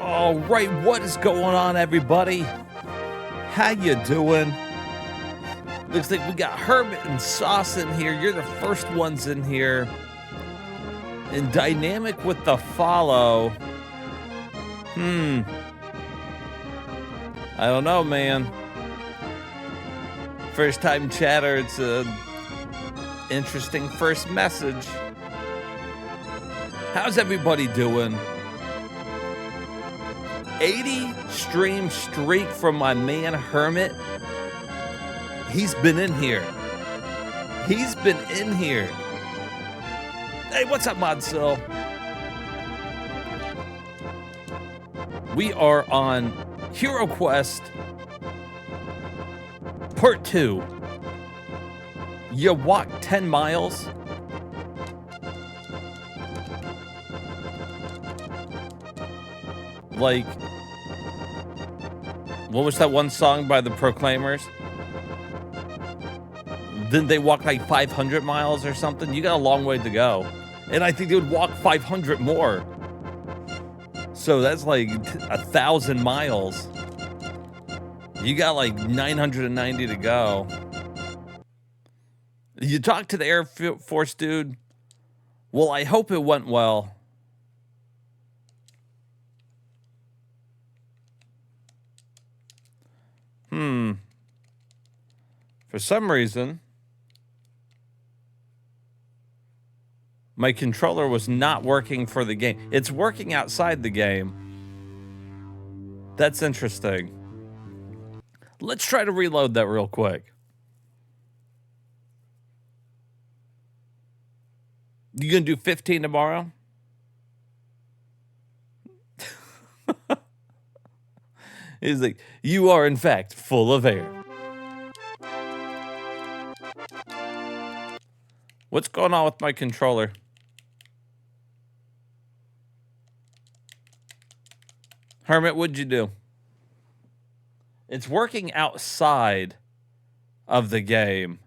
All right, what is going on, everybody? How you doing? Looks like we got Hermit and Sauce in here. You're the first ones in here. And Dynamic with the follow. I don't know, man. First time chatter, it's a interesting first message. How's everybody doing? 80 stream streak from my man Hermit. He's been in here. He's been in here. Hey, what's up, Modsil? We are on Hero Quest Part 2. You walk 10 miles. Like, what was that one song by the Proclaimers? Didn't they walk like 500 miles or something? You got a long way to go. And I think they would walk 500 more. So that's like 1,000 miles. You got like 990 to go. You talked to the Air Force dude? Well, I hope it went well. For some reason, my controller was not working for the game. It's working outside the game. That's interesting. Let's try to reload that real quick. You gonna do 15 tomorrow? He's like, you are in fact full of air. What's going on with my controller? Hermit, what'd you do? It's working outside of the game.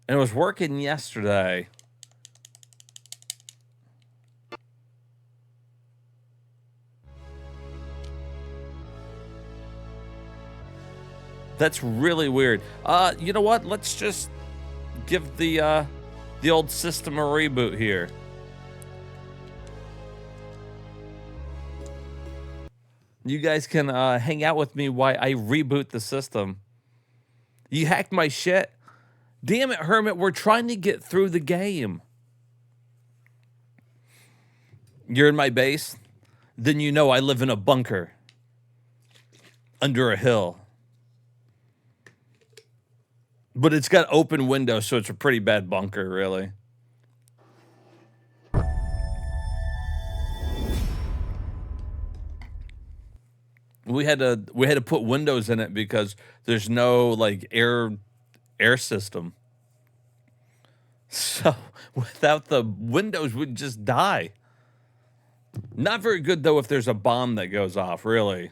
And it was working yesterday. That's really weird. You know what? Let's just give the old system a reboot here. You guys can hang out with me while I reboot the system. You hacked my shit? Damn it, Hermit, we're trying to get through the game. You're in my base? Then you know I live in a bunker. Under a hill. But it's got open windows, so it's a pretty bad bunker, really. We had to put windows in it because there's no like air system. So without the windows, we'd just die. Not very good though if there's a bomb that goes off, really.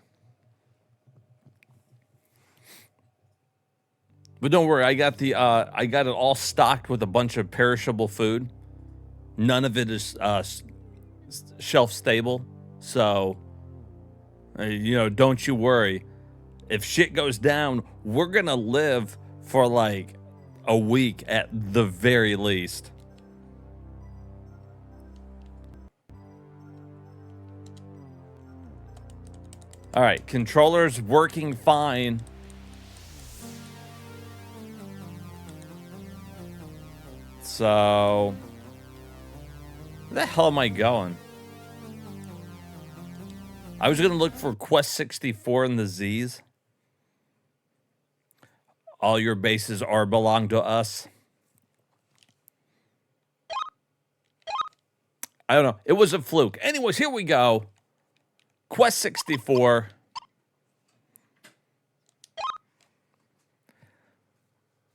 But don't worry, I got it all stocked with a bunch of perishable food. None of it is shelf stable, so you know, don't you worry. If shit goes down, we're gonna live for like a week at the very least. All right, controller's working fine. So, where the hell am I going? I was going to look for Quest 64 in the Z's. All your bases belong to us. I don't know. It was a fluke. Anyways, here we go. Quest 64.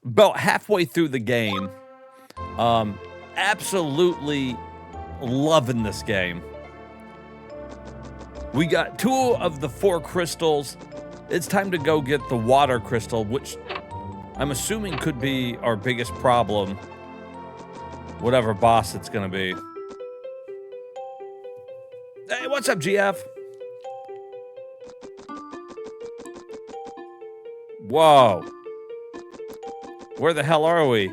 About halfway through the game. Absolutely loving this game. We got 2 of the 4 crystals. It's time to go get the water crystal, which I'm assuming could be our biggest problem. Whatever boss it's gonna be. Hey, what's up, GF? Whoa. Where the hell are we?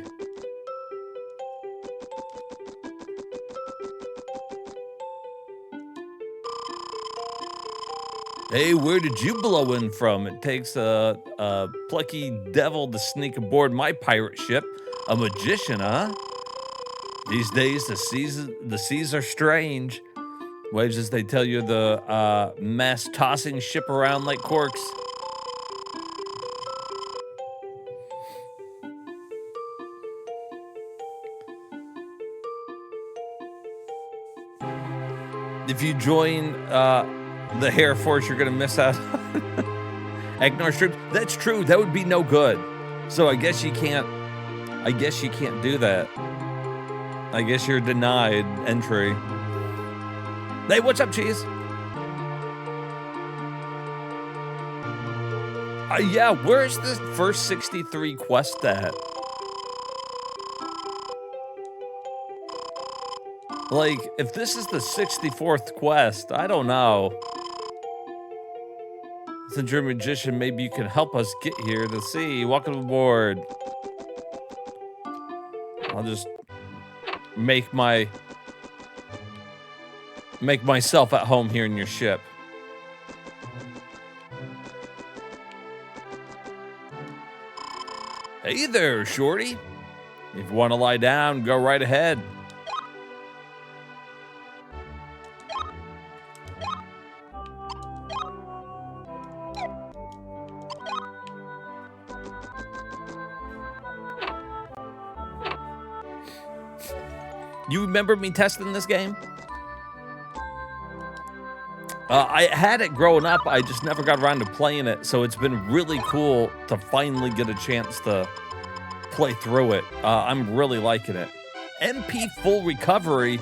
Hey, where did you blow in from? It takes a plucky devil to sneak aboard my pirate ship. A magician, huh? These days, the seas are strange. Waves, as they tell you, the mass tossing ship around like corks. If you join the Hair Force, you're gonna miss out on Ecnar strips. That's true. That would be no good. So I guess you can't. I guess you can't do that. I guess you're denied entry. Hey, what's up, Cheese? Yeah, where's the first 63 quest at? Like, if this is the 64th quest, I don't know. Since you're a magician, maybe you can help us get here to see. Welcome aboard. I'll just make myself at home here in your ship. Hey there, Shorty. If you want to lie down, go right ahead. You remember me testing this game? I had it growing up. I just never got around to playing it. So it's been really cool to finally get a chance to play through it. I'm really liking it. MP full recovery.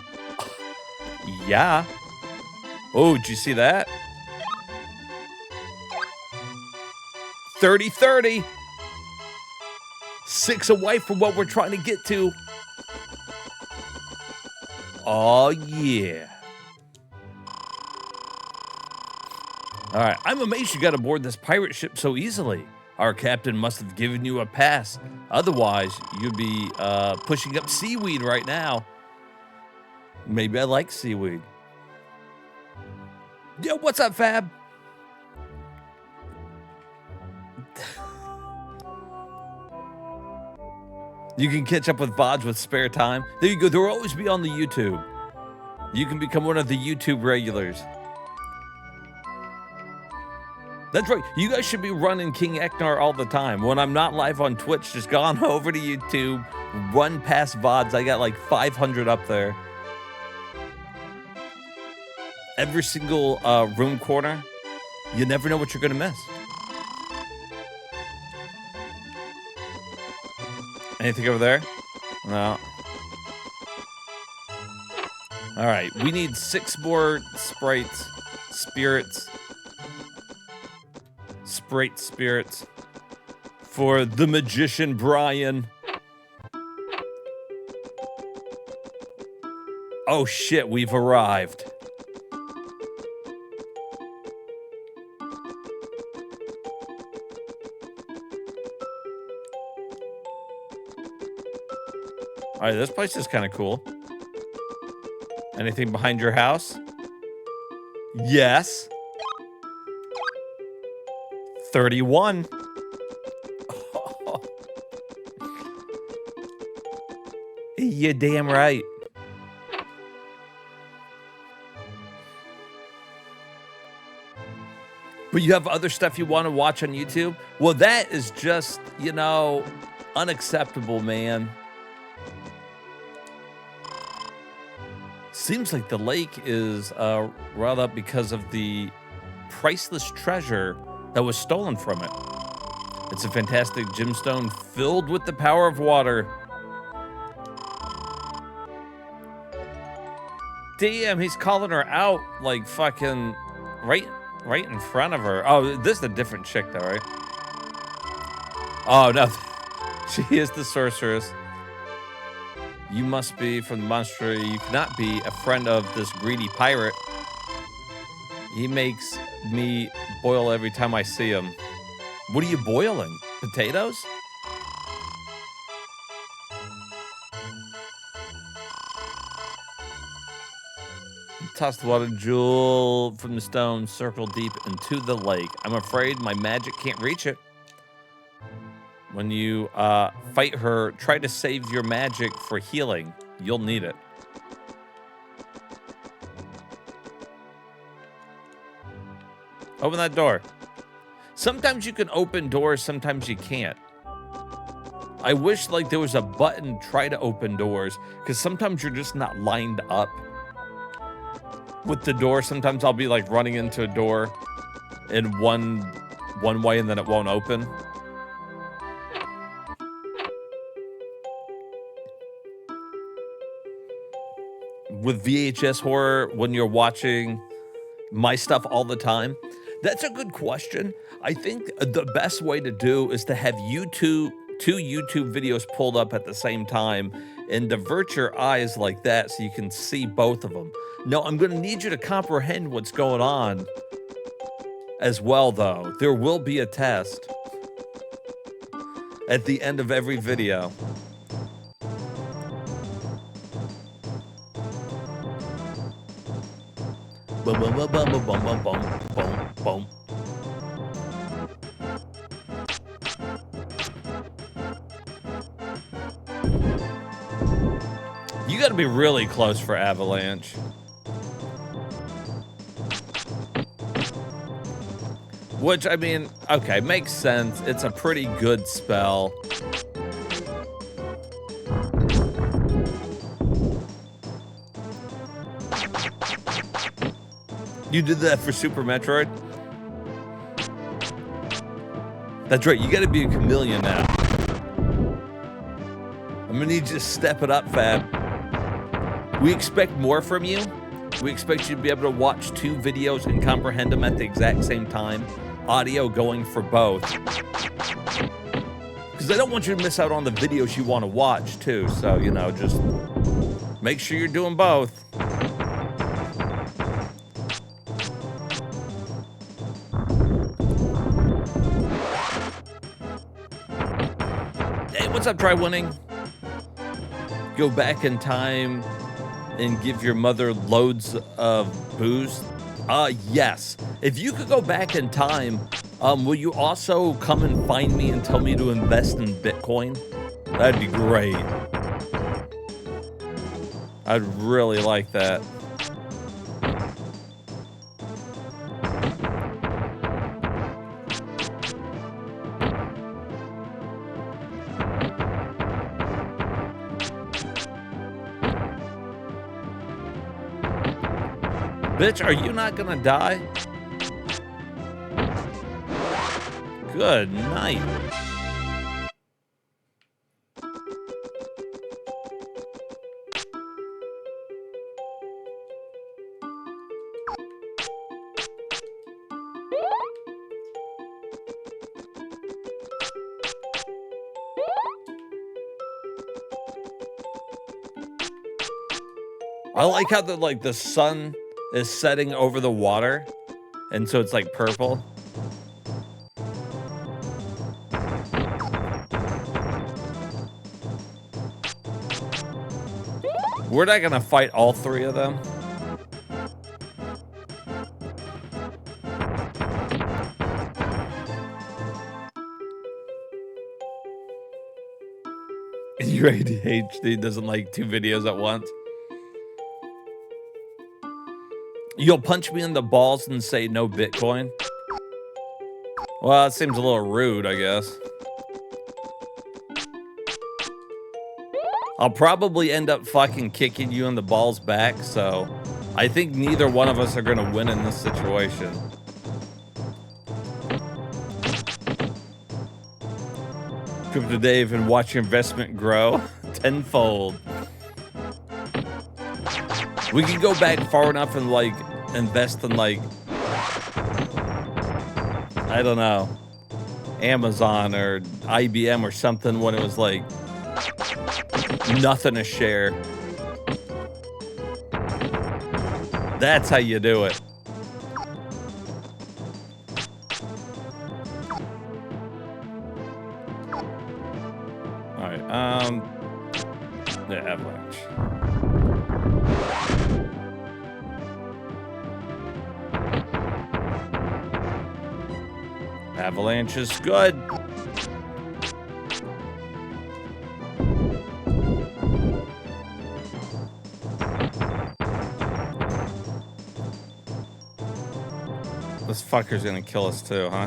Yeah. Oh, did you see that? 30-30. 6 away from what we're trying to get to. Oh, yeah. All right, I'm amazed you got aboard this pirate ship so easily. Our captain must have given you a pass. Otherwise, you'd be pushing up seaweed right now. Maybe I like seaweed. Yeah, what's up, Fab? You can catch up with VODs with spare time. There you go. There will always be on the YouTube. You can become one of the YouTube regulars. That's right. You guys should be running King Ecnar all the time. When I'm not live on Twitch, just go on over to YouTube, run past VODs. I got like 500 up there. Every single room corner. You never know what you're going to miss. Anything over there? No. All right. We need 6 more spirits. Spirits for the magician Brian. Oh shit, we've arrived. All right, this place is kind of cool. Anything behind your house? Yes. 31. You're damn right. But you have other stuff you want to watch on YouTube? Well, that is just, you know, unacceptable, man. Seems like the lake is riled up because of the priceless treasure that was stolen from it. It's a fantastic gemstone filled with the power of water. Damn, he's calling her out like fucking right in front of her. Oh, this is a different chick though, right? Oh, no. She is the sorceress. You must be from the monastery. You cannot be a friend of this greedy pirate. He makes me boil every time I see him. What are you boiling? Potatoes? Toss the water jewel from the stone, circle deep into the lake. I'm afraid my magic can't reach it. When you fight her, try to save your magic for healing. You'll need it. Open that door. Sometimes you can open doors, sometimes you can't. I wish like there was a button, try to open doors, because sometimes you're just not lined up with the door. Sometimes I'll be like running into a door in one way and then it won't open. With VHS horror, when you're watching my stuff all the time, that's a good question. I think the best way to do is to have two YouTube videos pulled up at the same time and divert your eyes like that so you can see both of them. No, I'm going to need you to comprehend what's going on as well, though. There will be a test at the end of every video. Boom, boom, boom, boom, boom, boom, boom, boom, boom. You got to be really close for Avalanche. Which, I mean, okay, makes sense. It's a pretty good spell. You did that for Super Metroid? That's right, you gotta be a chameleon now. I'm gonna need you to step it up, Fab. We expect more from you. We expect you to be able to watch two videos and comprehend them at the exact same time. Audio going for both. Because I don't want you to miss out on the videos you want to watch, too. So, you know, just make sure you're doing both. Hey, what's up, Try Winning? Go back in time and give your mother loads of booze? Yes. If you could go back in time, will you also come and find me and tell me to invest in Bitcoin? That'd be great. I'd really like that. Bitch, are you not gonna die? Good night. I like how the sun is setting over the water, and so it's like purple. We're not gonna fight all three of them. Your ADHD doesn't like two videos at once. You'll punch me in the balls and say no Bitcoin? Well, it seems a little rude, I guess. I'll probably end up fucking kicking you in the balls back, so I think neither one of us are gonna win in this situation. Crypto Dave, and watch your investment grow tenfold. We can go back far enough and like invest in like, I don't know, Amazon or IBM or something when it was like nothing a share. That's how you do it. Avalanche is good. This fucker's gonna kill us too, huh?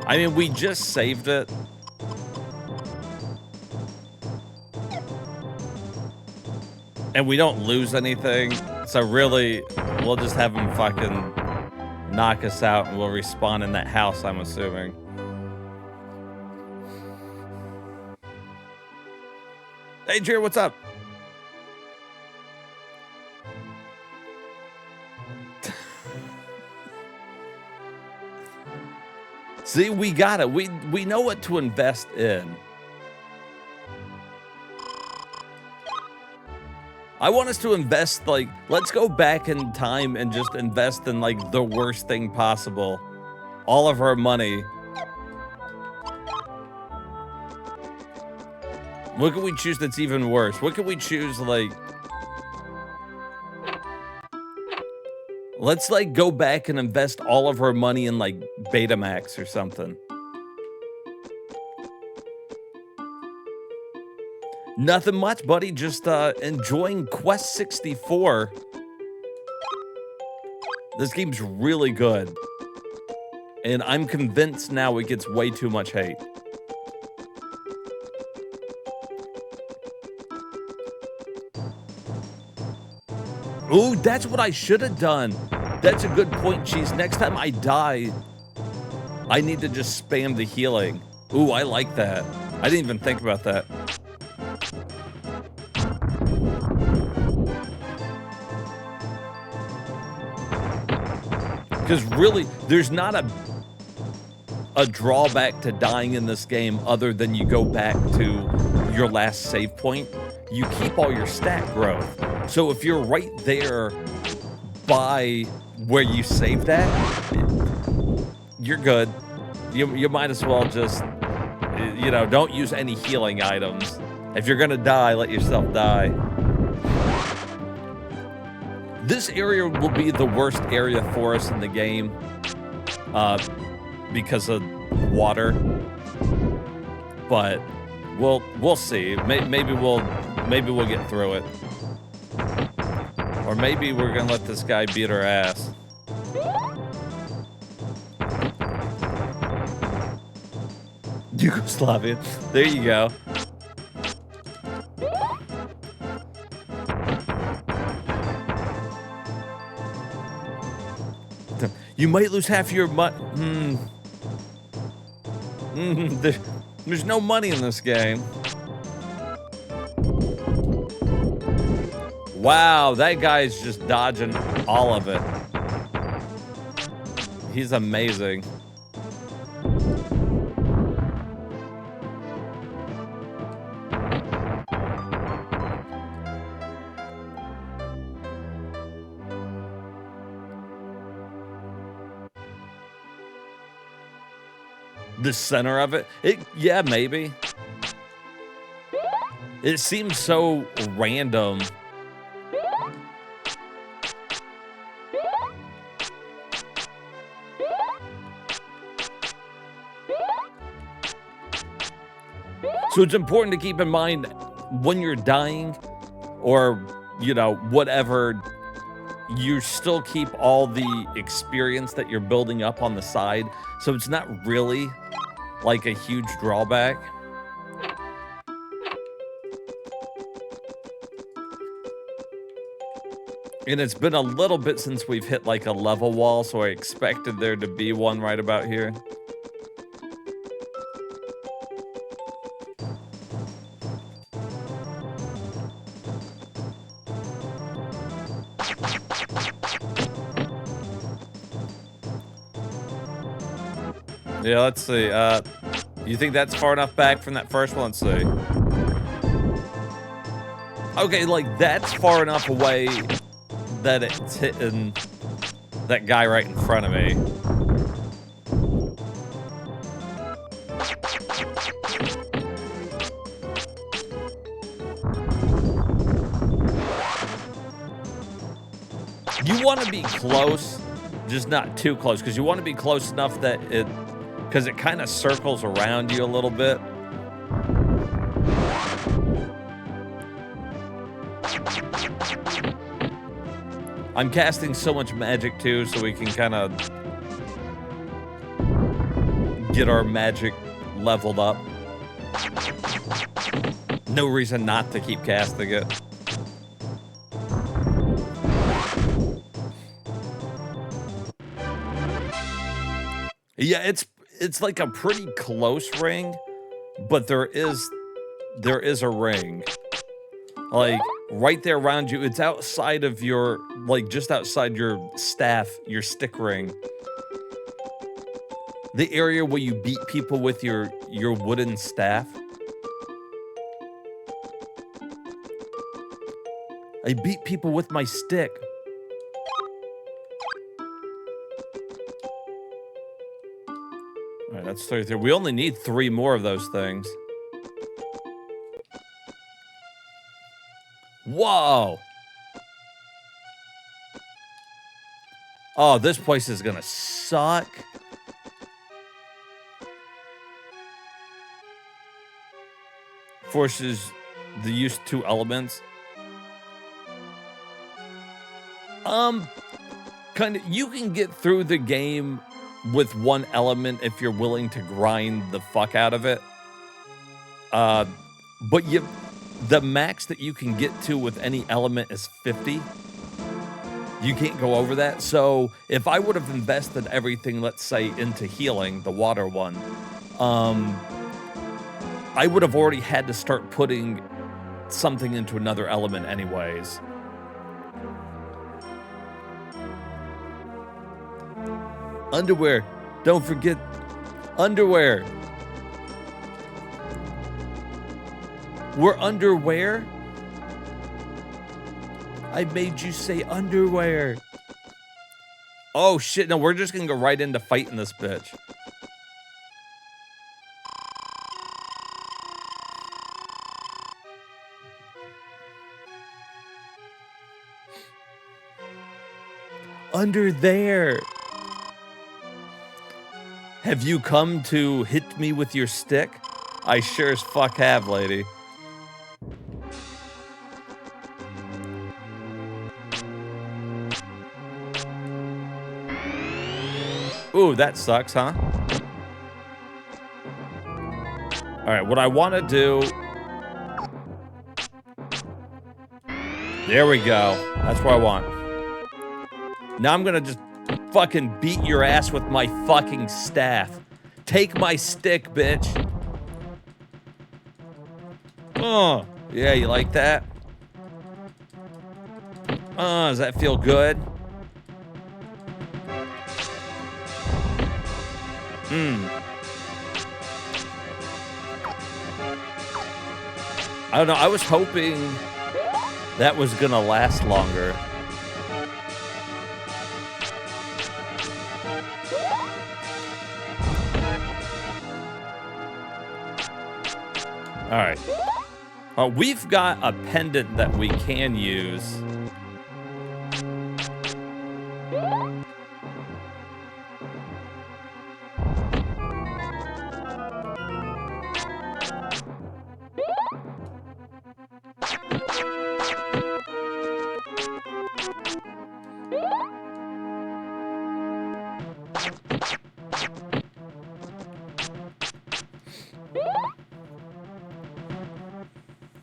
I mean, we just saved it. And we don't lose anything. So really, we'll just have him fucking knock us out and we'll respawn in that house, I'm assuming. Hey, Jer, what's up? See, we got it. We know what to invest in. I want us to invest, like, let's go back in time and just invest in, like, the worst thing possible. All of our money. What can we choose that's even worse? What can we choose, like... Let's, like, go back and invest all of our money in, like, Betamax or something. Nothing much, buddy. Just enjoying Quest 64. This game's really good. And I'm convinced now it gets way too much hate. Ooh, that's what I should have done. That's a good point, Cheese. Next time I die, I need to just spam the healing. Ooh, I like that. I didn't even think about that. Because really, there's not a drawback to dying in this game other than you go back to your last save point. You keep all your stat growth. So if you're right there by where you saved that, you're good. You might as well just, you know, don't use any healing items. If you're gonna die, let yourself die. This area will be the worst area for us in the game because of water. But we'll see. Maybe we'll get through it. Or maybe we're gonna let this guy beat our ass. Yugoslavia. There you go. You might lose half your money. There's no money in this game. Wow, that guy's just dodging all of it. He's amazing. The center of it? Yeah, maybe. It seems so random. So it's important to keep in mind when you're dying or, you know, whatever, you still keep all the experience that you're building up on the side. So it's not really like a huge drawback. And it's been a little bit since we've hit like a level wall, so I expected there to be one right about here. Yeah, let's see. You think that's far enough back from that first one? Let's see. Okay, like that's far enough away that it's hitting that guy right in front of me. You want to be close, just not too close, because you want to be close enough that because it kind of circles around you a little bit. I'm casting so much magic too, so we can kind of get our magic leveled up. No reason not to keep casting it. Yeah, it's like a pretty close ring, but there is a ring. Like right there around you. It's outside of your, like just outside your staff, your stick ring. The area where you beat people with your wooden staff. I beat people with my stick. All right, that's 33. We only need 3 more of those things. Whoa! Oh, this place is gonna suck. Forces the use 2 elements. Kind of, you can get through the game with 1 element if you're willing to grind the fuck out of it. But the max that you can get to with any element is 50. You can't go over that. So if I would have invested everything, let's say, into healing, the water one, I would have already had to start putting something into another element anyways. Underwear. Don't forget underwear. We're underwear? I made you say underwear. Oh shit, no, we're just gonna go right into fighting this bitch. Under there. Have you come to hit me with your stick? I sure as fuck have, lady. Ooh, that sucks, huh? All right, what I want to do... There we go. That's what I want. Now I'm gonna just fucking beat your ass with my fucking staff. Take my stick, bitch. Oh, yeah, you like that? Does that feel good? I don't know, I was hoping that was gonna last longer. All right. We've got a pendant that we can use.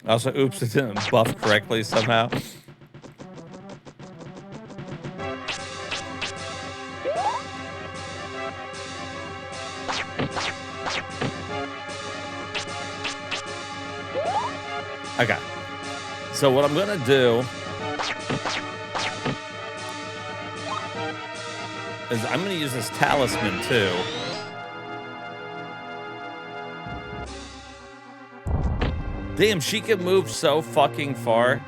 Also, oops, it didn't buff correctly somehow. Okay. So what I'm gonna do is I'm gonna use this talisman too. Damn, she can move so fucking far.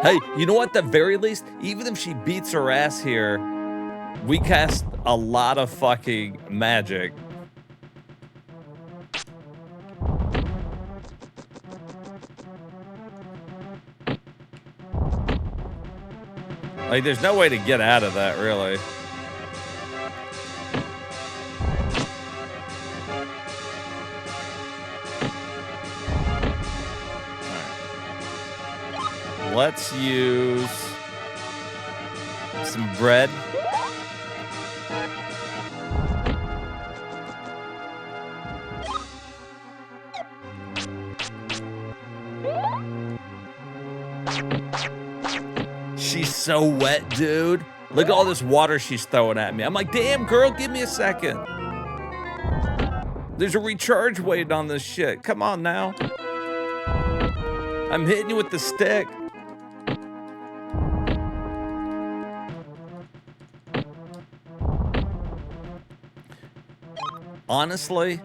Hey, you know what? At the very least, even if she beats her ass here, we cast a lot of fucking magic. Like, there's no way to get out of that, really. All right. Let's use some bread. She's so wet, dude. Look at all this water she's throwing at me. I'm like, damn, girl, give me a second. There's a recharge waiting on this shit. Come on now. I'm hitting you with the stick. Honestly,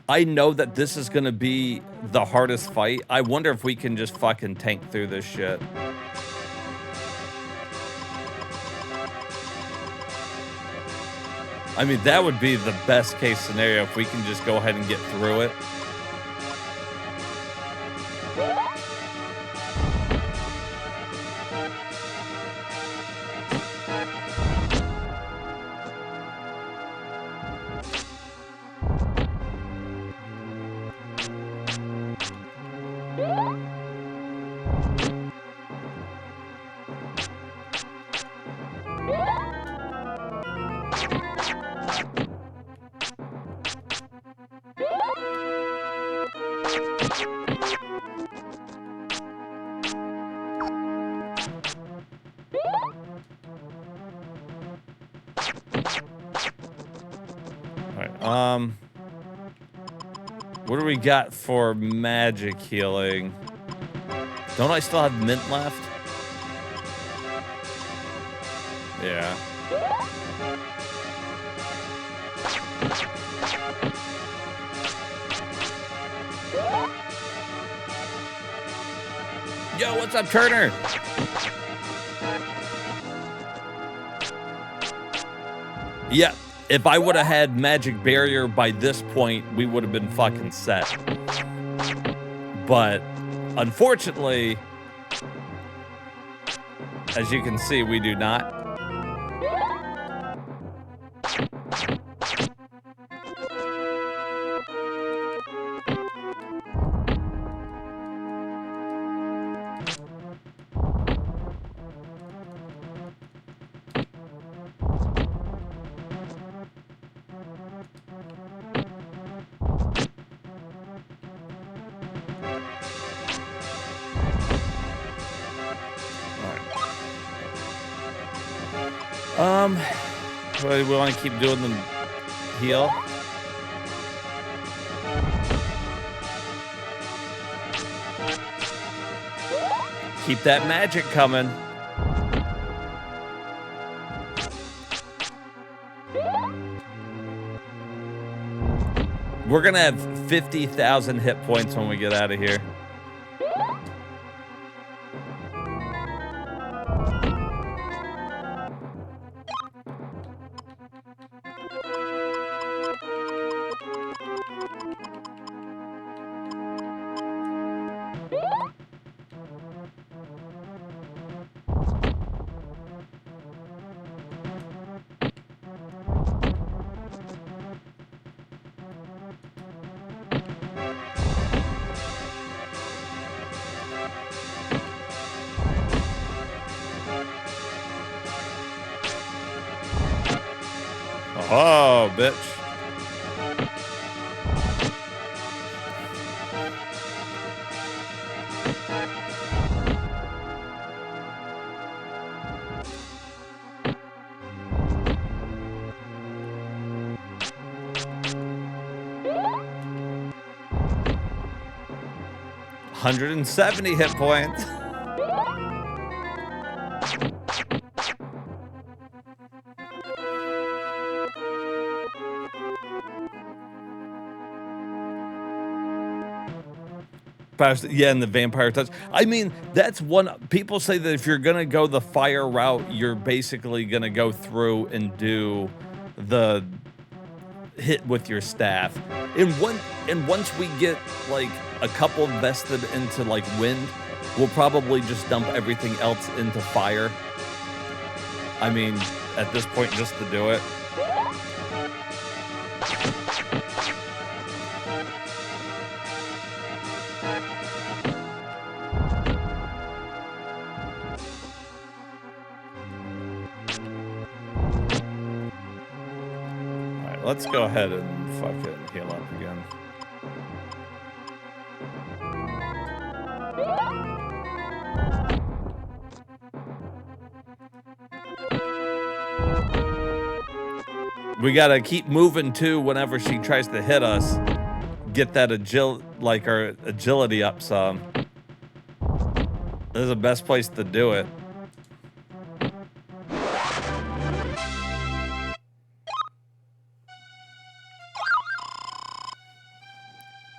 I know that this is going to be the hardest fight. I wonder if we can just fucking tank through this shit. I mean, that would be the best case scenario if we can just go ahead and get through it. What do we got for magic healing? Don't I still have mint left? Yeah. Yo, what's up, Turner? Yeah. If I would have had magic barrier by this point, we would have been fucking set. But unfortunately, as you can see, we do not. We want to keep doing the heal. Keep that magic coming. We're gonna have 50,000 hit points when we get out of here. Oh, bitch. $170 hit points. Yeah, and the vampire touch. I mean, that's one. People say that if you're gonna go the fire route, you're basically gonna go through and do the hit with your staff. And once we get like a couple vested into like wind, we'll probably just dump everything else into fire. I mean, at this point, just to do it. Alright, let's go ahead and fucking heal up again. We gotta keep moving too whenever she tries to hit us. Get that our agility up some. This is the best place to do it.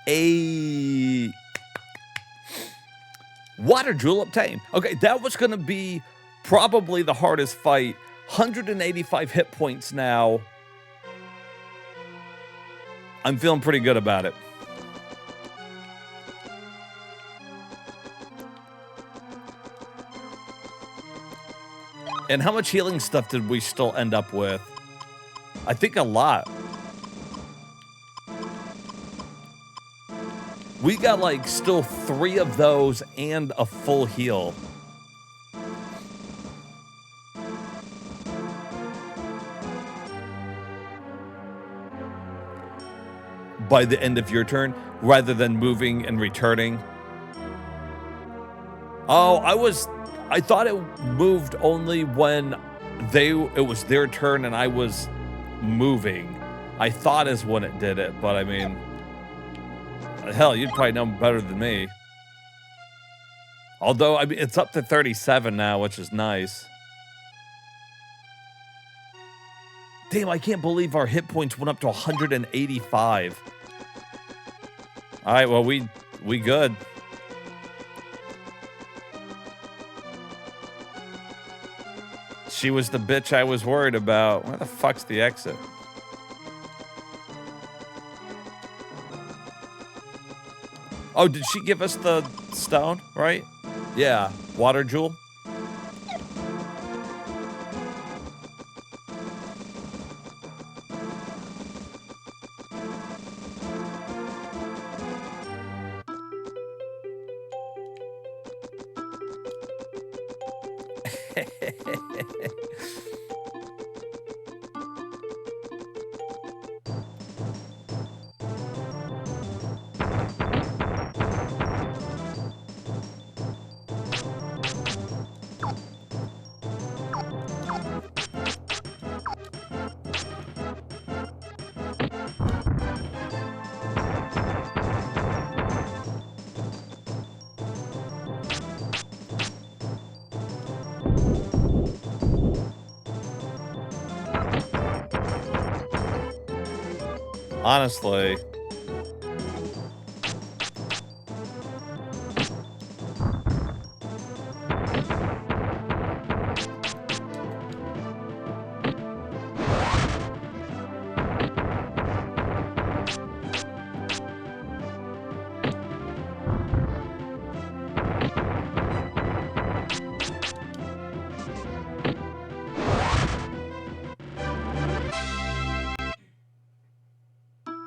A water jewel obtained. Okay, that was gonna be probably the hardest fight. 185 hit points now. I'm feeling pretty good about it. And how much healing stuff did we still end up with? I think a lot. We got like still 3 of those and a full heal. By the end of your turn, rather than moving and returning. Oh, I thought it moved only when it was their turn and I was moving. I thought is when it did it, but I mean, hell, you'd probably know better than me. Although, I mean, it's up to 37 now, which is nice. Damn, I can't believe our hit points went up to 185. All right, well, we good. She was the bitch I was worried about. Where the fuck's the exit? Oh, did she give us the stone, right? Yeah, water jewel. Honestly.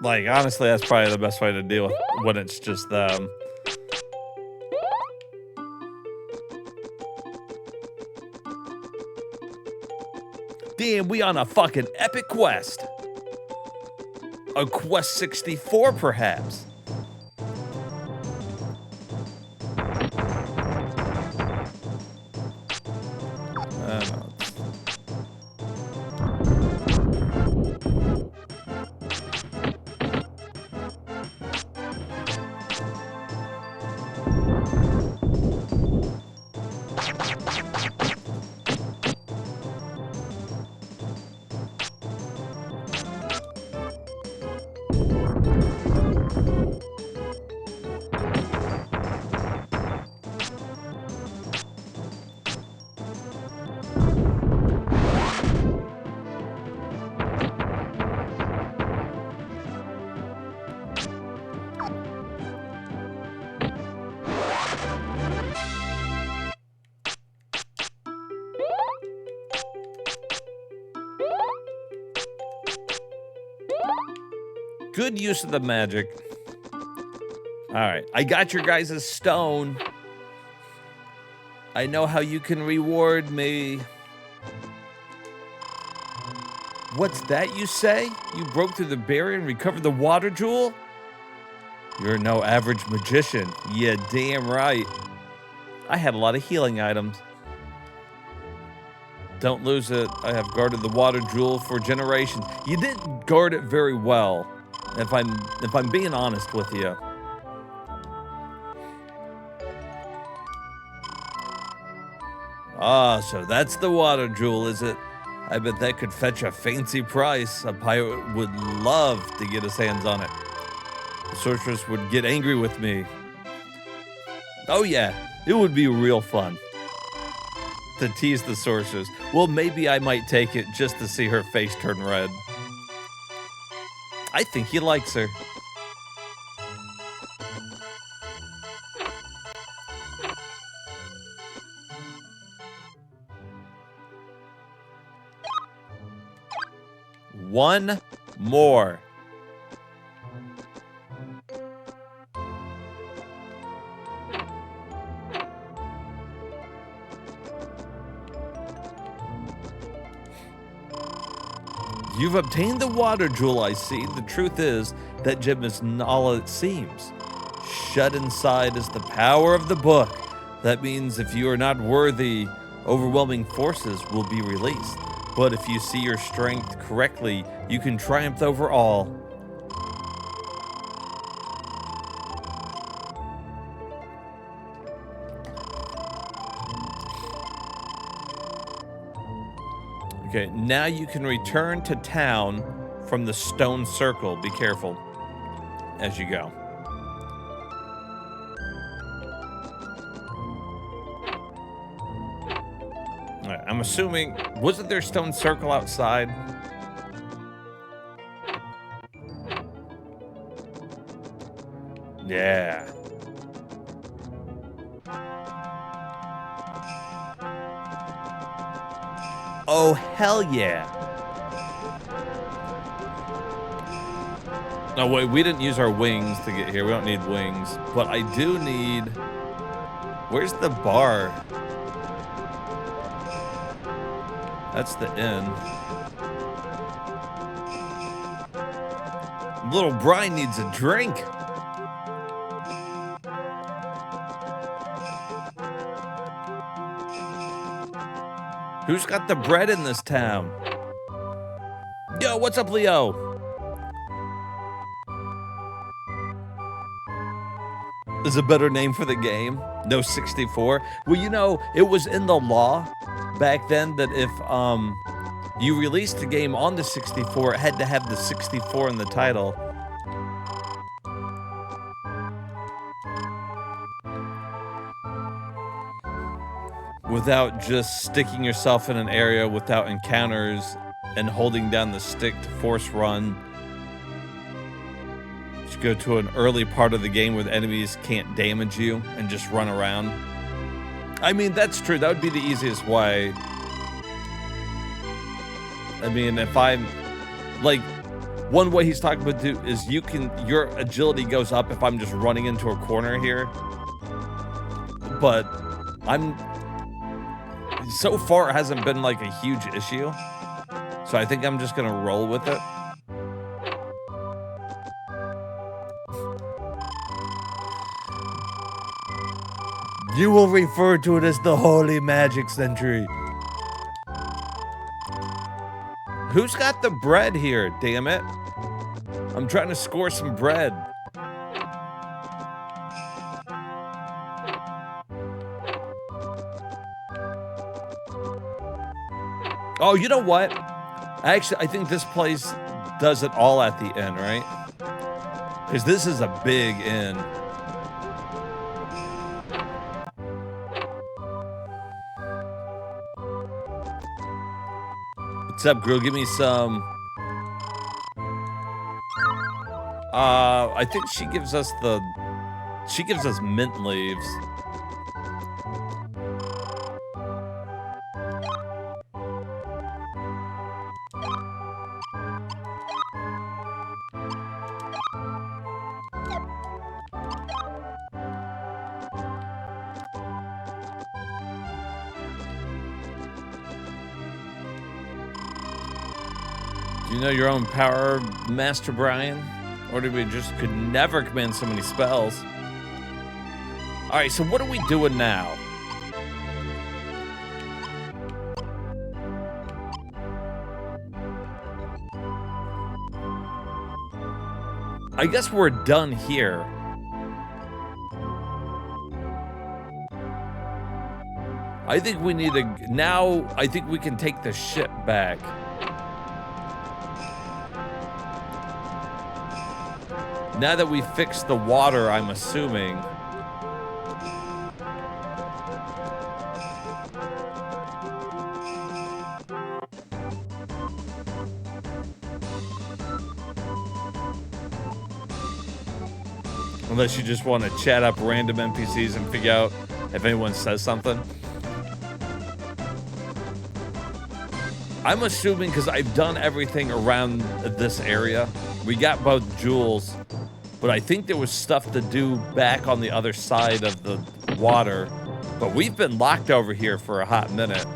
Like, honestly, that's probably the best way to deal with when it's just them. Damn, we on a fucking epic quest. A quest 64, perhaps. Good use of the magic. All right, I got your guys' stone. I know how you can reward me. What's that you say? You broke through the barrier and recovered the water jewel? You're no average magician. Yeah, damn right. I had a lot of healing items. Don't lose it. I have guarded the water jewel for generations. You didn't guard it very well, if I'm being honest with you. Ah, so that's the water jewel, is it? I bet that could fetch a fancy price. A pirate would love to get his hands on it. The sorceress would get angry with me. Oh yeah, it would be real fun to tease the sorceress. Well, maybe I might take it just to see her face turn red. I think he likes her. One more. You've obtained the water jewel, I see. The truth is, that gem is not all it seems. Shut inside is the power of the book. That means if you are not worthy, overwhelming forces will be released. But if you see your strength correctly, you can triumph over all. Okay, now you can return to town from the stone circle. Be careful as you go. All right, I'm assuming, wasn't there stone circle outside? Yeah. Oh, hell yeah. No, wait, we didn't use our wings to get here. We don't need wings. But I do need... Where's the bar? That's the inn. Little Brian needs a drink. Who's got the bread in this town? Yo, what's up, Leo? Is a better name for the game. No 64. Well, you know, it was in the law back then that if you released a game on the 64, it had to have the 64 in the title. Without just sticking yourself in an area without encounters and holding down the stick to force run. Just go to an early part of the game where the enemies can't damage you and just run around. I mean, that's true. That would be the easiest way. I mean, if I'm like, one way he's talking about is your agility goes up if I'm just running into a corner here. But so far, it hasn't been like a huge issue. So I think I'm just going to roll with it. You will refer to it as the Holy Magic Century. Who's got the bread here, damn it? I'm trying to score some bread. Oh, you know what? Actually, I think this place does it all at the inn, right? Because this is a big inn. What's up, girl? Give me some... I think she gives us mint leaves. Do you know your own power, Master Brian? Or did we just could never command so many spells? All right, so what are we doing now? I guess we're done here. I think we need to, now I think we can take the ship back. Now that we fixed the water, I'm assuming. Unless you just want to chat up random NPCs and figure out if anyone says something. I'm assuming because I've done everything around this area. We got both jewels, but I think there was stuff to do back on the other side of the water. But we've been locked over here for a hot minute.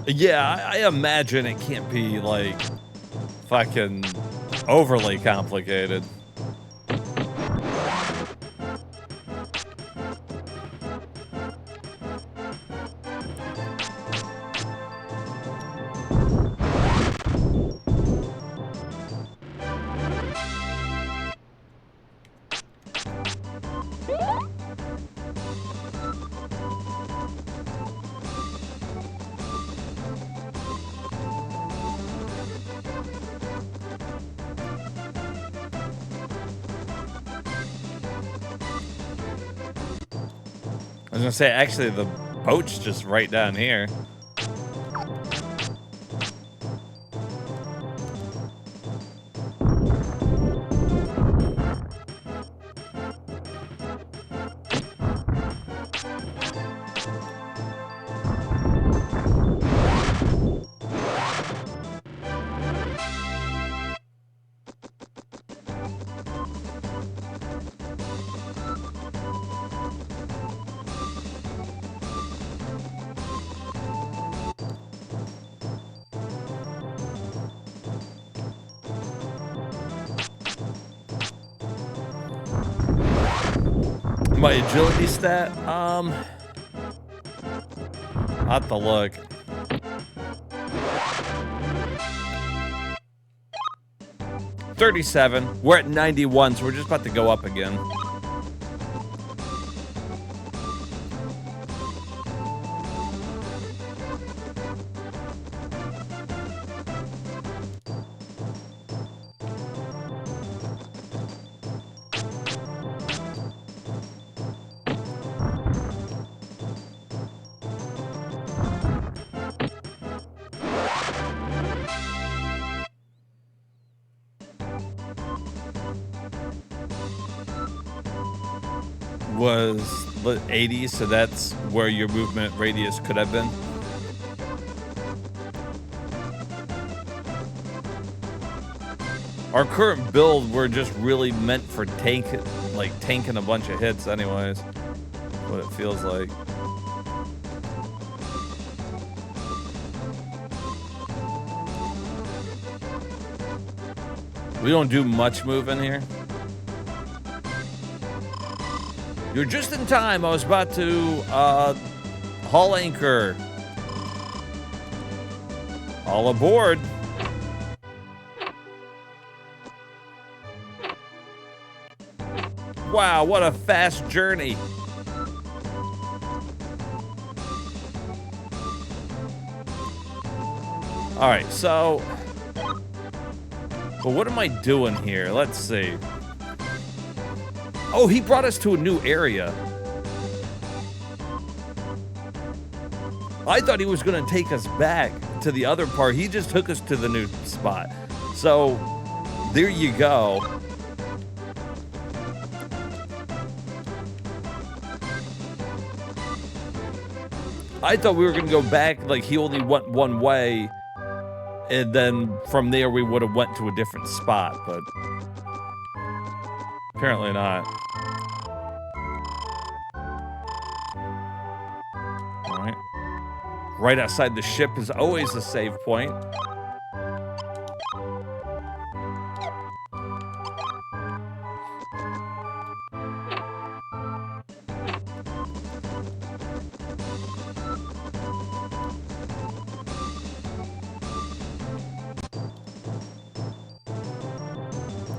Yeah, I imagine it can't be, like, fucking overly complicated. I was gonna say, actually, the boat's just right down here. My agility stat? I'll have to look. $37. We're at 91, so we're just about to go up again. Was 80, so that's where your movement radius could have been. Our current build, we're just really meant for tanking a bunch of hits anyways. What it feels like. We don't do much moving here. You're just in time. I was about to haul anchor. All aboard. Wow, what a fast journey. All right, so, but what am I doing here? Let's see. Oh, he brought us to a new area. I thought he was going to take us back to the other part. He just took us to the new spot. So, there you go. I thought we were gonna go back, like, he only went one way, and then from there we would have went to a different spot, but apparently not. Alright. Right outside the ship is always a save point.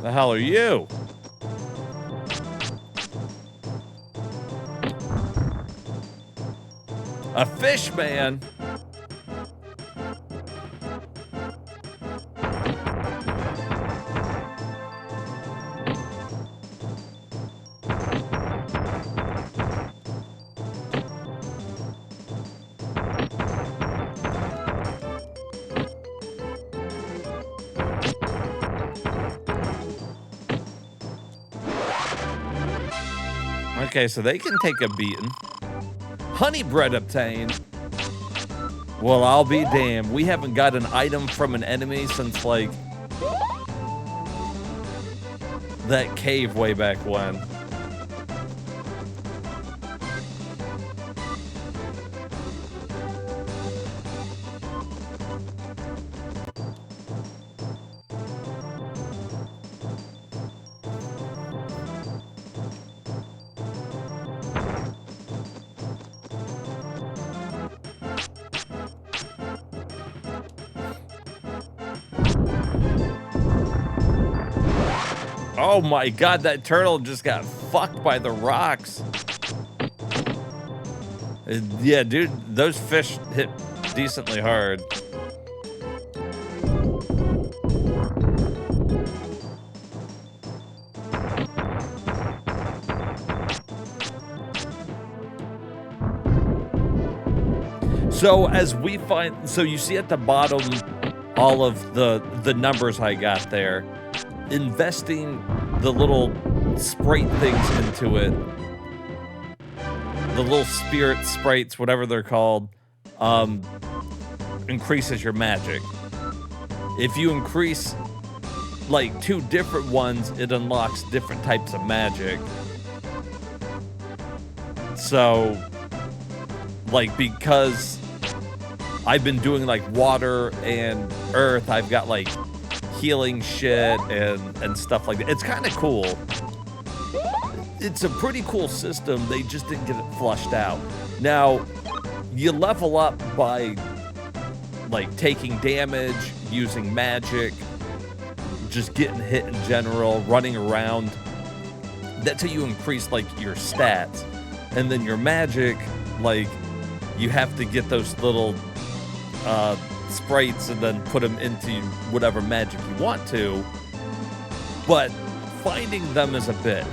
The hell are you? A fish man? Okay, so they can take a beating. Honey bread obtained. Well, I'll be damned. We haven't got an item from an enemy since, like, that cave way back when. Oh my god, that turtle just got fucked by the rocks. Yeah, dude, those fish hit decently hard. So as we find, so you see at the bottom all of the numbers I got there. Investing the little sprite things into it, the little spirit sprites, whatever they're called, increases your magic. If you increase like 2 different ones, it unlocks different types of magic. So, like, because I've been doing like water and earth, I've got like healing shit and stuff like that. It's kind of cool. It's a pretty cool system. They just didn't get it flushed out. Now, you level up by like taking damage, using magic, just getting hit in general, running around. That's how you increase like your stats. And then your magic, like, you have to get those little sprites and then put them into whatever magic you want to, but finding them is a bitch.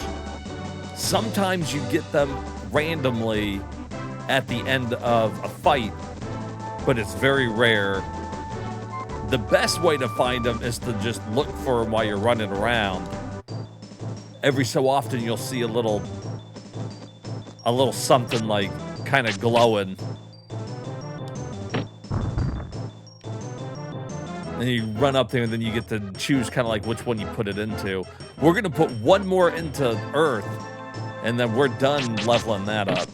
Sometimes you get them randomly at the end of a fight, but it's very rare. The best way to find them is to just look for them while you're running around. Every so often you'll see a little something like kind of glowing. And you run up there, and then you get to choose kind of like which one you put it into. We're going to put one more into Earth, and then we're done leveling that up.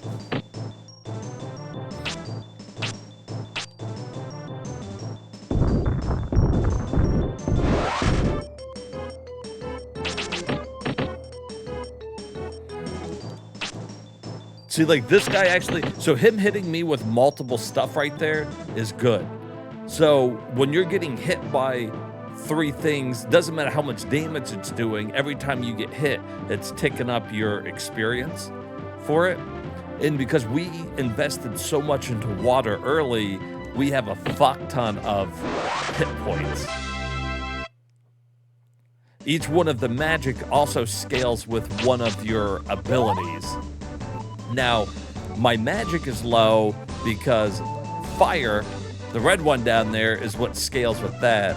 See, like, this guy actually... So him hitting me with multiple stuff right there is good. So when you're getting hit by 3 things, doesn't matter how much damage it's doing, every time you get hit, it's ticking up your experience for it. And because we invested so much into water early, we have a fuck ton of hit points. Each one of the magic also scales with one of your abilities. Now, my magic is low because fire... The red one down there is what scales with that.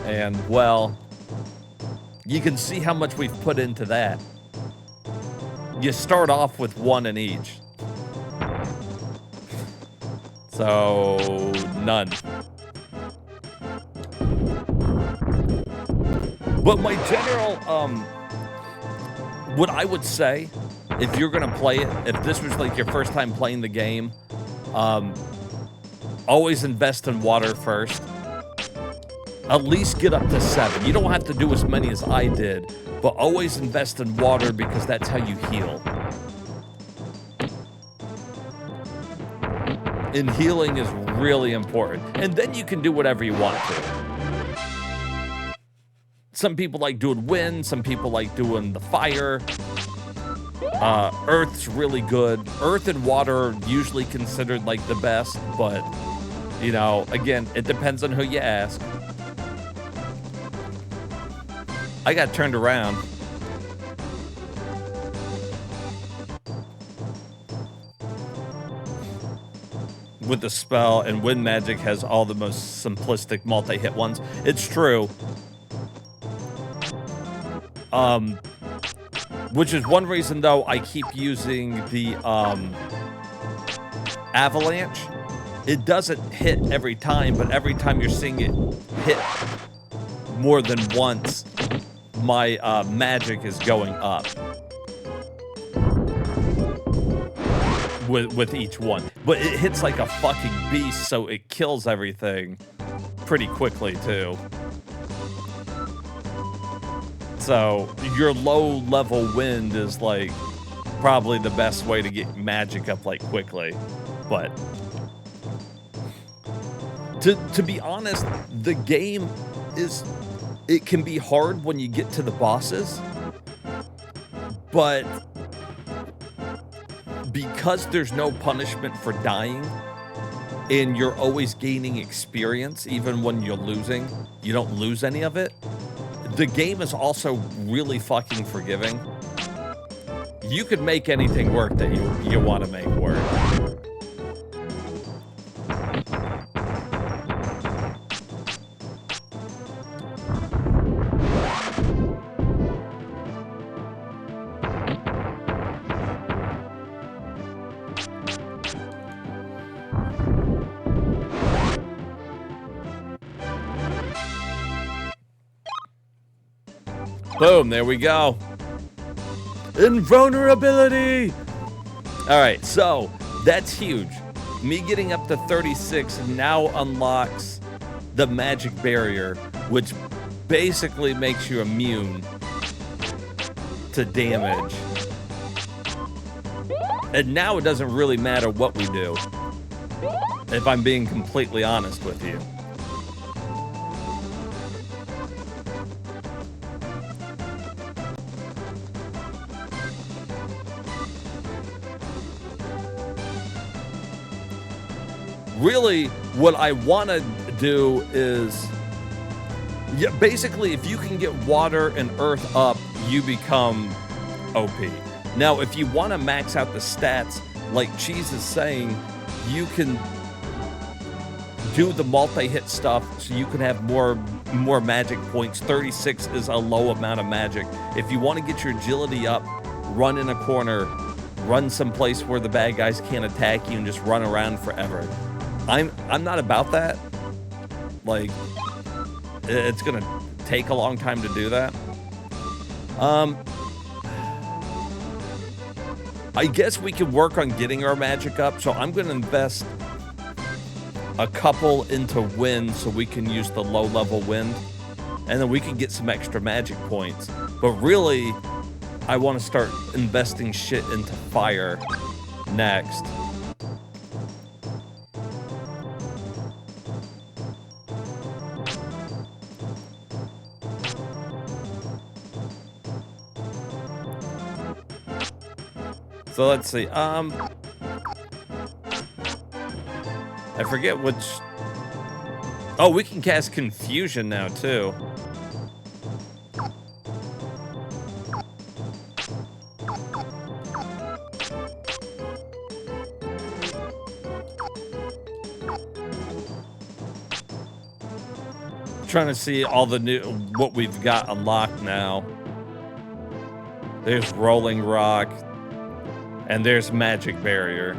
And, well, you can see how much we've put into that. You start off with 1 in each. So, none. But my general, what I would say, if you're gonna play it, if this was like your first time playing the game, always invest in water first. At least get up to 7. You don't have to do as many as I did, but always invest in water because that's how you heal. And healing is really important. And then you can do whatever you want to. Some people like doing wind, some people like doing the fire. Earth's really good. Earth and water are usually considered like the best, but, you know, again, it depends on who you ask. I got turned around. With the spell, and wind magic has all the most simplistic multi-hit ones. It's true. Which is one reason, though, I keep using the avalanche. It doesn't hit every time, but every time you're seeing it hit more than once, my magic is going up with each one. But it hits like a fucking beast, so it kills everything pretty quickly, too. So your low-level wind is, like, probably the best way to get magic up, like, quickly. But to be honest, the game is... It can be hard when you get to the bosses, but because there's no punishment for dying, and you're always gaining experience, even when you're losing, you don't lose any of it. The game is also really fucking forgiving. You could make anything work that you want to make work. Boom, there we go. Invulnerability! Alright, so that's huge. Me getting up to 36 now unlocks the magic barrier, which basically makes you immune to damage. And now it doesn't really matter what we do, if I'm being completely honest with you. Really, what I want to do is, yeah, basically, if you can get water and earth up, you become OP. Now, if you want to max out the stats, like Cheese is saying, you can do the multi-hit stuff so you can have more magic points. 36 is a low amount of magic. If you want to get your agility up, run in a corner, run someplace where the bad guys can't attack you and just run around forever. I'm not about that. Like, it's gonna take a long time to do that. I guess we can work on getting our magic up, so I'm gonna invest a couple into wind so we can use the low-level wind, and then we can get some extra magic points. But really, I want to start investing shit into fire next. So let's see, I forget which... Oh, we can cast Confusion now, too. Trying to see all the new... what we've got unlocked now. There's Rolling Rock. And there's Magic Barrier.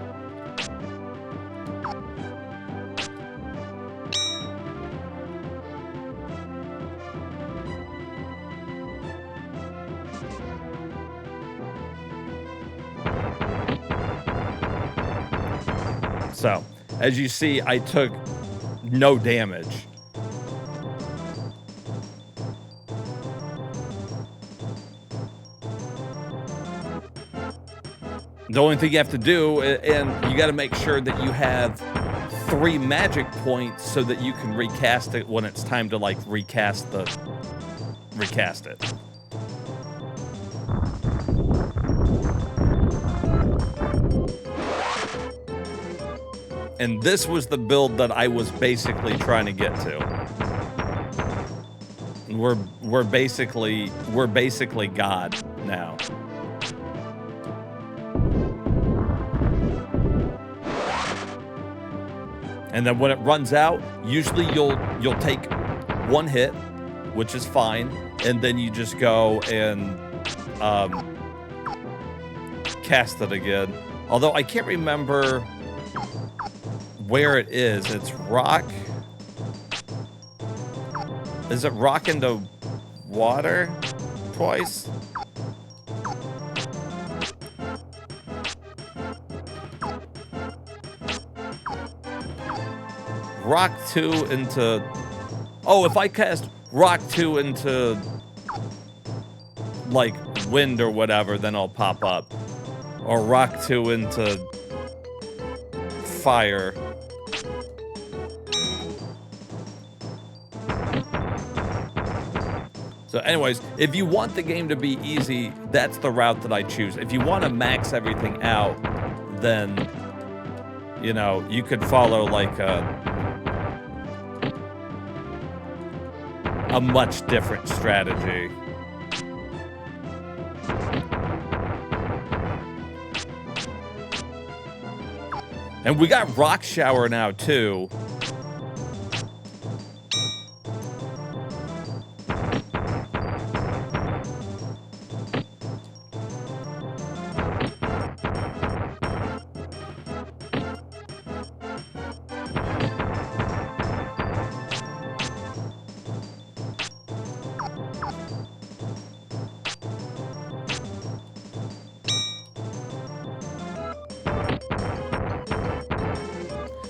So, as you see, I took no damage. The only thing you have to do, and you got to make sure that you have 3 magic points so that you can recast it when it's time to like recast it. And this was the build that I was basically trying to get to. We're basically God now. And then when it runs out, usually you'll take 1 hit, which is fine, and then you just go and cast it again. Although I can't remember where it is. It's rock. Is it rock into water twice? Rock 2 into... Oh, if I cast rock 2 into, like, wind or whatever, then I'll pop up. Or rock 2 into fire. So anyways, if you want the game to be easy, that's the route that I choose. If you want to max everything out, then, you know, you could follow like a much different strategy. And we got Rock Shower now, too.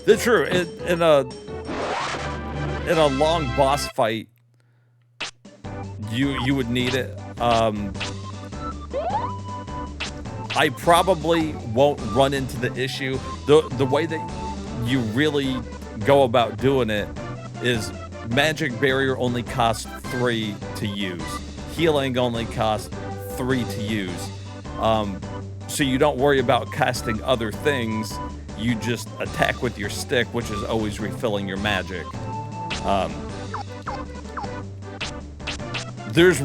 That's true. In a long boss fight, you would need it. I probably won't run into the issue. The way that you really go about doing it is magic barrier only costs 3 to use. Healing only costs 3 to use. So you don't worry about casting other things. You just attack with your stick, which is always refilling your magic. There's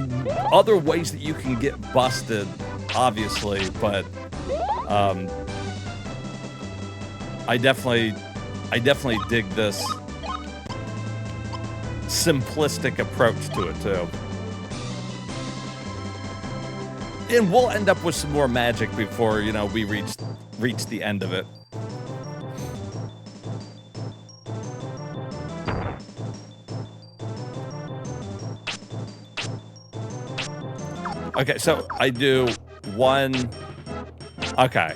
other ways that you can get busted, obviously, but I definitely dig this simplistic approach to it too. And we'll end up with some more magic before, you know, we reach the end of it. Okay, so I do 1. Okay.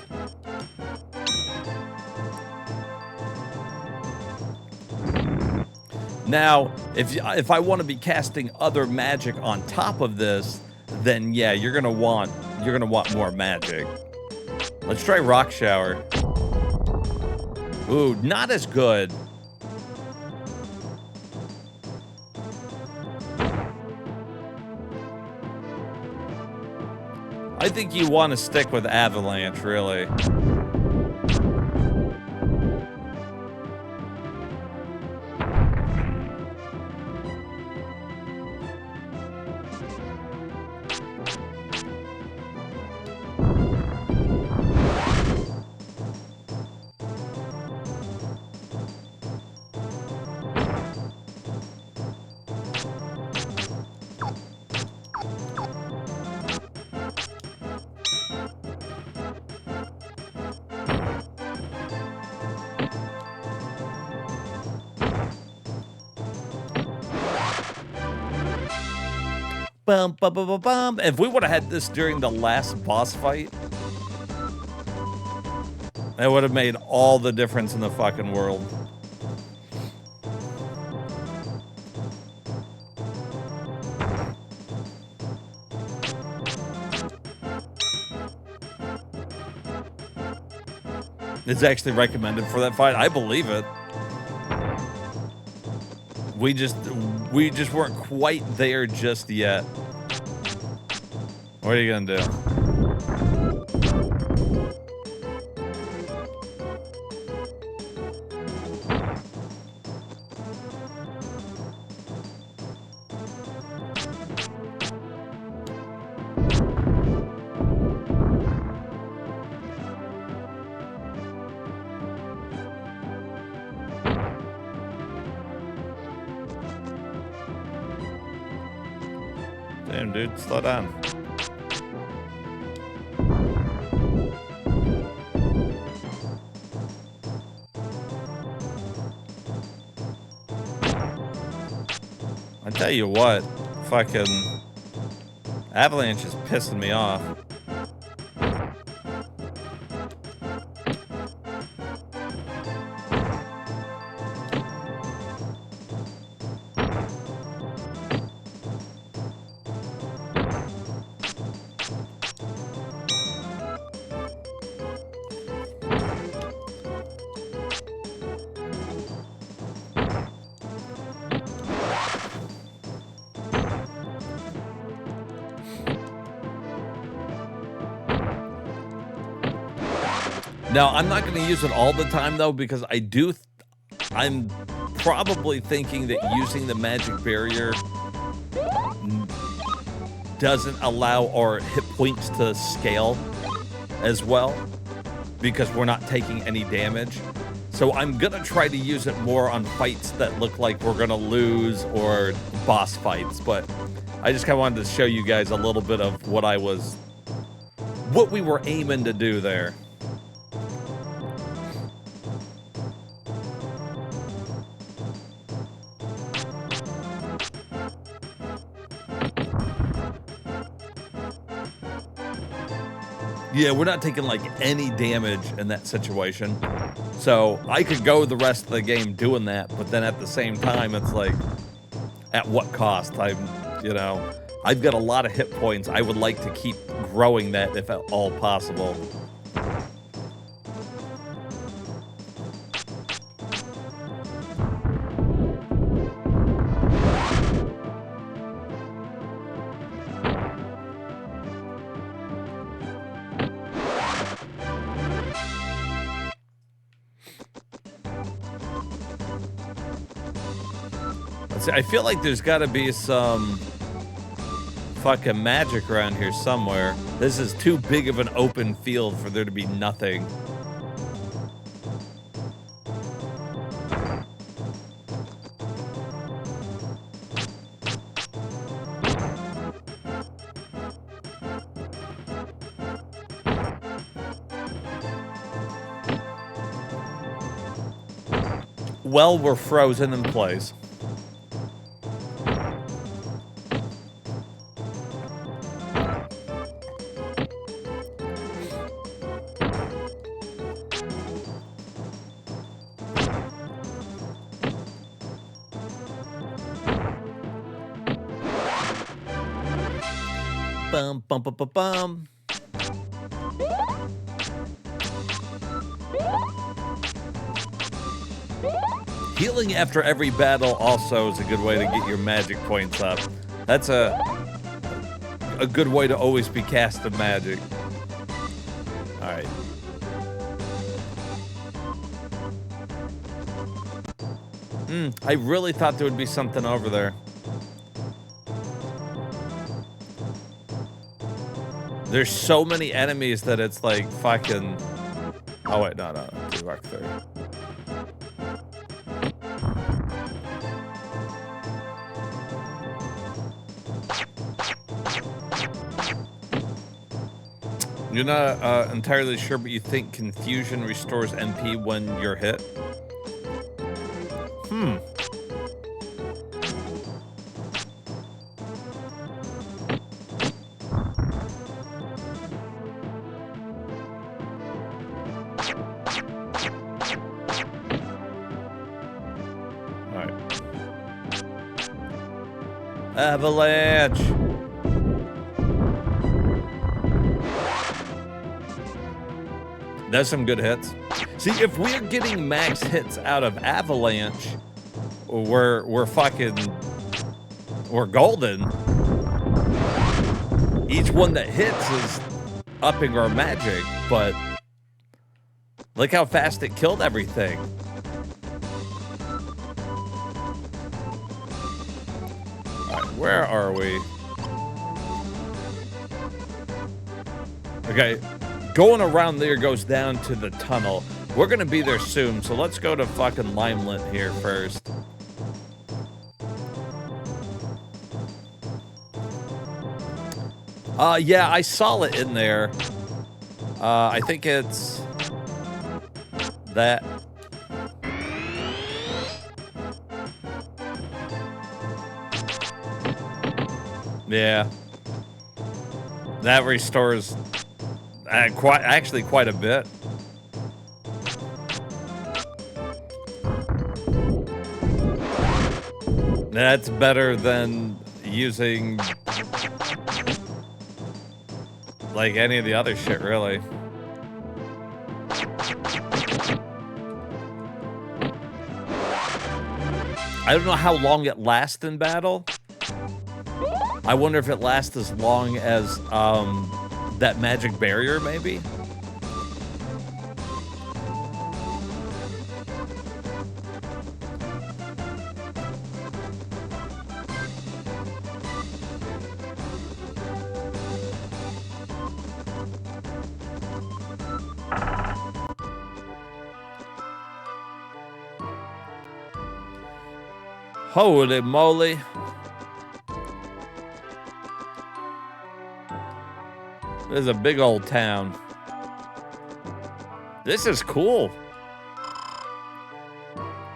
Now, if I want to be casting other magic on top of this, then yeah, you're gonna want more magic. Let's try Rock Shower. Ooh, not as good. I think you want to stick with Avalanche, really. Bum, bum, bum, bum, bum. If we would have had this during the last boss fight, That would have made all the difference in the fucking world. It's actually recommended for that fight. I believe it. We just weren't quite there just yet. What are you gonna do? Damn, dude, slow down. I tell you what, fucking Avalanche is pissing me off. Now, I'm not going to use it all the time, though, because I'm probably thinking that using the magic barrier doesn't allow our hit points to scale as well, because we're not taking any damage. So I'm going to try to use it more on fights that look like we're going to lose or boss fights, but I just kind of wanted to show you guys a little bit of what we were aiming to do there. Yeah, we're not taking, like, any damage in that situation. So I could go the rest of the game doing that, but then at the same time, it's like, at what cost? You know, I've got a lot of hit points. I would like to keep growing that if at all possible. I feel like there's got to be some fucking magic around here somewhere. This is too big of an open field for there to be nothing. Well, we're frozen in place. Bum, bum, bum, bum, bum. Healing after every battle also is a good way to get your magic points up. That's a good way to always be casting magic. All right. I really thought there would be something over there. There's so many enemies that it's like fucking... Oh, wait, no, 2x3. You're not entirely sure, but you think confusion restores MP when you're hit? All right. Avalanche. That's some good hits. See, if we're getting max hits out of Avalanche, we're golden. Each one that hits is upping our magic, but look how fast it killed everything. All right, where are we? Okay. Going around there goes down to the tunnel. We're gonna be there soon, so let's go to fucking Limelit here first. Yeah, I saw it in there. I think it's that. Yeah. That restores quite a bit. That's better than using like any of the other shit, really. I don't know how long it lasts in battle. I wonder if it lasts as long as that magic barrier, maybe? Holy moly. This is a big old town. This is cool.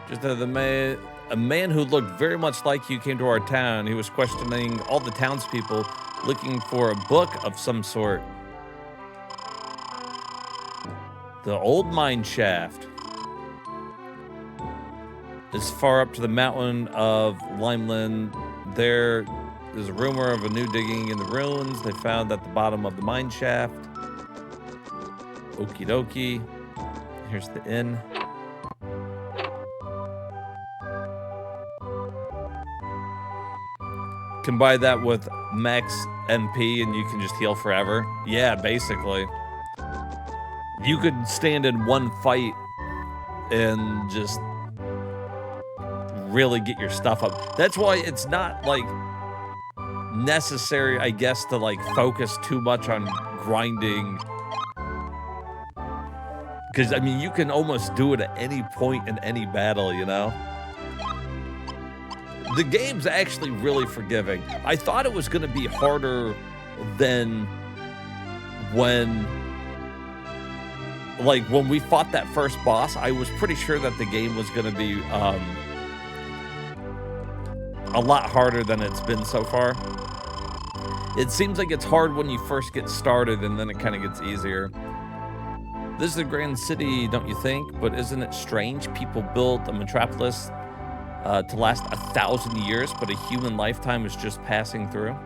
Just a man who looked very much like you came to our town. He was questioning all the townspeople, looking for a book of some sort. The old mine shaft is far up to the mountain of Limeland. There's a rumor of a new digging in the ruins. They found at the bottom of the mine shaft. Okie dokie. Here's the inn. Combine that with max MP and you can just heal forever. Yeah, basically. You could stand in one fight and just really get your stuff up. That's why it's not like necessary, I guess, to like focus too much on grinding, because I mean you can almost do it at any point in any battle, you know. The game's actually really forgiving. I thought it was going to be harder than when we fought that first boss. I was pretty sure that the game was going to be a lot harder than it's been so far. It seems like it's hard when you first get started, and then it kind of gets easier. This is a grand city, don't you think? But isn't it strange? People built a metropolis to last 1,000 years, but a human lifetime is just passing through.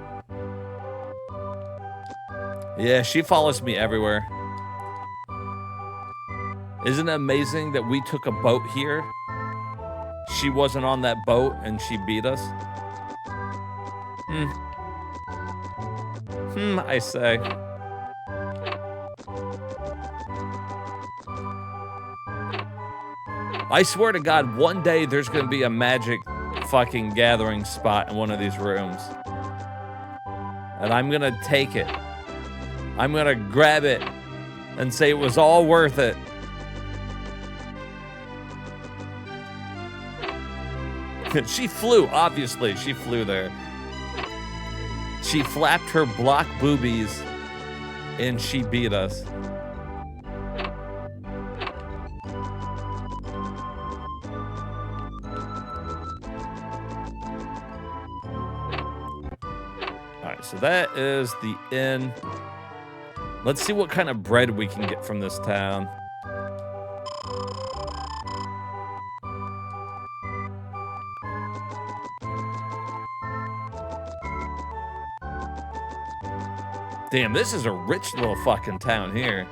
Yeah, she follows me everywhere. Isn't it amazing that we took a boat here? She wasn't on that boat and she beat us. I say. I swear to God, one day there's gonna be a magic fucking gathering spot in one of these rooms. And I'm gonna take it. I'm gonna grab it and say it was all worth it. She flew, obviously, she flew there. She flapped her block boobies and she beat us. Alright, so that is the inn. Let's see what kind of bread we can get from this town. Damn, this is a rich little fucking town here.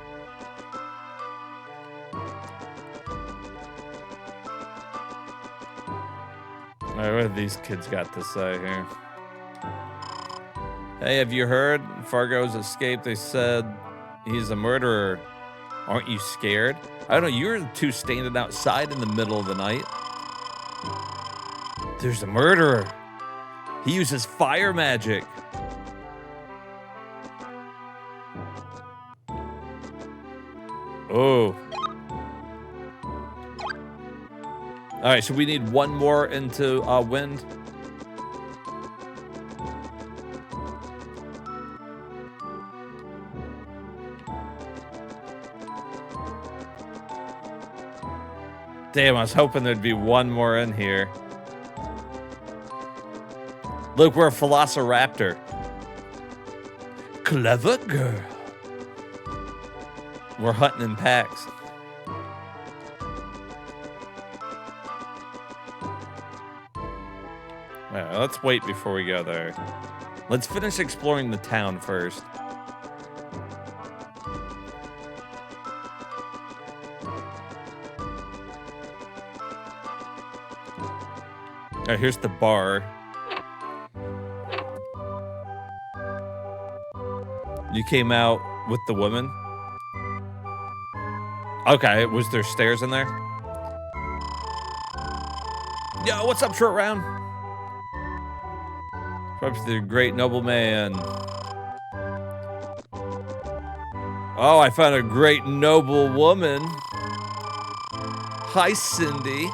All right, what have these kids got to say here? Hey, have you heard? Fargo's escaped. They said he's a murderer. Aren't you scared? I don't know. You're two standing outside in the middle of the night. There's a murderer. He uses fire magic. Oh. All right, so we need one more into wind. Damn, I was hoping there'd be one more in here. Look, we're a Velociraptor. Clever girl. We're hunting in packs. All right, let's wait before we go there. Let's finish exploring the town first. All right, here's the bar. You came out with the woman? Okay, was there stairs in there? Yo, what's up, short round? Props to the great nobleman. Oh, I found a great noble woman. Hi, Cindy.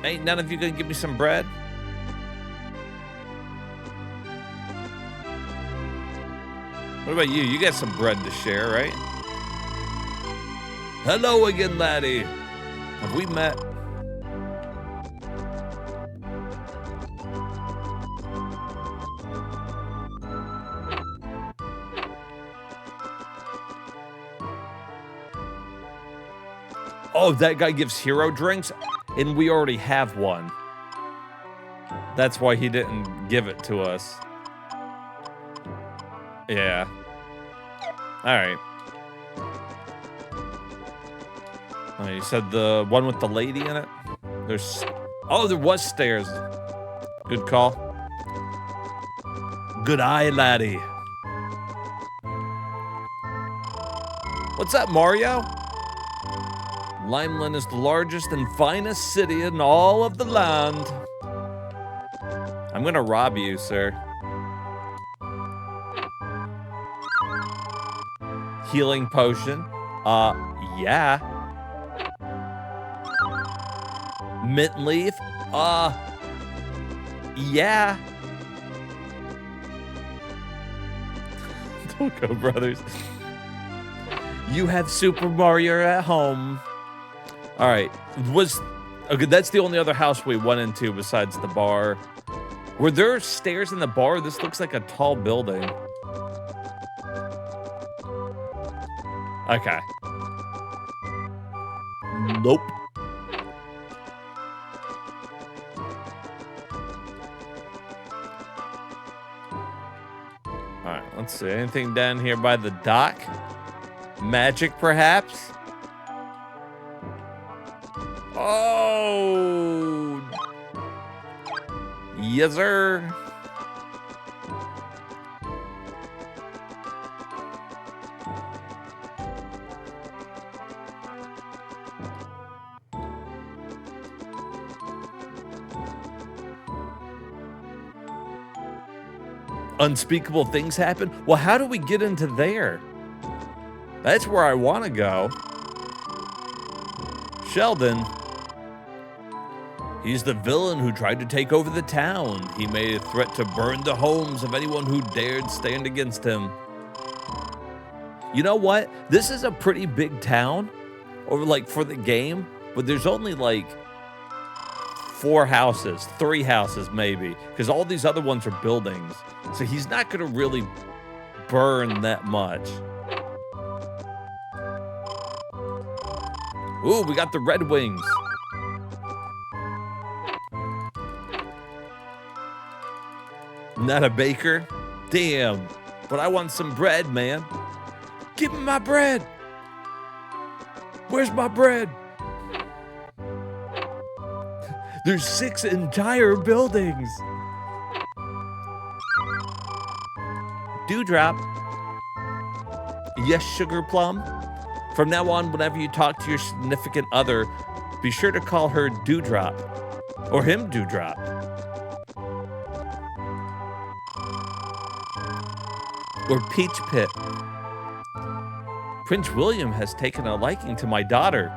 Ain't none of you gonna give me some bread? What about you? You got some bread to share, right? Hello again, laddie. Have we met? Oh, that guy gives hero drinks? And we already have one. That's why he didn't give it to us. Yeah. All right. Oh, you said the one with the lady in it? There's... Oh, there was stairs. Good call. Good eye, laddie. What's up, Mario? Limeland is the largest and finest city in all of the land. I'm gonna rob you, sir. Healing potion. Yeah. Mint leaf. Yeah. Don't go, brothers. You have Super Mario at home. All right, okay, that's the only other house we went into besides the bar. Were there stairs in the bar? This looks like a tall building. Okay. Nope. All right, let's see. Anything down here by the dock? Magic, perhaps? Oh, yes, sir. Unspeakable things happen? Well, how do we get into there? That's where I want to go. Sheldon. He's the villain who tried to take over the town. He made a threat to burn the homes of anyone who dared stand against him. You know what? This is a pretty big town, or like for the game, but there's only like 4 houses, 3 houses maybe, because all these other ones are buildings. So he's not gonna really burn that much. Ooh, we got the Red Wings. Not a baker? Damn. But I want some bread, man. Give me my bread. Where's my bread? There's 6 entire buildings. Dewdrop. Yes, Sugar Plum. From now on, whenever you talk to your significant other, be sure to call her Dewdrop. Or him Dewdrop. Or Peach Pit. Prince William has taken a liking to my daughter.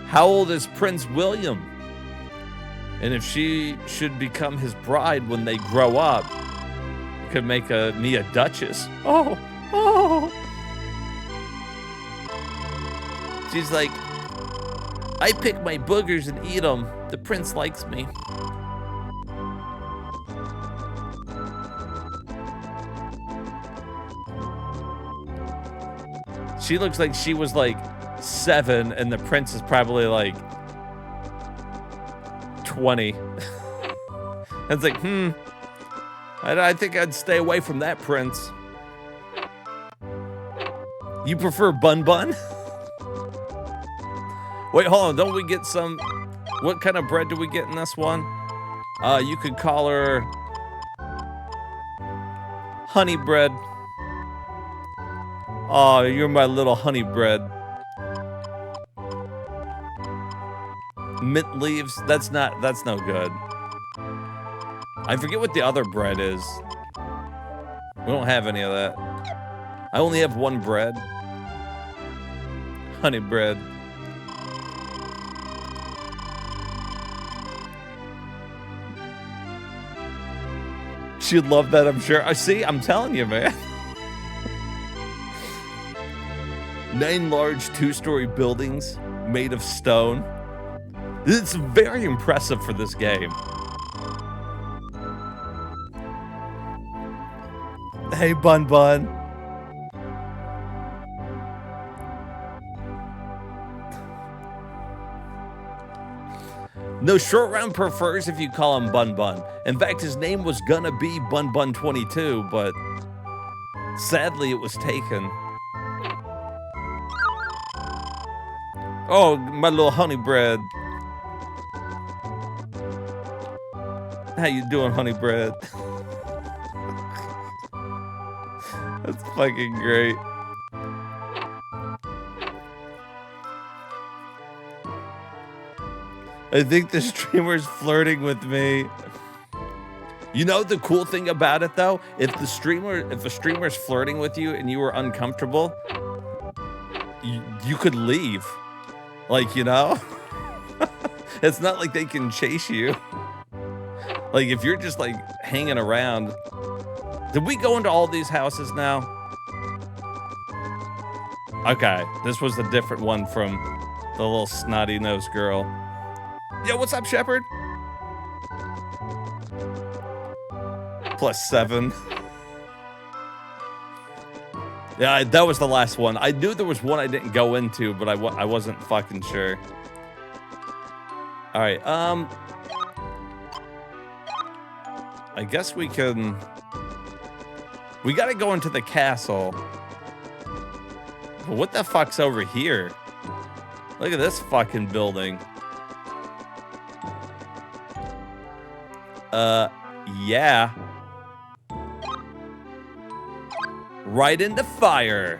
How old is Prince William? And if she should become his bride when they grow up, it could make me a duchess. Oh. She's like, I pick my boogers and eat them. The prince likes me. She looks like she was like 7 and the prince is probably like 20. It's like, I think I'd stay away from that prince. You prefer Bun Bun? Wait, hold on. Don't we get some... What kind of bread do we get in this one? You could call her... honey bread. Oh, you're my little honey bread. Mint leaves? That's no good. I forget what the other bread is. We don't have any of that. I only have one bread. Honey bread. She'd love that, I'm sure. I see, I'm telling you, man. 9 large 2-story buildings made of stone. It's very impressive for this game. Hey, Bun Bun. No, Short Round prefers if you call him Bun Bun. In fact, his name was gonna be Bun Bun 22, but sadly it was taken. Oh, my little honey bread. How you doing, honey bread? That's fucking great. I think the streamer's flirting with me. You know the cool thing about it though? If a streamer's flirting with you and you were uncomfortable, you could leave. Like, you know? It's not like they can chase you. Like, if you're just, like, hanging around. Did we go into all these houses now? Okay, this was a different one from the little snotty-nosed girl. Yo, what's up, Shepard? +7. Yeah, that was the last one. I knew there was one I didn't go into, but I wasn't fucking sure. All right, I guess we can... We gotta go into the castle. But what the fuck's over here? Look at this fucking building. Yeah. Right into fire.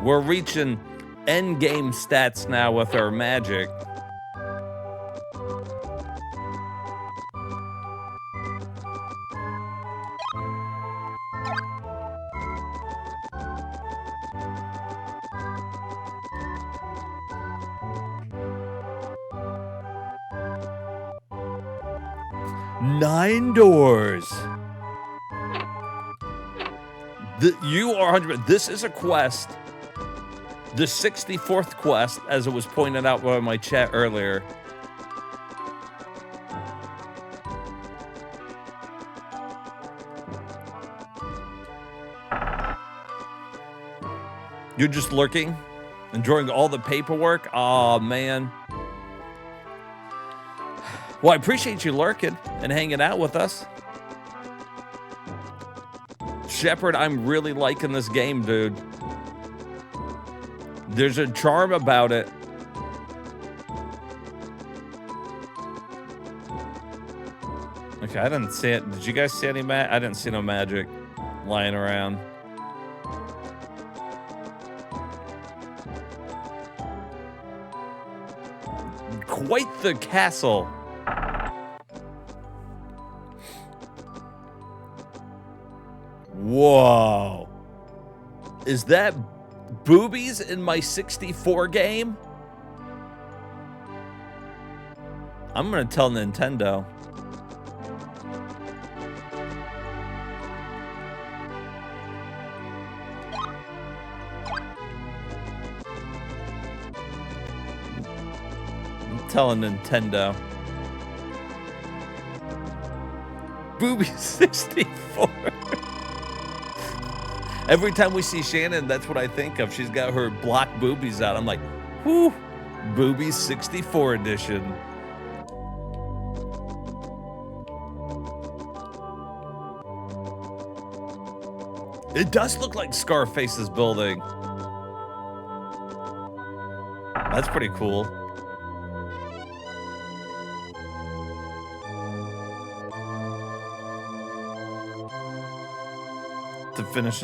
We're reaching endgame stats now with our magic. Nine doors. You are 100%. This is a quest. The 64th quest, as it was pointed out by my chat earlier. You're just lurking? Enjoying all the paperwork? Oh, man. Well, I appreciate you lurking and hanging out with us. Shepard, I'm really liking this game, dude. There's a charm about it. Okay, I didn't see it. Did you guys see any I didn't see no magic lying around. Quite the castle. Whoa. Is that boobies in my 64 game? I'm gonna tell Nintendo. I'm telling Nintendo. Booby 64. Every time we see Shannon, that's what I think of. She's got her block boobies out. I'm like, whoo, Booby 64 edition. It does look like Scarface's building. That's pretty cool. To finish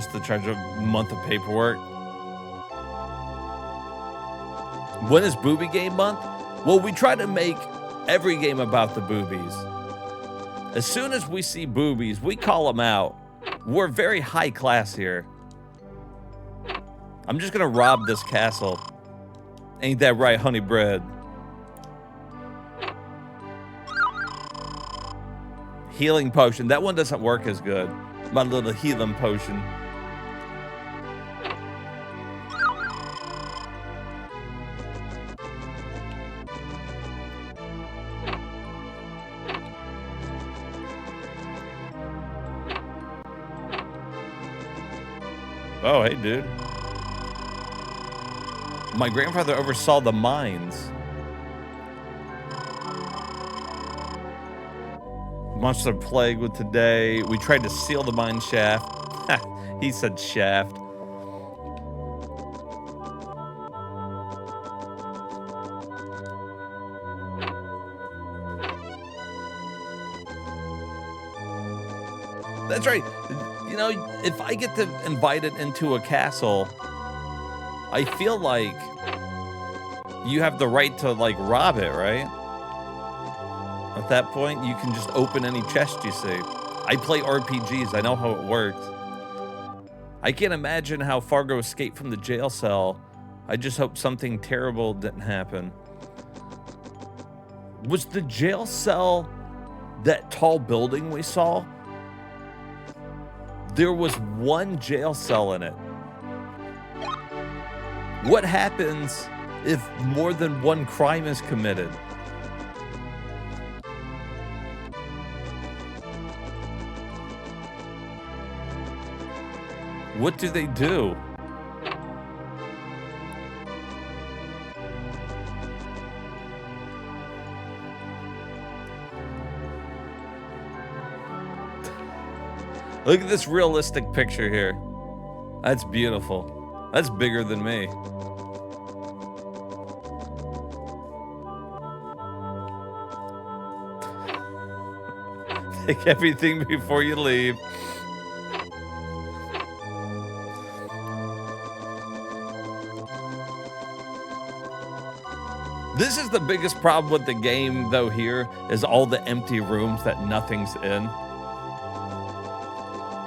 the charge of month of paperwork. When is Booby Game Month? Well, we try to make every game about the boobies. As soon as we see boobies, we call them out. We're very high class here. I'm just gonna rob this castle. Ain't that right, honey bread? Healing potion. That one doesn't work as good. My little healing potion. Oh, hey, dude. My grandfather oversaw the mines. Monster plague with today. We tried to seal the mine shaft. He said shaft. That's right. You know, if I get invited into a castle, I feel like you have the right to, like, rob it, right? At that point, you can just open any chest you see. I play RPGs. I know how it works. I can't imagine how Fargo escaped from the jail cell. I just hope something terrible didn't happen. Was the jail cell that tall building we saw? There was one jail cell in it. What happens if more than one crime is committed? What do they do? Look at this realistic picture here. That's beautiful. That's bigger than me. Take everything before you leave. This is the biggest problem with the game, though, here, is all the empty rooms that nothing's in.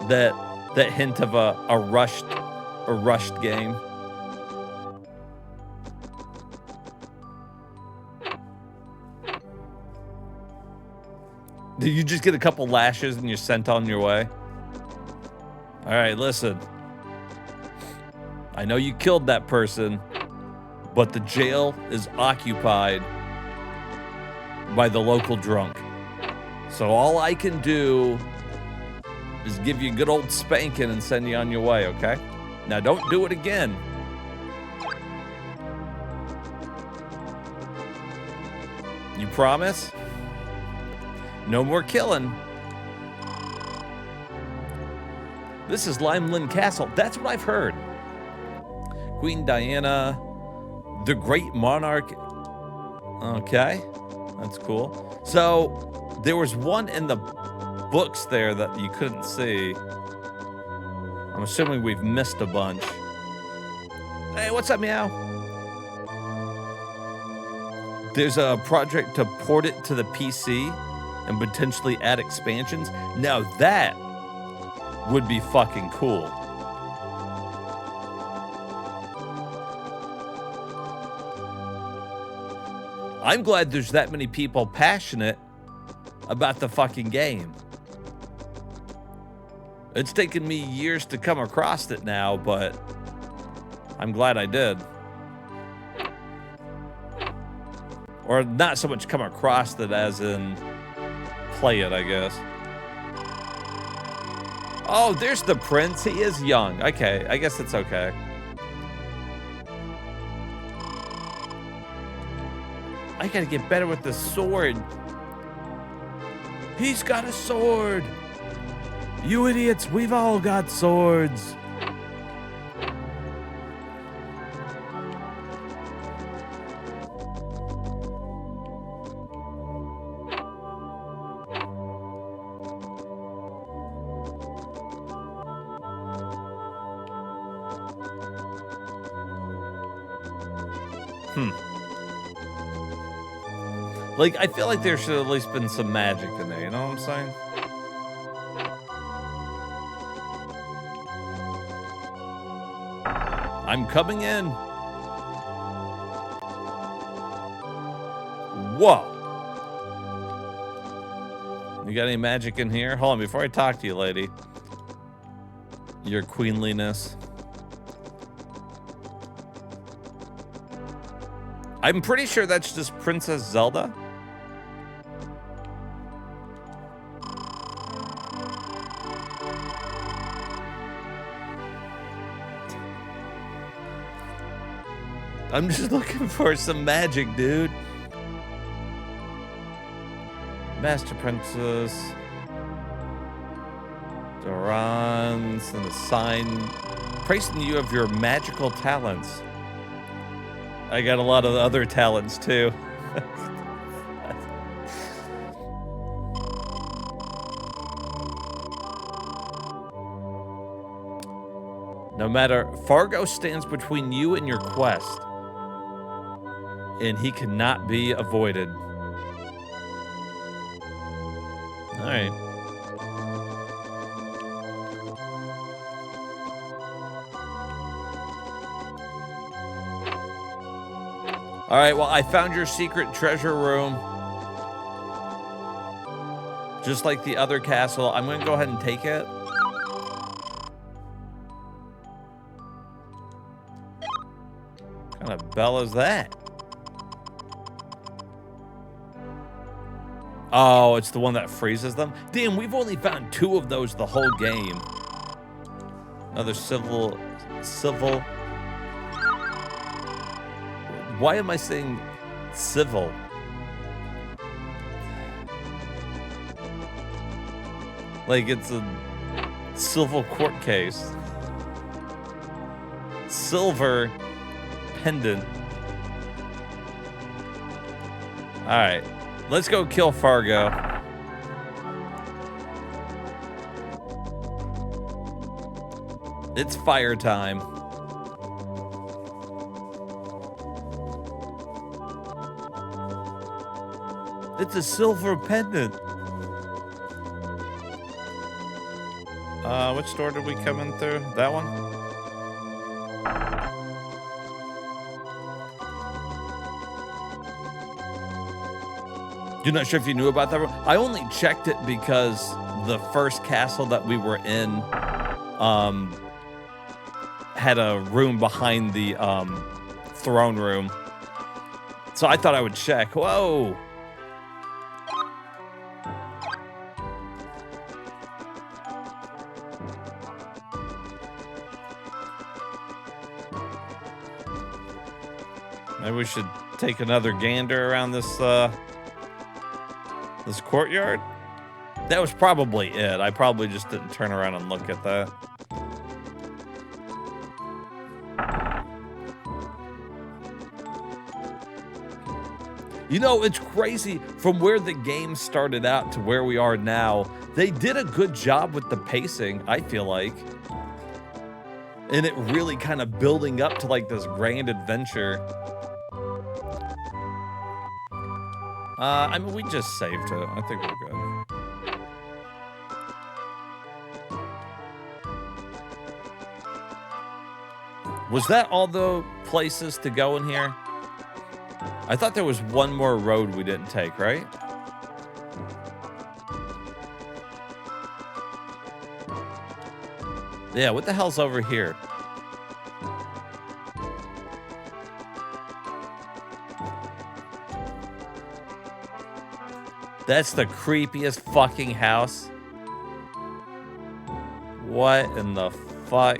That hint of a rushed game. Do you just get a couple lashes and you're sent on your way? All right, listen. I know you killed that person, but the jail is occupied by the local drunk. So all I can do is give you a good old spanking and send you on your way, okay? Now don't do it again. You promise? No more killing. This is Limeland Castle. That's what I've heard. Queen Diana, the Great Monarch. Okay, that's cool. So there was one in the books there that you couldn't see. I'm assuming we've missed a bunch. Hey, what's up, Meow? There's a project to port it to the PC and potentially add expansions. Now that would be fucking cool. I'm glad there's that many people passionate about the fucking game. It's taken me years to come across it now, but I'm glad I did. Or not so much come across it as in play it, I guess. Oh, there's the prince. He is young. Okay, I guess it's okay. I gotta get better with the sword. He's got a sword. You idiots, we've all got swords. Like, I feel like there should have at least been some magic in there, you know what I'm saying? I'm coming in. Whoa. You got any magic in here? Hold on, before I talk to you, lady. Your queenliness. I'm pretty sure that's just Princess Zelda. I'm just looking for some magic, dude. Master Princess. Durans and a sign praising you of your magical talents. I got a lot of other talents too. No matter, Fargo stands between you and your quest, and he cannot be avoided. All right. All right, well, I found your secret treasure room. Just like the other castle. I'm going to go ahead and take it. What kind of bell is that? Oh, it's the one that freezes them? Damn, we've only found 2 of those the whole game. Another civil... Why am I saying civil? Like it's a civil court case. Silver pendant. All right, let's go kill Fargo. It's fire time. It's a silver pendant. Which door did we come in through? That one? You're not sure if you knew about that room? I only checked it because the first castle that we were in had a room behind the throne room. So I thought I would check. Whoa! Maybe we should take another gander around this this courtyard. That was probably it. I probably just didn't turn around and look at that. You know, it's crazy from where the game started out to where we are now. They did a good job with the pacing, I feel like. And it really kind of building up to like this grand adventure. I mean, we just saved it. I think we're good. Was that all the places to go in here? I thought there was one more road we didn't take, right? Yeah, what the hell's over here? That's the creepiest fucking house. What in the fuck?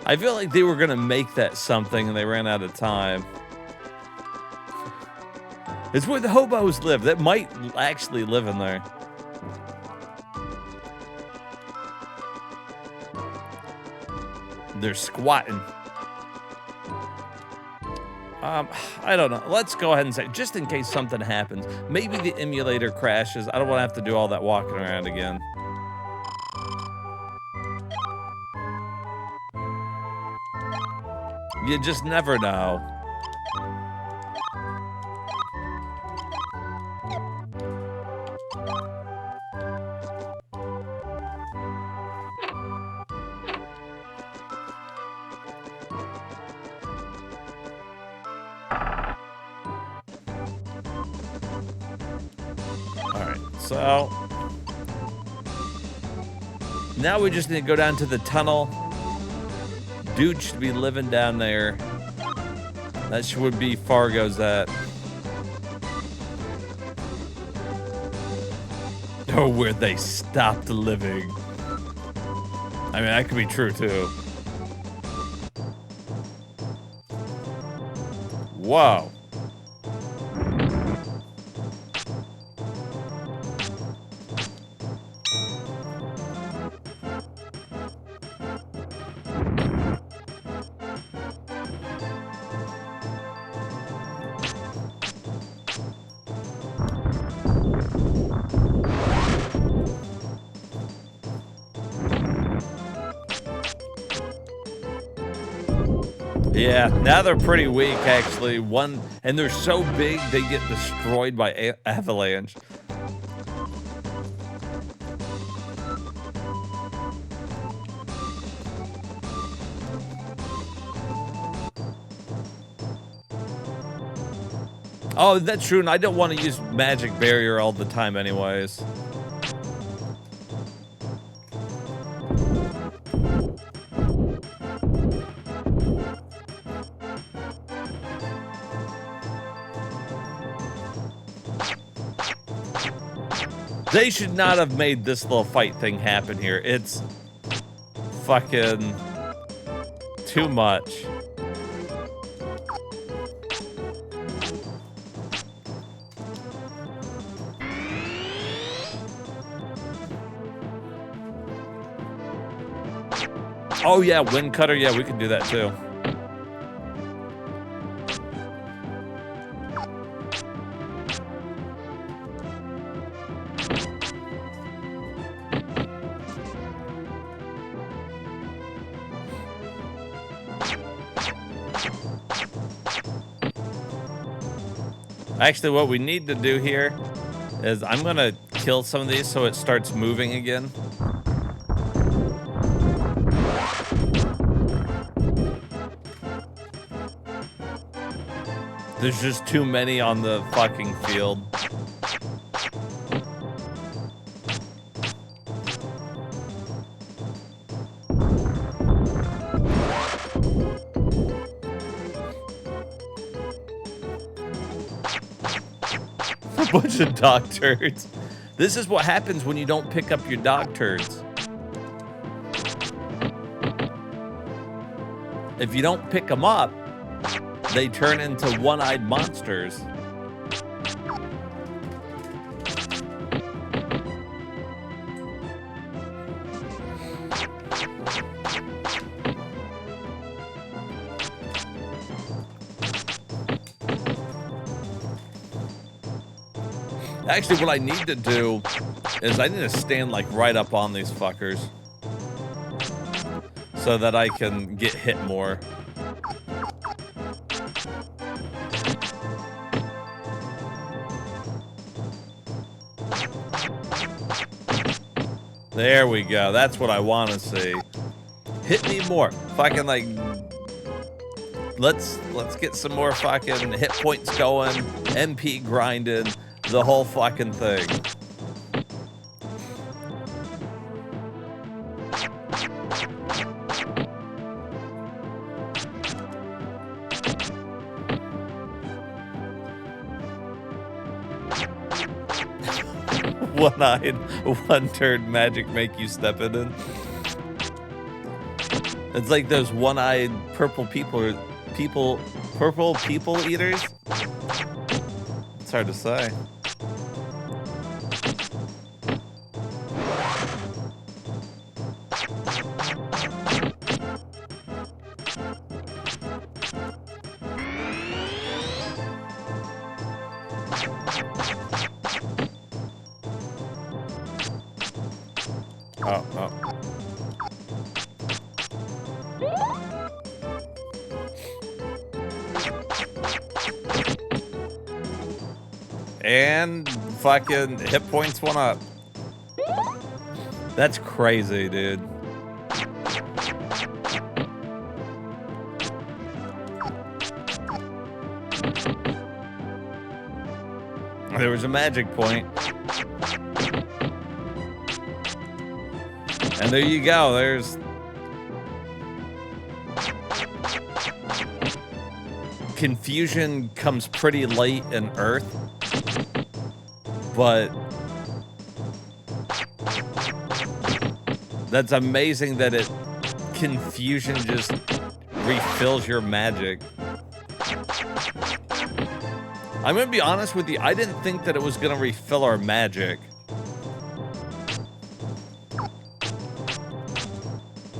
I feel like they were gonna make that something and they ran out of time. It's where the hobos live. That might actually live in there. They're squatting. I don't know. Let's go ahead and say, just in case something happens, maybe the emulator crashes. I don't want to have to do all that walking around again. You just never know. Alright, so now we just need to go down to the tunnel. Dude should be living down there. That should be Fargo's at. Or where they stopped living. I mean, that could be true too. Whoa. Yeah, now they're pretty weak, actually. And they're so big, they get destroyed by avalanche. Oh, that's true, and I don't want to use magic barrier all the time anyways. They should not have made this little fight thing happen here. It's fucking too much. Oh yeah, wind cutter. Yeah, we could do that too. Actually, what we need to do here is I'm gonna kill some of these so it starts moving again. There's just too many on the fucking field. A bunch of dog turds. This is what happens when you don't pick up your dog turds. If you don't pick them up, they turn into one-eyed monsters. Actually, what I need to do is I need to stand like right up on these fuckers so that I can get hit more. There we go. That's what I want to see. Hit me more. Fucking like, let's get some more fucking hit points going. MP grinding. The whole fucking thing. One-eyed, one-turn magic make you step in it. It's like those one-eyed purple people eaters. It's hard to say. Oh. And fucking hit points went up. That's crazy, dude. There was a magic point. And there you go. There's confusion comes pretty late in Earth, but that's amazing that confusion just refills your magic. I'm gonna be honest with you, I didn't think that it was gonna refill our magic.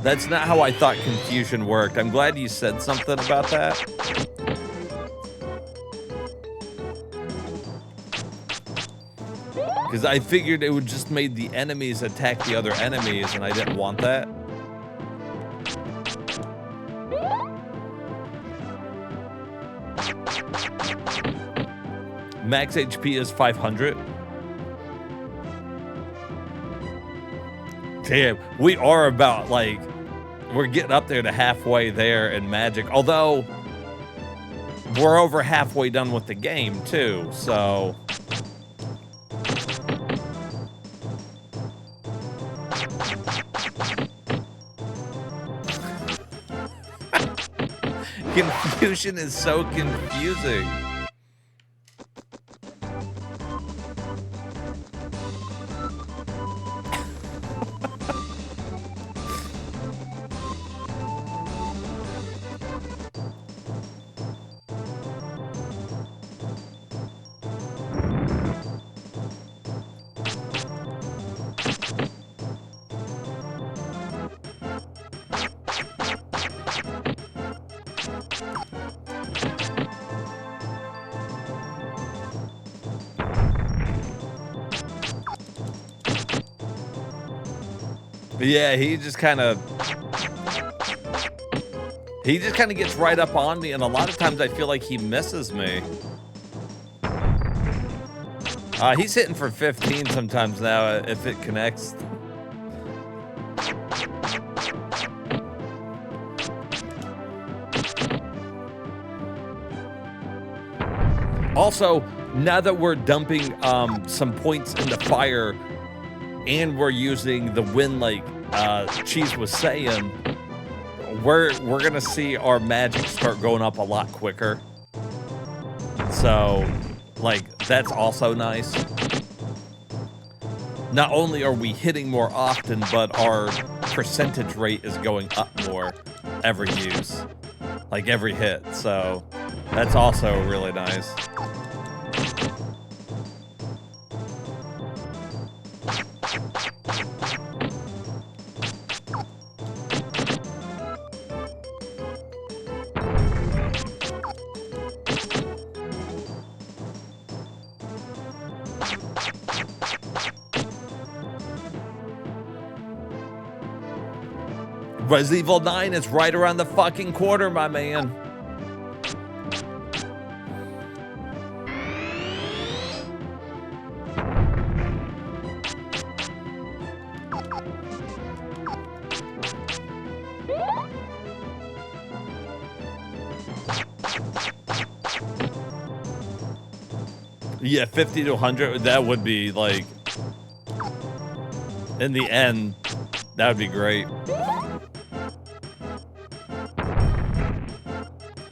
That's not how I thought confusion worked. I'm glad you said something about that. Because I figured it would just made the enemies attack the other enemies, and I didn't want that. Max HP is 500. Damn, we are about like, we're getting up there to halfway there in magic. Although, we're over halfway done with the game too, so. Confusion is so confusing. Yeah, he just kind of gets right up on me, and a lot of times I feel like he misses me. He's hitting for 15 sometimes now if it connects. Also, now that we're dumping some points into fire and we're using the wind like Cheese was saying, we're gonna see our magic start going up a lot quicker. So, like, that's also nice. Not only are we hitting more often, but our percentage rate is going up more every use, like every hit. So that's also really nice. Resident Evil 9 is right around the fucking corner, my man. Yeah, 50 to 100, that would be like, in the end, that would be great.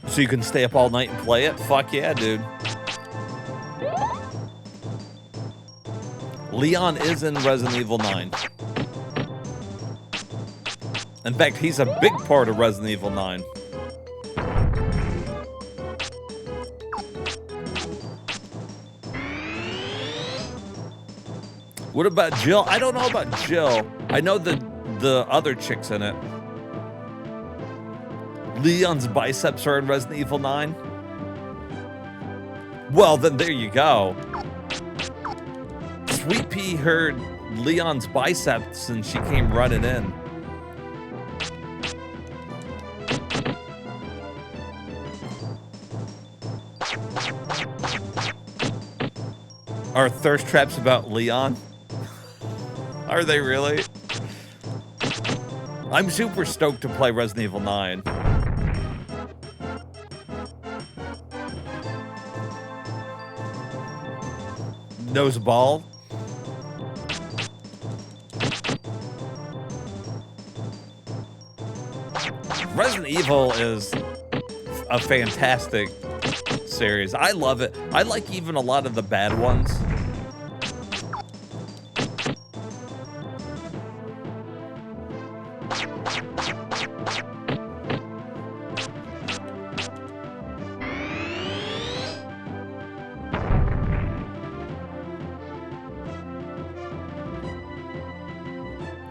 So you can stay up all night and play it? Fuck yeah, dude. Leon is in Resident Evil 9. In fact, he's a big part of Resident Evil 9. What about Jill? I don't know about Jill. I know the other chick's in it. Leon's biceps are in Resident Evil 9? Well, then there you go. Sweet Pea heard Leon's biceps and she came running in. Are thirst traps about Leon? Are they really? I'm super stoked to play Resident Evil 9. Nose ball. Resident Evil is a fantastic series. I love it. I like even a lot of the bad ones.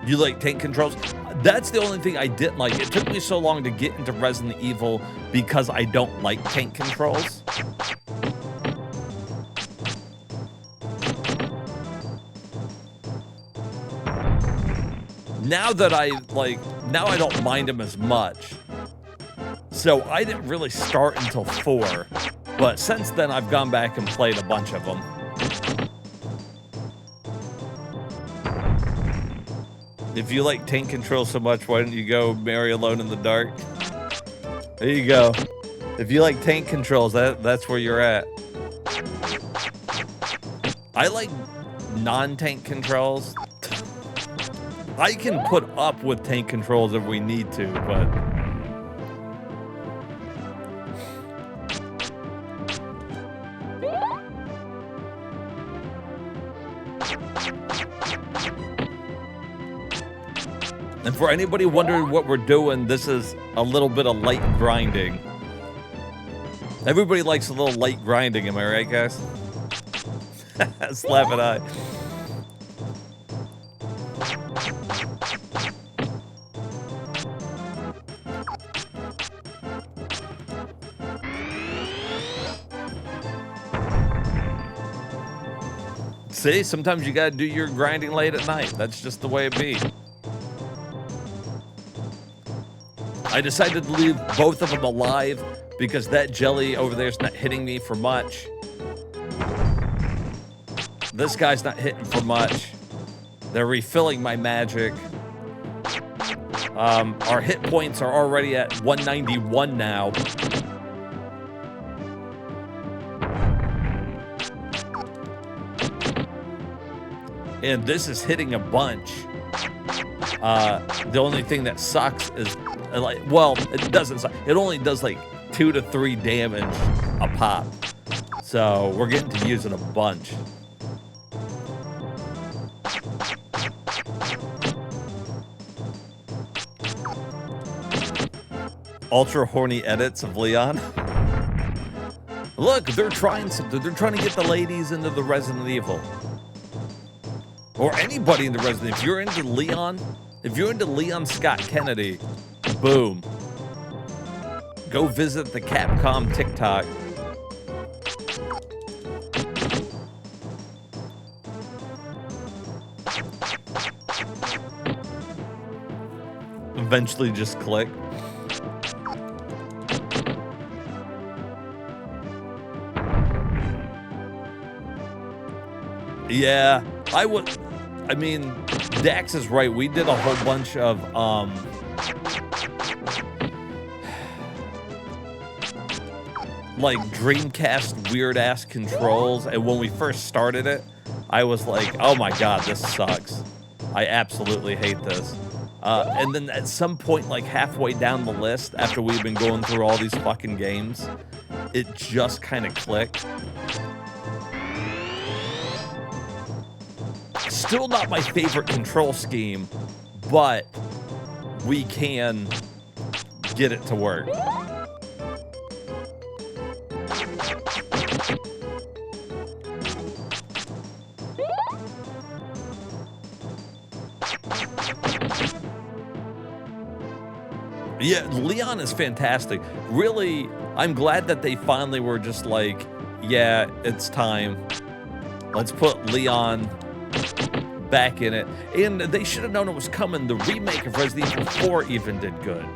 You like tank controls? That's the only thing I didn't like. It took me so long to get into Resident Evil because I don't like tank controls. Now that now I don't mind them as much. So I didn't really start until 4, but since then I've gone back and played a bunch of them. If you like tank control so much, why don't you go marry Alone in the Dark? There you go. If you like tank controls, that's where you're at. I like non-tank controls. I can put up with tank controls if we need to, but... And for anybody wondering what we're doing, this is a little bit of light grinding. Everybody likes a little light grinding, am I right, guys? Slap an eye. See, sometimes you gotta do your grinding late at night. That's just the way it be. I decided to leave both of them alive because that jelly over there is not hitting me for much. This guy's not hitting for much. They're refilling my magic. Our hit points are already at 191 now. and this is hitting a bunch. The only thing that sucks is, like, well, it doesn't suck. It only does like 2 to 3 damage a pop. So we're getting to use it a bunch. Ultra horny edits of Leon. Look, they're trying something. They're trying to get the ladies into the Resident Evil. Or anybody in the Resident Evil. If you're into Leon, if you're into Leon Scott Kennedy, boom. Go visit the Capcom TikTok. Eventually just click. Yeah, I mean, Dax is right. We did a whole bunch of, like Dreamcast weird-ass controls. And when we first started it, I was like, oh my God, this sucks. I absolutely hate this. And then at some point, like halfway down the list, after we've been going through all these fucking games, it just kind of clicked. Still not my favorite control scheme, but we can get it to work. Yeah, Leon is fantastic. Really, I'm glad that they finally were just like, yeah, it's time. Let's put Leon back in it. And they should have known it was coming. The remake of Resident Evil 4 even did good.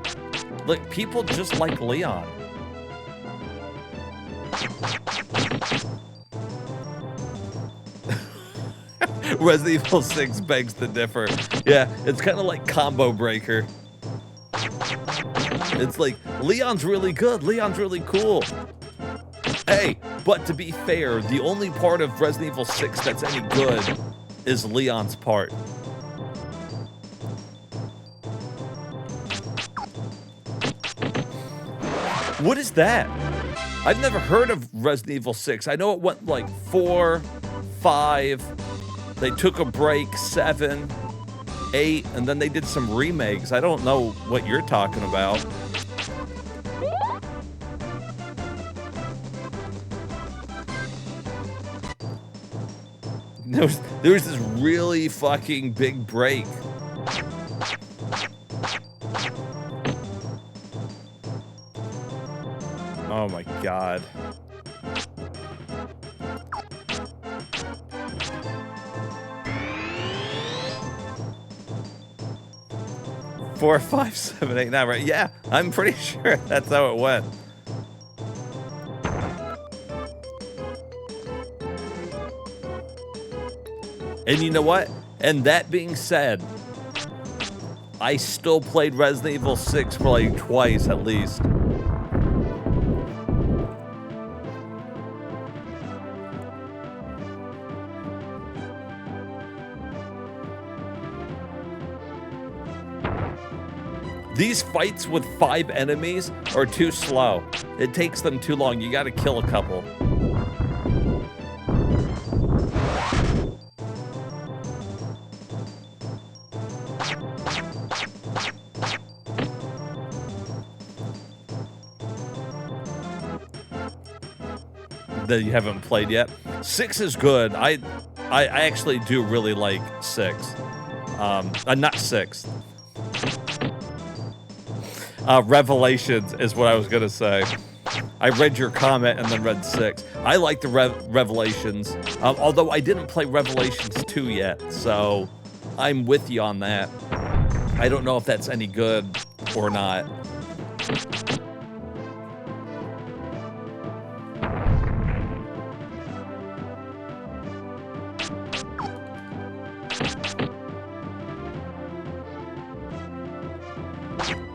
Like, people just like Leon. Resident Evil 6 begs to differ. Yeah, it's kind of like Combo Breaker. It's like, Leon's really good. Leon's really cool. Hey, but to be fair, the only part of Resident Evil 6 that's any good is Leon's part. What is that? I've never heard of Resident Evil 6. I know it went like 4, 5, they took a break, 7, 8, and then they did some remakes. I don't know what you're talking about. There was this really fucking big break. Oh my God. Four, 5, 7, 8, 9, right? Yeah, I'm pretty sure that's how it went. And you know what? And that being said, I still played Resident Evil 6 for like twice at least. These fights with 5 enemies are too slow. It takes them too long. You gotta kill a couple. That you haven't played yet. 6 is good. I actually do really like 6. Not 6. Revelations is what I was gonna say. I read your comment and then read 6. I like the Revelations, although I didn't play Revelations 2 yet, so I'm with you on that. I don't know if that's any good or not.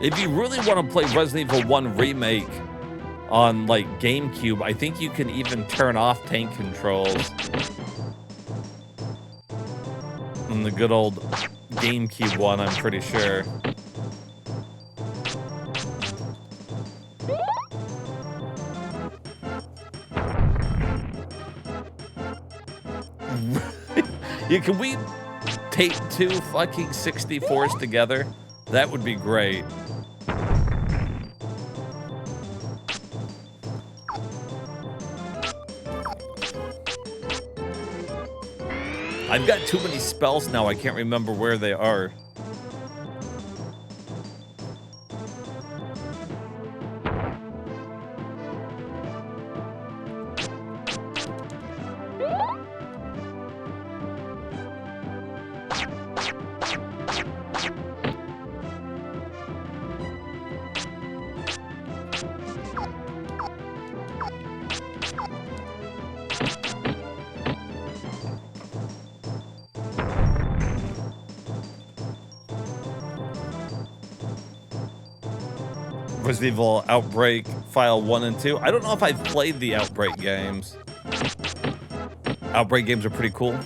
If you really want to play Resident Evil 1 Remake on, like, GameCube, I think you can even turn off tank controls. And the good old GameCube one, I'm pretty sure. Yeah, can we tape 2 fucking 64s together? That would be great. I've got too many spells now, I can't remember where they are. Resident Evil Outbreak File 1 and 2. I don't know if I've played the Outbreak games. Outbreak games are pretty cool.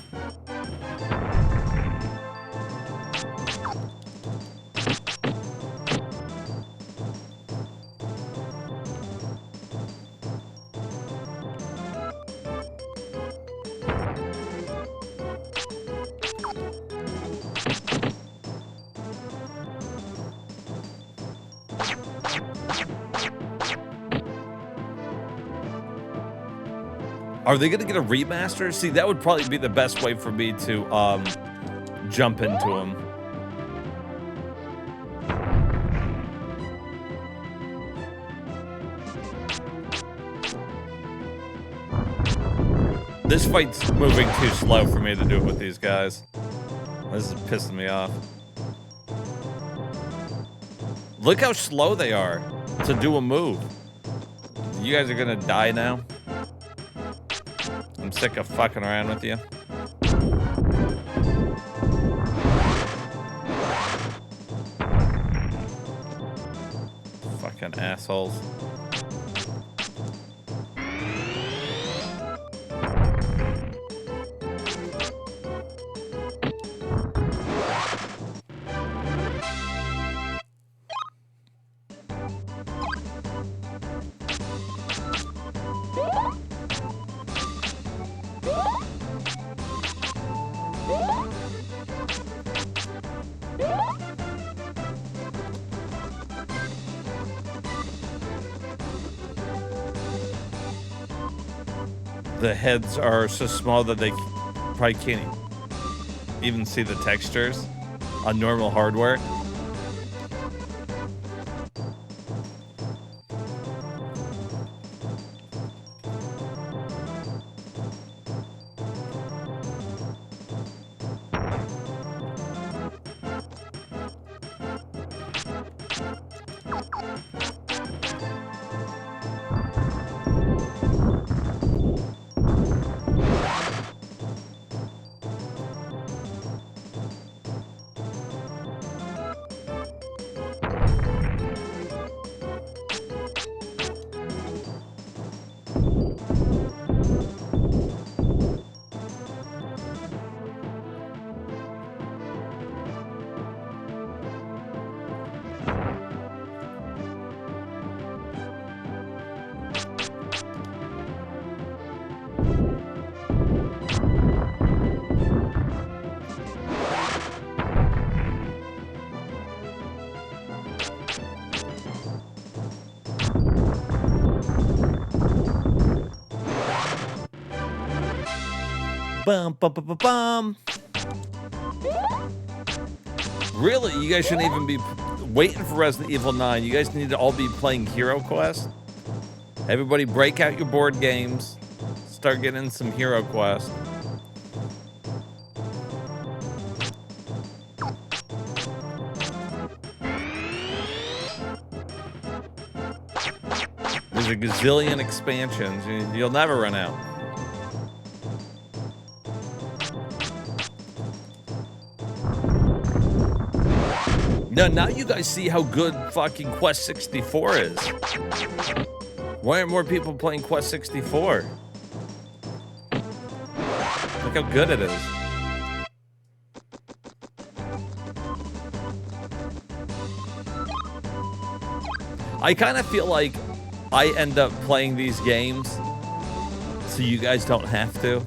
Are they going to get a remaster? See, that would probably be the best way for me to jump into them. This fight's moving too slow for me to do it with these guys. This is pissing me off. Look how slow they are to do a move. You guys are going to die now. I'm sick of fucking around with you. Fucking assholes. The heads are so small that they probably can't even see the textures on normal hardware. Bum, bum, bum, bum, bum. Really? You guys shouldn't even be waiting for Resident Evil 9. You guys need to all be playing Hero Quest. Everybody break out your board games. Start getting some Hero Quest. There's a gazillion expansions. You'll never run out. Now you guys see how good fucking Quest 64 is. Why aren't more people playing Quest 64? Look how good it is. I kind of feel like I end up playing these games so you guys don't have to.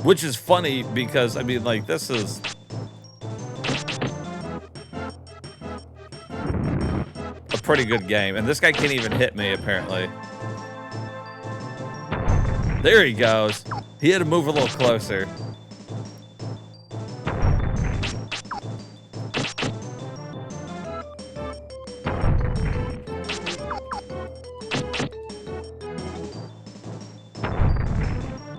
Which is funny because, I mean, like, this is... a pretty good game. And this guy can't even hit me, apparently. There he goes. He had to move a little closer.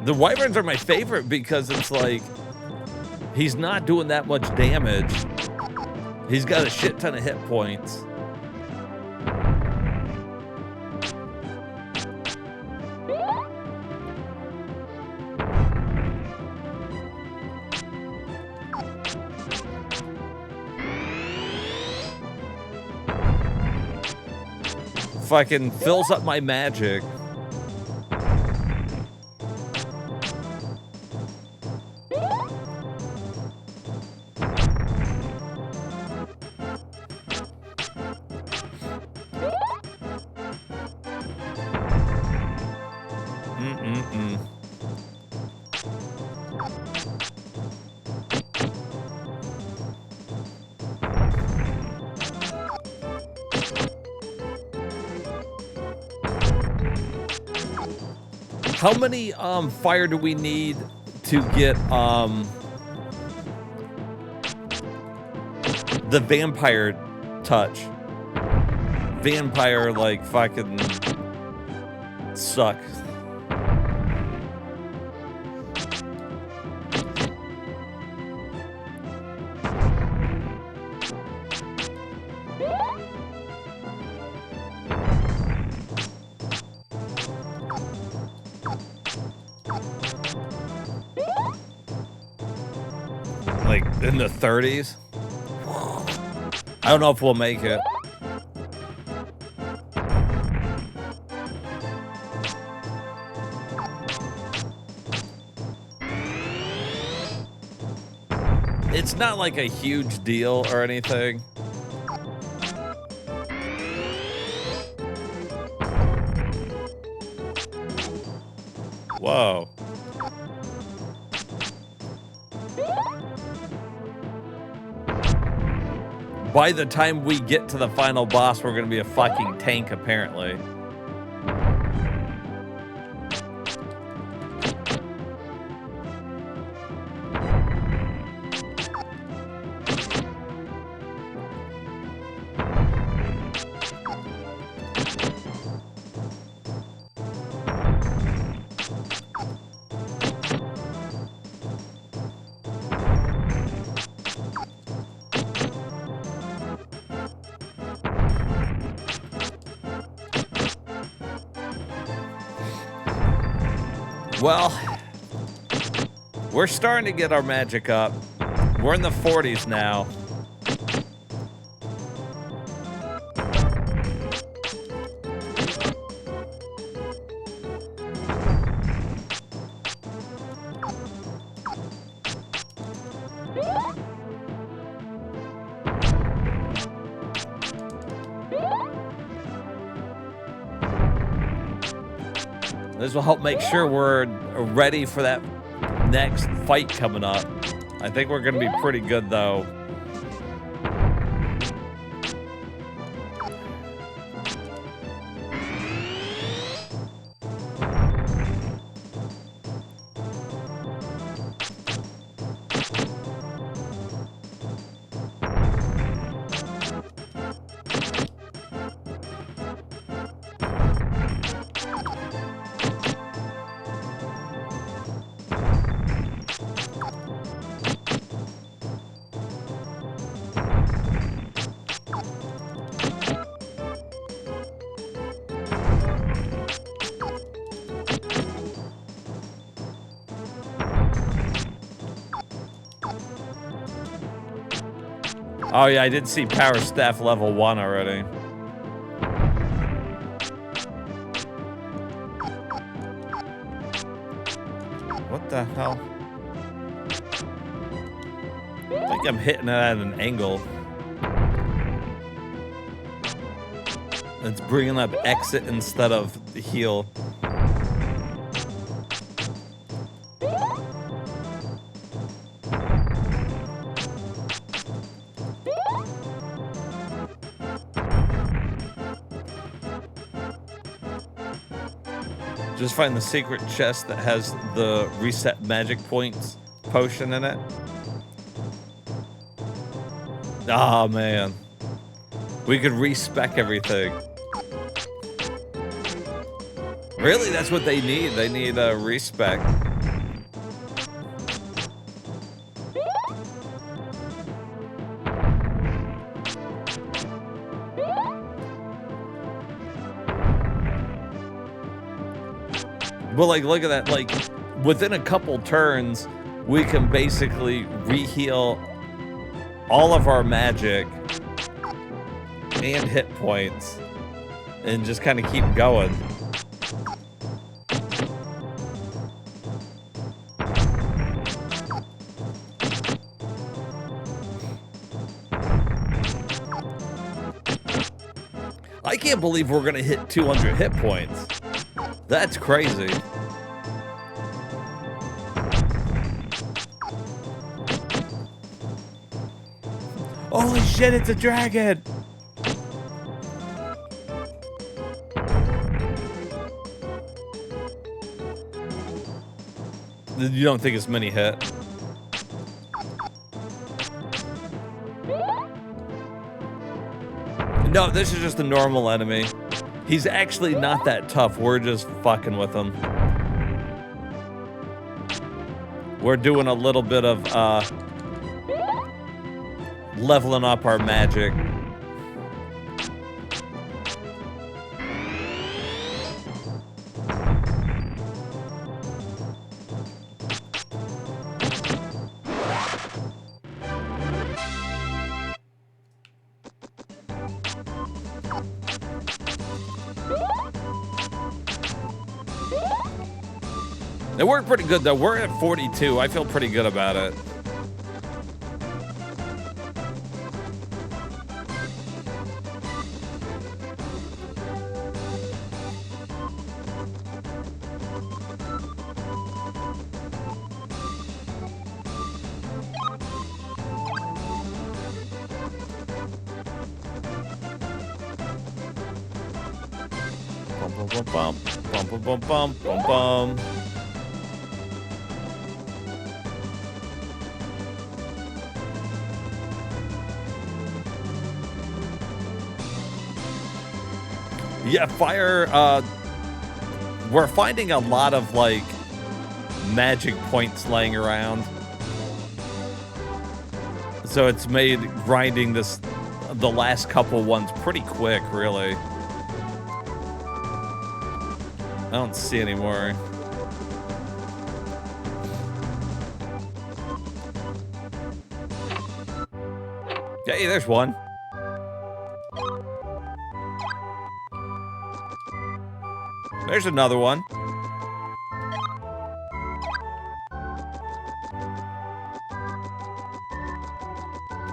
The wyverns are my favorite because it's like, he's not doing that much damage. He's got a shit ton of hit points. Fucking fills up my magic. How many fire do we need to get the vampire touch? Vampire, like, fucking suck. Like in the 30s. I don't know if we'll make it. It's not like a huge deal or anything. Whoa. By the time we get to the final boss, we're gonna be a fucking tank, apparently. Well, we're starting to get our magic up. We're in the 40s now. This will help make sure we're ready for that next fight coming up. I think we're going to be pretty good, though. Oh yeah, I did see Power Staff level 1 already. What the hell? think I'm hitting it at an angle. It's bringing up exit instead of the heal. Just find the secret chest that has the reset magic points potion in it. Oh man. We could respec everything. Really? That's what they need. They need a respec. But like, look at that. Like, within a couple turns, we can basically re-heal all of our magic and hit points and just kind of keep going. I can't believe we're gonna hit 200 hit points. That's crazy. Holy shit, it's a dragon! You don't think it's mini hit? No, this is just a normal enemy. He's actually not that tough. We're just fucking with him. We're doing a little bit of leveling up our magic. It worked pretty good though. We're at 42. I feel pretty good about it. Bum bum bum bum bum bum bum bum bum. Yeah, fire, we're finding a lot of, like, magic points laying around. So it's made grinding the last couple ones pretty quick, really. I don't see any more. Yeah, hey, there's one. There's another one.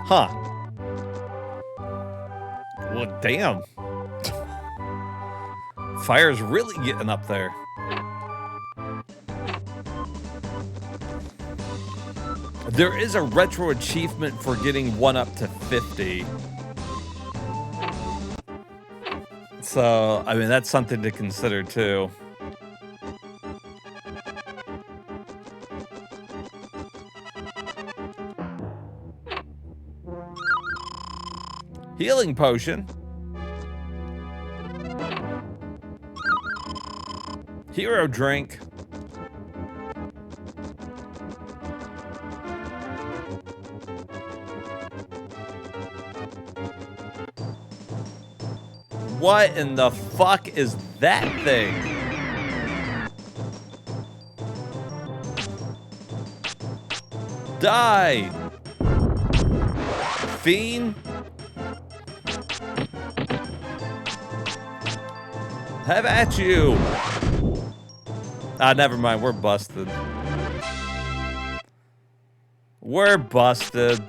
Huh. Well, damn. Fire's really getting up there. There is a retro achievement for getting one up to 50. So, I mean, that's something to consider, too. Healing potion. Hero drink. What in the fuck is that thing? Die! Fiend? Have at you! Ah, never mind, we're busted. We're busted.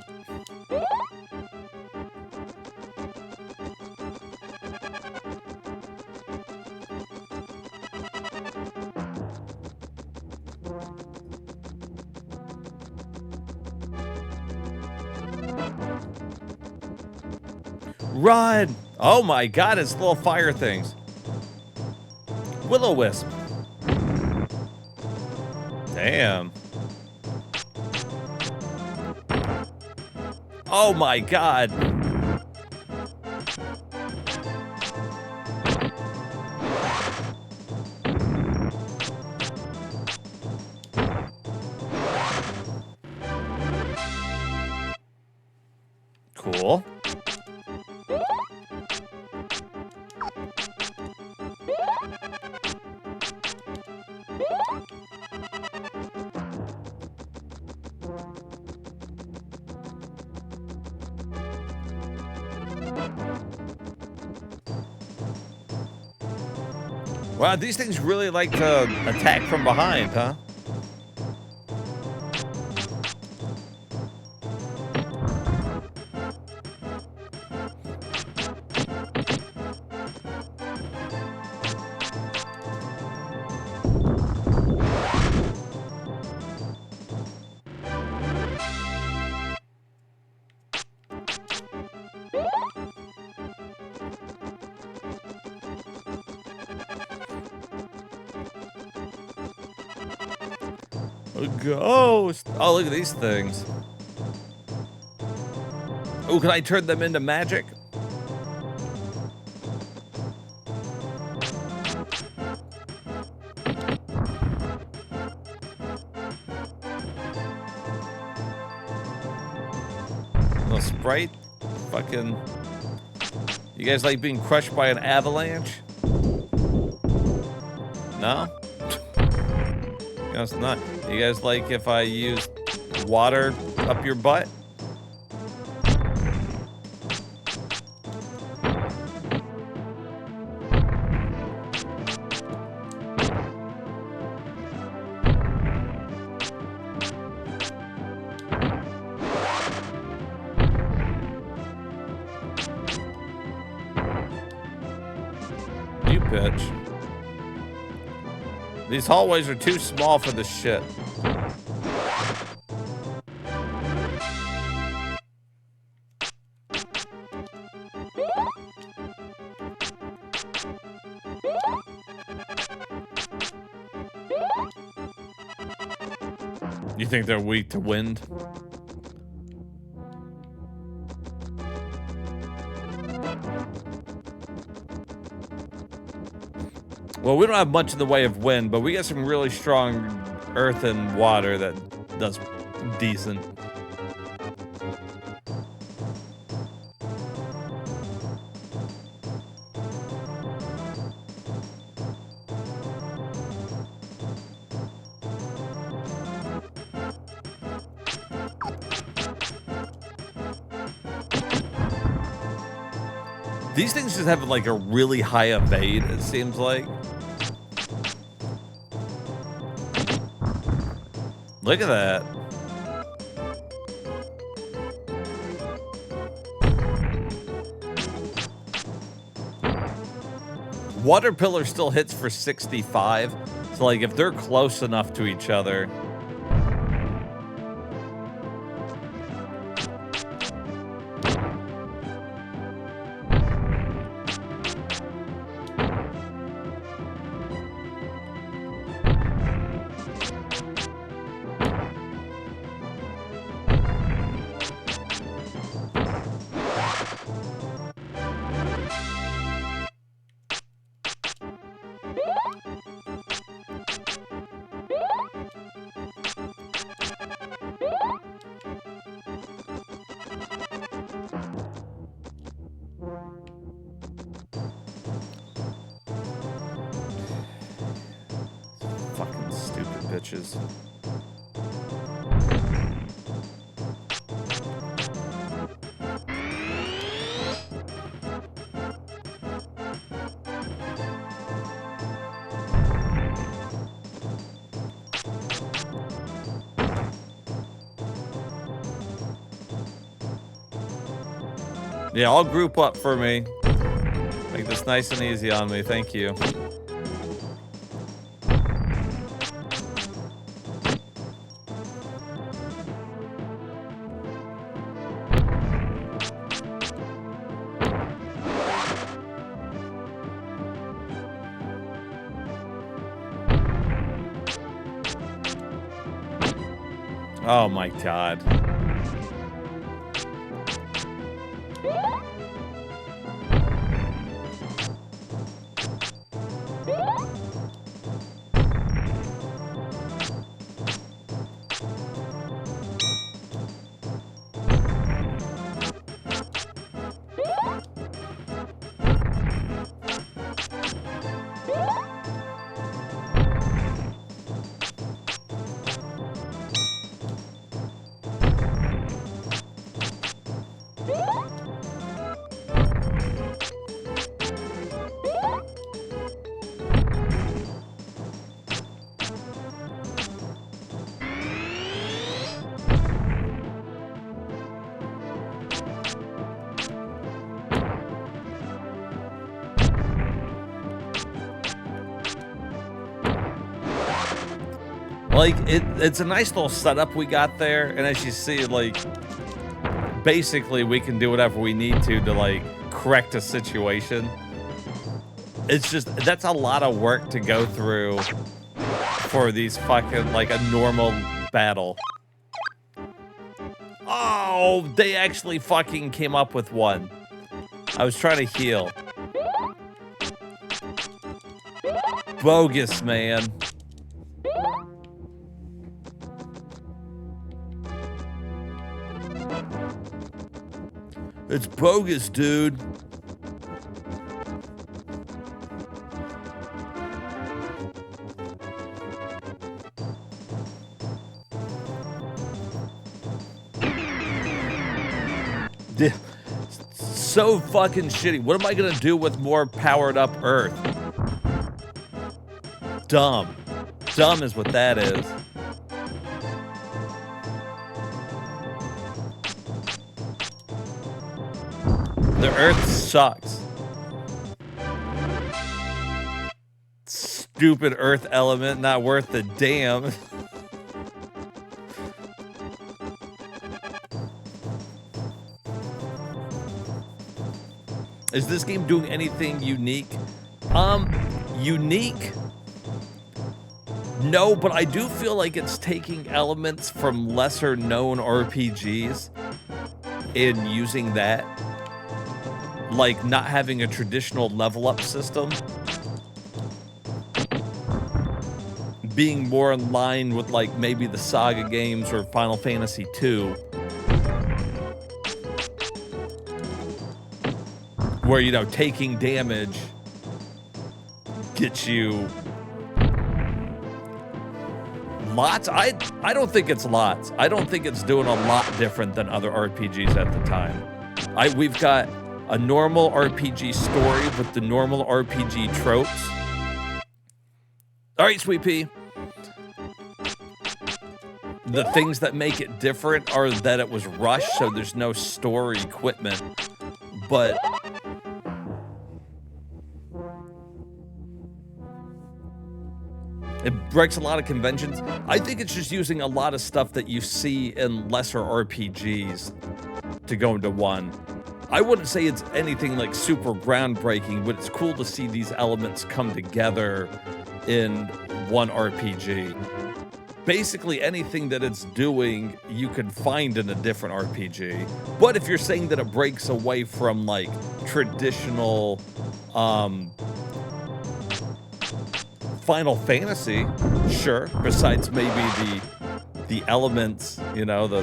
Run! Oh my god, it's little fire things. Will-o-wisp. Damn. Oh my god. Cool. Wow, these things really like to attack from behind, huh? A ghost. Oh, look at these things. Oh, can I turn them into magic? Little Sprite? Fucking... You guys like being crushed by an avalanche? No? Guess not. You guys like if I use water up your butt? You bitch. These hallways are too small for this shit. You think they're weak to wind? Well, we don't have much in the way of wind, but we got some really strong earth and water that does decent. These things just have like a really high evade, it seems like. Look at that. Water Pillar still hits for 65. So like if they're close enough to each other. Fucking stupid bitches. Yeah, all group up for me. Make this nice and easy on me. Thank you. Oh my God. Like, it's a nice little setup we got there, and as you see, like, basically we can do whatever we need to like, correct a situation. It's just, that's a lot of work to go through for these fucking, like, a normal battle. Oh, they actually fucking came up with one. I was trying to heal. Bogus, man. It's bogus, dude. So fucking shitty. What am I gonna do with more powered up Earth? Dumb. Dumb is what that is. The Earth sucks. Stupid Earth element, not worth the damn. Is this game doing anything unique? Unique? No, but I do feel like it's taking elements from lesser known RPGs and using that. Like not having a traditional level up system. Being more in line with like maybe the Saga games or Final Fantasy II. Where, you know, taking damage gets you lots. I don't think it's lots. I don't think it's doing a lot different than other RPGs at the time. We've got a normal RPG story with the normal RPG tropes. All right, Sweet Pea. The things that make it different are that it was rushed, so there's no story equipment. But it breaks a lot of conventions. I think it's just using a lot of stuff that you see in lesser RPGs to go into one. I wouldn't say it's anything like super groundbreaking, but it's cool to see these elements come together in one RPG. Basically anything that it's doing, you can find in a different RPG. But if you're saying that it breaks away from like traditional Final Fantasy, sure, besides maybe the elements, you know, the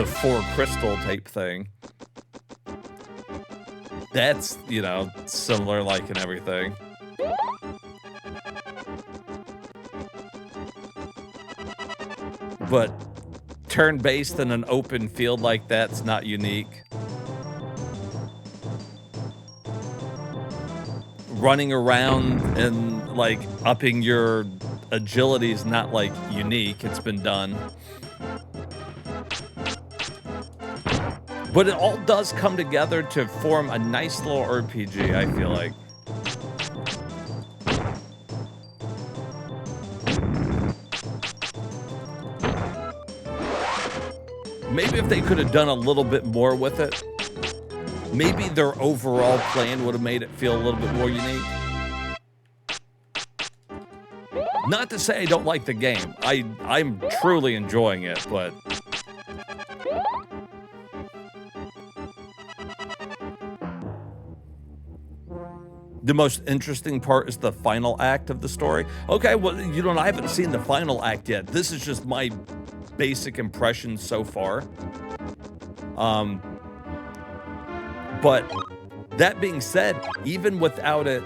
4 crystal type thing. That's, you know, similar like and everything. But turn-based in an open field like that's not unique. Running around and like upping your agility is not like unique. It's been done. But it all does come together to form a nice little RPG, I feel like. Maybe if they could have done a little bit more with it, maybe their overall plan would have made it feel a little bit more unique. Not to say I don't like the game. I'm truly enjoying it, but The most interesting part is the final act of the story. Okay, well, you know, I haven't seen the final act yet. This is just my basic impression so far. But that being said, even without it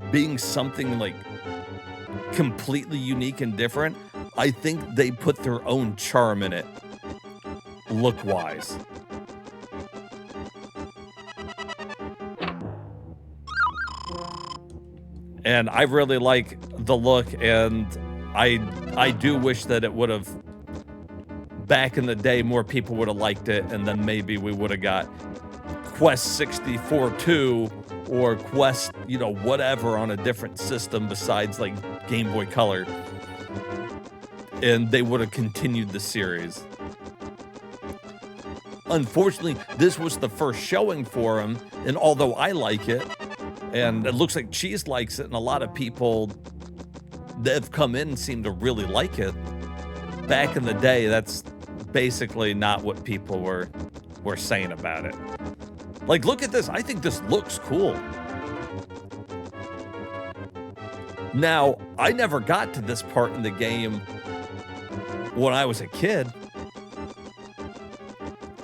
being something like completely unique and different, I think they put their own charm in it, look-wise. And I really like the look, and I do wish that it would have, back in the day, more people would have liked it, and then maybe we would have got Quest 64 2 or Quest, you know, whatever on a different system besides like Game Boy Color. And they would have continued the series. Unfortunately, this was the first showing for him, and although I like it, and it looks like Cheese likes it, and a lot of people that have come in seem to really like it, back in the day, that's basically not what people were saying about it. Like, look at this. I think this looks cool. Now, I never got to this part in the game when I was a kid.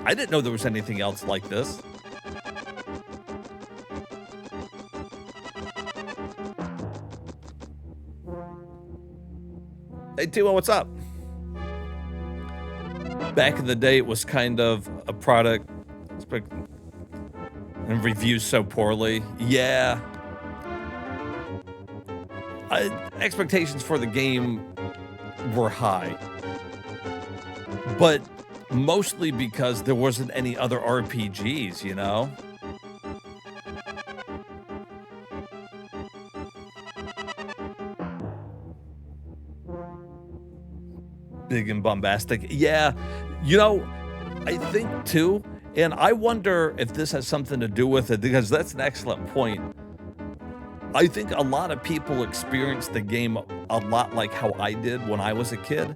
I didn't know there was anything else like this. Hey, Timo, what's up? Back in the day, it was kind of a product and reviewed so poorly. Yeah. Expectations for the game were high. But mostly because there wasn't any other RPGs, you know? Big and bombastic. Yeah, you know, I think too, and I wonder if this has something to do with it, because that's an excellent point. I think a lot of people experience the game a lot like how I did when I was a kid,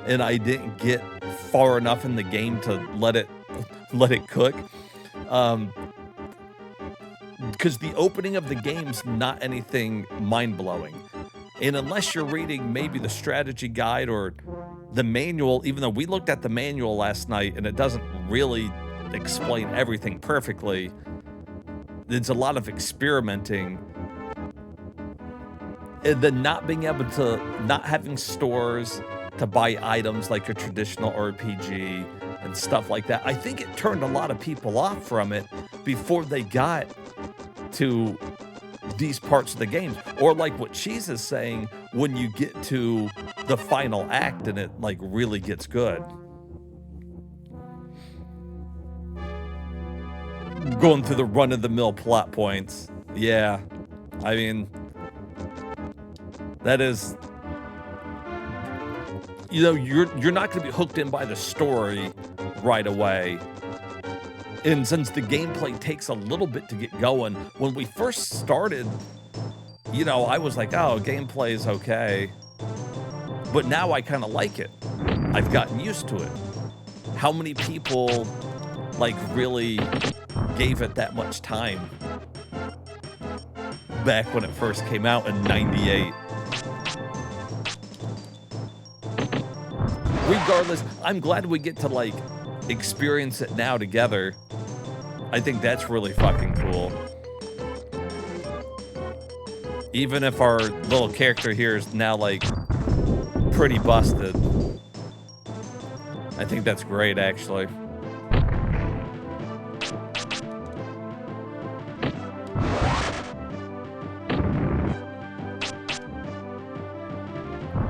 and I didn't get far enough in the game to let it cook. Because the opening of the game's not anything mind-blowing. And unless you're reading maybe the strategy guide or the manual, even though we looked at the manual last night and it doesn't really explain everything perfectly, there's a lot of experimenting. And then not being able to, not having stores to buy items like a traditional RPG and stuff like that, I think it turned a lot of people off from it before they got to these parts of the game. Or like what Cheese is saying, when you get to the final act and it like really gets good. Going through the run-of-the-mill plot points. Yeah. I mean, that is, you know, you're not going to be hooked in by the story right away. And since the gameplay takes a little bit to get going, when we first started, you know, I was like, oh, gameplay is okay. But now I kind of like it. I've gotten used to it. How many people, like, really gave it that much time back when it first came out in '98? Regardless, I'm glad we get to, like, experience it now together. I think that's really fucking cool. Even if our little character here is now, like, pretty busted. I think that's great, actually.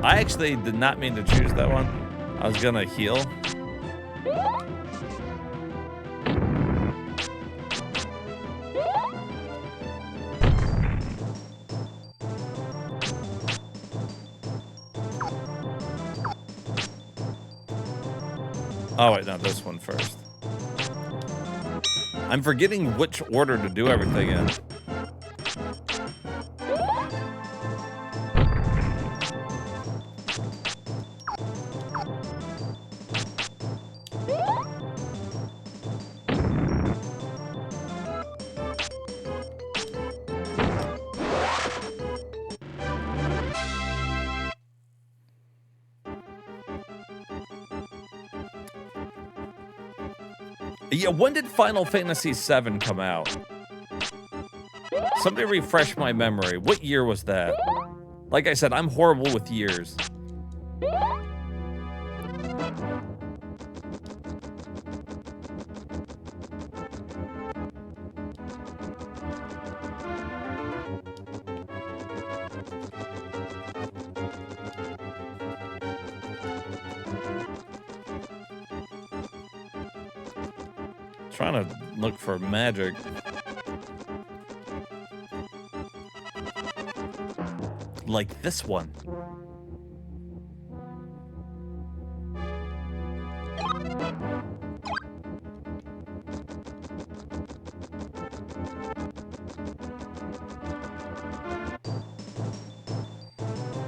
I actually did not mean to choose that one. I was gonna heal. Oh, wait, no, this one first. I'm forgetting which order to do everything in. Yeah, when did Final Fantasy VII come out? Somebody refresh my memory. What year was that? Like I said, I'm horrible with years. Trying to look for magic. Like this one.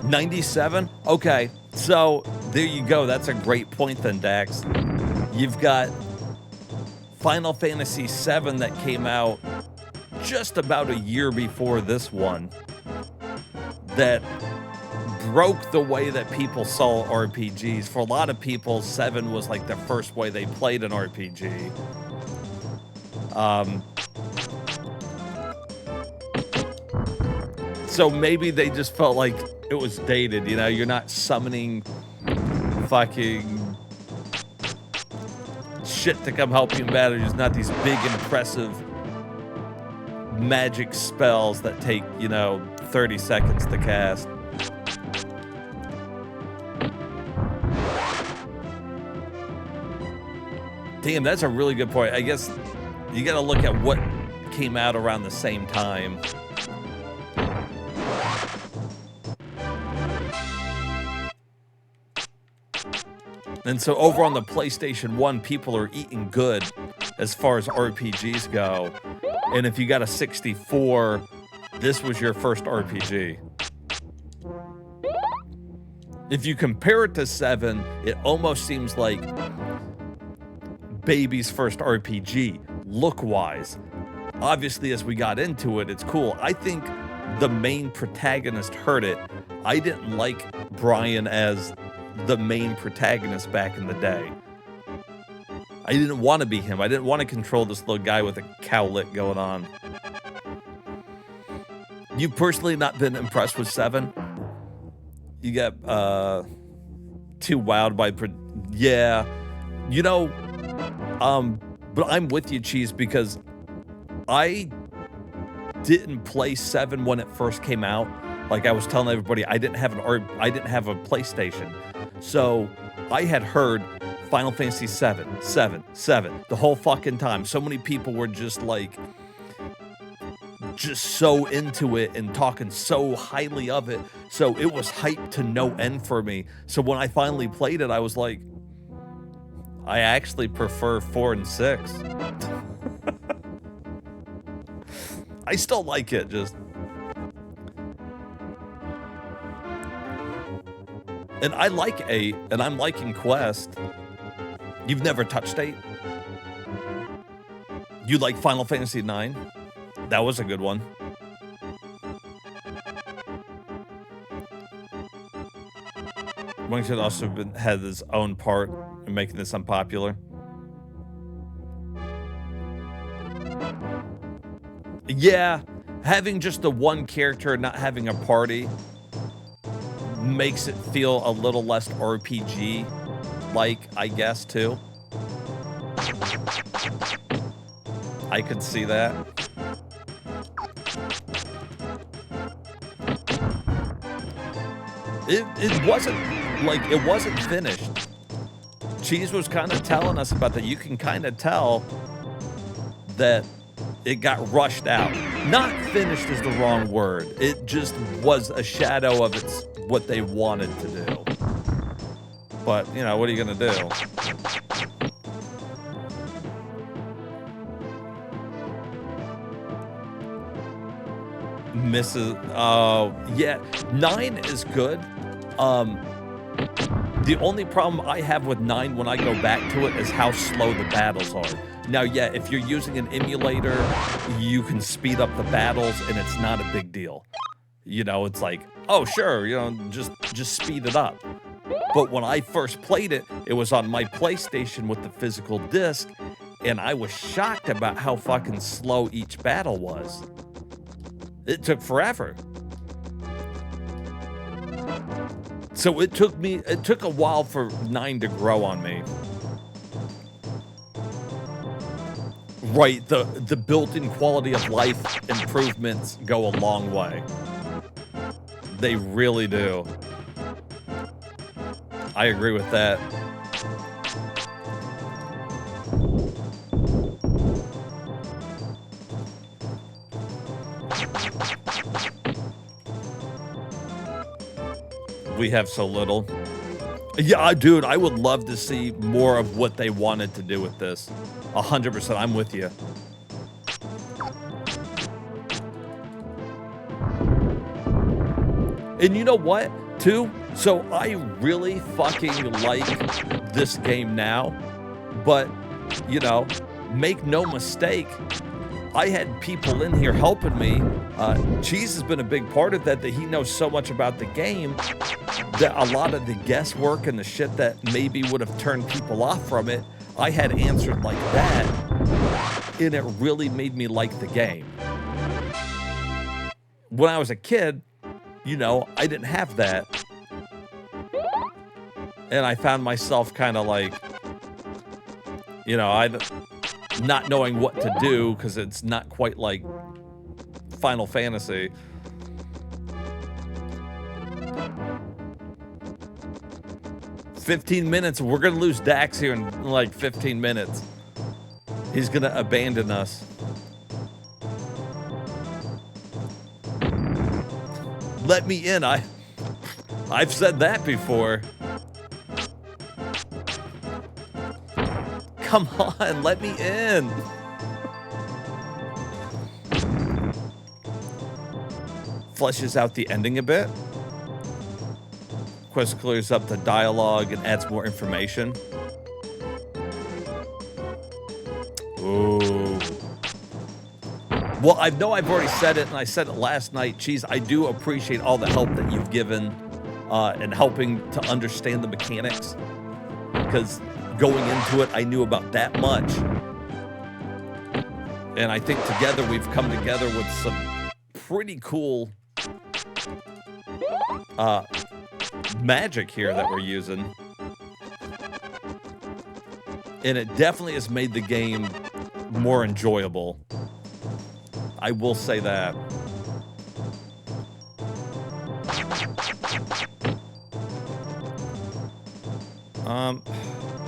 '97? Okay, so there you go. That's a great point then, Dax. You've got Final Fantasy VII that came out just about a year before this one that broke the way that people saw RPGs. For a lot of people, 7 was like the first way they played an RPG. So maybe they just felt like it was dated, you know? You're not summoning fucking shit to come help you in battle. There's not these big, impressive magic spells that take, 30 seconds to cast. Damn, that's a really good point. I guess you gotta look at what came out around the same time. And so over on the PlayStation 1, people are eating good as far as RPGs go. And if you got a 64, this was your first RPG. If you compare it to 7, it almost seems like baby's first RPG, look-wise. Obviously, as we got into it, it's cool. I think the main protagonist hurt it. I didn't like Brian as the main protagonist back in the day. I didn't want to be him. I didn't want to control this little guy with a cowlick going on. You've personally not been impressed with 7? You got too wowed by... Yeah. But I'm with you, Cheese, because I didn't play 7 when it first came out. Like I was telling everybody, I didn't have a PlayStation. So I had heard Final Fantasy 7 the whole fucking time. So many people were just so into it and talking so highly of it. So it was hyped to no end for me. So when I finally played it, I was like, I actually prefer 4 and 6. I still like it, just... And I like 8, and I'm liking Quest. You've never touched 8? You like Final Fantasy 9? That was a good one. One should also have had his own part in making this unpopular. Yeah, having just the one character, not having a party, makes it feel a little less RPG-like, I guess, too. I could see that. It wasn't finished. Cheese was kind of telling us about that. You can kind of tell that it got rushed out. Not finished is the wrong word. It just was a shadow of what they wanted to do. But, what are you going to do? Yeah, 9 is good. The only problem I have with 9 when I go back to it is how slow the battles are. Now, yeah, if you're using an emulator, you can speed up the battles and it's not a big deal. It's like, oh, sure, just speed it up. But when I first played it, it was on my PlayStation with the physical disc, and I was shocked about how fucking slow each battle was. It took forever. So it took a while for 9 to grow on me. Right, the built-in quality of life improvements go a long way. They really do. I agree with that. We have so little. Yeah, dude, I would love to see more of what they wanted to do with this. 100%, I'm with you. And you know what, too? So I really fucking like this game now, but, you know, make no mistake, I had people in here helping me. Cheese has been a big part of that he knows so much about the game that a lot of the guesswork and the shit that maybe would have turned people off from it, I had answered like that, and it really made me like the game. When I was a kid, you know, I didn't have that. And I found myself kind of like, you know, not knowing what to do because it's not quite like Final Fantasy. "15 minutes. We're going to lose Dax here in like 15 minutes. He's going to abandon us." Let me in. I've said that before. Come on, let me in. Fleshes out the ending a bit. Quest clears up the dialogue and adds more information. Ooh. Well, I know I've already said it, and I said it last night. Cheese, I do appreciate all the help that you've given and helping to understand the mechanics. Because going into it, I knew about that much. And I think together we've come together with some pretty cool magic here that we're using. And it definitely has made the game more enjoyable. I will say that.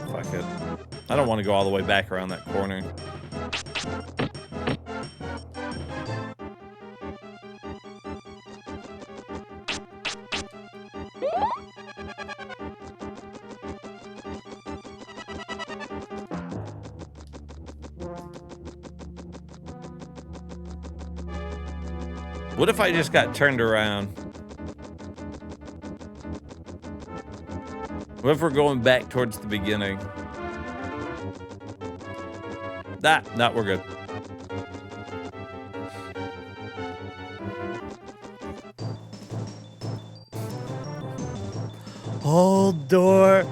Fuck it. I don't want to go all the way back around that corner. What if I just got turned around? What if we're going back towards the beginning? Nah, we're good. Hold door.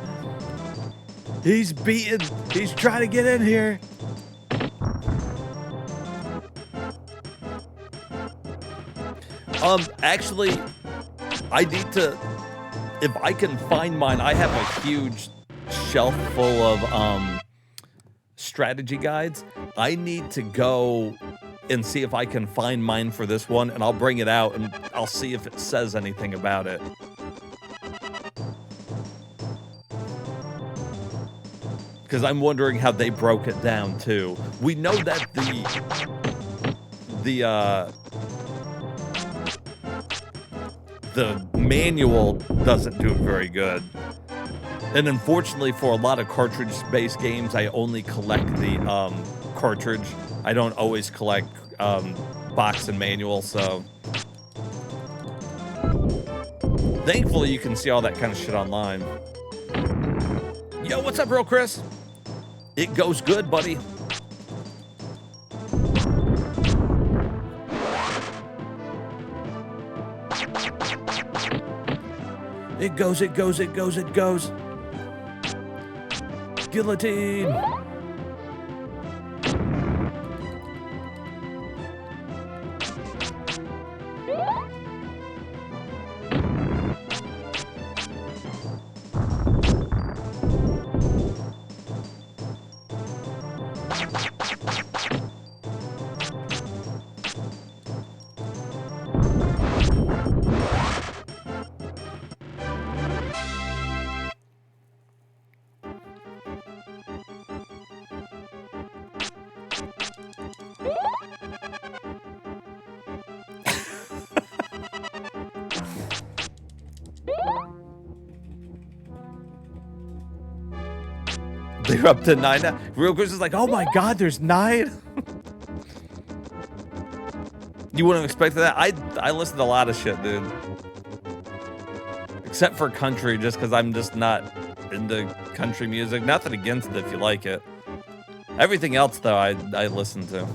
He's beaten. He's trying to get in here. Actually, I need to, if I can find mine, I have a huge shelf full of, strategy guides. I need to go and see if I can find mine for this one, and I'll bring it out, and I'll see if it says anything about it. Because I'm wondering how they broke it down, too. We know that the manual doesn't do it very good. And unfortunately, for a lot of cartridge-based games, I only collect the cartridge. I don't always collect box and manual, so... Thankfully, you can see all that kind of shit online. Yo, what's up, Real Chris? It goes good, buddy. It goes, it goes, it goes, it goes. Guillotine. You're up to 9 now. Real Chris is like, oh my god, there's 9. You wouldn't have expected that. I listen to a lot of shit, dude. Except for country, just because I'm just not into country music. Nothing against it if you like it. Everything else, though, I listen to.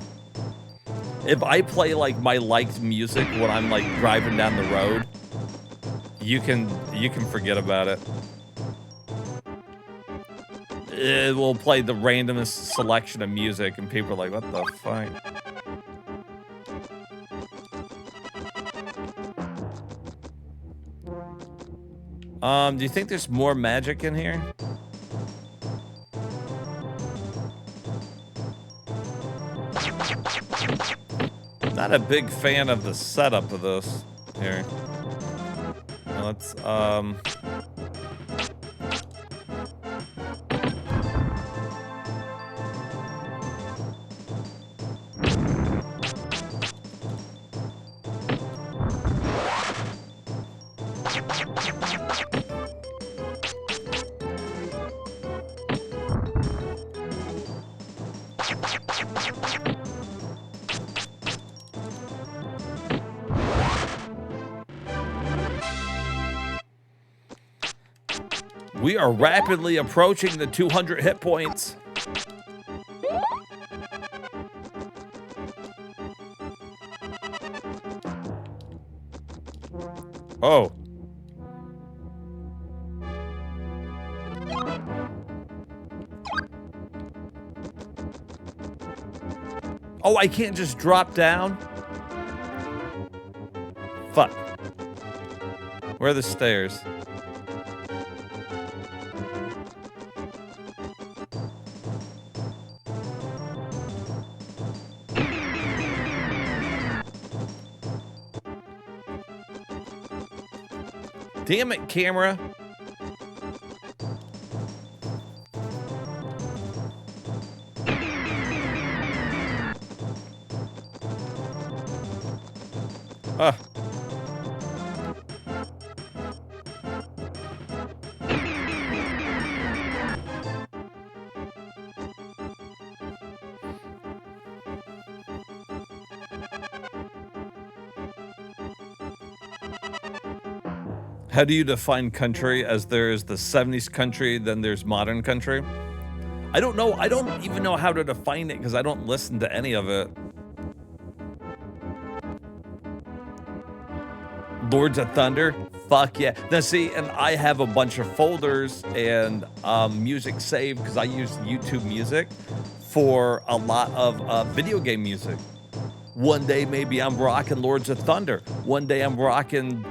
If I play, like, my liked music when I'm, like, driving down the road, you can forget about it. It will play the randomest selection of music, and people are like, what the fuck? Do you think there's more magic in here? Not a big fan of the setup of this here. Let's, we are rapidly approaching the 200 hit points. Oh. Oh, I can't just drop down? Fuck. Where are the stairs? Damn it, camera. How do you define country? As there's the 70s country, then there's modern country? I don't know. I don't even know how to define it because I don't listen to any of it. Lords of Thunder? Fuck yeah. Now see, and I have a bunch of folders and music saved because I use YouTube Music for a lot of video game music. One day maybe I'm rocking Lords of Thunder. One day I'm rocking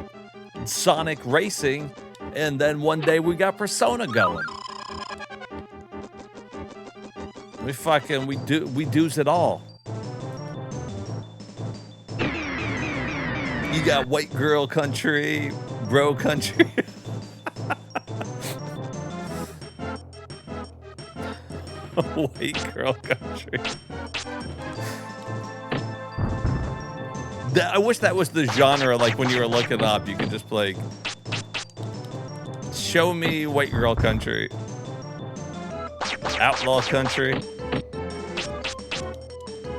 Sonic Racing, and then one day we got Persona going. We do's it all. You got white girl country, bro country. White girl country. I wish that was the genre, like when you were looking up, you could just like, show me white girl country. Outlaw country.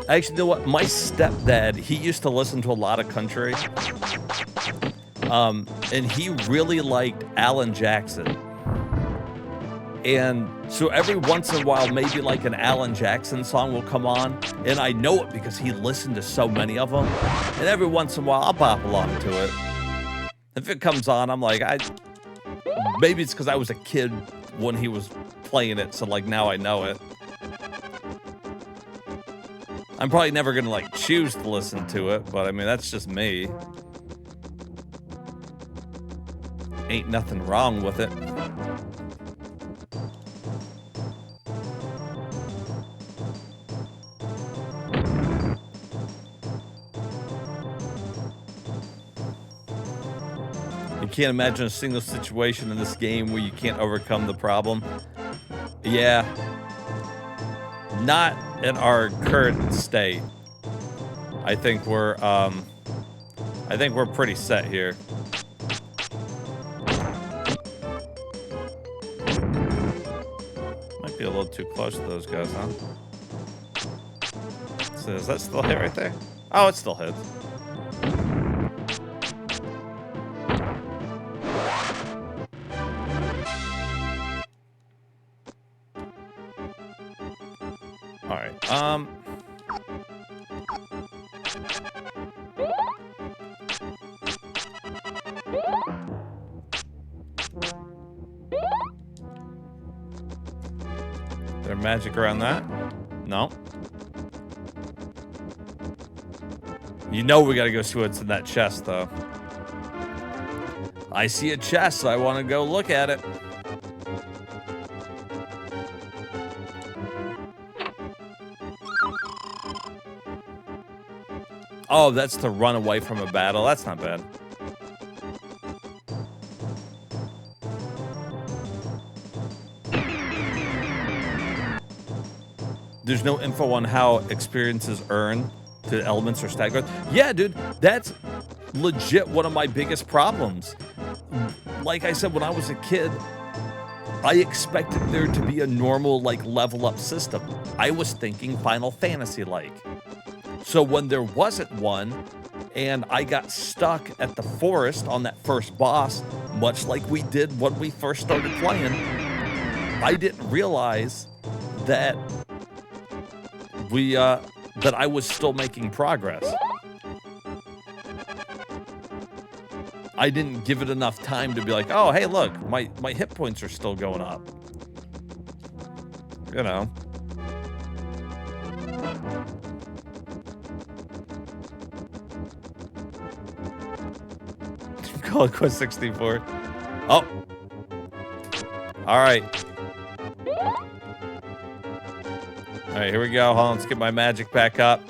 Actually, you know what? My stepdad, he used to listen to a lot of country. And he really liked Alan Jackson. And so every once in a while, maybe like an Alan Jackson song will come on, and I know it because he listened to so many of them. And every once in a while, I'll bop along to it. If it comes on, I'm like, maybe it's because I was a kid when he was playing it, so like now I know it. I'm probably never gonna like choose to listen to it, but I mean, that's just me. Ain't nothing wrong with it. Can't imagine a single situation in this game where you can't overcome the problem. Yeah. Not in our current state. I think we're pretty set here. Might be be a little too close to those guys, huh? So is that still hit right there? Oh, it still hits. All right. There magic around that? No. You know we gotta go see what's in that chest, though. I see a chest, so I want to go look at it. Oh, that's to run away from a battle. That's not bad. There's no info on how experiences earn to elements or stat growth. Yeah, dude, that's legit one of my biggest problems. Like I said, when I was a kid, I expected there to be a normal, like, level up system. I was thinking Final Fantasy-like. So when there wasn't one, and I got stuck at the forest on that first boss, much like we did when we first started playing, I didn't realize that that I was still making progress. I didn't give it enough time to be like, oh, hey, look, my hit points are still going up. You know. Call it Quest 64. Oh. All right. All right, here we go. Hold on, let's get my magic back up.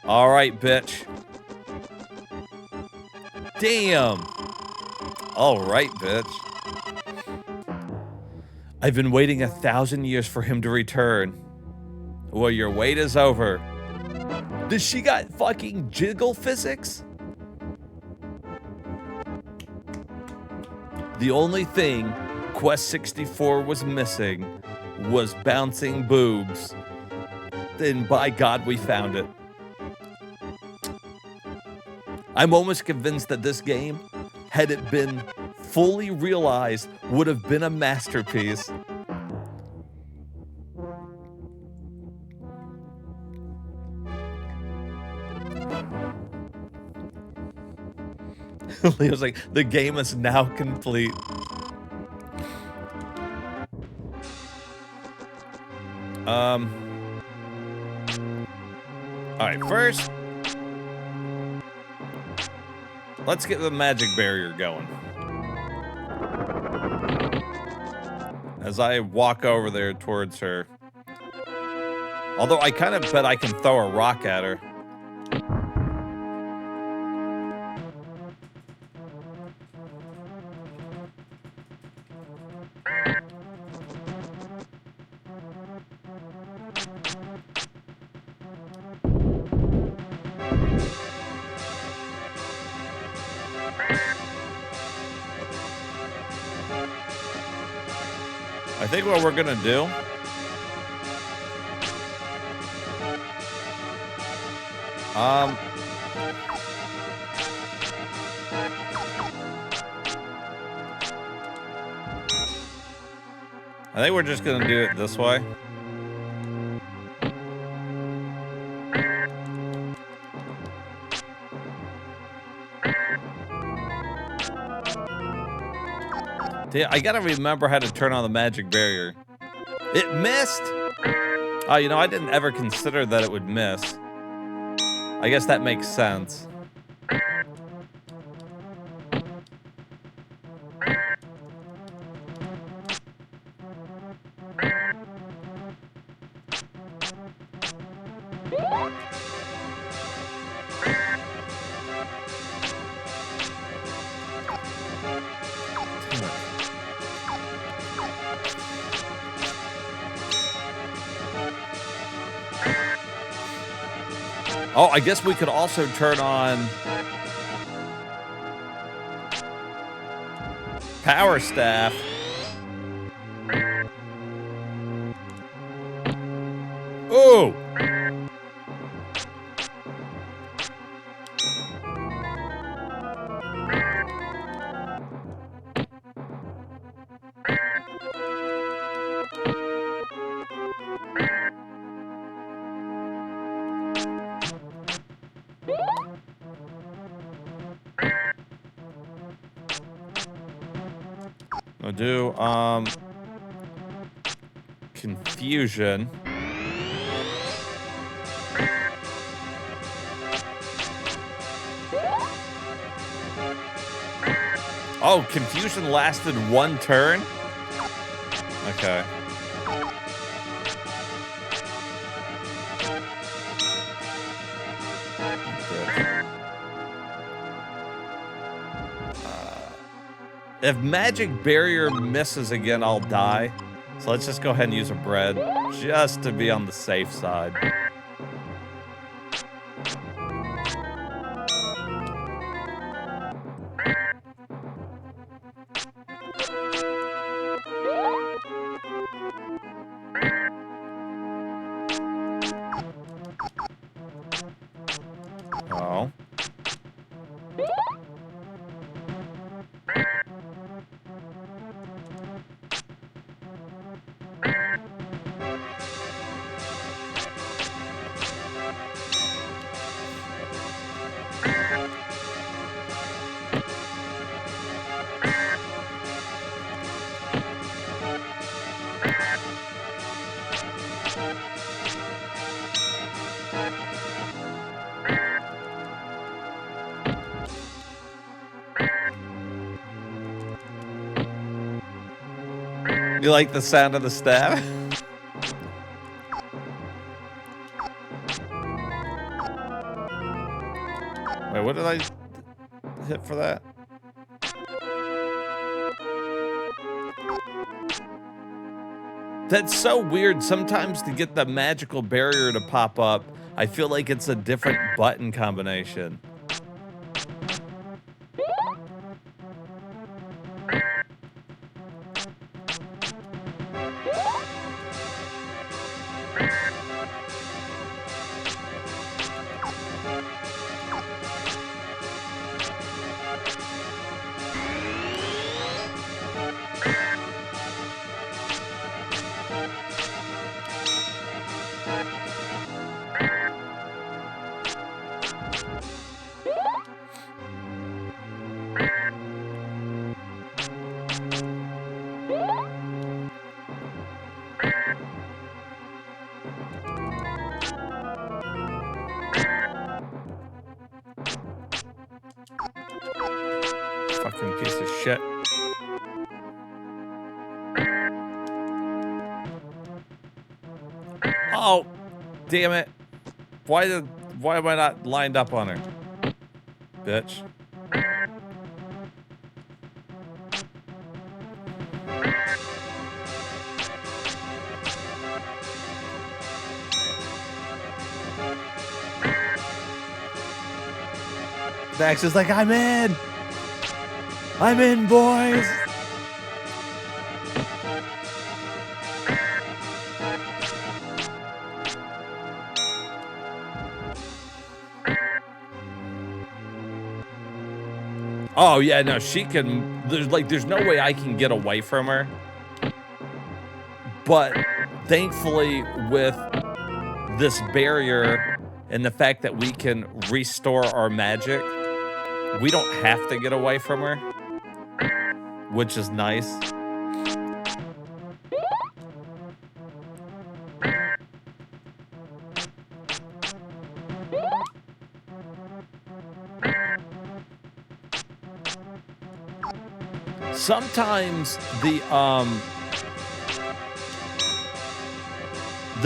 All right, bitch. Damn. All right, bitch. I've been waiting 1,000 years for him to return. Well, your wait is over. Does she got fucking jiggle physics? The only thing Quest 64 was missing was bouncing boobs. Then by God, we found it. I'm almost convinced that this game, had it been fully realized, would have been a masterpiece. Leo's like, the game is now complete. All right, first, let's get the magic barrier going. As I walk over there towards her. Although I kind of bet I can throw a rock at her. I think what we're gonna do I think we're just gonna do it this way. I gotta remember how to turn on the magic barrier. It missed? Oh, you know, I didn't ever consider that it would miss. I guess that makes sense. Oh, I guess we could also turn on Power Staff. I'll do, confusion. Oh, confusion lasted 1 turn? Okay. If magic barrier misses again, I'll die. So let's just go ahead and use a bread, just to be on the safe side. Oh. You like the sound of the stab? Wait, what did I hit for that? That's so weird. Sometimes to get the magical barrier to pop up, I feel like it's a different button combination. Fucking piece of shit. Oh, damn it. Why am I not lined up on her? Bitch. Dax is like, I'm in! I'm in, boys! Oh, yeah, no, she can... There's no way I can get away from her. But, thankfully, with this barrier and the fact that we can restore our magic, we don't have to get away from her, which is nice. Sometimes the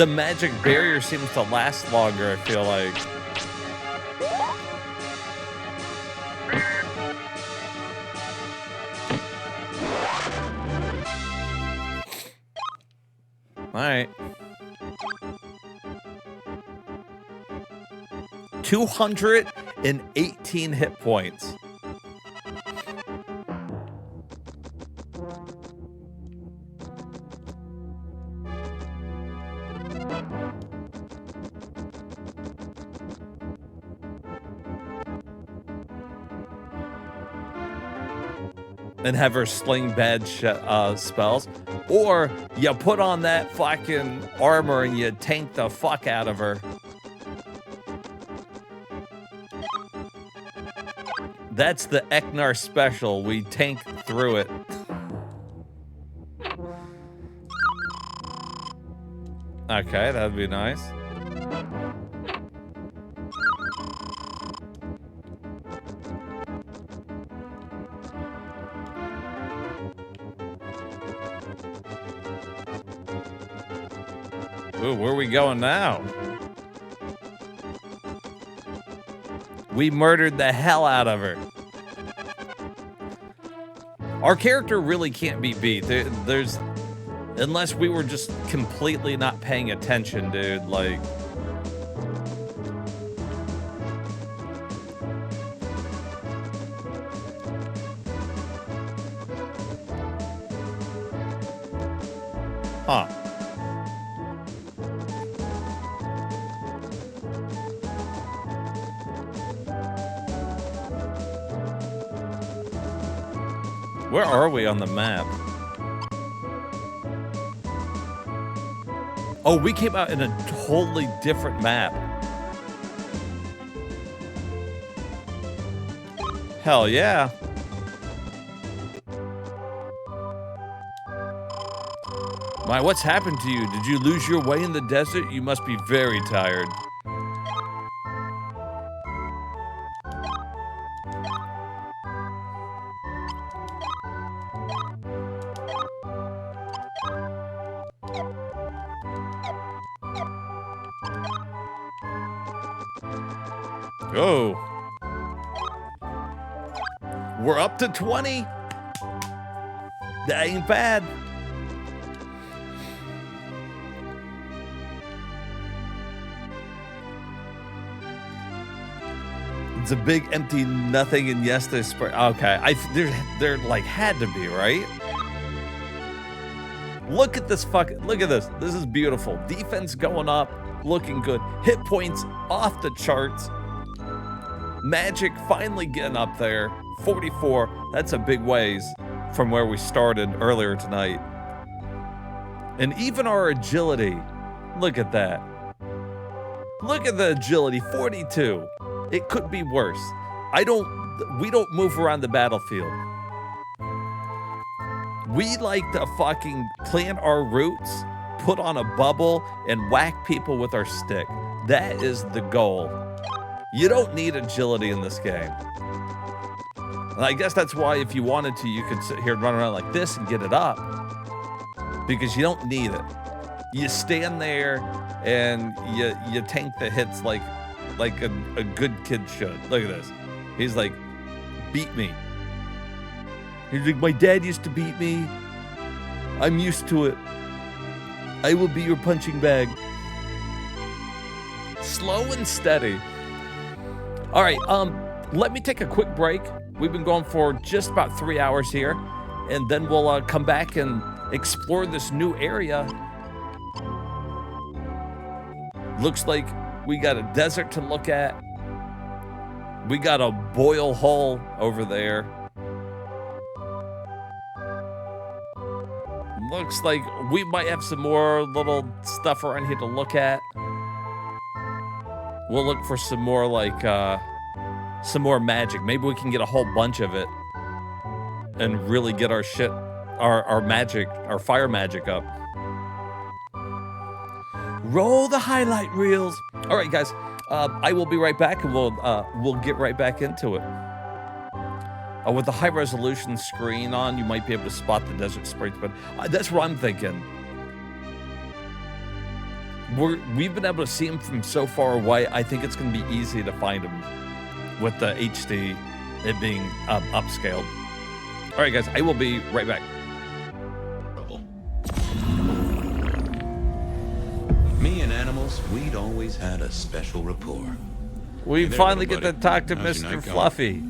magic barrier seems to last longer, I feel like. All right. 218 hit points. And have her sling bad spells. Or you put on that fucking armor and you tank the fuck out of her. That's the Ecnar special. We tank through it. Okay, that'd be nice. Ooh, where are we going now? We murdered the hell out of her. Our character really can't be beat. There's unless we were just completely not paying attention, dude. Like, huh. Where are we on the map? Oh, we came out in a totally different map. Hell yeah. My, what's happened to you? Did you lose your way in the desert? You must be very tired. Oh. We're up to 20. That ain't bad. It's a big empty nothing, and yes, there's okay. There like had to be, right? Look at this look at this. This is beautiful. Defense going up, looking good. Hit points off the charts. Magic finally getting up there. 44. That's a big ways from where we started earlier tonight. And even our agility. Look at that. Look at the agility. 42. It could be worse. We don't move around the battlefield. We like to fucking plant our roots, put on a bubble, and whack people with our stick. That is the goal. You don't need agility in this game. And I guess that's why if you wanted to, you could sit here and run around like this and get it up. Because you don't need it. You stand there and you tank the hits like a good kid should. Look at this. He's like, beat me. He's like, my dad used to beat me. I'm used to it. I will be your punching bag. Slow and steady. All right, let me take a quick break. We've been going for just about 3 hours here, and then we'll come back and explore this new area. Looks like we got a desert to look at. We got a boil hole over there. Looks like we might have some more little stuff around here to look at. We'll look for some more like some more magic. Maybe we can get a whole bunch of it and really get our shit, our magic, our fire magic up. Roll the highlight reels. All right, guys, I will be right back, and we'll get right back into it. With the high resolution screen on, you might be able to spot the desert sprites, but that's what I'm thinking. We've been able to see them from so far away. I think it's going to be easy to find them with the HD, it being upscaled. All right, guys, I will be right back. Me and animals, we'd always had a special rapport. We Hey, finally little get to buddy. talk to How's your Mr. night going? Fluffy.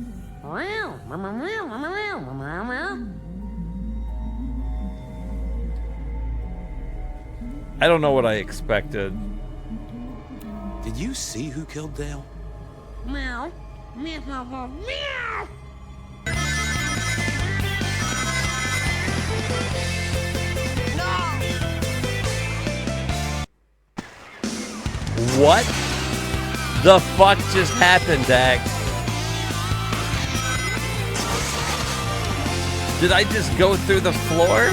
I don't know what I expected. Did you see who killed Dale? Meow. Meow, meow, meow, meow. What the fuck just happened, Dak? Did I just go through the floor?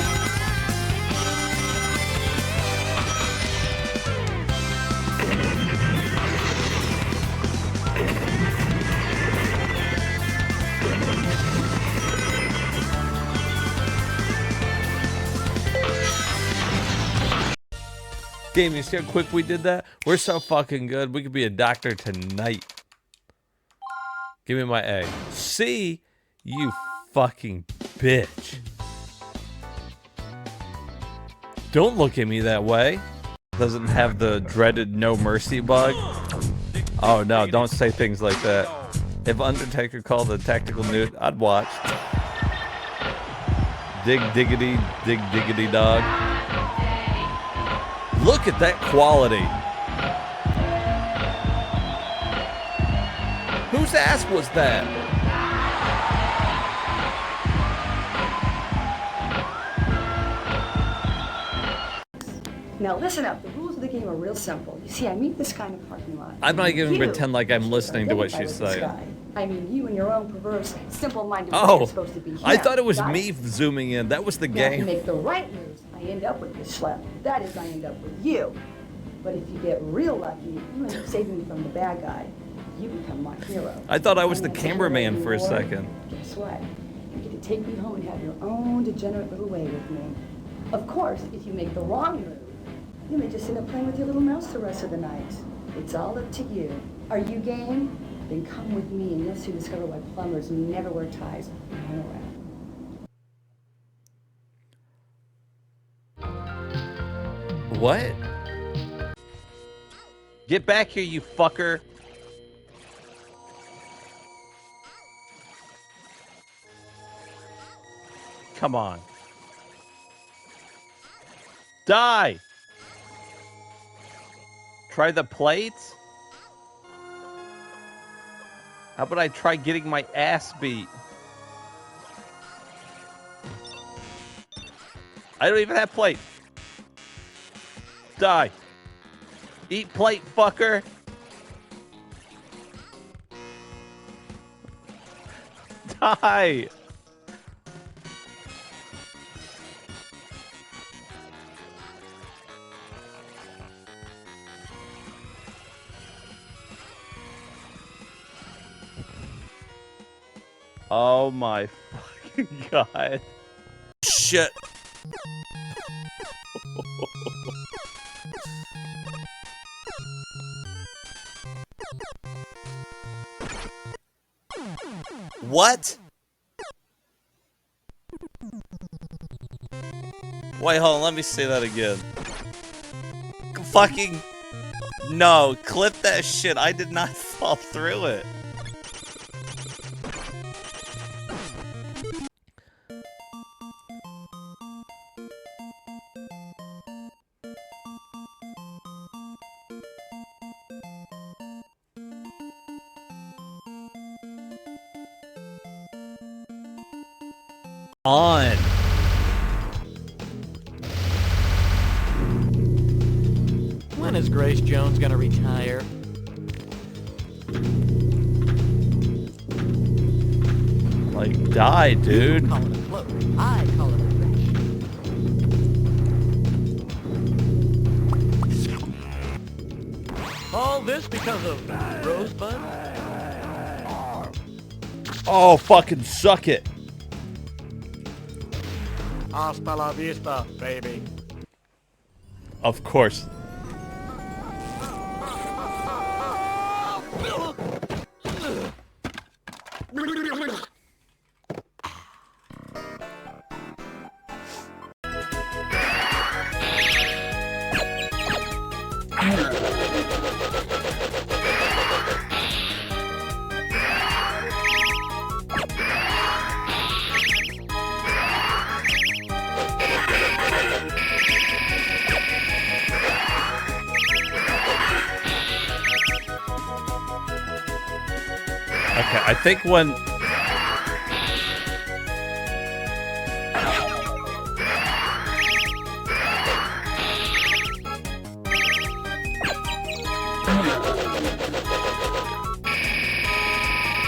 Game, you see how quick we did that? We're so fucking good. We could be a doctor tonight. Give me my A. C, you fucking bitch. Don't look at me that way. Doesn't have the dreaded no mercy bug. Oh no, don't say things like that. If Undertaker called a tactical nude, I'd watch. Dig diggity, dig diggity dog. Look at that quality. Whose ass was that? Now listen up. The rules of the game are real simple. You see, I meet this kind of parking lot. I'm not even You pretend like I'm should listening to what identify she's with this saying. guy. I mean, you and your own perverse, simple-minded way Oh, are supposed to be I him. thought it was Got me zooming in. That was the Now, if you game. make the right moves, I end up with this schlep. That is, I end up with you. But if you get real lucky, you end up saving me from the bad guy. You become my hero. I thought I was And the if you're cameraman for a more, second. Guess what? You get to take me home and have your own degenerate little way with me. Of course, if you make the wrong move, you may just end up playing with your little mouse the rest of the night. It's all up to you. Are you game? Then come with me and you'll soon discover why plumbers never wear ties when they're around. What? Get back here, you fucker. Come on. Die! Try the plates? How about I try getting my ass beat? I don't even have plate. Die. Eat plate, fucker. Die. Oh my fucking god. Shit. What? Wait, hold on, let me say that again. Fucking no, clip that shit. I did not fall through it. On. When is Grace Jones gonna retire? Like, die, dude. You call it a float. I call it a wreck. All this because of Rosebud? Oh, fucking suck it. Hasta la vista, baby. Of course. Okay, I think when...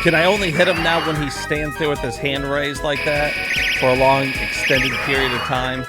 Can I only hit him now when he stands there with his hand raised like that for a long, extended period of time?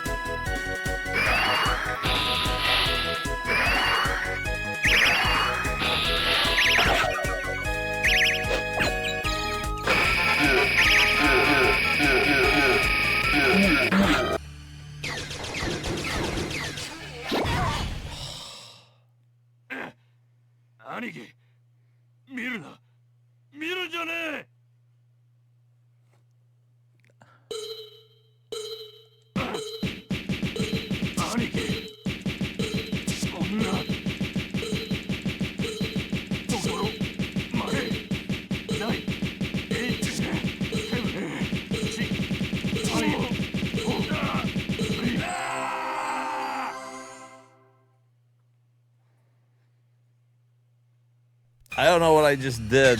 I don't know what I just did.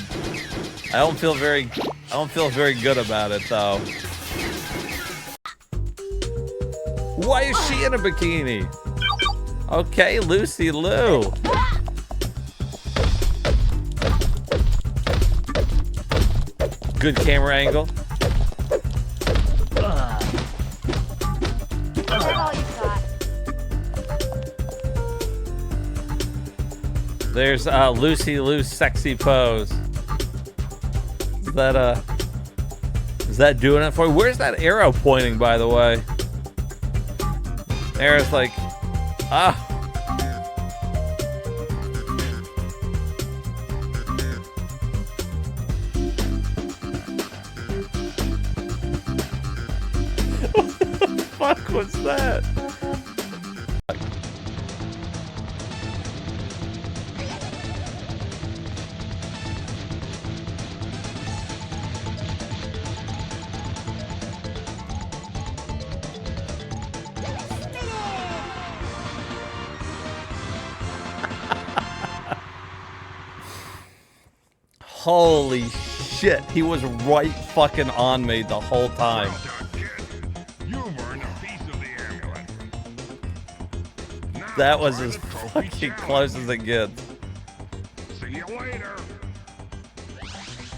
I don't feel very good about it though. Why is she in a bikini? Okay, Lucy Lou. Good camera angle. That's all you got. There's Lucy Lou's sexy pose. Is that doing it for you? Where's that arrow pointing, by the way? Arrow's like, ah. What the fuck was that? Holy shit, he was right fucking on me the whole time. That was as fucking close as it gets. See you later.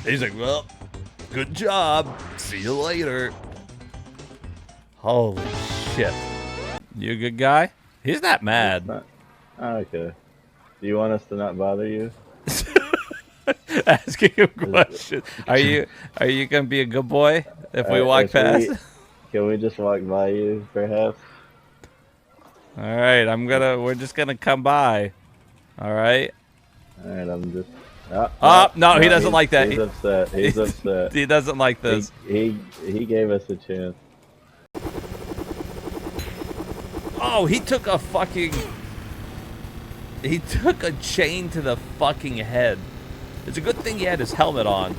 He's like, well, good job. See you later. Holy shit. You a good guy? He's not mad. Okay. Do you want us to not bother you? Asking him questions. Are you gonna be a good boy if we walk past? Can we just walk by you, perhaps? All right, we're just gonna come by. All right. All right, I'm just. No, he doesn't like that. He's upset. He's upset. He doesn't like this. He gave us a chance. Oh, he took a chain to the fucking head. It's a good thing he had his helmet on.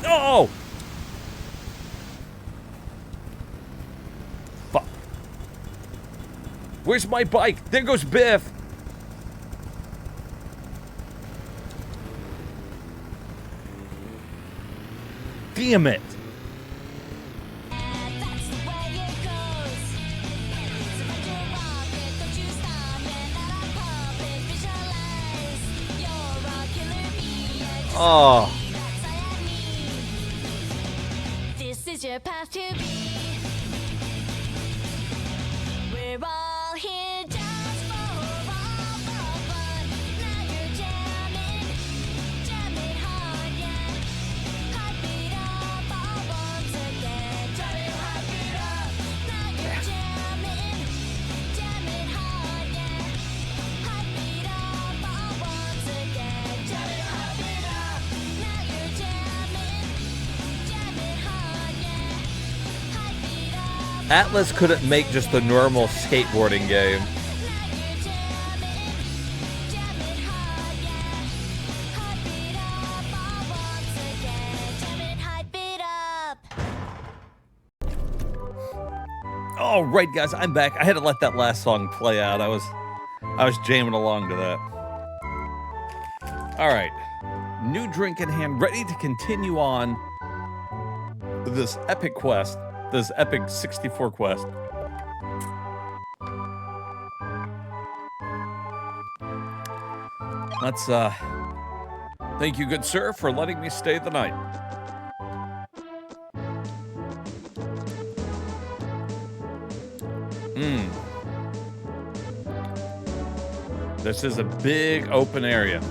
Oh! Fuck. Where's my bike? There goes Biff. Damn it. Oh. This is your path to be. We're all here just for fun. Now you're jamming hard, yeah. Heartbeat up all once again. Jamming heartbeat up. Now you're jamming hard, yeah. Heartbeat up all once again. Jamming heartbeat up. Now you're jamming hard, yeah. Heartbeat up. Atlas couldn't make just a normal skateboarding game. All right, guys, I'm back. I had to let that last song play out. I was jamming along to that. All right, new drink in hand, ready to continue on this epic quest, this epic 64 quest. Let's thank you, good sir, for letting me stay the night. This is a big open area.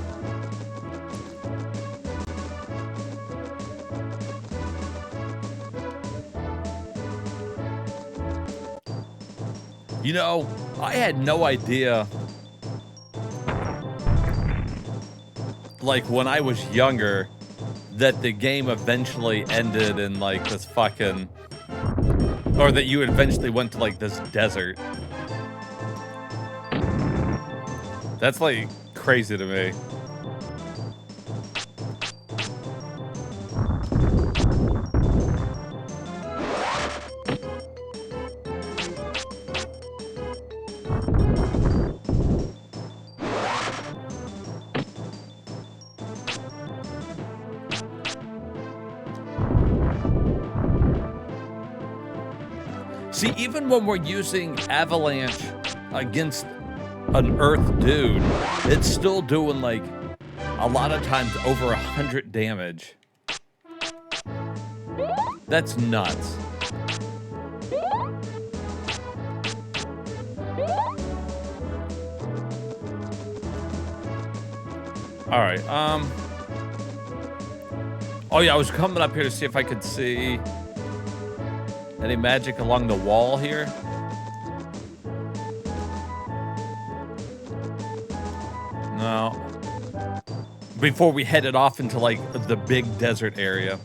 You know, I had no idea, like, when I was younger, that the game eventually ended in, like, this fucking... Or that you eventually went to, like, this desert. That's, like, crazy to me. See, even when we're using Avalanche against an Earth dude, it's still doing like a lot of times over 100 damage. That's nuts. All right. Oh yeah, I was coming up here to see if I could see any magic along the wall here. No. Before we headed off into like the big desert area.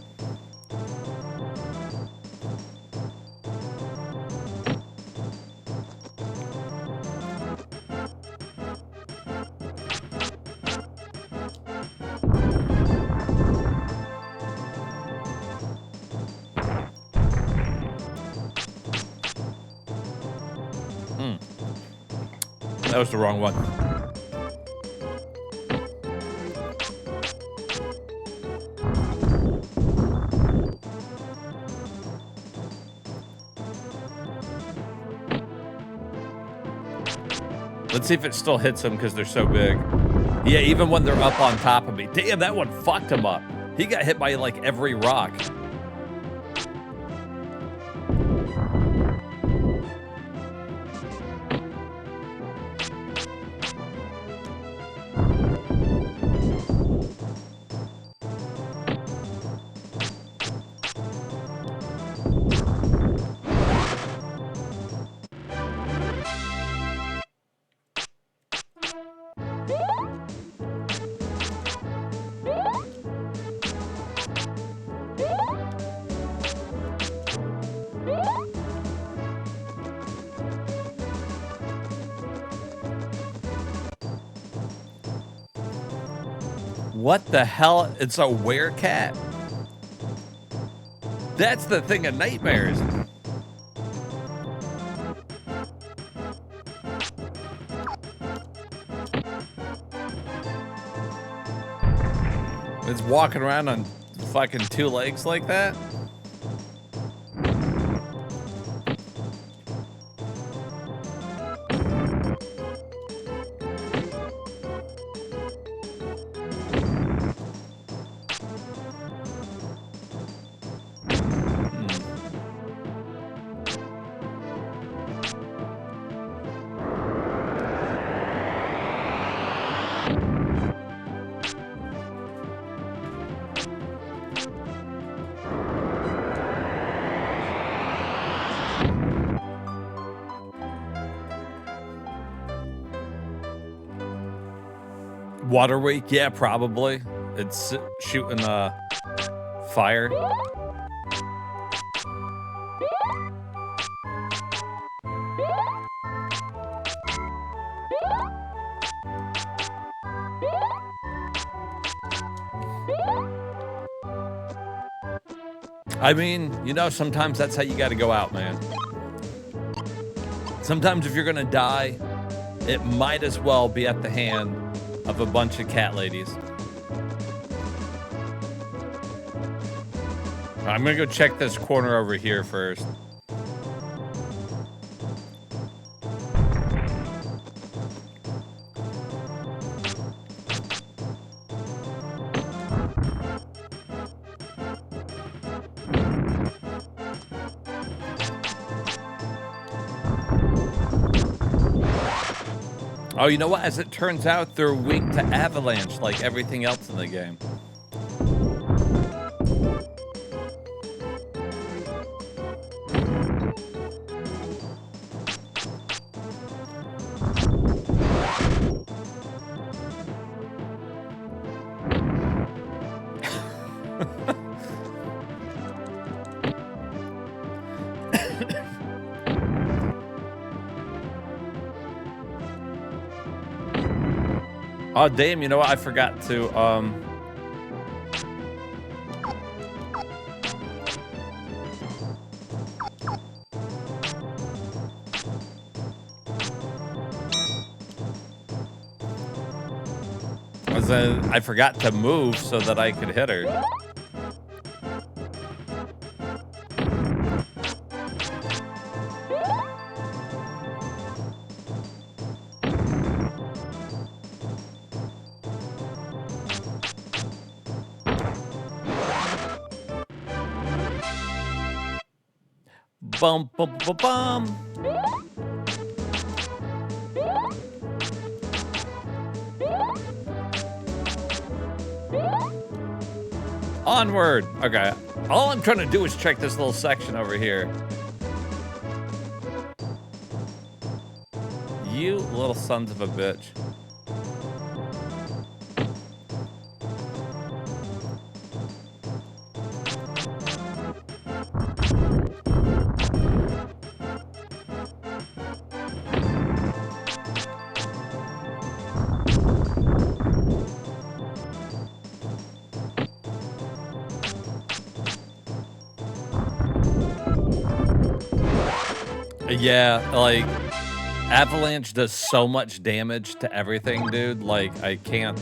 That was the wrong one. Let's see if it still hits them because they're so big. Yeah, even when they're up on top of me. Damn, that one fucked him up. He got hit by like every rock. What the hell? It's a werecat? That's the thing of nightmares. It's walking around on fucking two legs like that? Water weak? Yeah, probably. It's shooting fire. I mean, you know, sometimes that's how you got to go out, man. Sometimes if you're going to die, it might as well be at the hand of a bunch of cat ladies. I'm gonna go check this corner over here first. Oh, you know what? As it turns out, they're weak to avalanche like everything else in the game. Oh, damn, you know what? I forgot to, I forgot to move so that I could hit her. Bum, bum, bum, bum. Onward. Okay. All I'm trying to do is check this little section over here. You little sons of a bitch. Yeah, like, Avalanche does so much damage to everything, dude. Like, I can't...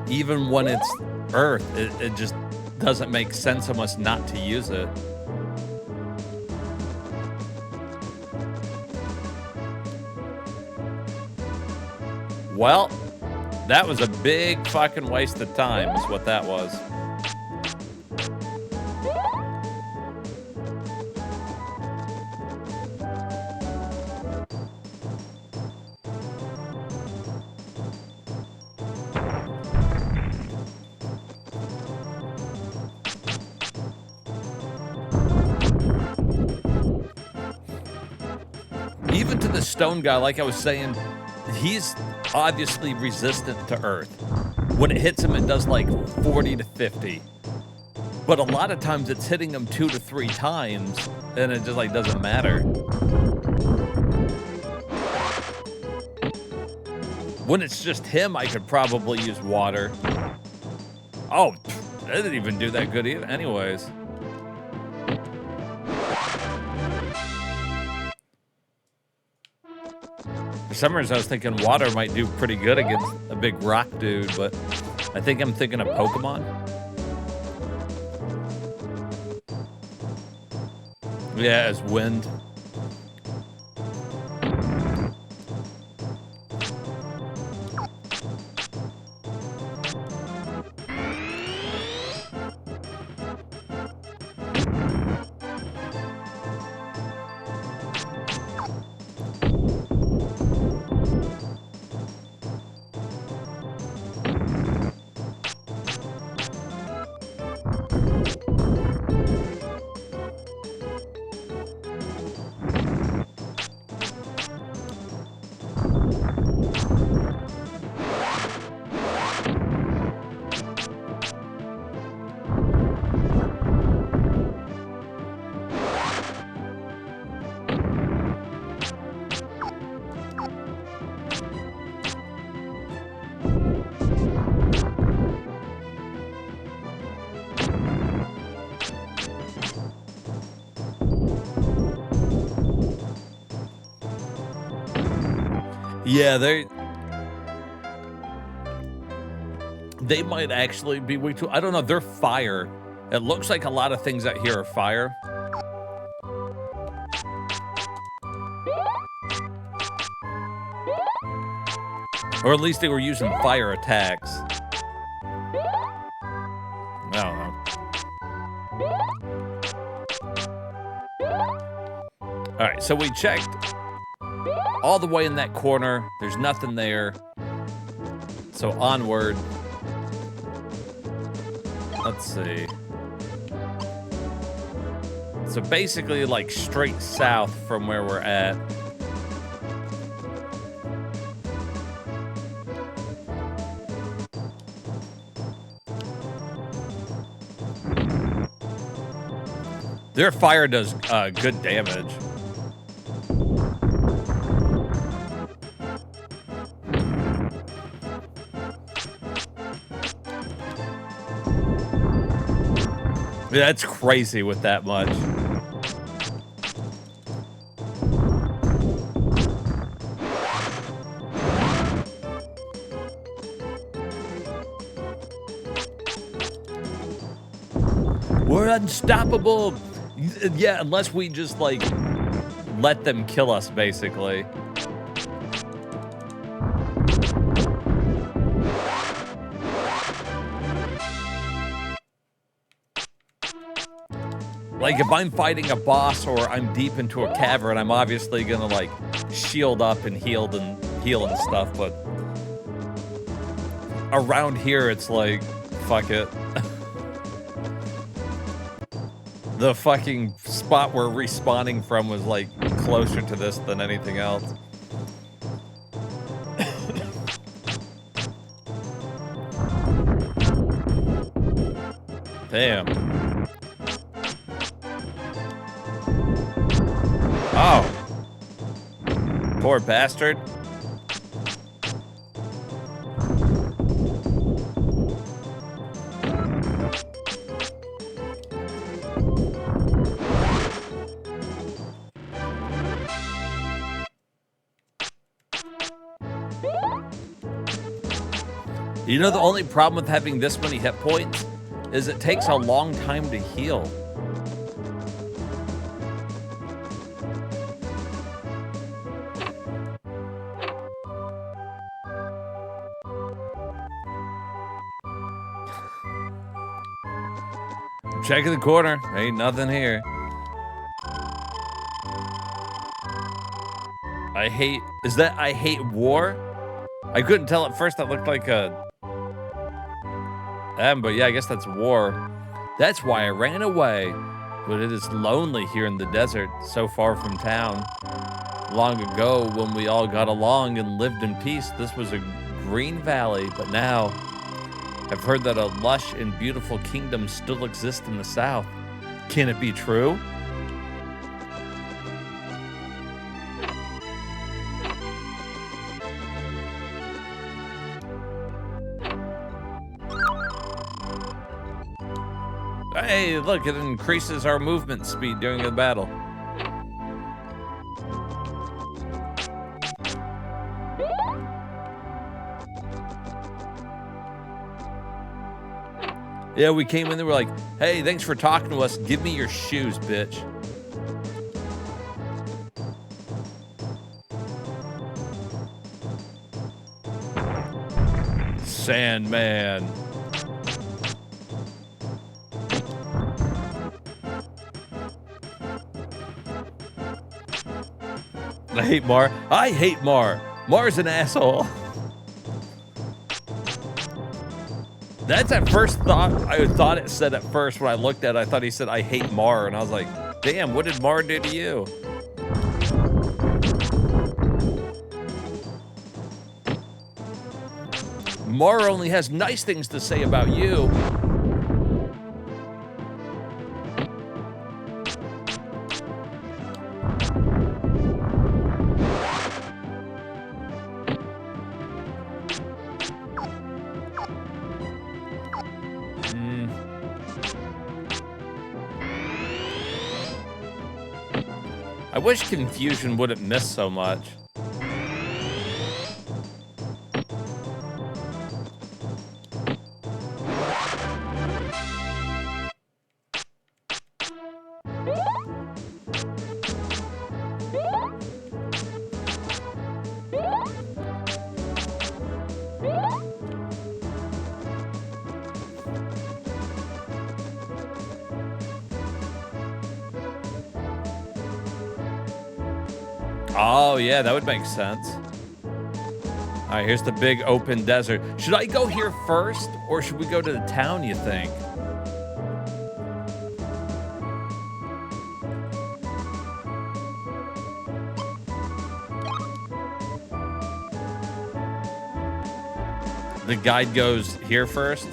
Even when it's Earth, it just doesn't make sense almost not to use it. Well, that was a big fucking waste of time, is what that was. Even to the stone guy, like I was saying, he's obviously resistant to Earth. When it hits him, it does like 40 to 50. But a lot of times it's hitting him 2 to 3 times, and it just like doesn't matter. When it's just him, I could probably use water. Oh, that didn't even do that good either. Anyways. For some reason, I was thinking water might do pretty good against a big rock dude, but I think I'm thinking of Pokemon. Yeah, as wind. Yeah, they might actually be weak to, I don't know, they're fire. It looks like a lot of things out here are fire. Or at least they were using fire attacks. I don't know. All right, so we checked all the way in that corner. There's nothing there. So onward. Let's see. So basically like straight south from where we're at. Their fire does good damage. Yeah, that's crazy with that much. We're unstoppable. Yeah, unless we just, like, let them kill us, basically. Like, if I'm fighting a boss or I'm deep into a cavern, I'm obviously gonna, like, shield up and heal and stuff, but around here, it's like, fuck it. The fucking spot we're respawning from was, like, closer to this than anything else. Damn. Oh. Poor bastard. You know, the only problem with having this many hit points is it takes a long time to heal. Checking the corner. Ain't nothing here. I hate war? I couldn't tell at first. That looked like a but yeah, I guess that's war. That's why I ran away. But it is lonely here in the desert, so far from town. Long ago, when we all got along and lived in peace, this was a green valley, but now I've heard that a lush and beautiful kingdom still exists in the south. Can it be true? Hey, look, it increases our movement speed during the battle. Yeah, we came in there, we're like, hey, thanks for talking to us. Give me your shoes, bitch. Sandman. I hate Mar. I hate Mar. Mar's an asshole. That's at first thought. I thought it said at first when I looked at it, I thought he said, I hate Mar. And I was like, damn, what did Mar do to you? Mar only has nice things to say about you. I wish confusion wouldn't miss so much. Oh, yeah, that would make sense. All right, here's the big open desert. Should I go here first, or should we go to the town, you think? The guide goes here first?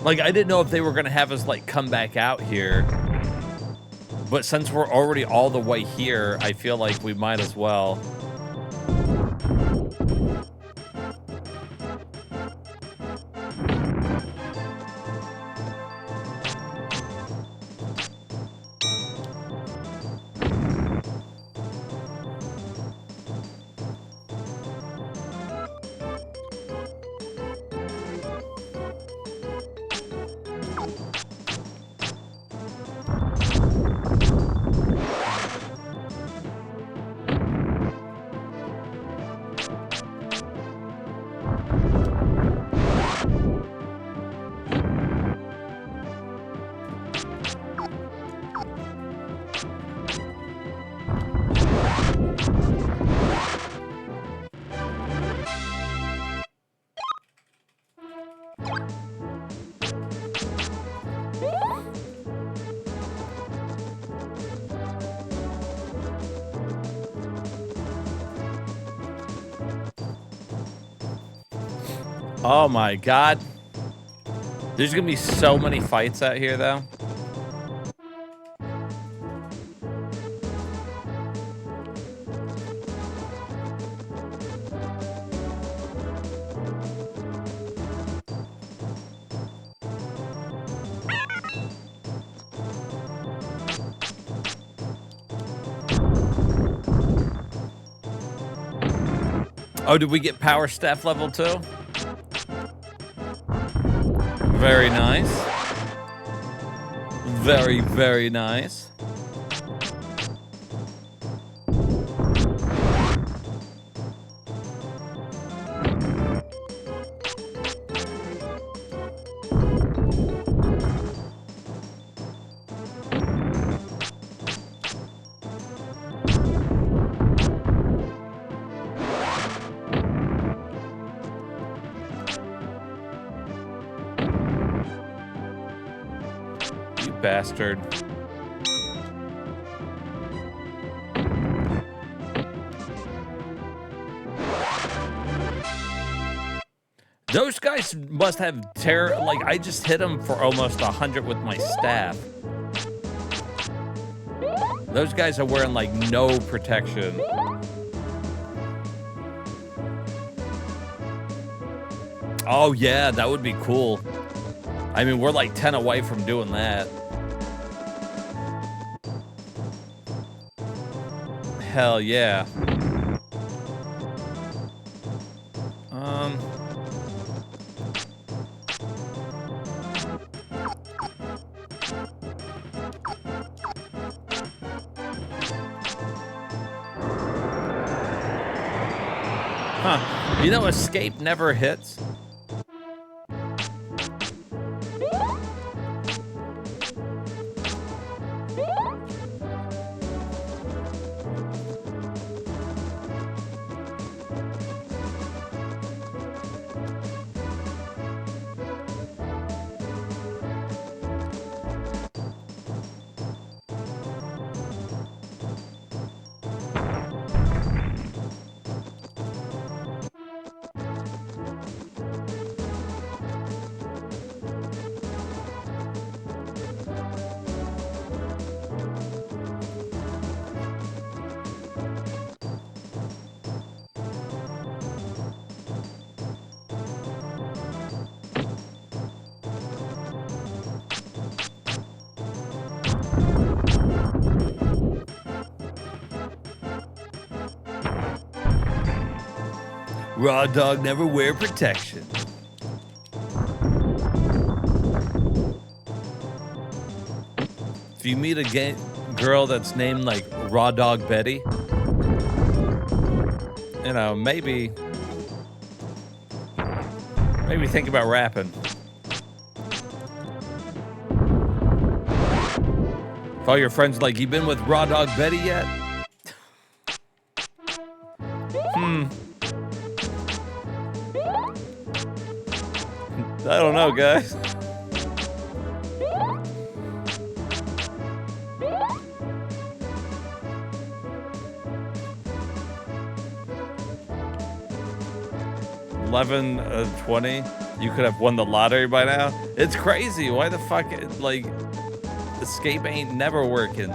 Like, I didn't know if they were going to have us, like, come back out here. But since we're already all the way here, I feel like we might as well. Oh my god. There's gonna be so many fights out here, though. Oh, did we get power staff level 2? Very nice. Very, very nice. You bastard. Those guys must have terror. Like, I just hit them for almost 100 with my staff. Those guys are wearing, like, no protection. Oh, yeah, that would be cool. I mean, we're like 10 away from doing that. Hell yeah. Huh. You know, escape never hits. Raw dog never wear protection. If you meet a girl that's named like Raw Dog Betty, you know, maybe think about rapping. If all your friends like, you been with Raw Dog Betty yet? I don't know, guys. $11.20. You could have won the lottery by now. It's crazy. Why the fuck? Like, escape ain't never working.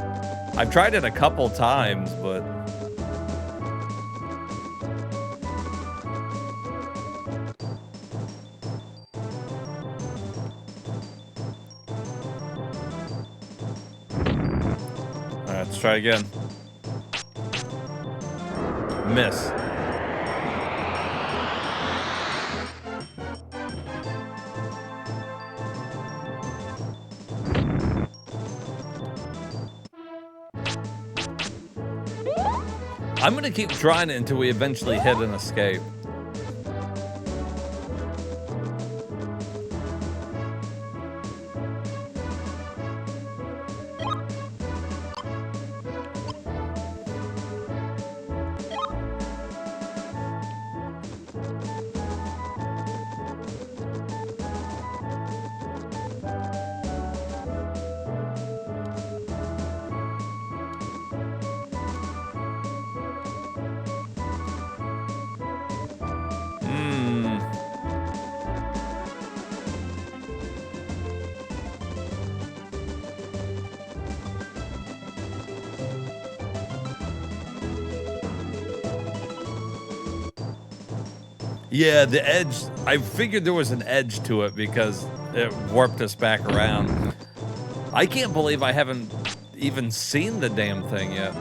I've tried it a couple times, but. Let's try again. Miss. I'm gonna keep trying it until we eventually hit an escape. Yeah, the edge. I figured there was an edge to it because it warped us back around. I can't believe I haven't even seen the damn thing yet.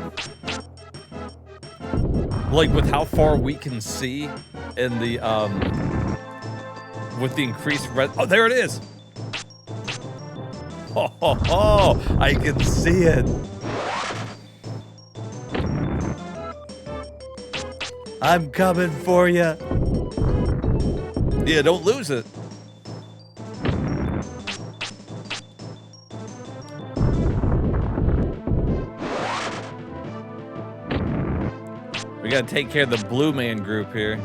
Like with how far we can see in the with the increased red. Oh, there it is. Oh, I can see it. I'm coming for you. Yeah, don't lose it. We gotta take care of the Blue Man group here.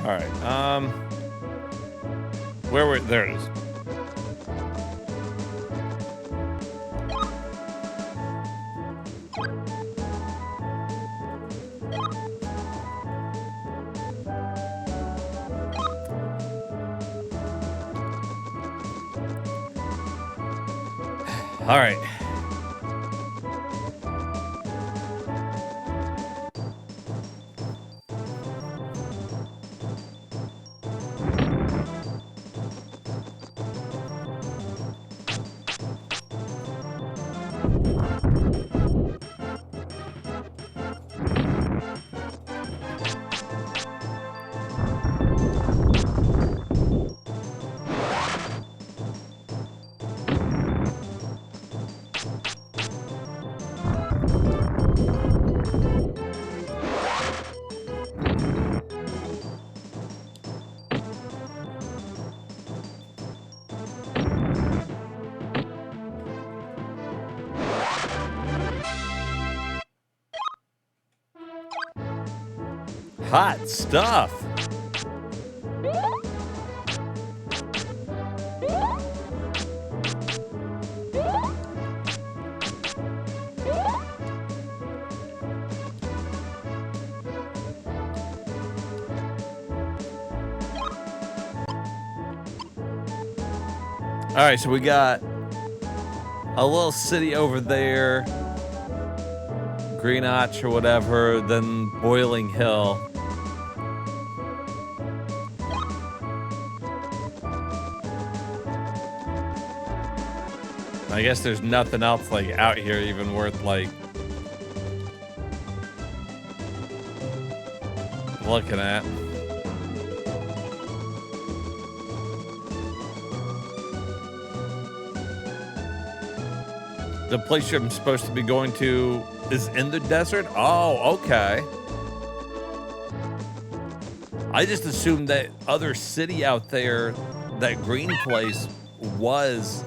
All right. Where were there? It is. All right. Hot stuff. All right, so we got a little city over there, Green Notch or whatever, then Boiling Hill. I guess there's nothing else like out here even worth like looking at. The place I'm supposed to be going to is in the desert? Oh, okay. I just assumed that other city out there, that green place, was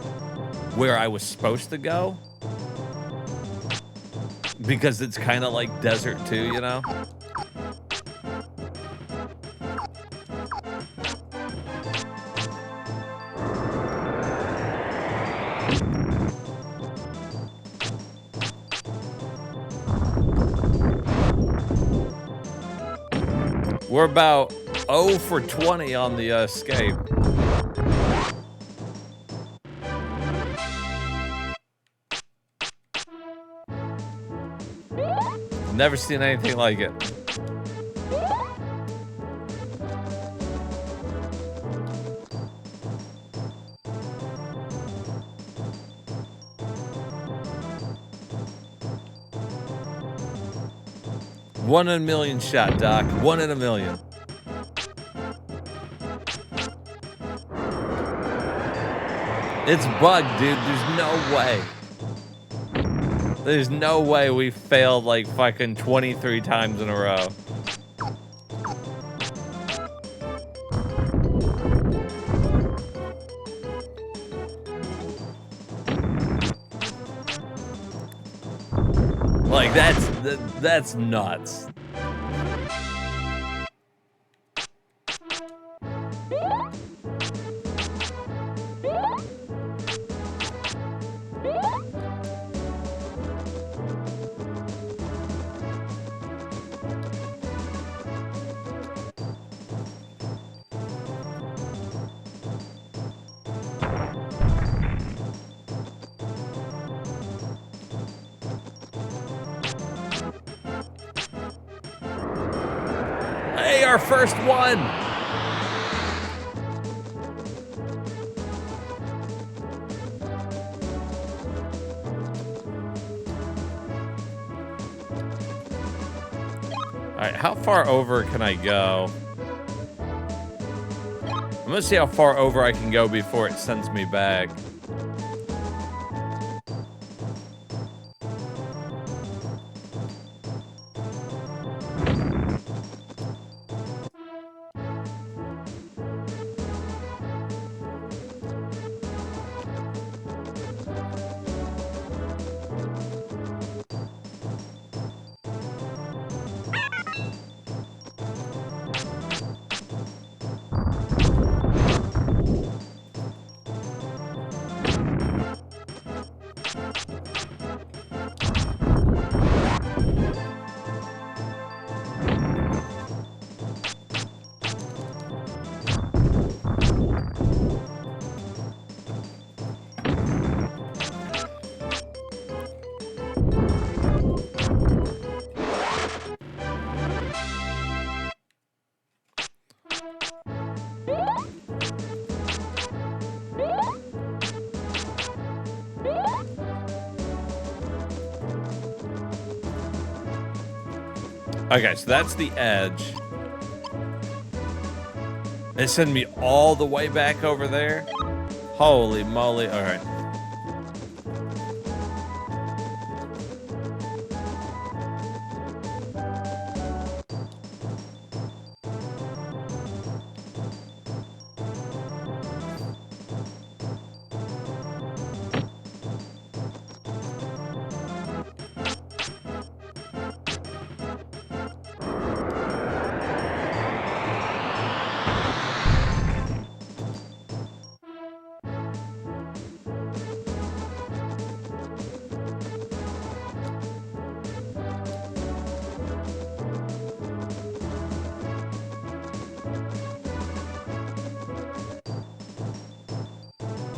where I was supposed to go. Because it's kind of like desert too, you know? We're about 0 for 20 on the escape. Never seen anything like it. One in a million shot, Doc. 1 in a million. It's bugged, dude. There's no way. There's no way we failed like fucking 23 times in a row. Like that's nuts. our first one. All right, how far over can I go? I'm gonna see how far over I can go before it sends me back. Okay, so that's the edge. They send me all the way back over there? Holy moly. All right.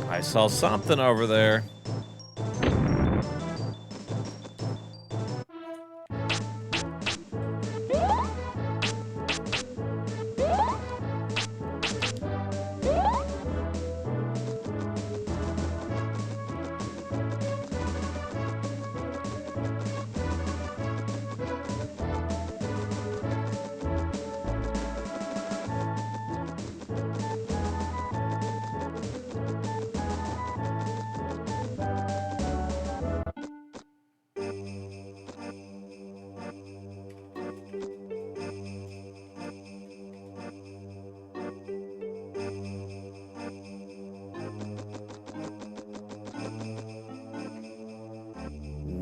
I saw something over there.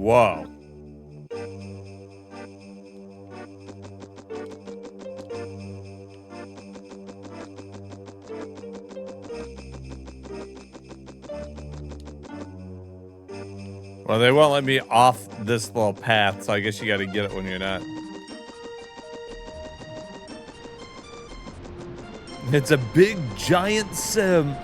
Whoa. Well, they won't let me off this little path, so I guess you got to get it when you're not. It's a big, giant sim.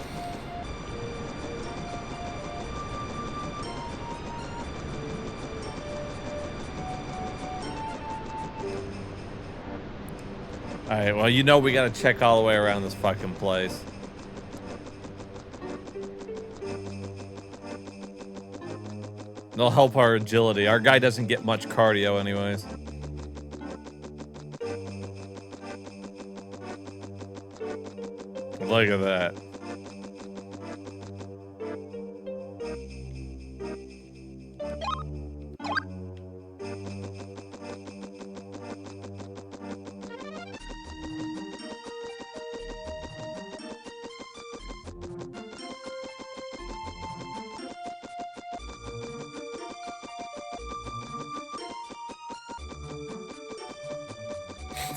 Alright, well, you know we gotta check all the way around this fucking place. It'll help our agility. Our guy doesn't get much cardio anyways. Look at that.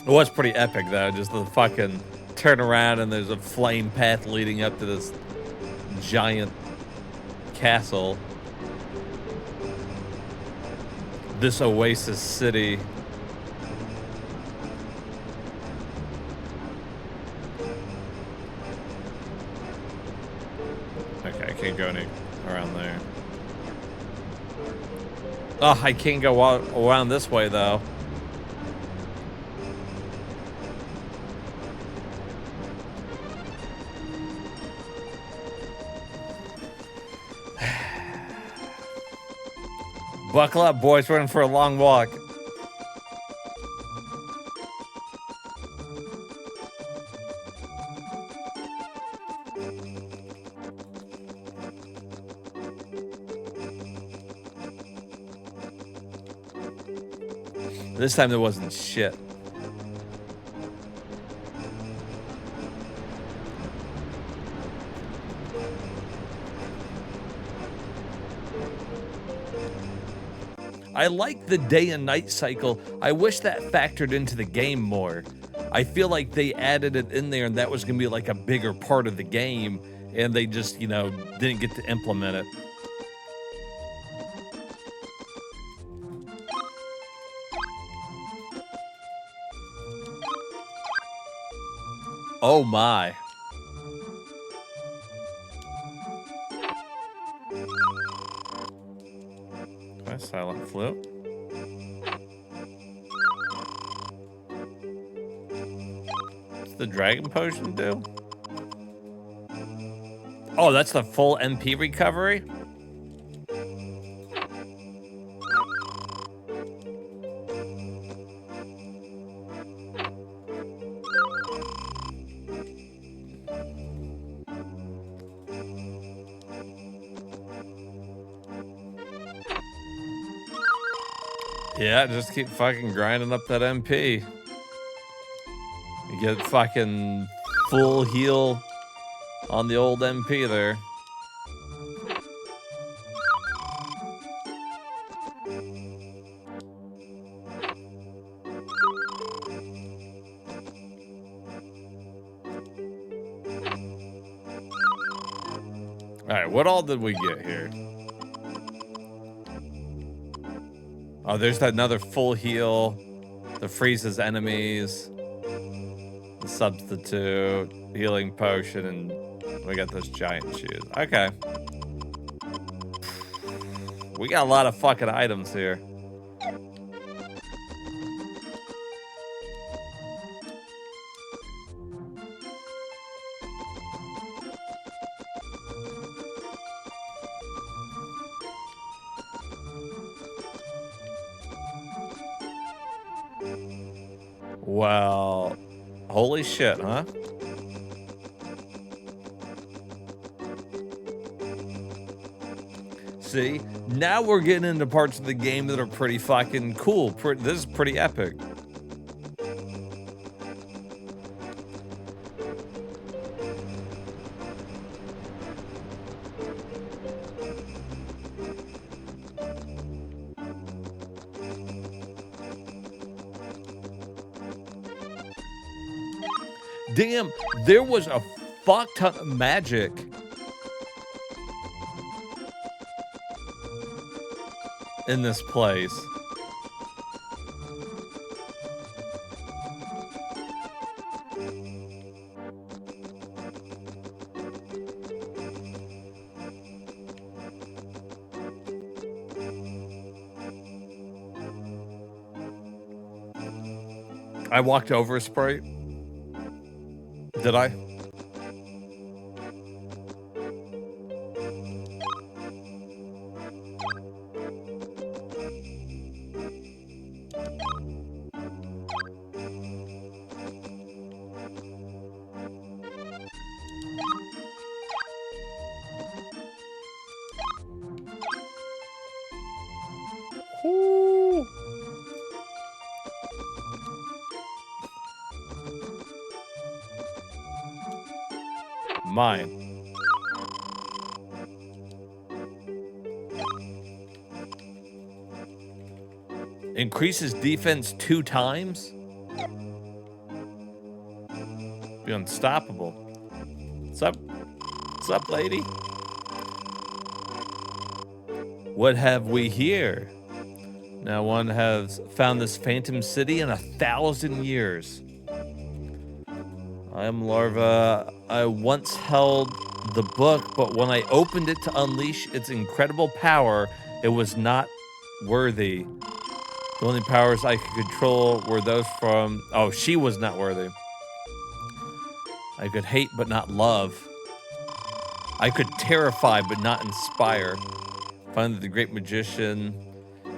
It was pretty epic though, just the fucking turn around and there's a flame path leading up to this giant castle. This oasis city. Okay, I can't go any around there. Oh, I can't go around this way though. Buckle up, boys. We're in for a long walk. This time there wasn't shit. I like the day and night cycle. I wish that factored into the game more. I feel like they added it in there and that was gonna be like a bigger part of the game, and they just, you know, didn't get to implement it. Oh my. Okay, silent flip. What's the dragon potion do? Oh, that's the full MP recovery? Yeah, just keep fucking grinding up that MP. You get fucking full heal on the old MP there. All right, what all did we get here? Oh, there's another full heal. The freezes enemies. The substitute. Healing potion. And we got those giant shoes. Okay. We got a lot of fucking items here. Well, holy shit, huh? See, now we're getting into parts of the game that are pretty fucking cool. This is pretty epic. Damn, there was a fuck ton of magic. In this place. I walked over a Sprite. Did I? Ooh. Mine. Increases defense 2 times? Be unstoppable. What's up? What's up, lady? What have we here? Now one has found this phantom city in 1,000 years. I am Larva. I once held the book, but when I opened it to unleash its incredible power, it was not worthy. The only powers I could control were those from... Oh, she was not worthy. I could hate but not love. I could terrify but not inspire. Finally, the great magician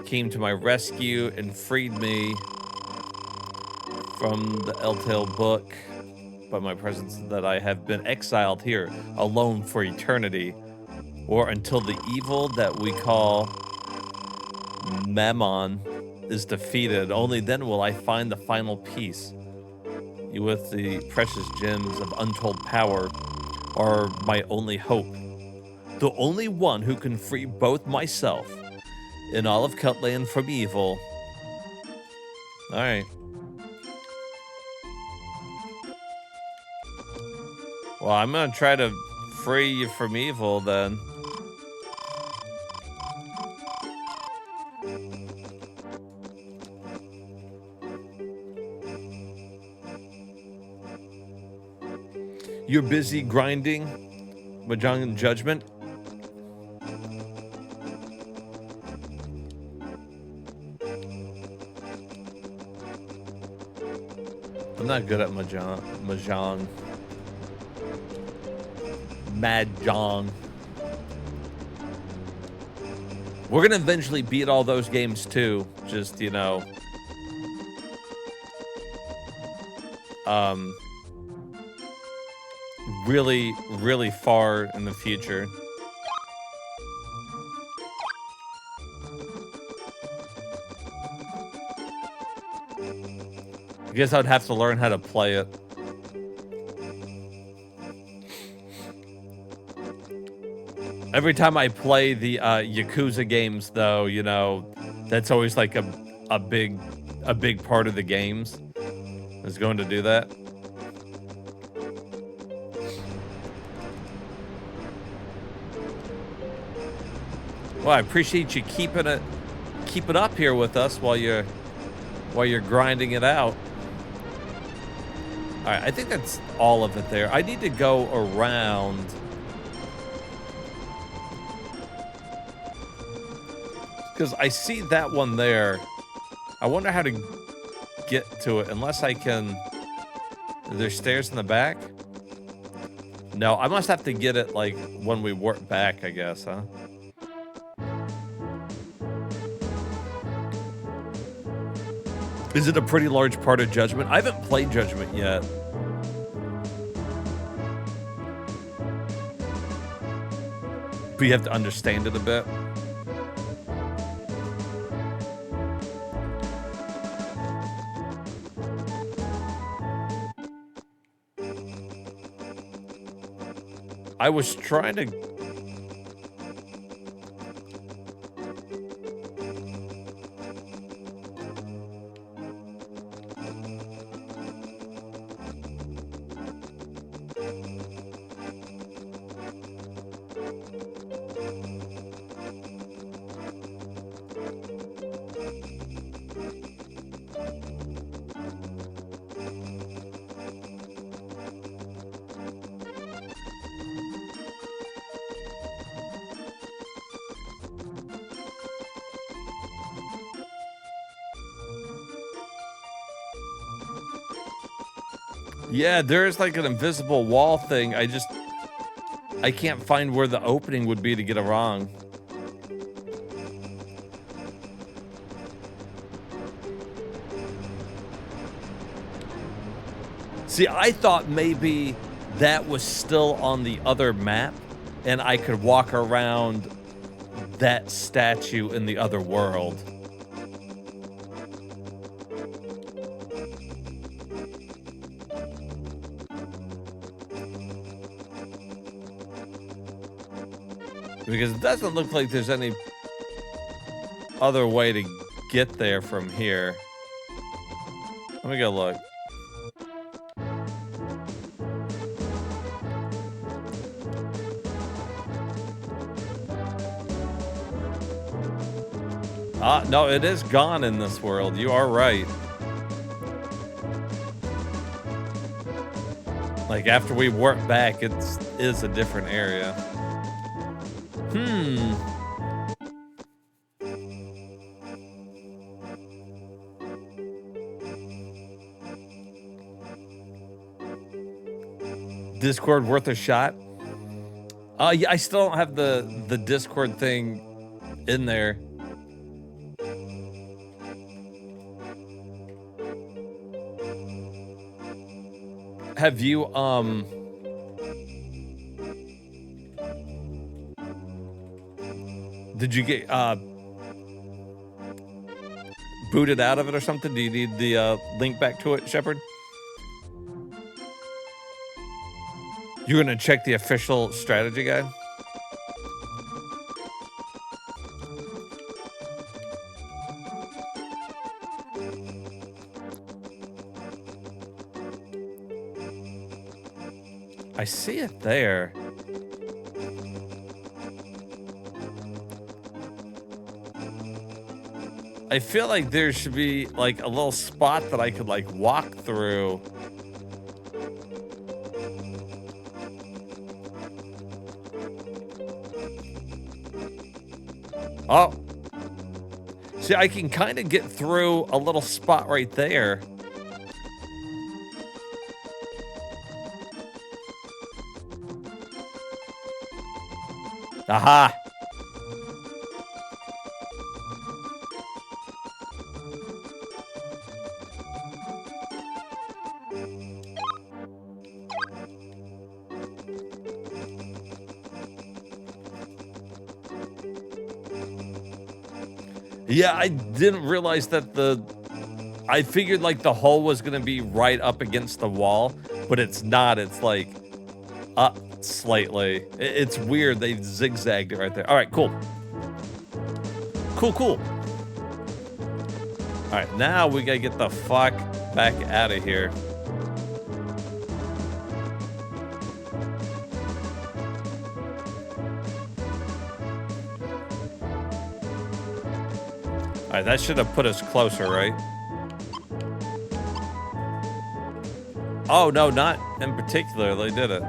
came to my rescue and freed me from the Eltale book. By my presence, that I have been exiled here, alone for eternity, or until the evil that we call Mammon is defeated. Only then will I find the final peace. You with the precious gems of untold power are my only hope. The only one who can free both myself and all of Cutland from evil. All right. Well, I'm gonna try to free you from evil then. You're busy grinding Mahjong Judgment? I'm not good at Mahjong. Mahjong. We're gonna eventually beat all those games too. Just, you know, really, really far in the future. I guess I'd have to learn how to play it. Every time I play the Yakuza games, though, you know, that's always like a big part of the games is going to do that. Well, I appreciate you keeping it up here with us while you're grinding it out. All right, I think that's all of it there. I need to go around. Because I see that one there. I wonder how to get to it, unless I can... Are there stairs in the back? No, I must have to get it, like, when we work back, I guess, huh? Is it a pretty large part of Judgment? I haven't played Judgment yet. But you have to understand it a bit. I was trying to... Yeah, there's like an invisible wall thing. I can't find where the opening would be to get it wrong. See, I thought maybe that was still on the other map and I could walk around that statue in the other world. Because it doesn't look like there's any other way to get there from here. Let me go look. No, it is gone in this world. You are right. Like, after we work back, it is a different area. Discord worth a shot? Yeah, I still don't have the Discord thing in there. Have you did you get booted out of it or something? Do you need the link back to it, Shepard? You're gonna check the official strategy guide? I see it there. I feel like there should be like a little spot that I could like walk through. Oh. See, I can kind of get through a little spot right there. Aha. Yeah, I didn't realize that I figured like the hole was going to be right up against the wall, but it's not. It's like up slightly. It's weird. They zigzagged it right there. All right, cool. Cool. All right, now we got to get the fuck back out of here. All right, that should have put us closer, right? Oh, no, not in particular. They did it.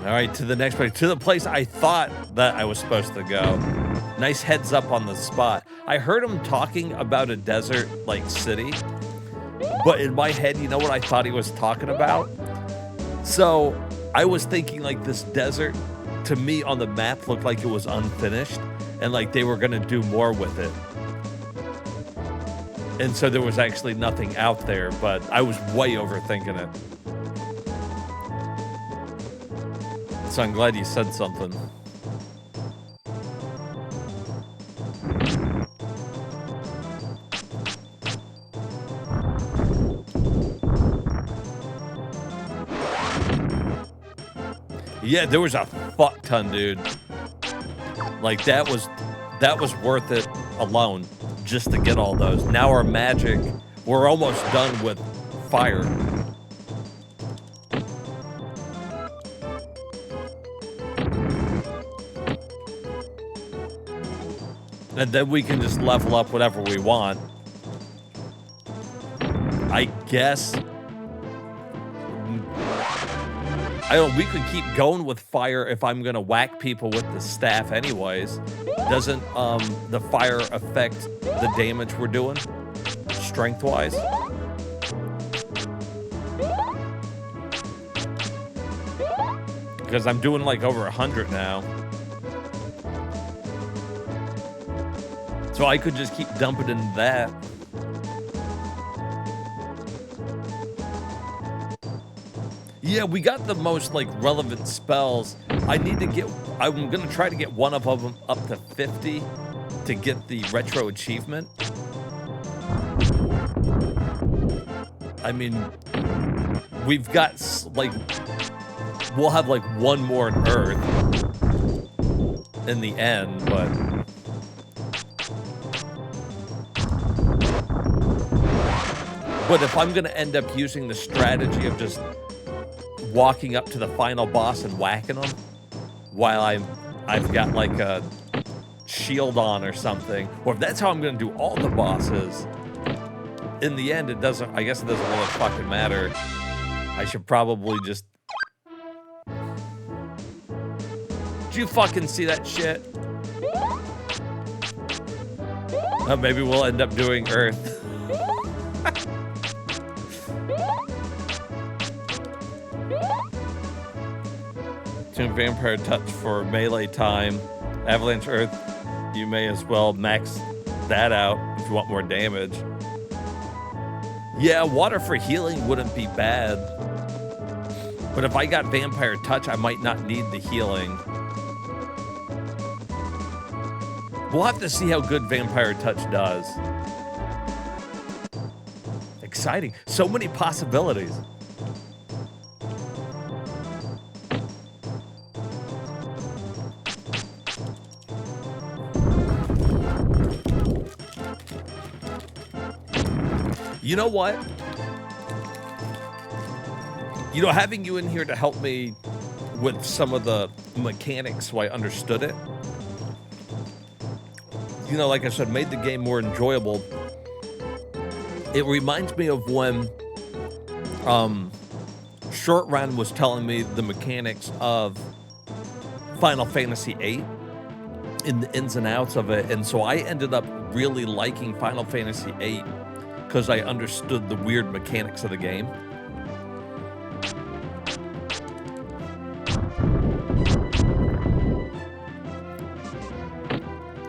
All right, to the next place. To the place I thought that I was supposed to go. Nice heads up on the spot. I heard him talking about a desert, like, city. But in my head, you know what I thought he was talking about? So I was thinking, like, this desert, to me on the map, looked like it was unfinished. And, like, they were going to do more with it. And so there was actually nothing out there, but I was way overthinking it. So I'm glad you said something. Yeah, there was a fuck ton, dude. Like that was worth it alone just to get all those. Now our magic, we're almost done with fire. And then we can just level up whatever we want. I guess. We could keep going with fire if I'm gonna whack people with the staff anyways. Doesn't the fire affect the damage we're doing? Strength-wise? Because I'm doing like over 100 now. So I could just keep dumping in that. Yeah, we got the most like relevant spells. I'm gonna try to get one of them up to 50 to get the retro achievement. I mean, we've got like, we'll have like one more on Earth in the end, but. But if I'm gonna end up using the strategy of just walking up to the final boss and whacking them while I've got like a shield on or something, or if that's how I'm gonna do all the bosses, in the end it doesn't, I guess it doesn't really fucking matter. I should probably just... Did you fucking see that shit? Oh, maybe we'll end up doing Earth. Tune Vampire Touch for melee time. Avalanche Earth, you may as well max that out if you want more damage. Yeah, water for healing wouldn't be bad. But if I got Vampire Touch, I might not need the healing. We'll have to see how good Vampire Touch does. Exciting. So many possibilities. You know what? You know, having you in here to help me with some of the mechanics so I understood it, you know, like I said, made the game more enjoyable. It reminds me of when Short Run was telling me the mechanics of Final Fantasy VIII in the ins and outs of it. And so I ended up really liking Final Fantasy VIII because I understood the weird mechanics of the game.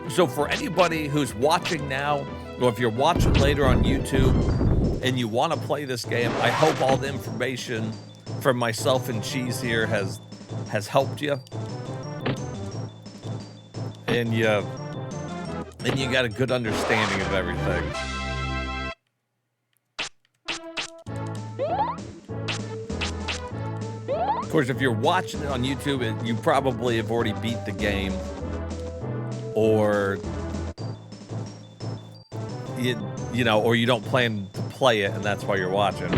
So for anybody who's watching now, or if you're watching later on YouTube and you want to play this game, I hope all the information from myself and Cheese here has helped you. And you got a good understanding of everything. Of course, if you're watching it on YouTube, you probably have already beat the game, or you know, or you don't plan to play it, and that's why you're watching.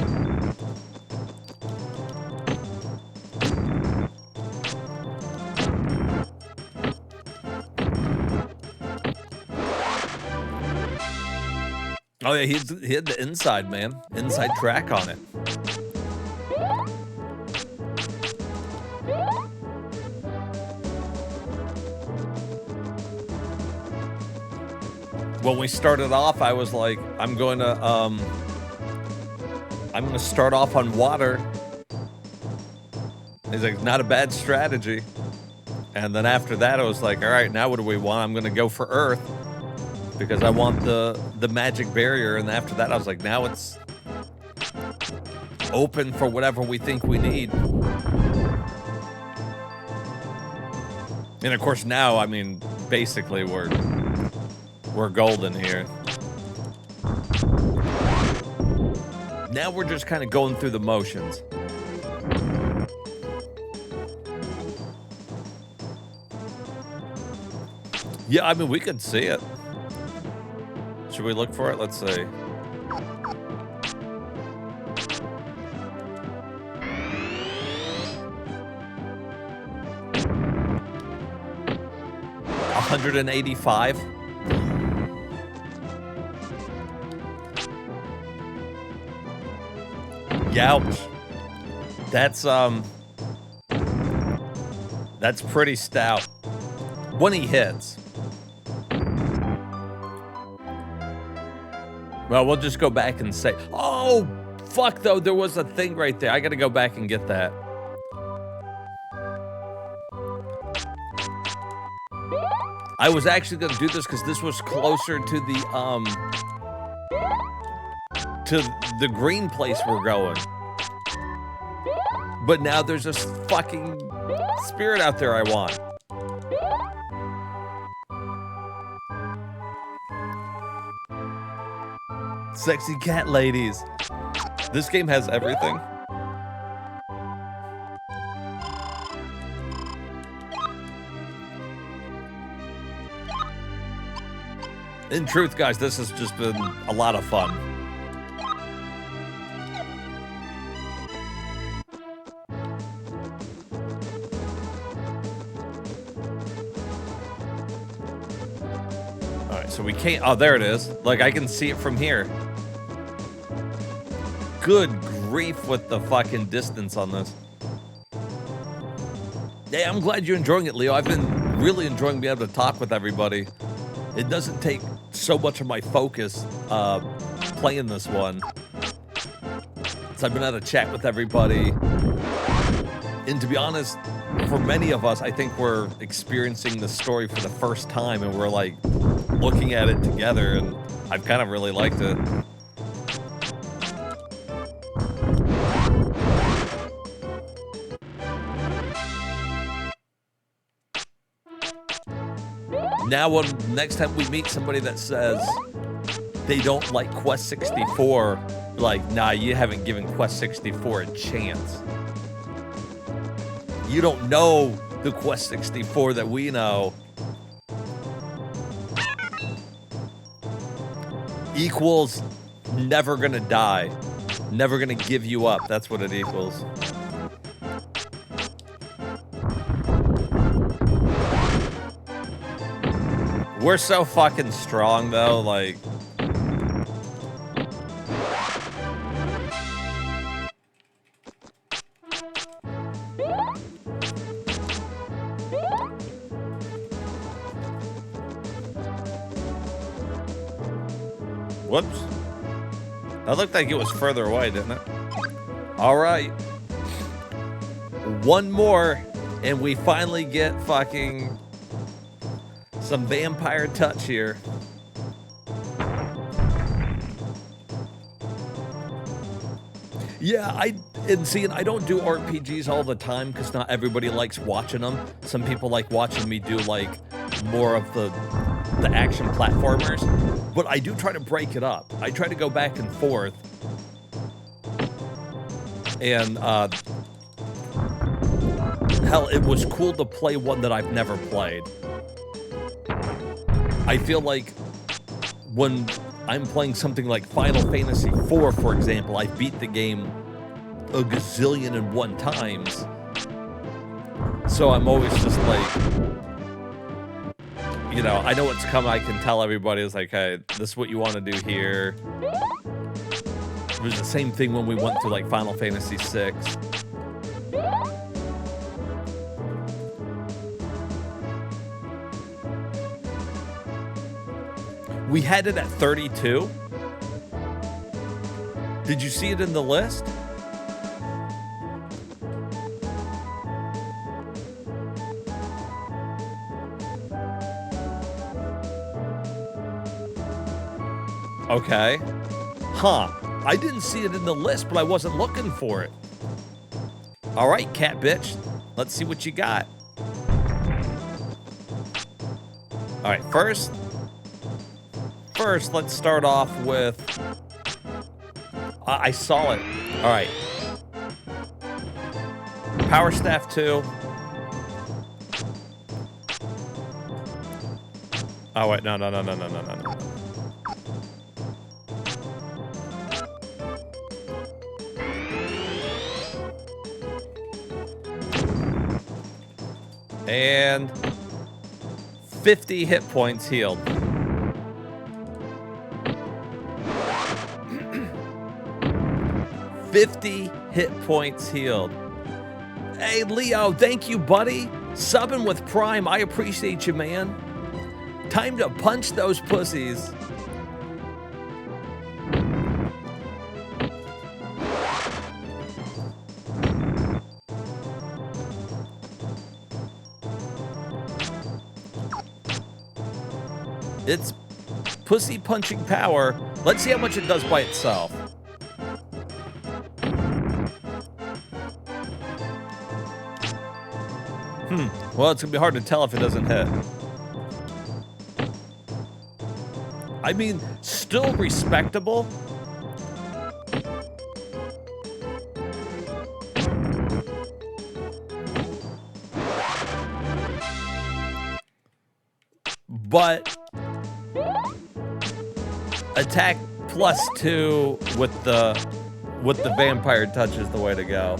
Oh yeah, he had the inside, man. Inside track on it. When we started off, I was like, I'm going to start off on water. He's like, not a bad strategy. And then after that, I was like, all right, now what do we want? I'm going to go for Earth because I want the magic barrier. And after that, I was like, now it's open for whatever we think we need. And of course, now, I mean, basically we're golden here. Now we're just kind of going through the motions. Yeah, I mean, we could see it. Should we look for it? Let's see. $185. Ouch. That's pretty stout. When he hits. Well, we'll just go back and say, oh, fuck though, there was a thing right there. I gotta go back and get that. I was actually gonna do this because this was closer to the green place we're going. But now there's this fucking spirit out there I want. Sexy cat ladies. This game has everything. In truth, guys, this has just been a lot of fun. so we can't. Oh, there it is. Like, I can see it from here. Good grief with the fucking distance on this. Yeah, I'm glad you're enjoying it, Leo. I've been really enjoying being able to talk with everybody. It doesn't take so much of my focus playing this one. So I've been able to chat with everybody. And to be honest, for many of us, I think we're experiencing the story for the first time, and we're like looking at it together, and I've kind of really liked it. Now, next time we meet somebody that says they don't like Quest 64, like, nah, you haven't given Quest 64 a chance. You don't know the Quest 64 that we know. Equals never gonna die. Never gonna give you up. That's what it equals. We're so fucking strong, though, like... Whoops. That looked like it was further away, didn't it? All right. One more, and we finally get fucking some vampire touch here. Yeah, I don't do RPGs all the time because not everybody likes watching them. Some people like watching me do like more of the action platformers, but I do try to break it up. I try to go back and forth. And hell, it was cool to play one that I've never played. I feel like when I'm playing something like Final Fantasy IV, for example, I beat the game a gazillion and one times. So I'm always just like, you know, I know what's coming. I can tell everybody, it's like, hey, this is what you want to do here. It was the same thing when we went through like Final Fantasy VI. We had it at 32. Did you see it in the list? Okay. Huh. I didn't see it in the list, but I wasn't looking for it. All right, cat bitch. Let's see what you got. All right, first, let's start off with... I saw it. All right. Power Staff 2. Oh, wait. No. And 50 hit points healed. Hit points healed. Hey, Leo, thank you, buddy. Subbing with Prime. I appreciate you, man. Time to punch those pussies. It's pussy punching power. Let's see how much it does by itself. Well, it's gonna be hard to tell if it doesn't hit. I mean, still respectable. But attack +2 with the vampire touch is the way to go.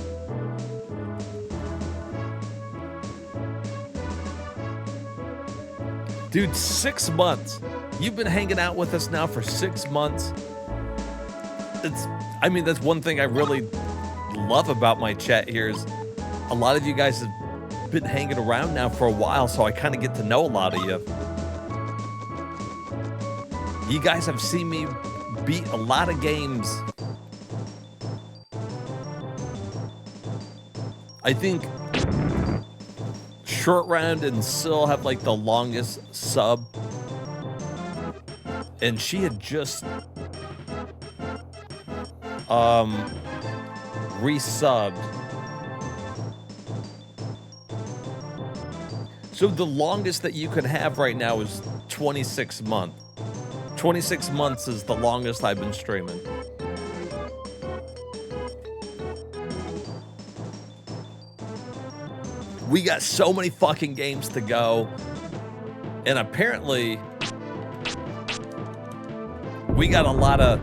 Dude, 6 months. You've been hanging out with us now for 6 months. I mean, that's one thing I really love about my chat here is a lot of you guys have been hanging around now for a while, so I kind of get to know a lot of you. You guys have seen me beat a lot of games. I think Short Round and Syl have like the longest sub. And she had just resubbed. So the longest that you could have right now is 26 months. 26 months is the longest I've been streaming. We got so many fucking games to go. And apparently, we got a lot of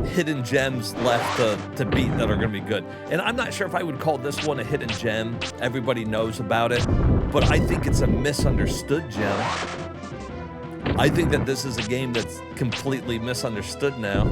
hidden gems left to beat that are going to be good. And I'm not sure if I would call this one a hidden gem. Everybody knows about it. But I think it's a misunderstood gem. I think that this is a game that's completely misunderstood now.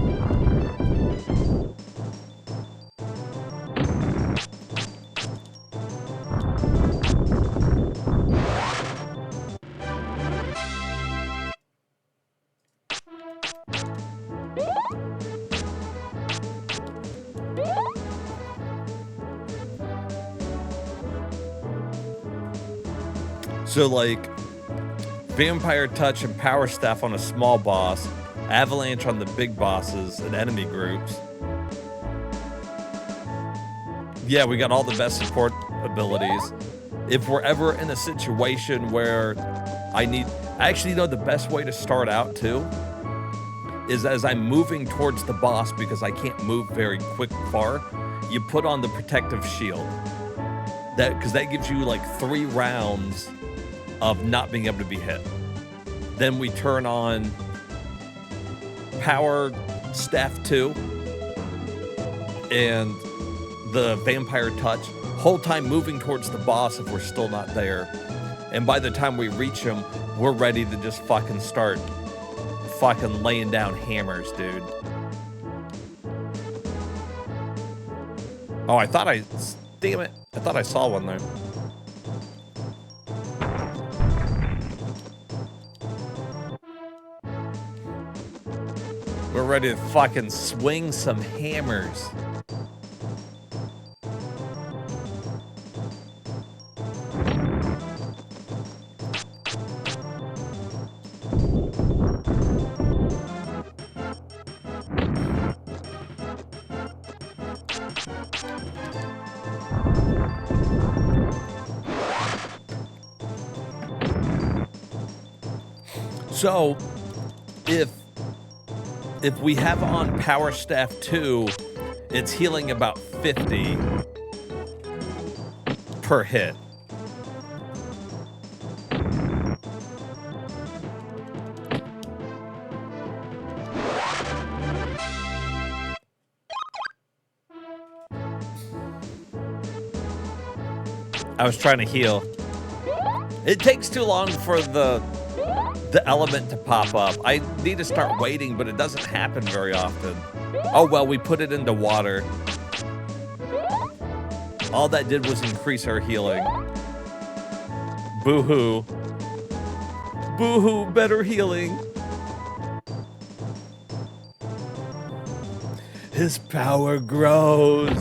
So like Vampire Touch and Power Staff on a small boss, Avalanche on the big bosses and enemy groups. Yeah, we got all the best support abilities. If we're ever in a situation where I actually know the best way to start out too is as I'm moving towards the boss because I can't move very far, you put on the protective shield. Because that gives you like 3 rounds of not being able to be hit. Then we turn on Power Staff 2 and the Vampire Touch. Whole time moving towards the boss if we're still not there. And by the time we reach him, we're ready to just fucking start fucking laying down hammers, dude. Oh, damn it. I thought I saw one there. We're ready to fucking swing some hammers. So, if we have on Power Staff 2, it's healing about 50 per hit. I was trying to heal. It takes too long for the element to pop up. I need to start waiting, but it doesn't happen very often. Oh well, we put it into water. All that did was increase our healing. Boo-hoo. Boo-hoo, better healing. His power grows.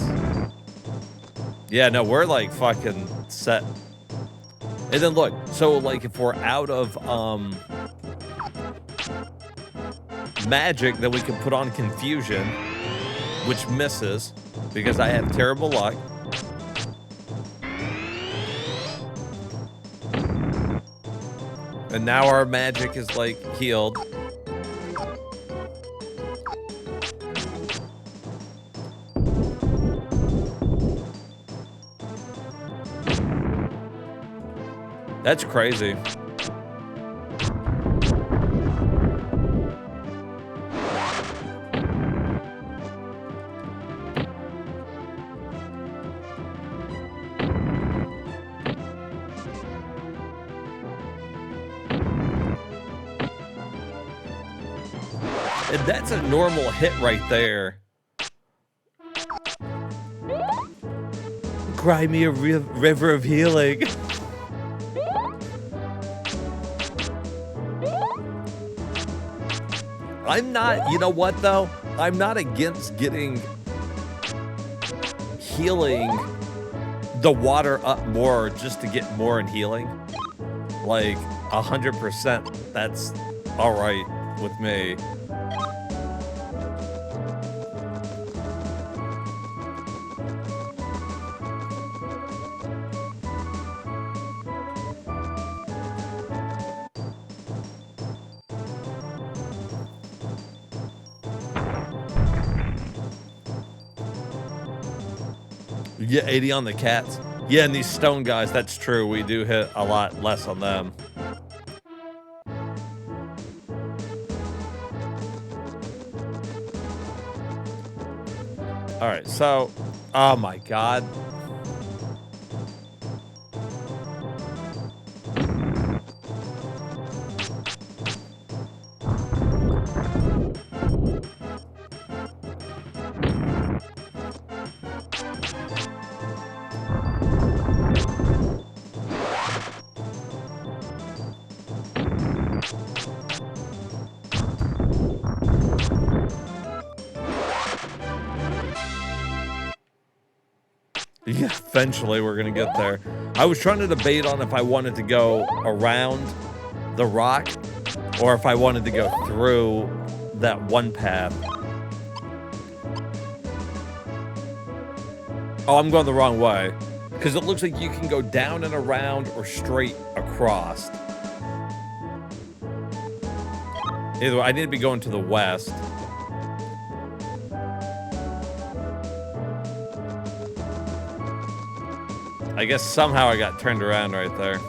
Yeah, no, we're like fucking set. And then look, so like if we're out of magic, then we can put on confusion, which misses because I have terrible luck. And now our magic is like healed. That's crazy. And that's a normal hit right there. Cry me a river of healing. I'm not, you know what though? I'm not against getting healing the water up more just to get more in healing. Like 100%, that's all right with me. Yeah, 80 on the cats. Yeah, and these stone guys, that's true. We do hit a lot less on them. All right, so, oh my God. Yeah, eventually we're gonna get there. I was trying to debate on if I wanted to go around the rock or if I wanted to go through that one path. Oh, I'm going the wrong way because it looks like you can go down and around or straight across. Either way, I need to be going to the west. I guess somehow I got turned around right there.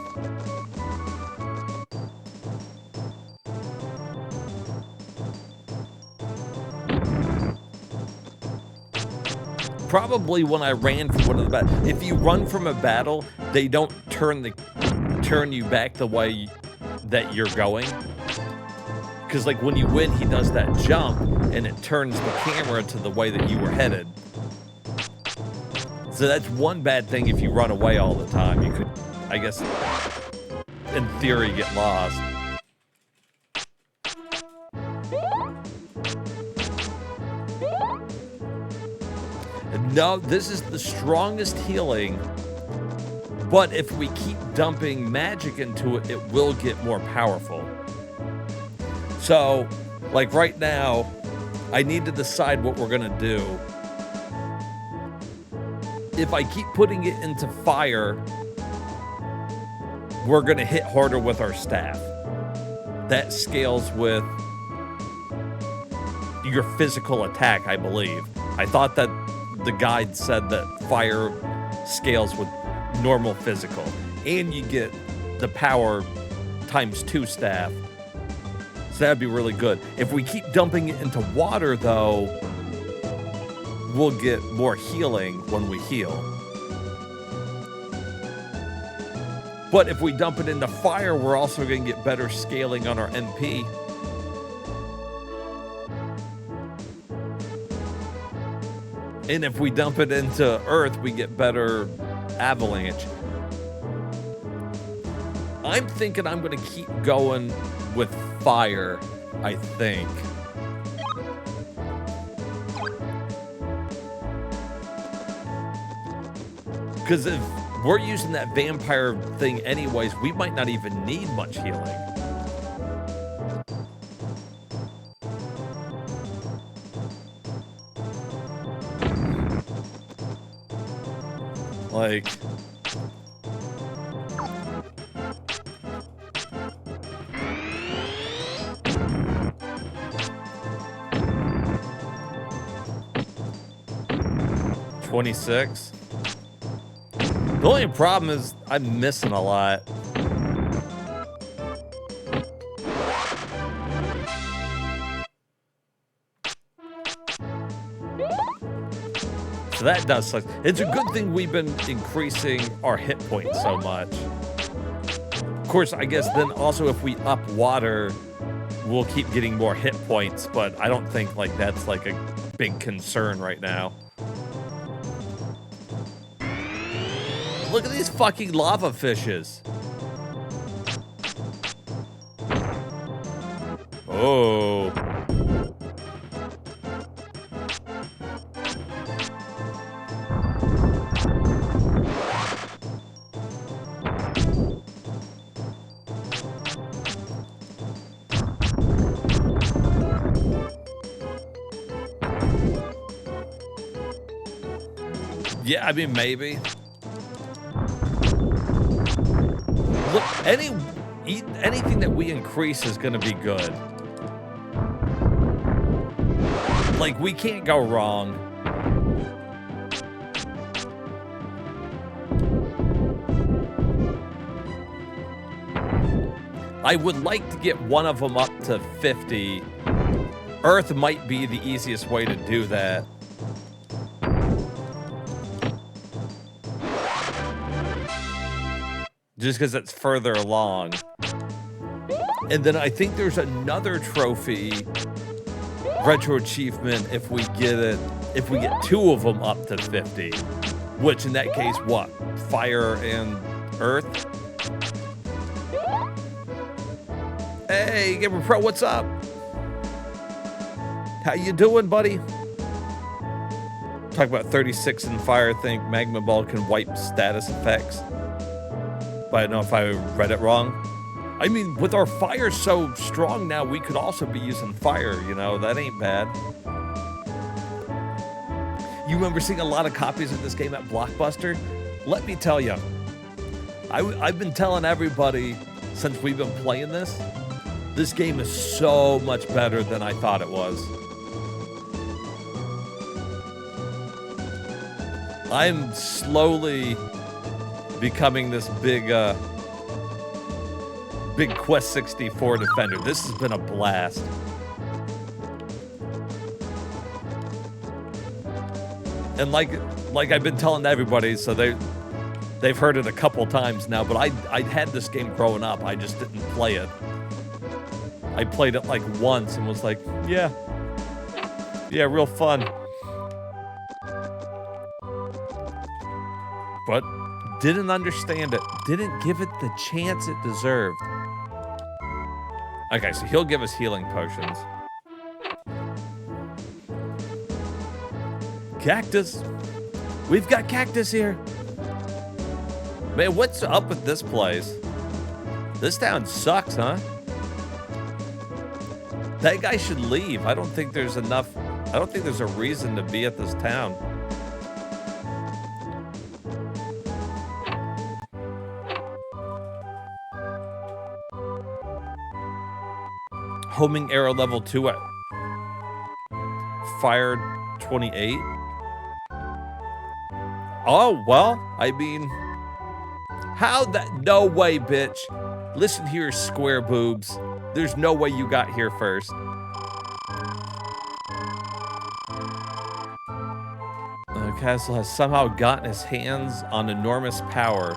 Probably when I ran from one of the battles. If you run from a battle, they don't turn you back the way that you're going. Because like when you win, he does that jump and it turns the camera to the way that you were headed. So that's one bad thing if you run away all the time. You could, I guess, in theory, get lost. No, this is the strongest healing. But if we keep dumping magic into it, it will get more powerful. So, like right now, I need to decide what we're going to do. If I keep putting it into fire, we're going to hit harder with our staff. That scales with your physical attack, I believe. I thought that the guide said that fire scales with normal physical. And you get the power ×2 staff. So that'd be really good. If we keep dumping it into water, though, we'll get more healing when we heal. But if we dump it into fire, we're also going to get better scaling on our NP. And if we dump it into earth, we get better avalanche. I'm thinking I'm going to keep going with fire, I think. Because if we're using that vampire thing anyways, we might not even need much healing. Like... $26. The only problem is I'm missing a lot. So that does suck. It's a good thing we've been increasing our hit points so much. Of course, I guess then also if we up water, we'll keep getting more hit points, but I don't think like that's like a big concern right now. Look at these fucking lava fishes. Oh. Yeah, I mean, maybe. Look, anything that we increase is going to be good. Like, we can't go wrong. I would like to get one of them up to 50. Earth might be the easiest way to do that. Just because it's further along. And then I think there's another trophy retro achievement if we get two of them up to 50. Which in that case, what? Fire and earth? Hey, Gamer Pro, what's up? How you doing, buddy? Talk about 36 in fire. I think Magma Ball can wipe status effects. But I don't know if I read it wrong. I mean, with our fire so strong now, we could also be using fire, you know? That ain't bad. You remember seeing a lot of copies of this game at Blockbuster? Let me tell you, I've been telling everybody since we've been playing this game is so much better than I thought it was. I'm slowly becoming this big Quest 64 defender. This has been a blast. And like I've been telling everybody, so they've heard it a couple times now, but I had this game growing up. I just didn't play it. I played it like once and was like, yeah, real fun. But didn't understand it. Didn't give it the chance it deserved. Okay, so he'll give us healing potions. Cactus. We've got cactus here. Man, what's up with this place? This town sucks, huh? That guy should leave. I don't think there's a reason to be at this town. Homing arrow level 2 at fire 28. Oh, well, I mean, how that? No way, bitch. Listen here, square boobs. There's no way you got here first. Castle has somehow gotten his hands on enormous power.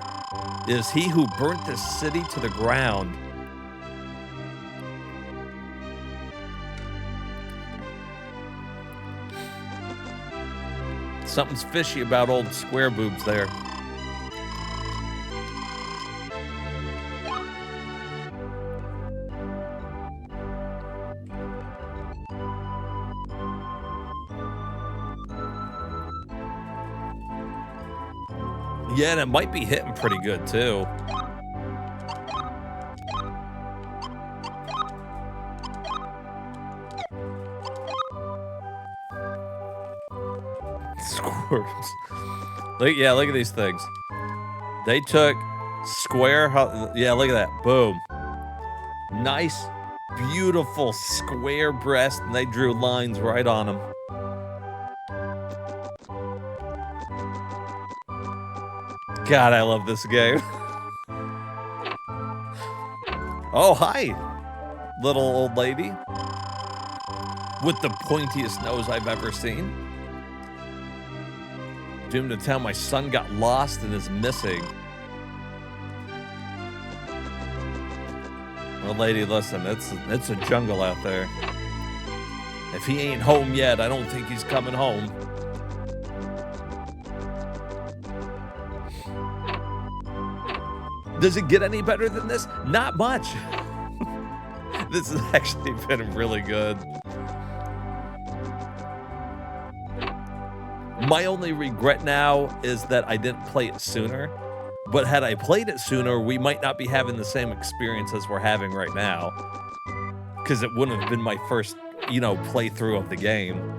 It is he who burnt this city to the ground. Something's fishy about old square boobs there. Yeah, and it might be hitting pretty good, too. Squirms. Yeah, look at these things. They took square... Yeah, look at that. Boom. Nice, beautiful square breast, and they drew lines right on them. God, I love this game. Oh, hi, little old lady. With the pointiest nose I've ever seen. Doomed to town, my son got lost and is missing. Well, lady, listen, it's a jungle out there. If he ain't home yet, I don't think he's coming home. Does it get any better than this? Not much. This has actually been really good. My only regret now is that I didn't play it sooner. But had I played it sooner, we might not be having the same experience as we're having right now. Because it wouldn't have been my first, you know, playthrough of the game.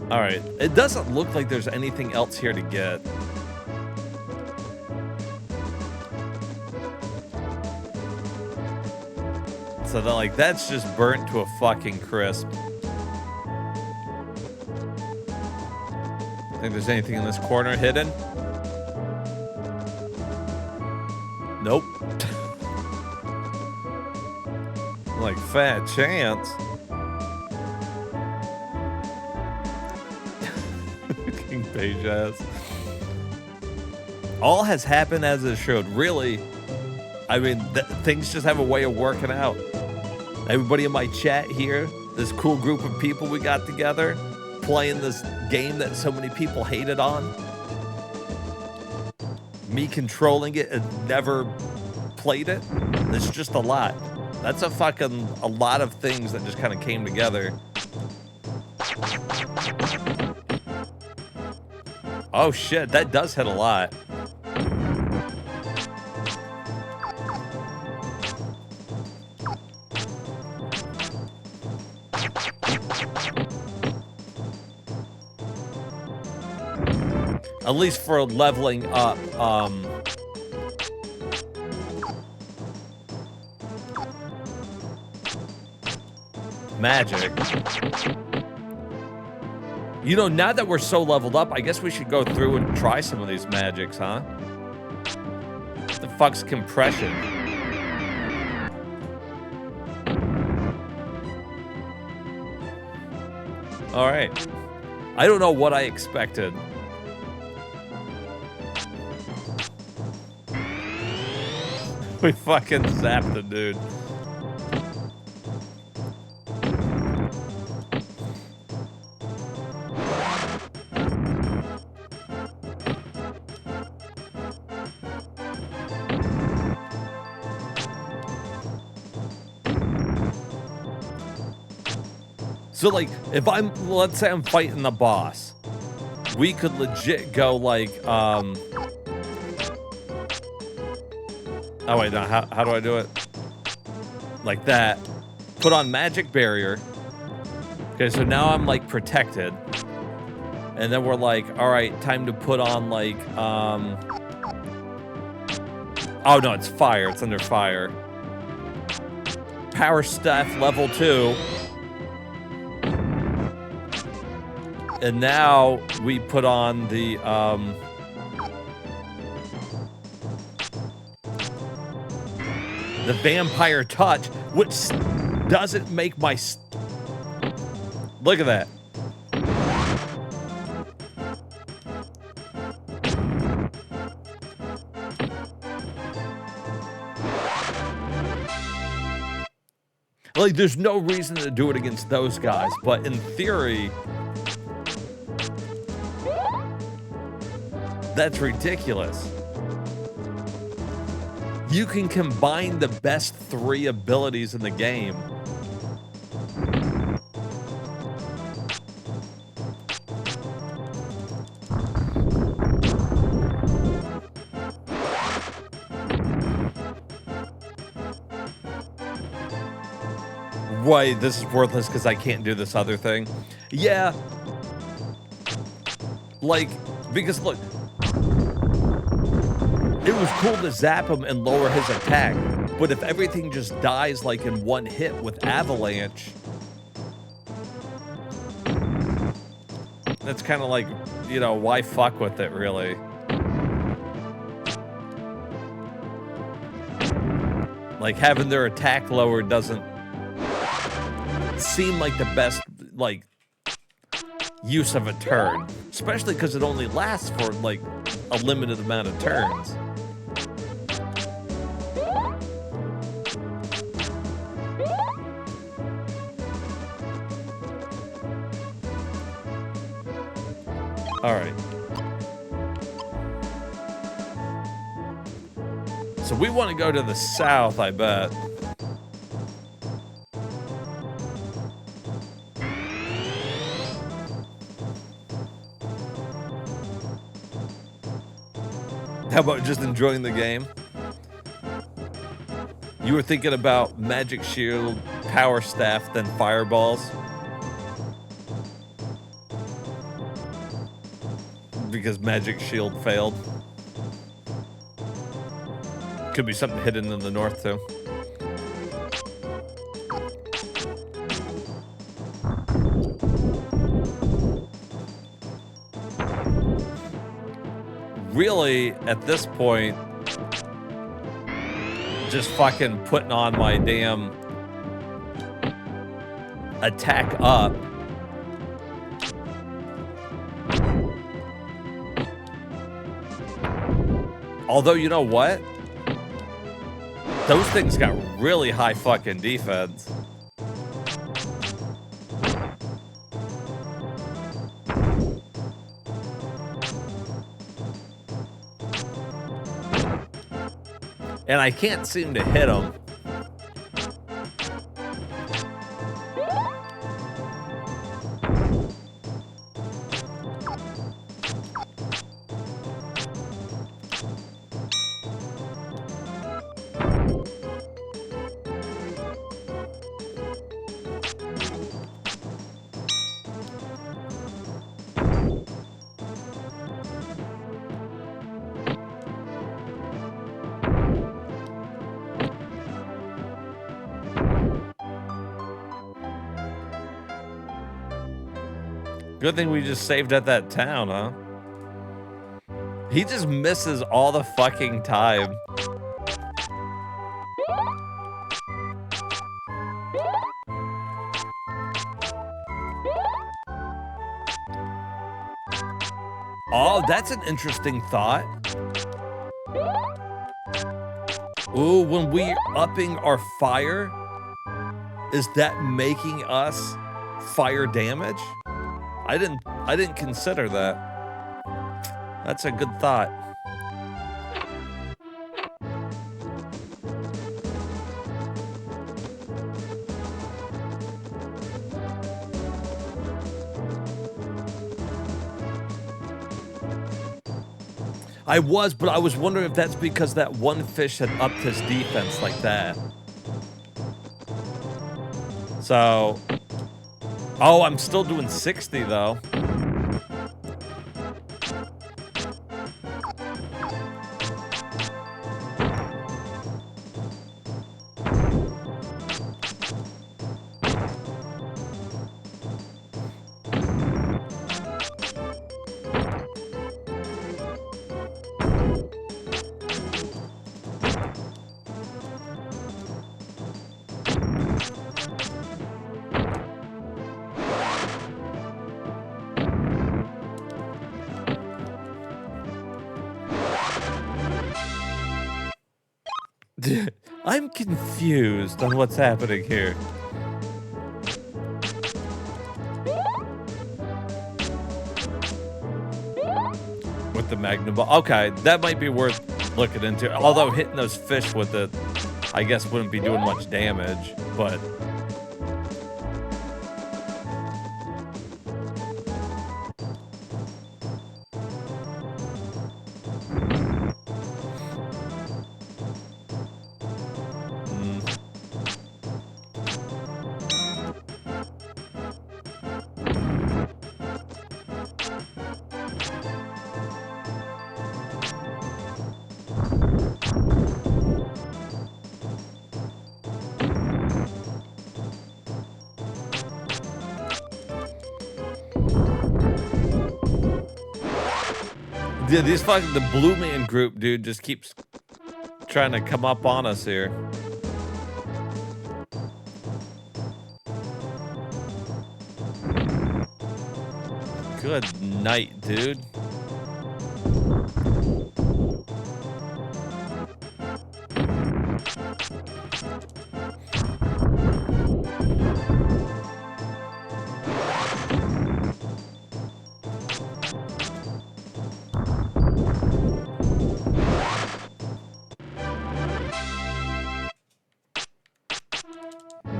All right, it doesn't look like there's anything else here to get. So that, like, that's just burnt to a fucking crisp. Think there's anything in this corner hidden? Nope. Like, fat chance. King Page ass. All has happened as it should. Really, I mean, things just have a way of working out. Everybody in my chat here, this cool group of people we got together, playing this game that so many people hated on. Me controlling it and never played it. It's just a lot. That's a lot of things that just kind of came together. Oh shit, that does hit a lot. At least for leveling up, magic. You know, now that we're so leveled up, I guess we should go through and try some of these magics, huh? What the fuck's compression? All right. I don't know what I expected. We fucking zapped the dude. So, like, if let's say I'm fighting the boss, we could legit go, like, oh, wait, no, how do I do it? Like that. Put on magic barrier. Okay, so now I'm, like, protected. And then we're like, all right, time to put on, like, oh, no, it's fire. It's under fire. Power staff level 2. And now we put on the vampire touch, which doesn't make my... Look at that. Like, there's no reason to do it against those guys, but in theory... That's ridiculous. You can combine the best 3 abilities in the game. Wait, this is worthless because I can't do this other thing. Yeah. Like, because look, it was cool to zap him and lower his attack, but if everything just dies like in one hit with avalanche, that's kind of like, you know, why fuck with it, really? Like, having their attack lowered doesn't seem like the best, like, use of a turn, especially because it only lasts for like a limited amount of turns. All right. So we want to go to the south, I bet. How about just enjoying the game? You were thinking about Magic Shield, Power Staff, then Fireballs? Because Magic Shield failed. Could be something hidden in the north, too. Really, at this point, just fucking putting on my damn attack up. Although, you know what? Those things got really high fucking defense. And I can't seem to hit them. Good thing we just saved at that town, huh? He just misses all the fucking time. Oh, that's an interesting thought. Ooh, when we upping our fire, is that making us fire damage? I didn't consider that. That's a good thought. But I was wondering if that's because that one fish had upped his defense like that. So, oh, I'm still doing 60 though. I'm confused on what's happening here. With the Magnum Ball. Okay, that might be worth looking into. Although hitting those fish with it, I guess wouldn't be doing much damage, but... Yeah, these fucking, the Blue Man Group, dude, just keeps trying to come up on us here. Good night, dude.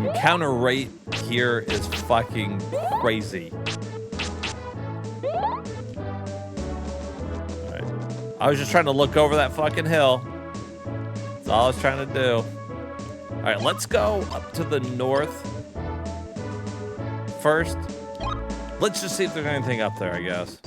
Encounter rate here is fucking crazy. Alright. I was just trying to look over that fucking hill. That's all I was trying to do. Alright, let's go up to the north first. Let's just see if there's anything up there, I guess.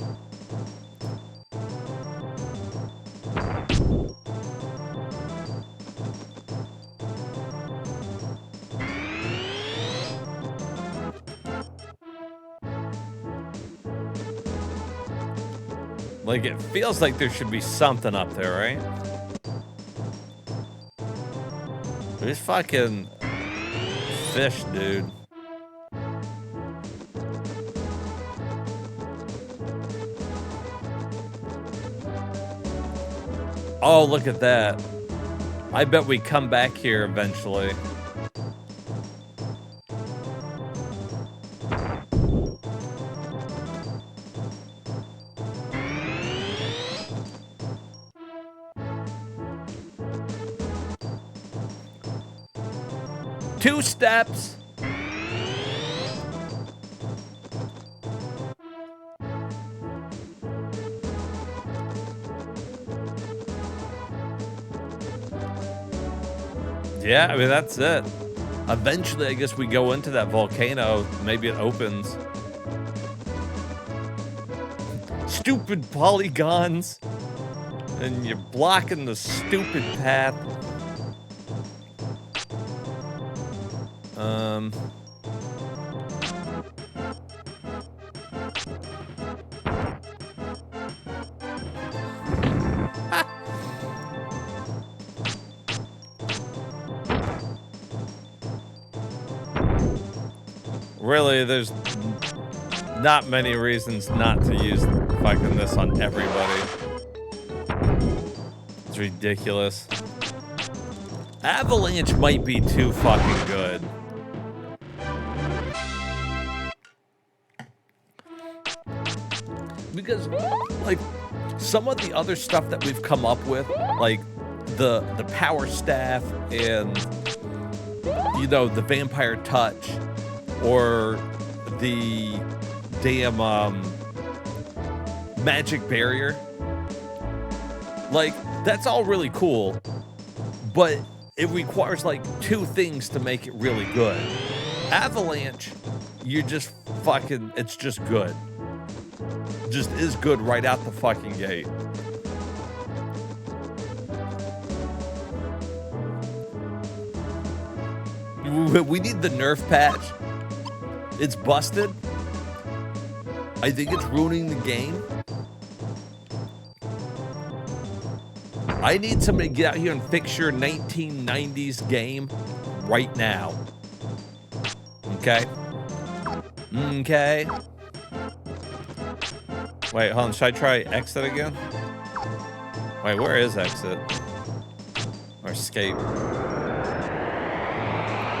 Like, it feels like there should be something up there, right? There's fucking fish, dude. Oh, look at that. I bet we come back here eventually. Two steps. Yeah, I mean, that's it. Eventually, I guess we go into that volcano. Maybe it opens. Stupid polygons. And you're blocking the stupid path. Really, there's not many reasons not to use fucking this on everybody. It's ridiculous. Avalanche might be too fucking good. Because, like, some of the other stuff that we've come up with, like the power staff and, you know, the vampire touch, or the damn magic barrier, like, that's all really cool, but it requires like two things to make it really good. Avalanche, you just fucking, it's just good. Just is good right out the fucking gate. We need the nerf patch. It's busted. I think it's ruining the game. I need somebody to get out here and fix your 1990s game right now. Okay? Okay. Wait, hold on. Should I try exit again? Wait, where is exit? Or escape?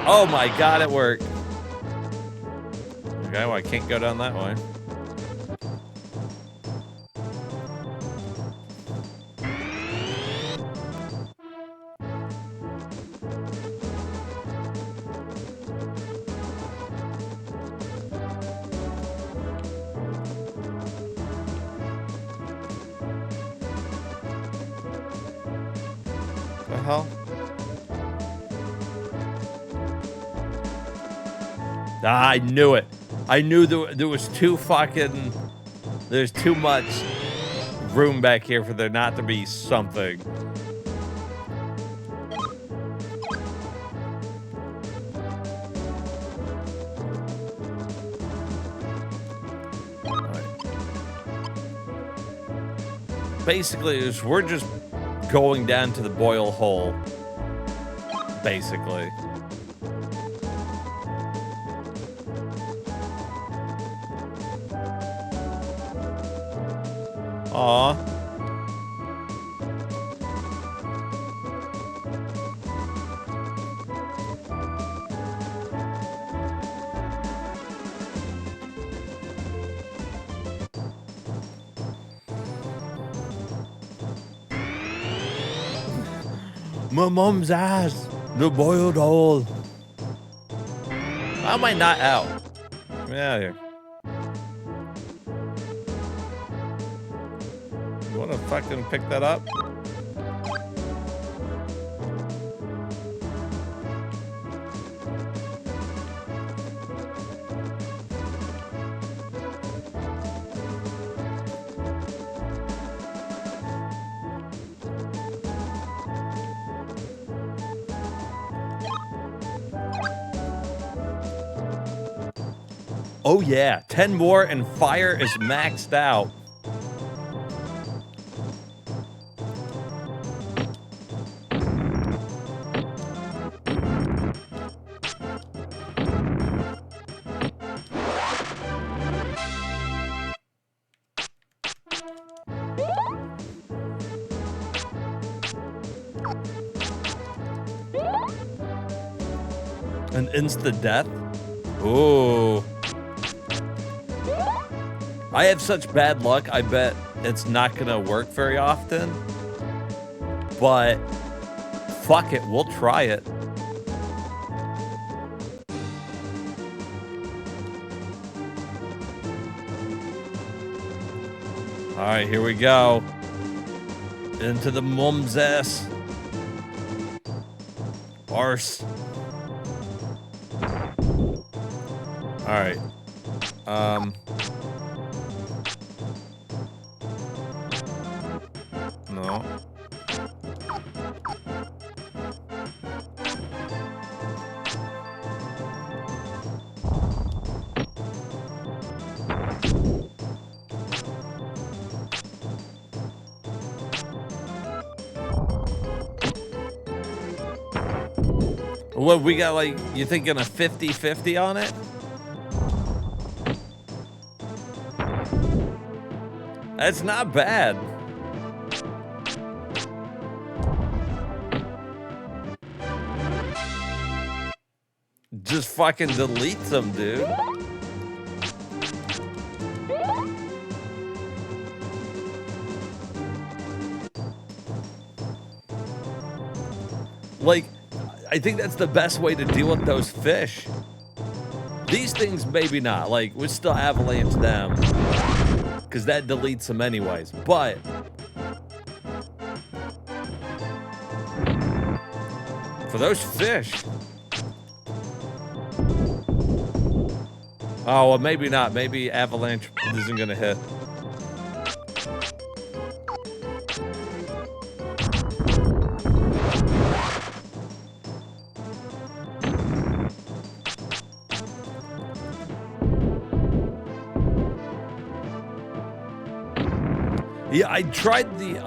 Oh my god, it worked. Okay, well, I can't go down that way. The hell? Ah, I knew it. I knew there was there's too much room back here for there not to be something. All right. Basically, we're just going down to the boil hole. Basically. Aw. My mom's ass. The boiled hole. How am I not out? Get me out of here. You wanna fucking pick that up? Oh yeah, 10 more and fire is maxed out. An insta-death? Ooh. I have such bad luck, I bet it's not gonna work very often. But fuck it, we'll try it. Alright, here we go. Into the mum's ass. Arse. Alright. No. What, we got like, you thinking a 50-50 on it? That's not bad. Just fucking delete them, dude. Like, I think that's the best way to deal with those fish. These things, maybe not. Like, we still avalanche them. Because that deletes them anyways. But for those fish. Oh, well, maybe not. Maybe avalanche isn't going to hit. Yeah, I tried the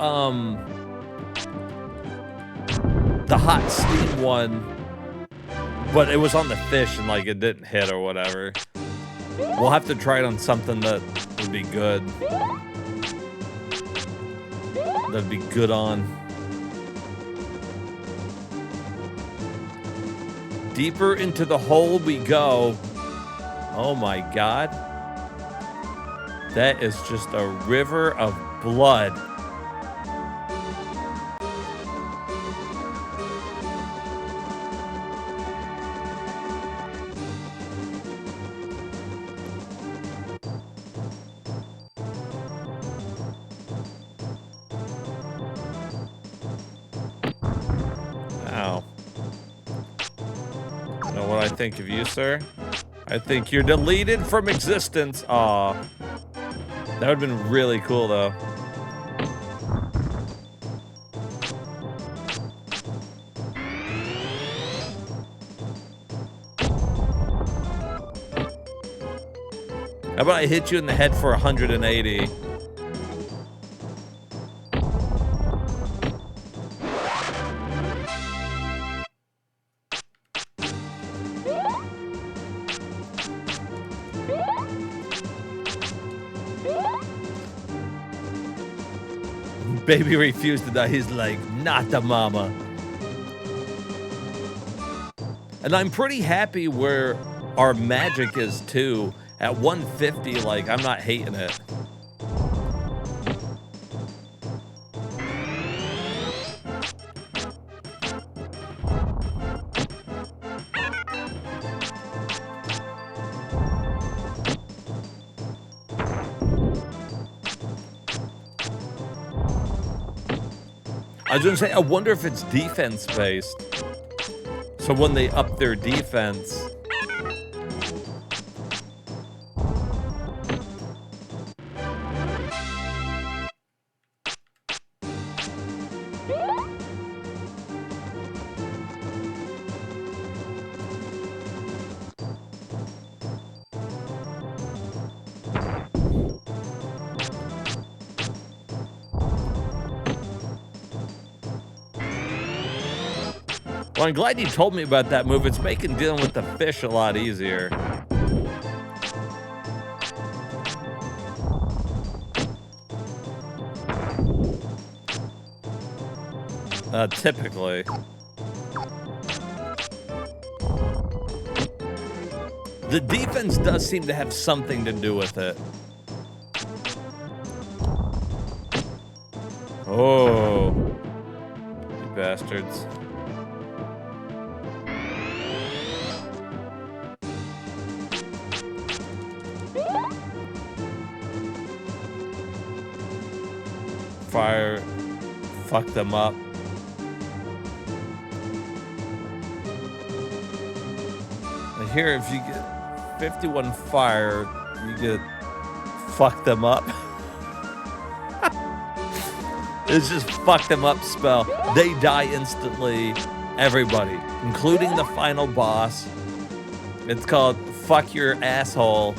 hot steam one, but it was on the fish and like it didn't hit or whatever. We'll have to try it on something that would be good. That'd be good on. Deeper into the hole we go. Oh my God. That is just a river of blood. Ow. You know what I think of you, sir? I think you're deleted from existence. Aw. That would have been really cool, though. How about I hit you in the head for 180? Baby refused to die. He's like, not the mama. And I'm pretty happy where our magic is too. At 150, like, I'm not hating it. I was gonna say, I wonder if it's defense based. So when they up their defense. Well, I'm glad you told me about that move. It's making dealing with the fish a lot easier. Typically. The defense does seem to have something to do with it. Oh, you bastards. Fire, fuck them up. I hear if you get 51 fire, you get fuck them up. It's just fuck them up spell. They die instantly, everybody, including the final boss. It's called fuck your asshole.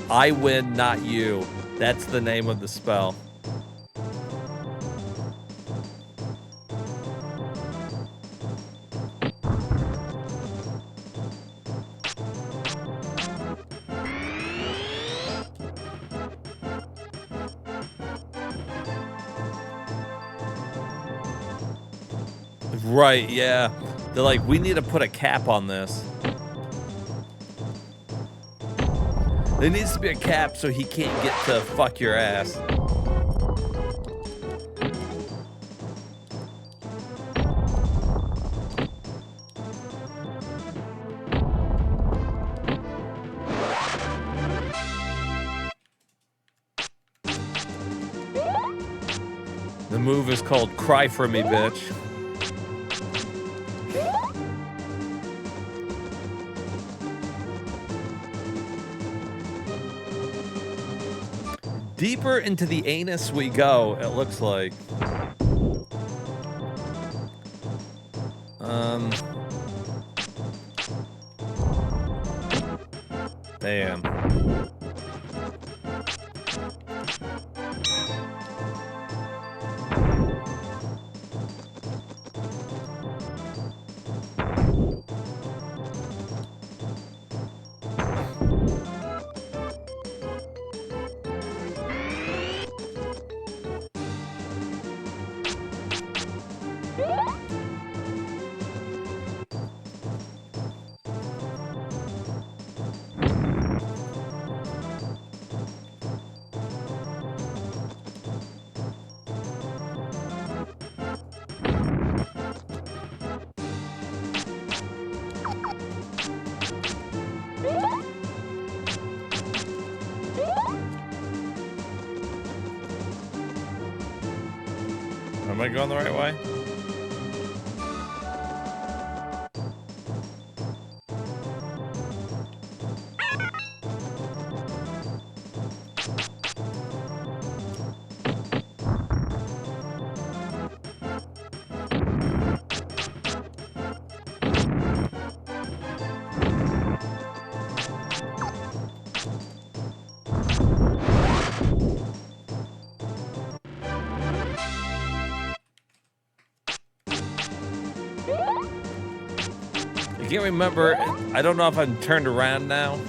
I win, not you. That's the name of the spell. Right, yeah. They're like, we need to put a cap on this. There needs to be a cap so he can't get to fuck your ass. The move is called Cry For Me, bitch. Deeper into the anus we go, it looks like. Damn. Am I going the right way? I can't remember. I don't know if I'm turned around now.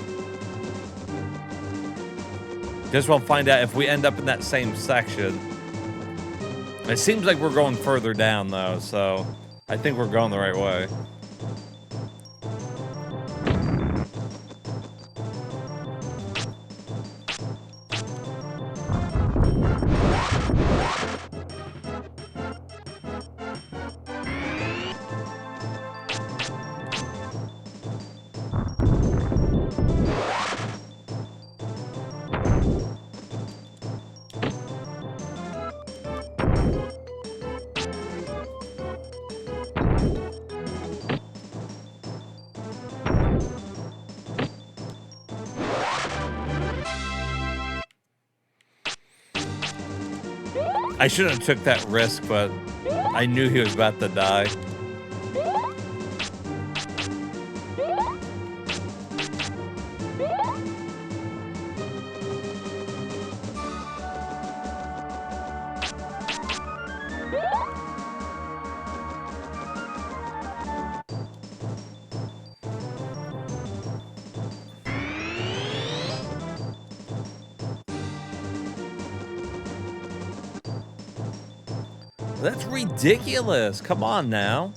Guess we'll find out if we end up in that same section. It seems like we're going further down, though, so I think we're going the right way. I shouldn't have took that risk, but I knew he was about to die. That's ridiculous. Come on now.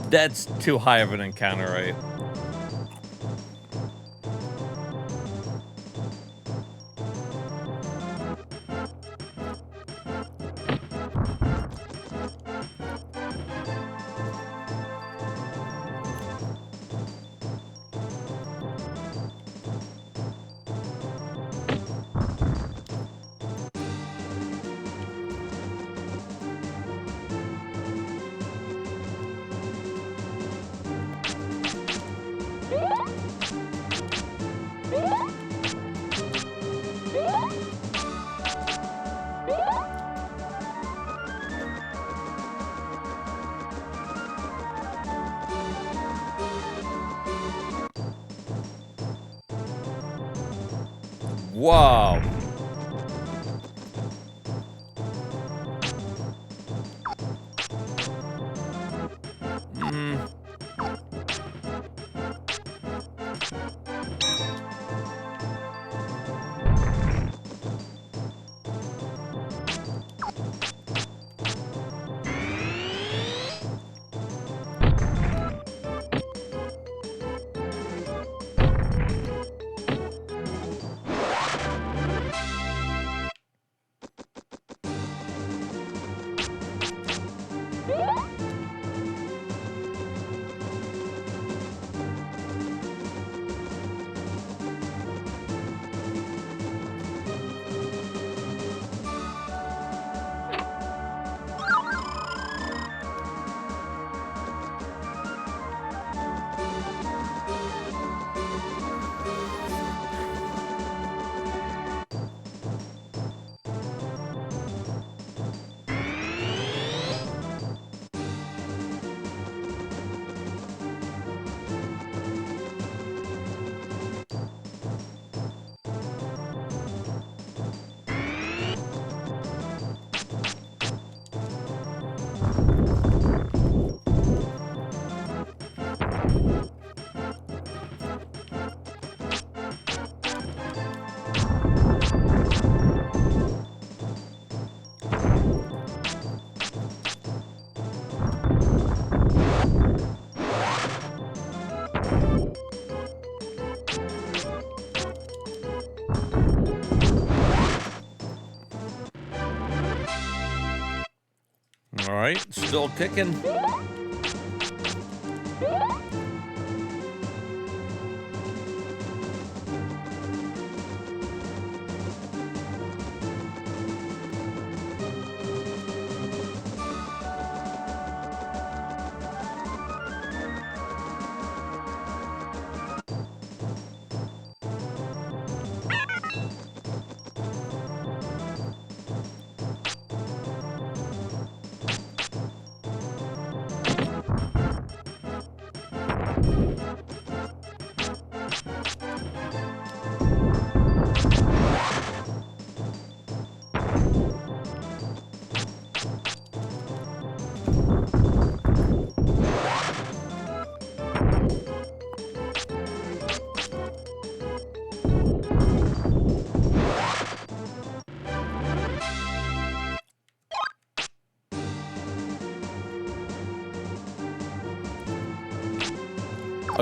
That's too high of an encounter rate. Wow. All right, still kicking.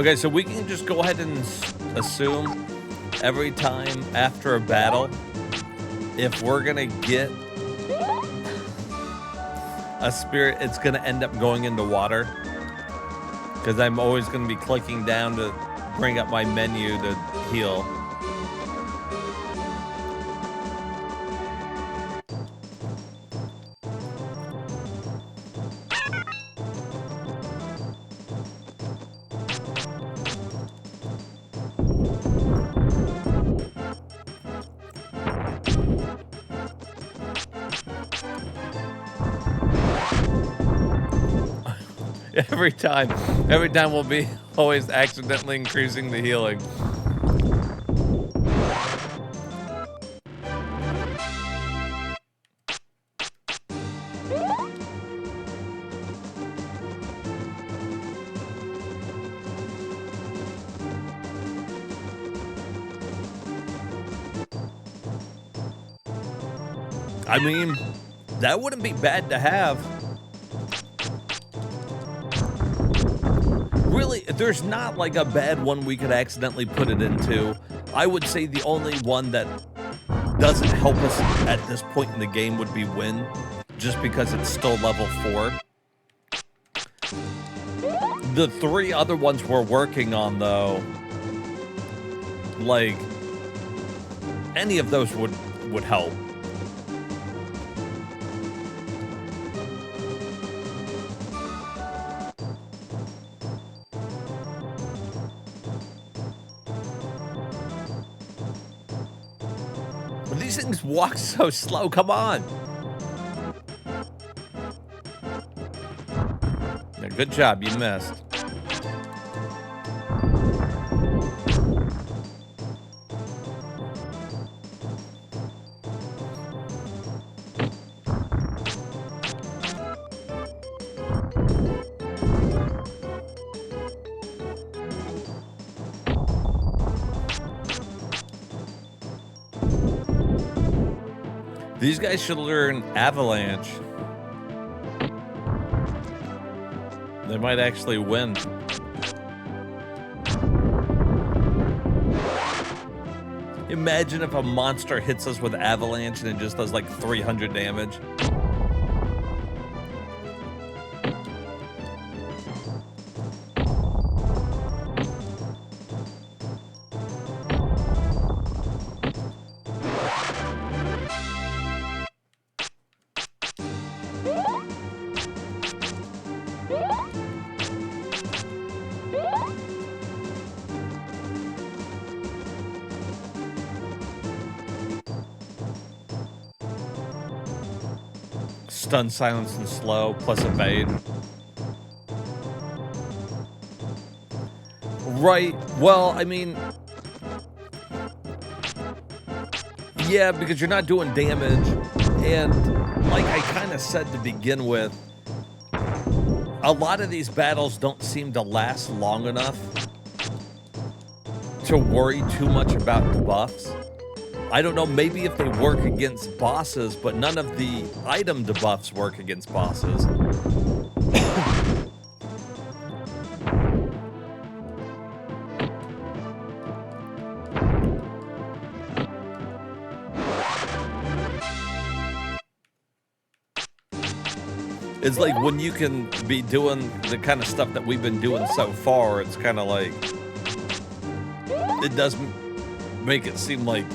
Okay, so we can just go ahead and assume every time after a battle, if we're gonna get a spirit, it's gonna end up going into water. Because I'm always gonna be clicking down to bring up my menu to heal. Every time we'll be always accidentally increasing the healing. I mean, that wouldn't be bad to have. Really, there's not like a bad one we could accidentally put it into. I would say the only one that doesn't help us at this point in the game would be Win, just because it's still level 4. The 3 other ones we're working on, though, like, any of those would help. These things walk so slow, come on. Yeah, good job, you missed. These guys should learn Avalanche. They might actually win. Imagine if a monster hits us with Avalanche and it just does like 300 damage. Stun, silence, and slow, plus evade. Right, well, I mean... yeah, because you're not doing damage, and like I kind of said to begin with, a lot of these battles don't seem to last long enough to worry too much about the buffs. I don't know, maybe if they work against bosses, but none of the item debuffs work against bosses. It's like when you can be doing the kind of stuff that we've been doing so far, it's kind of like, it does make it seem like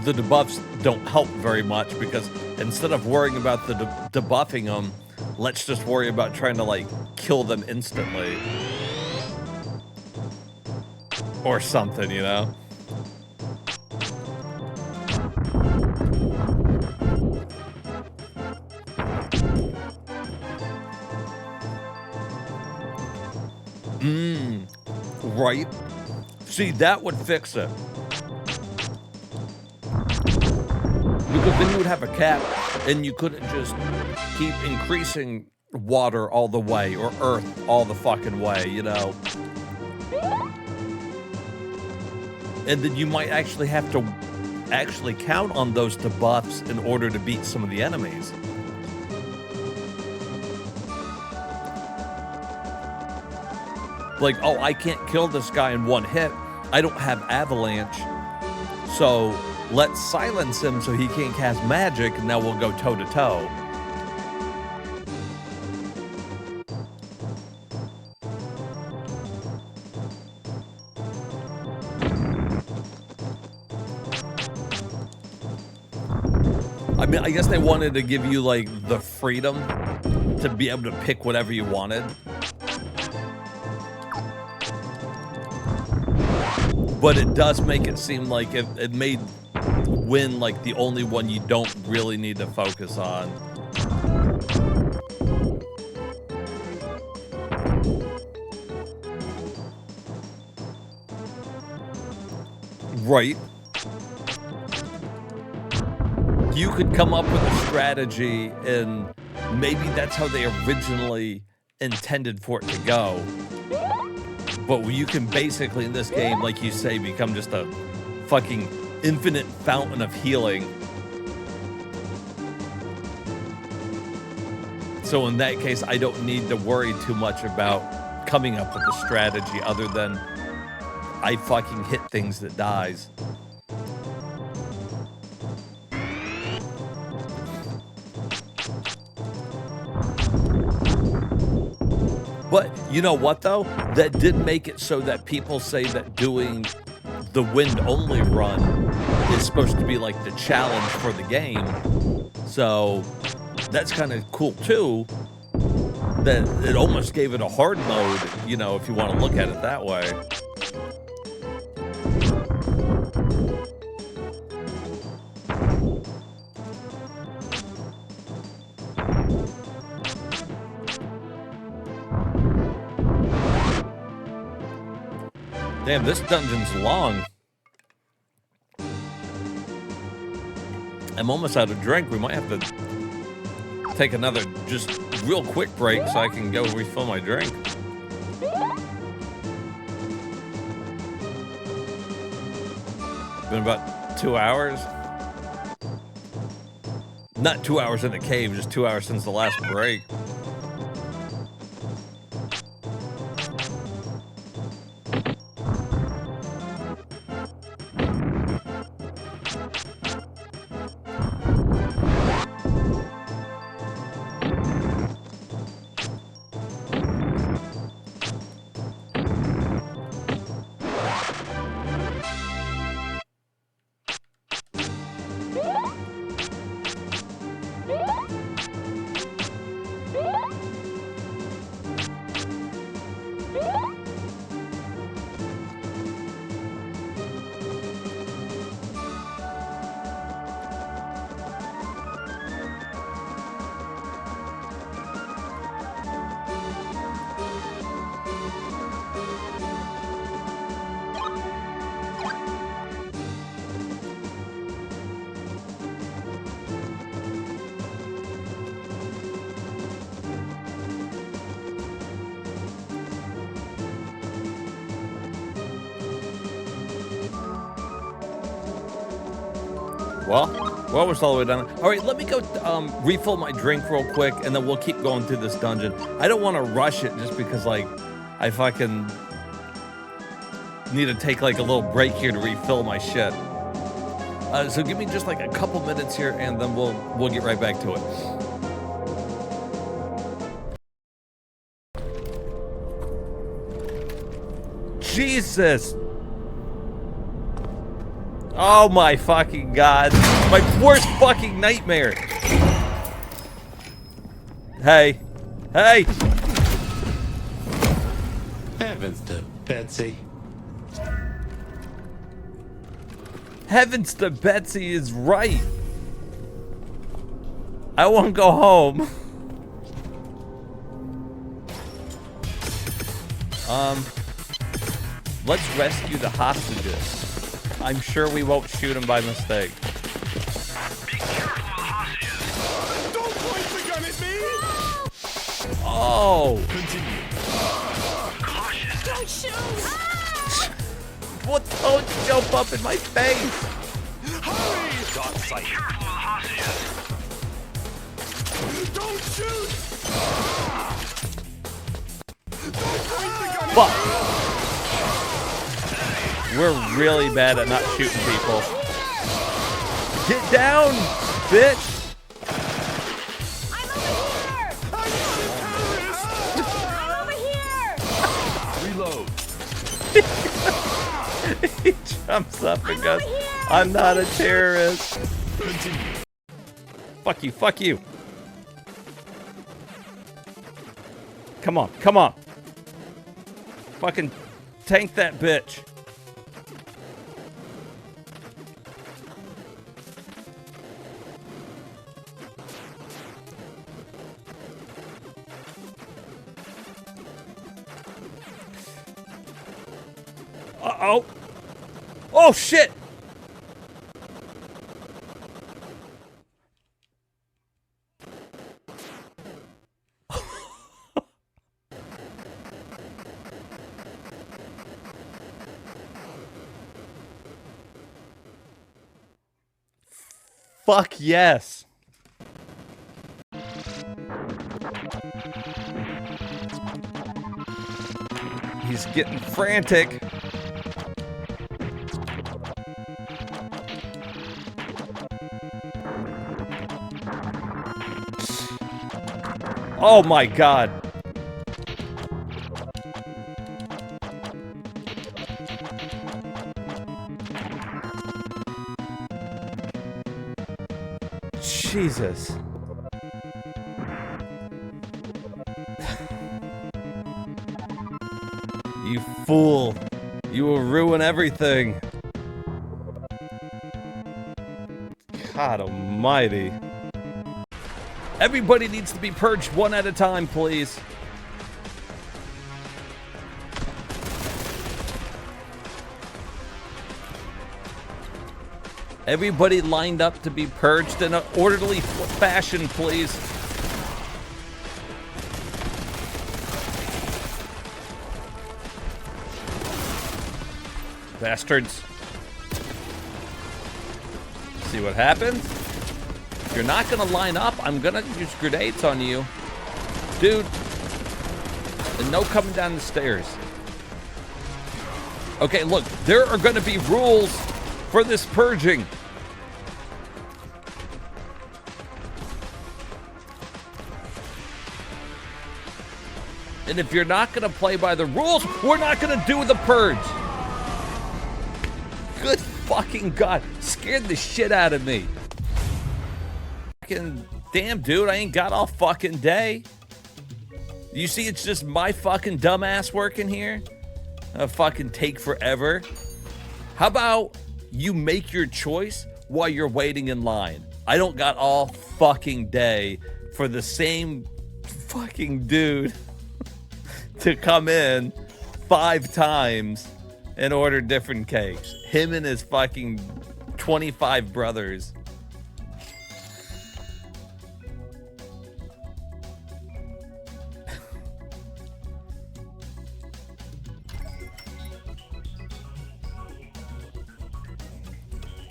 the debuffs don't help very much, because instead of worrying about the debuffing them, let's just worry about trying to like kill them instantly. Or something, you know? Right? See, that would fix it. Because then you would have a cap, and you couldn't just keep increasing water all the way, or earth all the fucking way, you know? And then you might actually have to actually count on those debuffs in order to beat some of the enemies. like, oh, I can't kill this guy in one hit. I don't have avalanche. So let's silence him so he can't cast magic, and now we'll go toe to toe. I mean, I guess they wanted to give you like the freedom to be able to pick whatever you wanted. But it does make it seem like it made win like the only one you don't really need to focus on. Right. You could come up with a strategy, and maybe that's how they originally intended for it to go. But you can basically, in this game, like you say, become just a fucking infinite fountain of healing. So in that case, I don't need to worry too much about coming up with a strategy other than I fucking hit things that dies. But you know what, though? That did make it so that people say that doing the wind-only run is supposed to be like the challenge for the game. So that's kind of cool, too. That it almost gave it a hard mode, you know, if you want to look at it that way. Damn, this dungeon's long. I'm almost out of drink. We might have to take another just real quick break so I can go refill my drink. Been about 2 hours. Not 2 hours in the cave, just 2 hours since the last break. Well, we're almost all the way done. All right, let me go refill my drink real quick, and then we'll keep going through this dungeon. I don't want to rush it just because, like, I fucking need to take, like, a little break here to refill my shit. So give me just, like, a couple minutes here, and then we'll get right back to it. Jesus! Oh my fucking god. My worst fucking nightmare. Hey. Hey! Heavens to Betsy. Heavens to Betsy is right. I want to go home. Let's rescue the hostages. I'm sure we won't shoot him by mistake. Be careful of the hostages. Don't point the gun at me! Oh! Continue. Caution. Don't shoot! What? Don't jump up in my face! Hurry! Got sight. Be careful of the hostages. Don't shoot! Fuck. We're really bad at not shooting people. Get down, bitch. I'm over here! Reload. He jumps up and goes, I'm not a terrorist. Fuck you, fuck you. Come on, come on. Fucking tank that bitch. Uh-oh. Oh, shit. Fuck yes. He's getting frantic. Oh my God. Jesus. You fool. You will ruin everything. God almighty. Everybody needs to be purged one at a time, please. Everybody lined up to be purged in an orderly fashion, please. Bastards. See what happens? If you're not gonna line up, I'm gonna use grenades on you. Dude. And no coming down the stairs. Okay, look, there are gonna be rules for this purging. And if you're not gonna play by the rules, we're not gonna do the purge. Good fucking God. Scared the shit out of me. Fucking damn, dude, I ain't got all fucking day. You see, it's just my fucking dumbass working here. Fucking take forever. How about you make your choice while you're waiting in line? I don't got all fucking day for the same fucking dude to come in 5 times and order different cakes. Him and his fucking 25 brothers.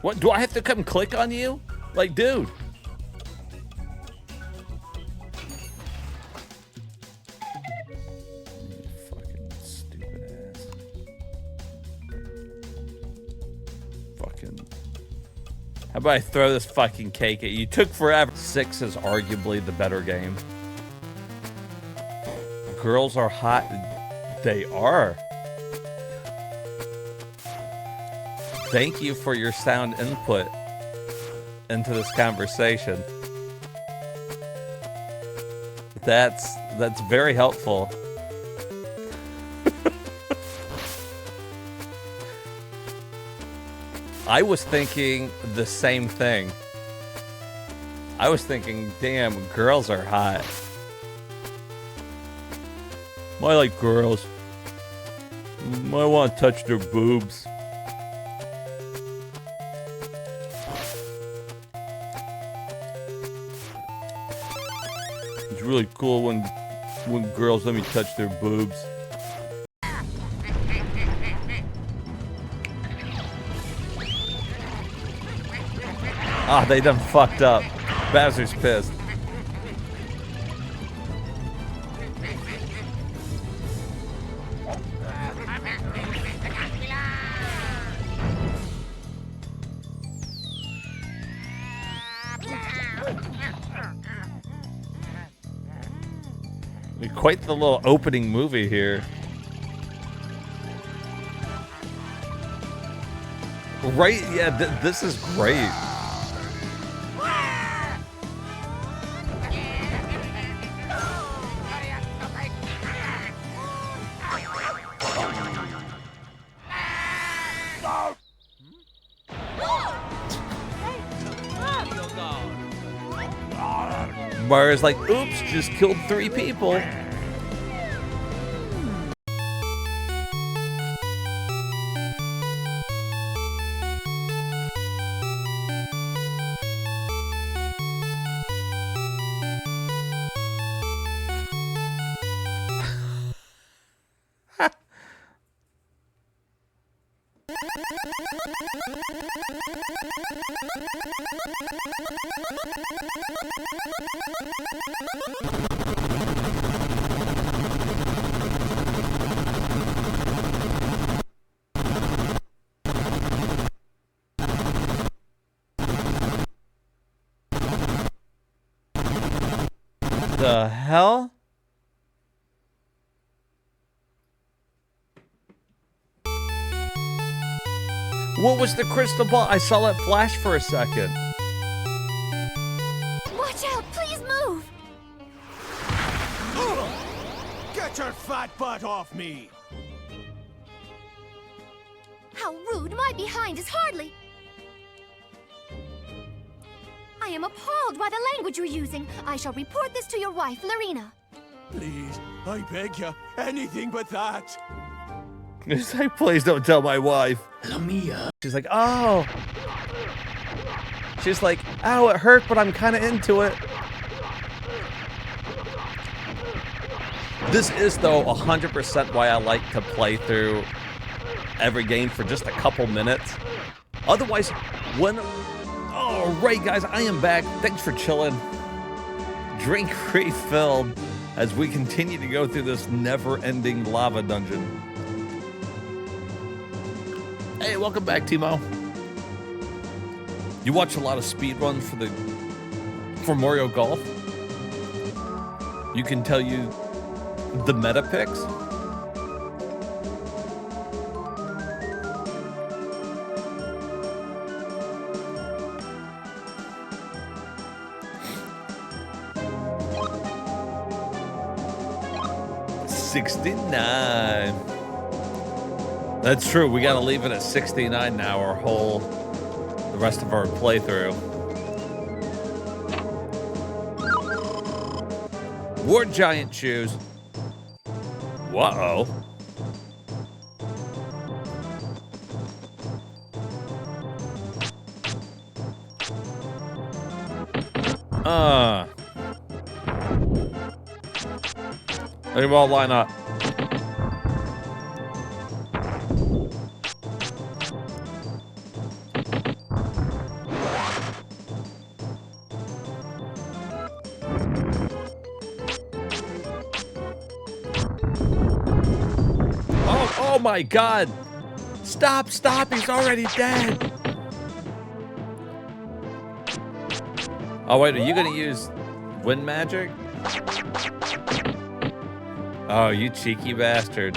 What, do I have to come click on you? Like, dude. You fucking stupid ass. Fucking. How about I throw this fucking cake at you? You took forever. 6 is arguably the better game. Girls are hot. They are. Thank you for your sound input into this conversation. That's very helpful. I was thinking the same thing. I was thinking, damn, girls are hot. I like girls. I want to touch their boobs. It's really cool when girls let me touch their boobs. Ah, they done fucked up. Bowser's pissed. Quite the little opening movie here. Right? Yeah, this is great. Mario's like, oops, just killed 3 people. The hell? What was the crystal ball? I saw it flash for a second. Watch out! Please move! Get your fat butt off me! How rude! My behind is hardly... I am appalled by the language you're using. I shall report this to your wife, Lorena. Please, I beg you, anything but that. He's like, please don't tell my wife. She's like, oh. She's like, ow, it hurt, but I'm kind of into it. This is, though, 100% why I like to play through every game for just a couple minutes. Otherwise, when... All right, guys, I am back. Thanks for chilling. Drink refilled as we continue to go through this never-ending lava dungeon. Hey, welcome back, Timo. You watch a lot of speedruns for Mario Golf? You can tell you the meta picks? $69. That's true. We got to leave it at 69 now. The rest of our playthrough. War giant shoes. Whoa. They won't line up. Oh my God. Stop, he's already dead. Oh wait, are you gonna use wind magic? Oh, you cheeky bastard.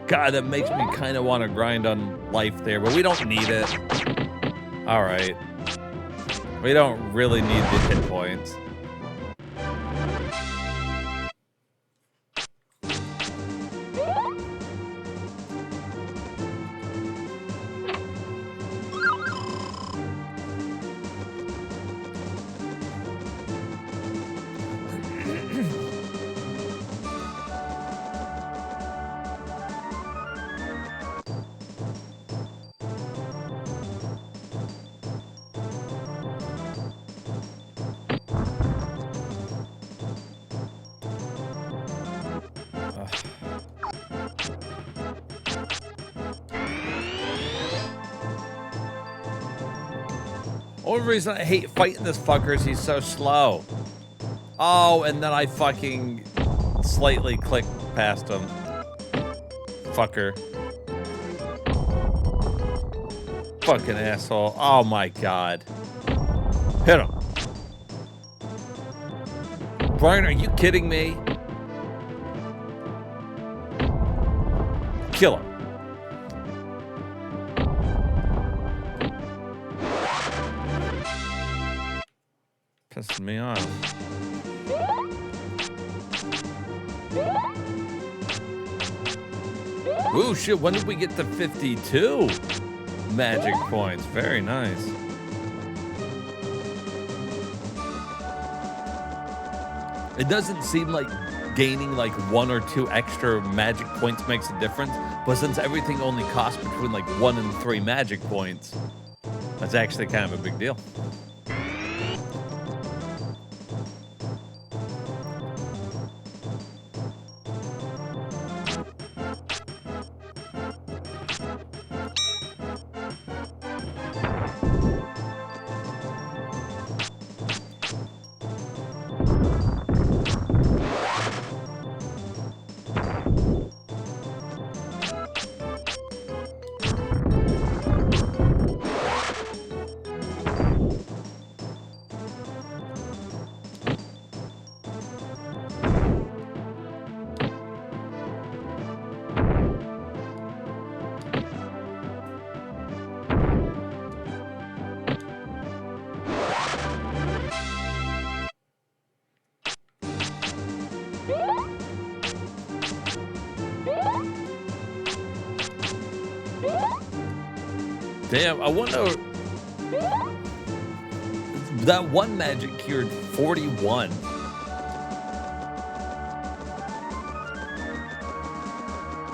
God, that makes me kind of want to grind on life there, but we don't need it. All right. We don't really need the hit points. Only reason I hate fighting this fucker is he's so slow. Oh, and then I fucking slightly clicked past him. Fucker. Fucking asshole. Oh my God. Hit him. Brian, are you kidding me? kill him. Pissing me off. Ooh, shit, when did we get to 52 magic points? Very nice. It doesn't seem like gaining like 1 or 2 extra magic points makes a difference, but since everything only costs between like 1 and 3 magic points, that's actually kind of a big deal. Damn, I wonder. That one magic cured 41.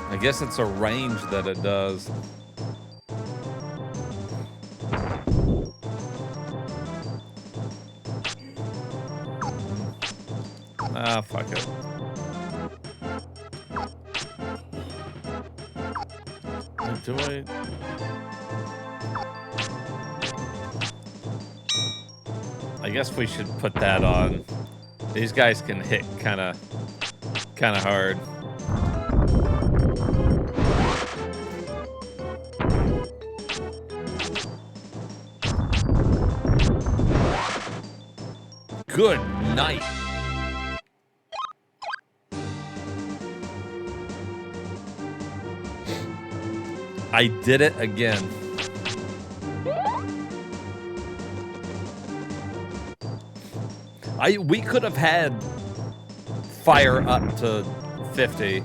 I guess it's a range that it does. Ah, fuck it. Do I? I guess we should put that on. These guys can hit kind of hard. Good night. I did it again. We could have had fire up to 50.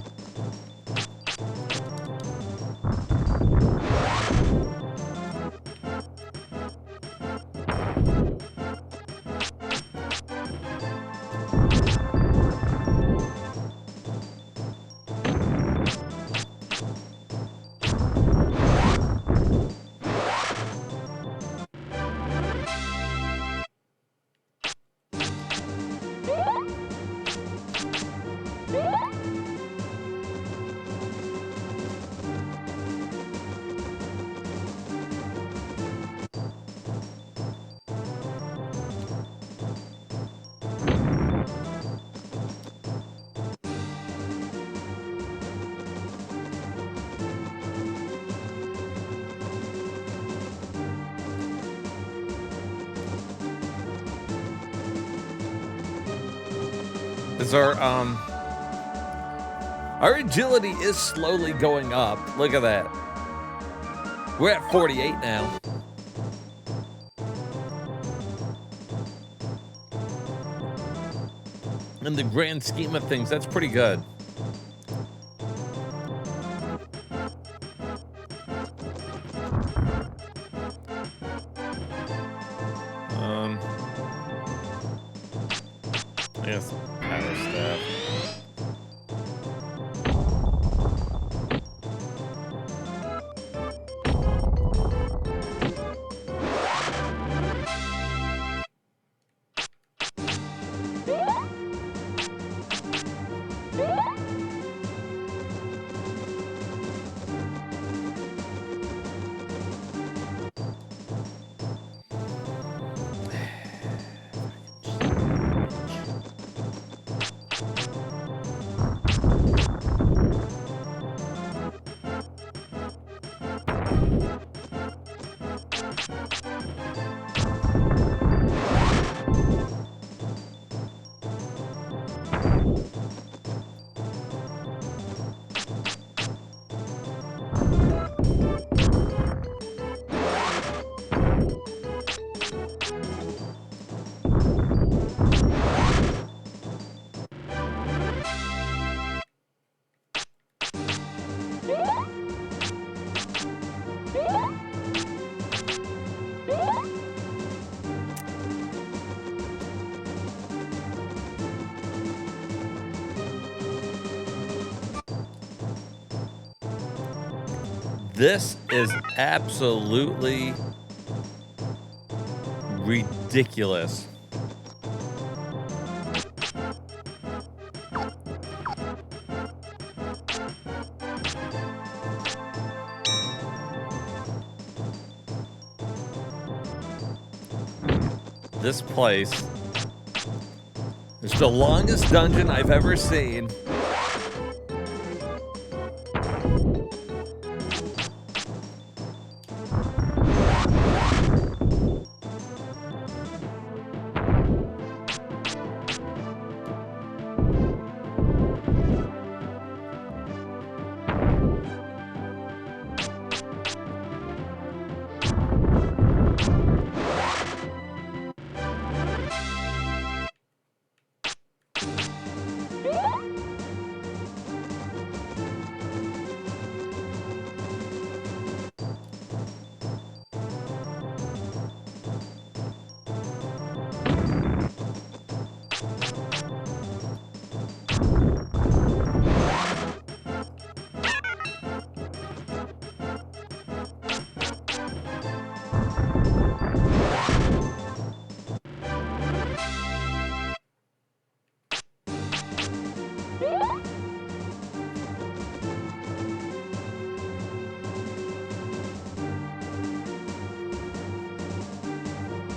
Is our agility is slowly going up. Look at that. We're at 48 now. In the grand scheme of things, that's pretty good. Yes, power staff. This is absolutely ridiculous. This place is the longest dungeon I've ever seen.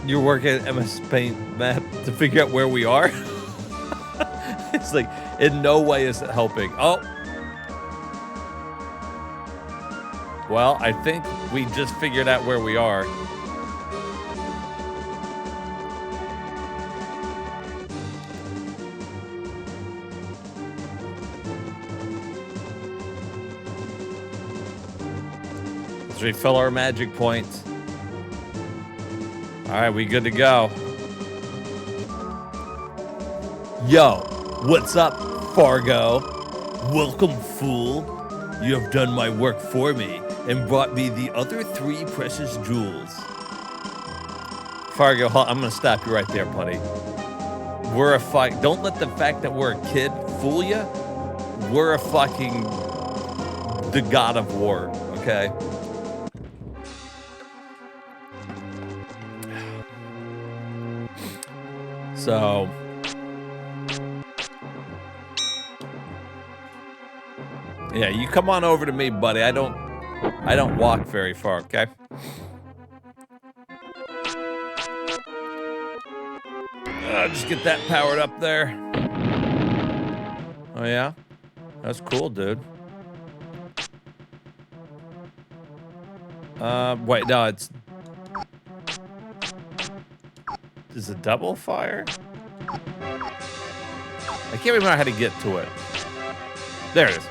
You're working at MS Paint map to figure out where we are? It's like, in no way is it helping. Oh. Well, I think we just figured out where we are. Let's refill our magic points. All right, we good to go. Yo, what's up, Fargo? Welcome, fool. You have done my work for me and brought me the other 3 precious jewels. Fargo, I'm gonna stop you right there, buddy. We're a fuck. Don't let the fact that we're a kid fool you. We're a fucking the god of war, okay? So, yeah, you come on over to me, buddy. I don't walk very far, okay? Just get that powered up there. Oh yeah, that's cool, dude. Wait, no, it's. Is it double fire? I can't remember how to get to it. There it is.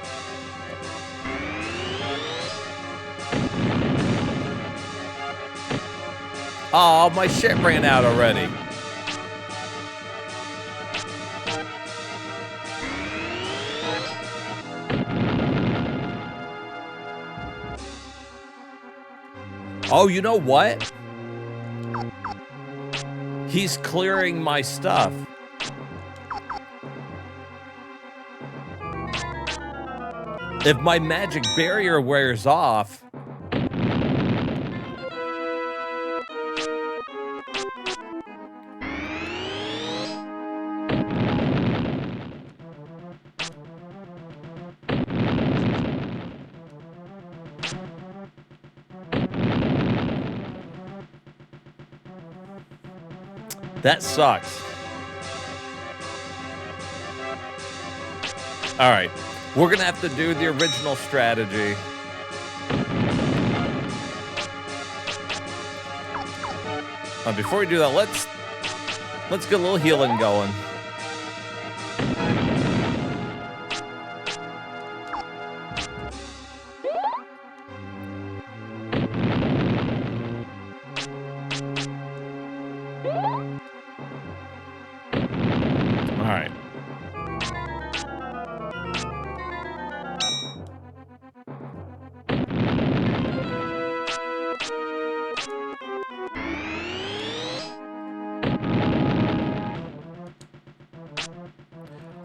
Oh, my shit ran out already. Oh, you know what? He's clearing my stuff. If my magic barrier wears off... That sucks. All right, we're gonna have to do the original strategy. Before we do that, let's get a little healing going.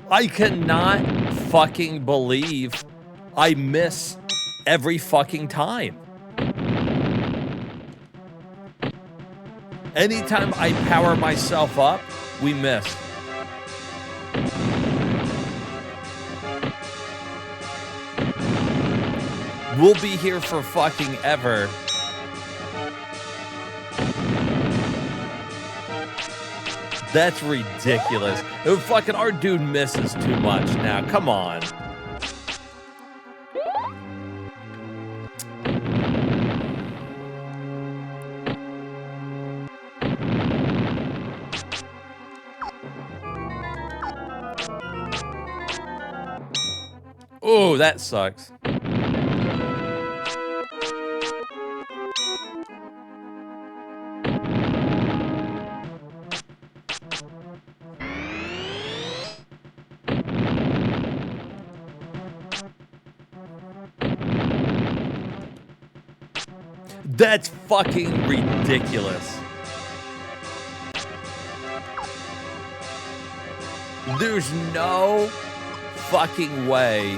I cannot fucking believe I miss every fucking time. Anytime I power myself up, we miss. We'll be here for fucking ever. That's ridiculous. Fucking our dude misses too much now. Come on. Oh, that sucks. That's fucking ridiculous. There's no fucking way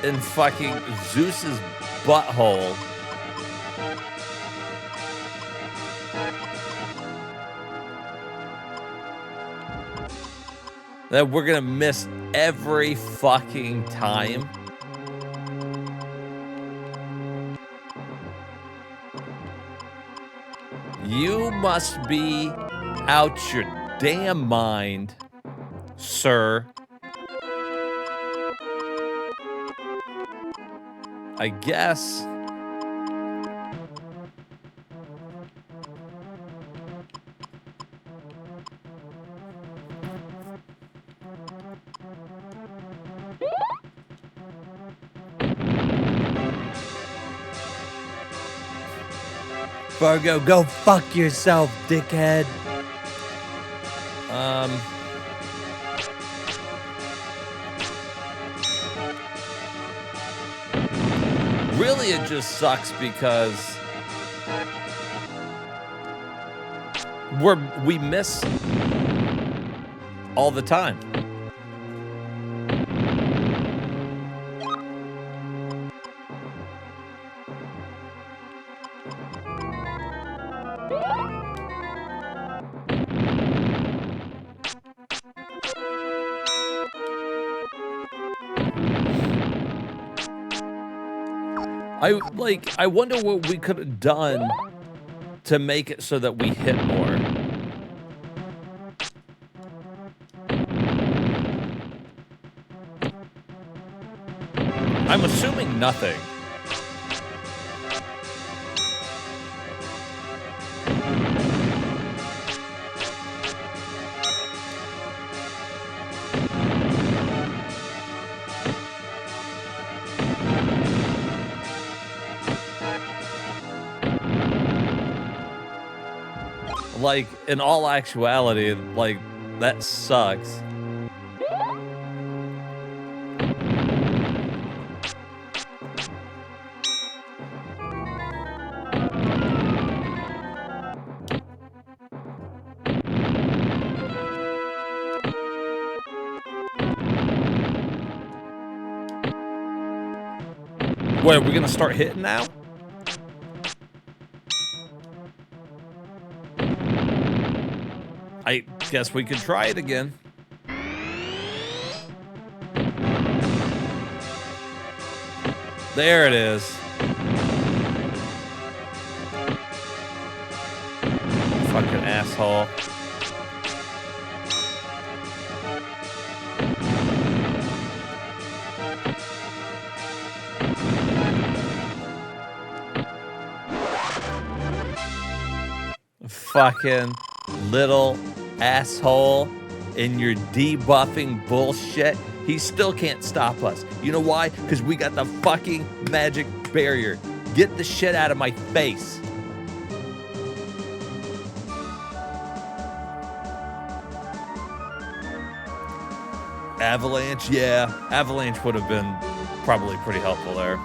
in fucking Zeus's butthole that we're gonna miss every fucking time. You must be out your damn mind, sir. I guess. Fargo, go fuck yourself, dickhead. Really, it just sucks because we miss all the time. I wonder what we could have done to make it so that we hit more. I'm assuming nothing. Like, in all actuality, like, that sucks. Wait, are we gonna start hitting now? I guess we could try it again. There it is. Fucking asshole. Fucking little asshole in your debuffing bullshit. He still can't stop us. You know why? Because we got the fucking magic barrier. Get the shit out of my face. Avalanche, yeah. Avalanche would have been probably pretty helpful there.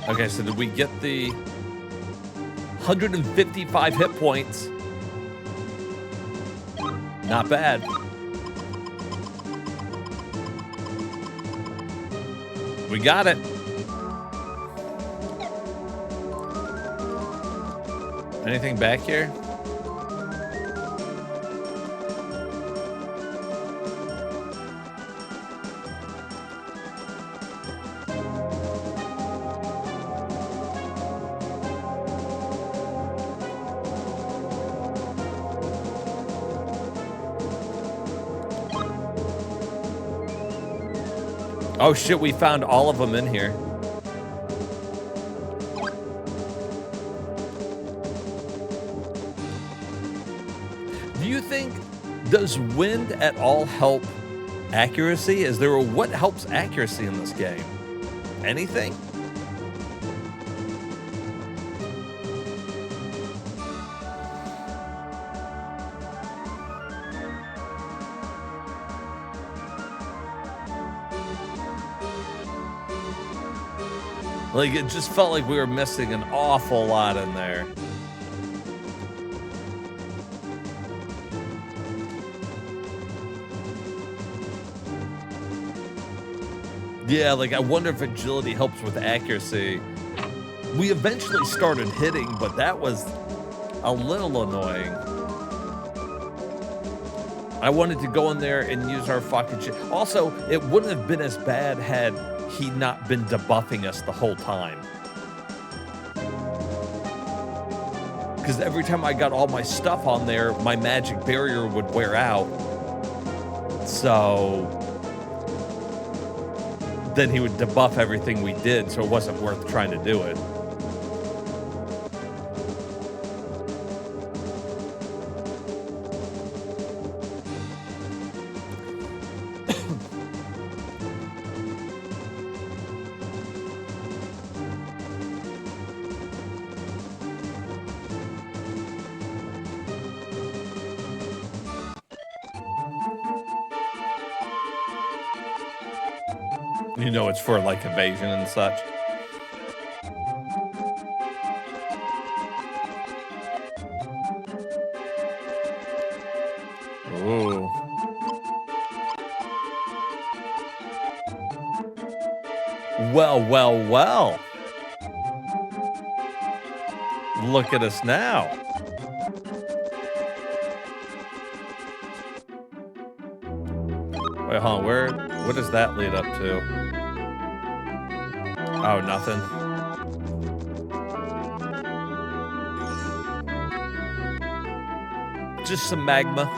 Okay, so did we get the 155 hit points? Not bad. We got it. Anything back here? Oh shit, we found all of them in here. Do you think, does wind at all help accuracy? What helps accuracy in this game? Anything? Like, it just felt like we were missing an awful lot in there. Yeah, like, I wonder if agility helps with accuracy. We eventually started hitting, but that was a little annoying. I wanted to go in there and use our fucking shit. Also, it wouldn't have been as bad had he not been debuffing us the whole time. Because every time I got all my stuff on there, my magic barrier would wear out. So then he would debuff everything we did, so it wasn't worth trying to do it. You know, it's for like evasion and such. Ooh. Well, well, well. Look at us now. Wait, hold on. What does that lead up to? Oh, nothing. Just some magma.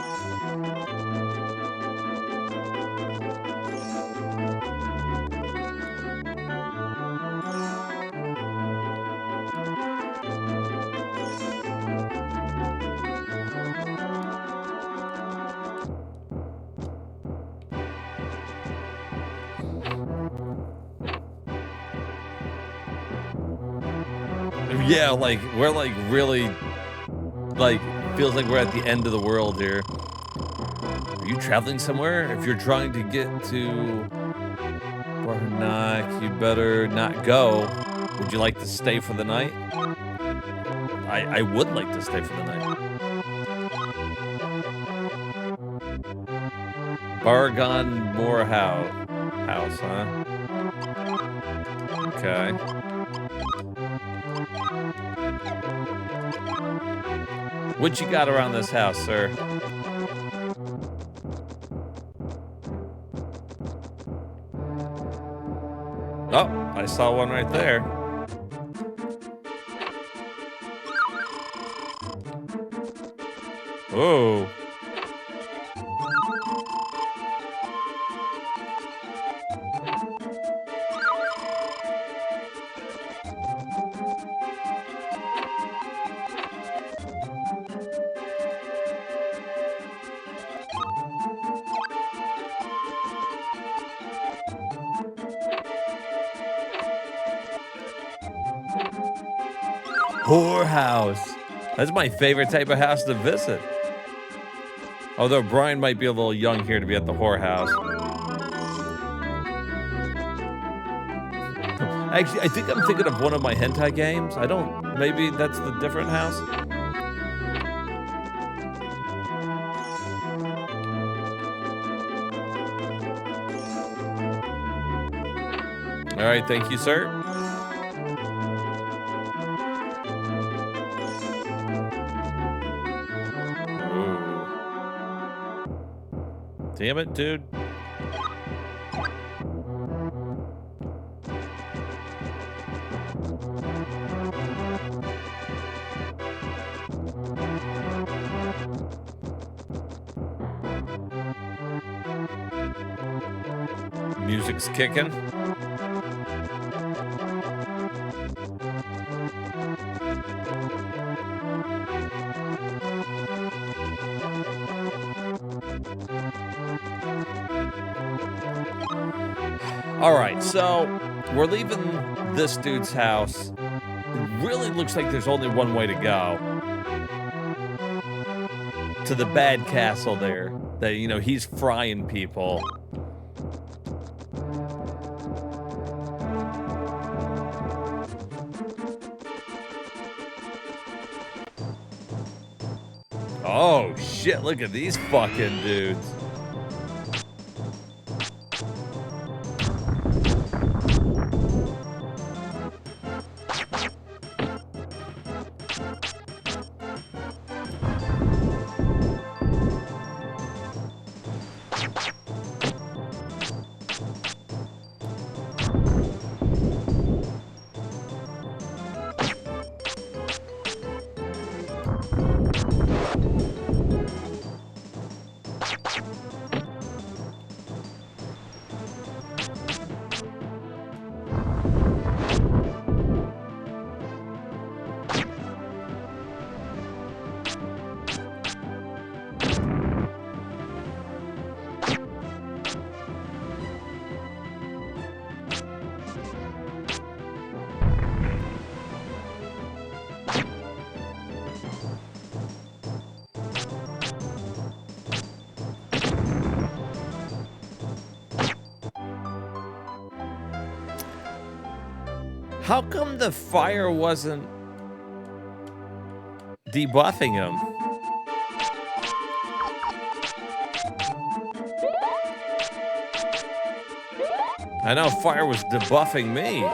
Yeah, like, we're like really, like, feels like we're at the end of the world here. Are you traveling somewhere? If you're trying to get to Barnak, you better not go. Would you like to stay for the night? I would like to stay for the night. Bargon Moorhouse, huh? Okay. What you got around this house, sir? Oh, I saw one right there. Oh. Whorehouse. That's my favorite type of house to visit. Although Brian might be a little young here to be at the whorehouse. Actually, I think I'm thinking of one of my hentai games. Maybe that's the different house. All right, thank you, sir. Ooh. Damn it, dude. Music's kicking. All right, so we're leaving this dude's house. It really looks like there's only one way to go. To the bad castle there. That, you know, he's frying people. Oh, shit, look at these fucking dudes. How come the fire wasn't debuffing him? I know fire was debuffing me.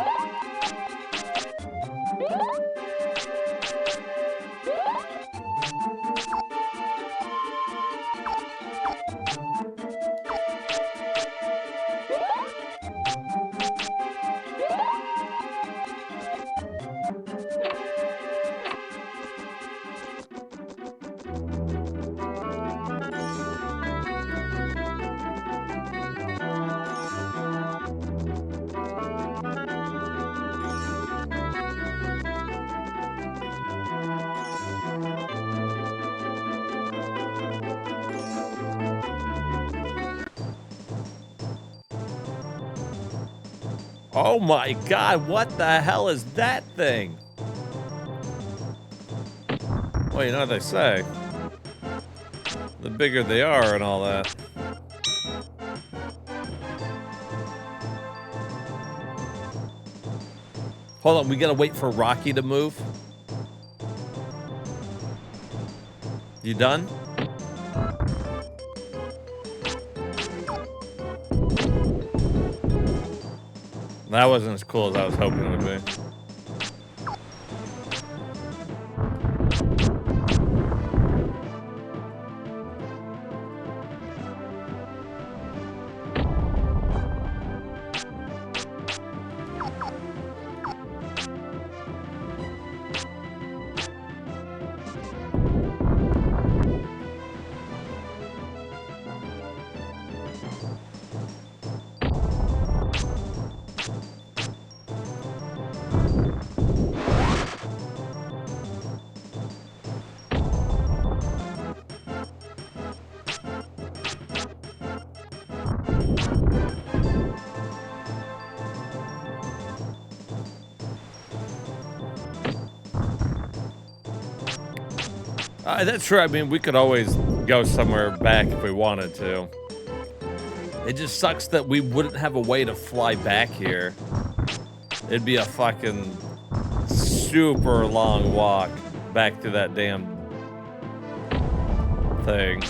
Oh my god, what the hell is that thing? Well, you know what they say. The bigger they are and all that. Hold on, we gotta wait for Rocky to move. You done? That wasn't as cool as I was hoping it would be. That's true. I mean, we could always go somewhere back if we wanted to. It just sucks that we wouldn't have a way to fly back here. It'd be a fucking super long walk back to that damn thing.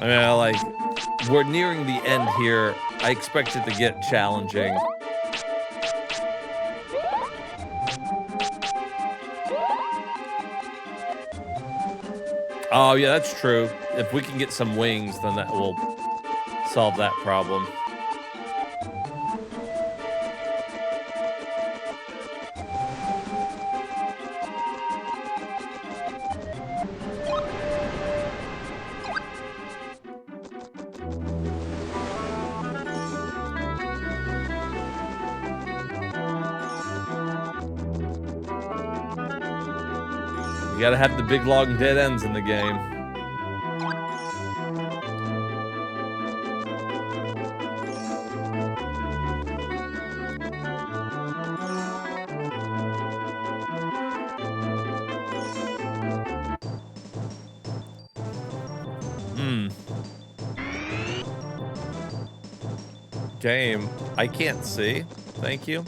I mean, like, we're nearing the end here. I expect it to get challenging. Oh, yeah, that's true. If we can get some wings, then that will solve that problem. You gotta have the big long dead ends in the game. Game. I can't see. Thank you.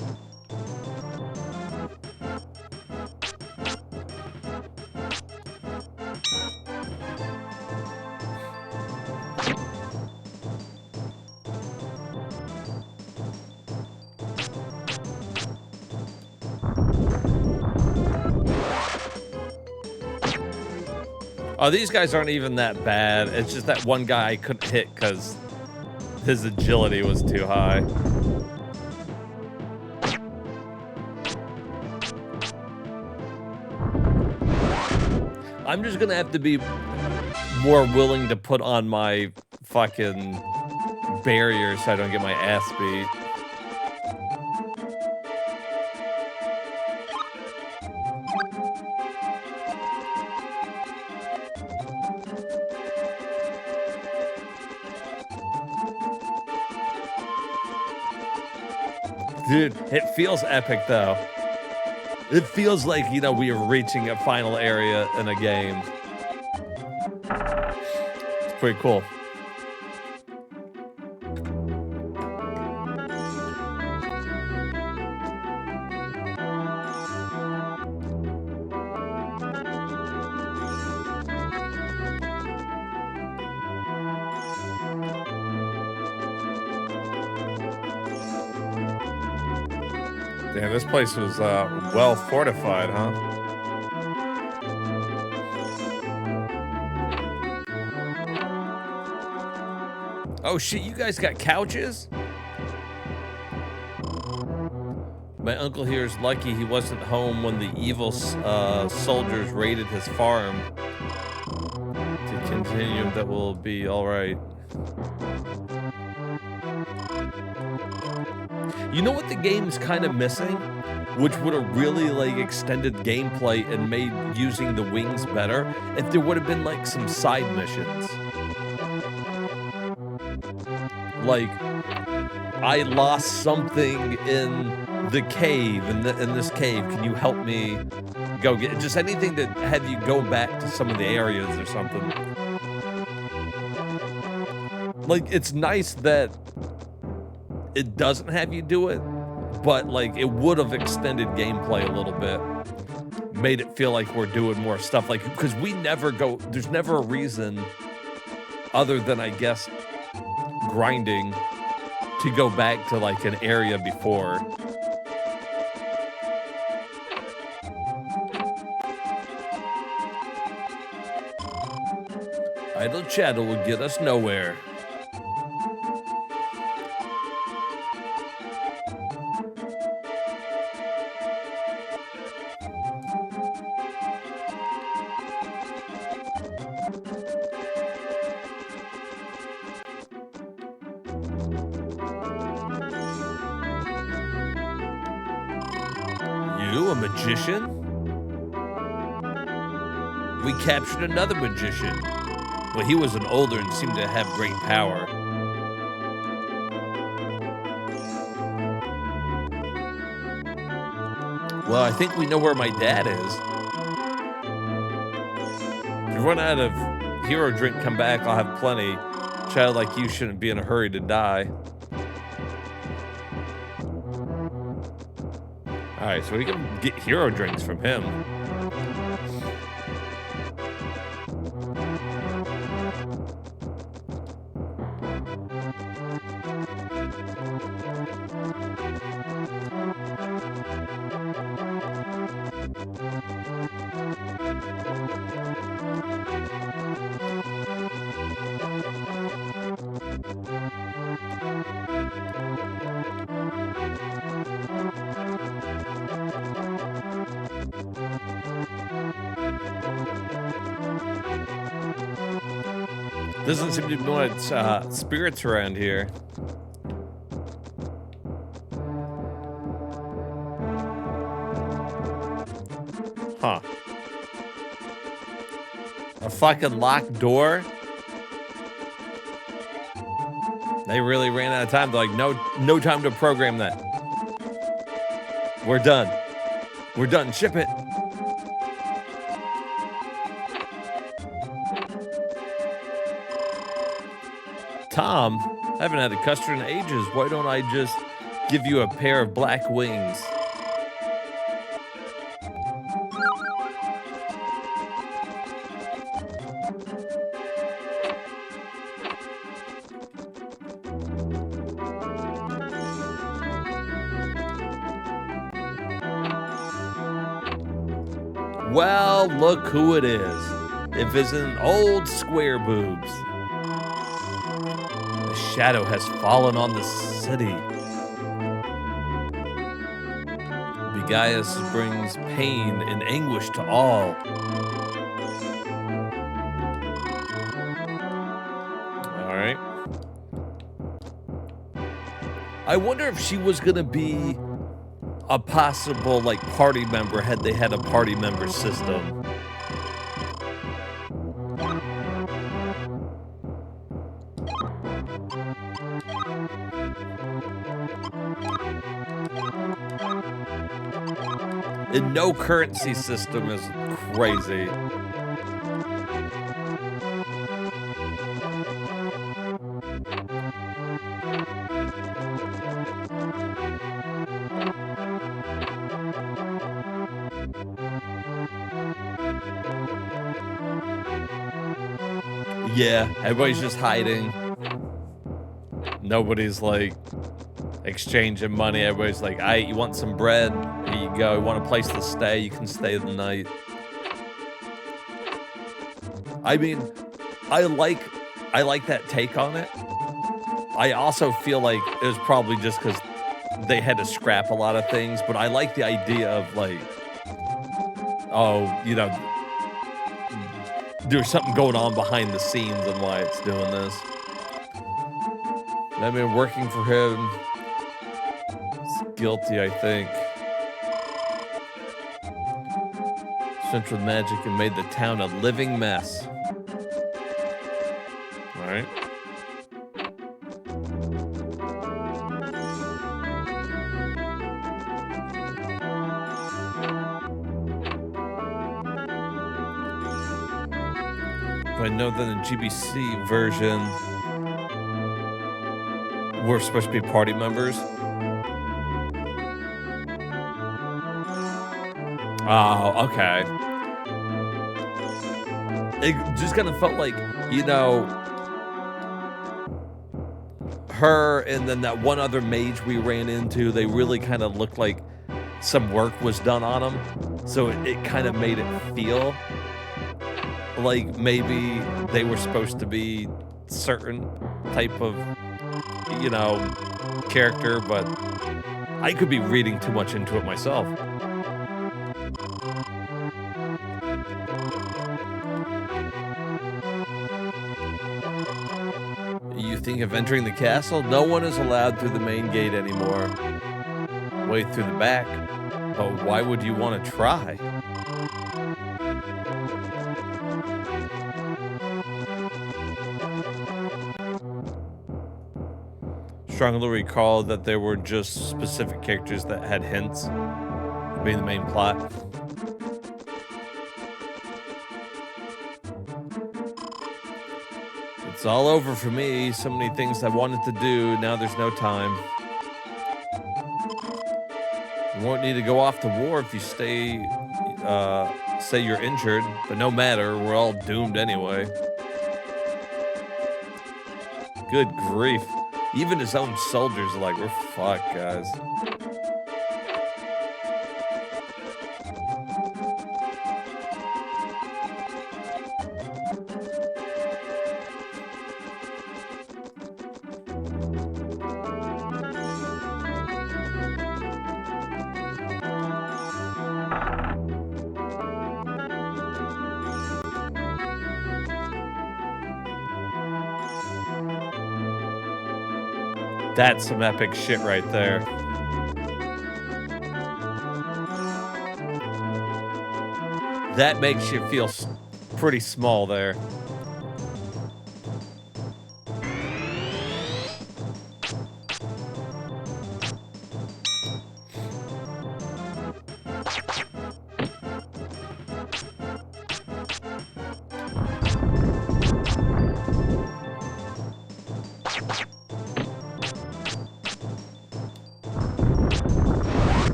Oh, these guys aren't even that bad. It's just that one guy I couldn't hit because his agility was too high. I'm just gonna have to be more willing to put on my fucking barrier so I don't get my ass beat. Dude, it feels epic though. It feels like, you know, we are reaching a final area in a game. It's pretty cool. Damn, this place was well fortified, huh? Oh shit, you guys got couches? My uncle here is lucky he wasn't home when the evil soldiers raided his farm. To continue, that will be all right. You know what the game's kind of missing? Which would have really like extended gameplay and made using the wings better if there would have been like some side missions. Like, I lost something in the cave, in this cave. Can you help me go get just anything to have you go back to some of the areas or something? Like, it's nice that it doesn't have you do it, but like it would have extended gameplay a little bit, made it feel like we're doing more stuff, like because we never go, there's never a reason other than I guess grinding to go back to like an area before. Idle chatter will get us nowhere. You, a magician? We captured another magician. Well, he was an older and seemed to have great power. Well, I think we know where my dad is. If you run out of hero drink, come back. I'll have plenty. Child like you shouldn't be in a hurry to die. All right, so we can get hero drinks from him. Doesn't seem to be much spirits around here. Huh. A fucking locked door? They really ran out of time. They're like, no time to program that. We're done. We're done. Ship it. Tom, I haven't had a custard in ages. Why don't I just give you a pair of black wings? Well, look who it is. If it's an old square boobs. The shadow has fallen on the city. Begaius brings pain and anguish to all. All right. I wonder if she was gonna be a possible like party member had they had a party member system. And no currency system is crazy. Yeah, everybody's just hiding. Nobody's like exchanging money. Everybody's like, you want some bread? Here you go. You want a place to stay? You can stay the night. I mean, I like that take on it. I also feel like it was probably just because they had to scrap a lot of things, but I like the idea of like, oh, you know, there's something going on behind the scenes and why it's doing this. I mean, working for him, it's guilty, I think. Central magic and made the town a living mess. All right. I know that in GBC version, we're supposed to be party members. Oh, okay. It just kind of felt like, you know, her and then that one other mage we ran into, they really kind of looked like some work was done on them. So it kind of made it feel like maybe they were supposed to be certain type of, you know, character, but I could be reading too much into it myself. You think of entering the castle? No one is allowed through the main gate anymore. Way through the back. But why would you want to try? Strongly recall that there were just specific characters that had hints being the main plot. It's all over for me. So many things I wanted to do. Now there's no time. You won't need to go off to war if you stay, say you're injured. But no matter, we're all doomed anyway. Good grief. Even his own soldiers are like, we're fucked, guys. That's some epic shit right there. That makes you feel pretty small there.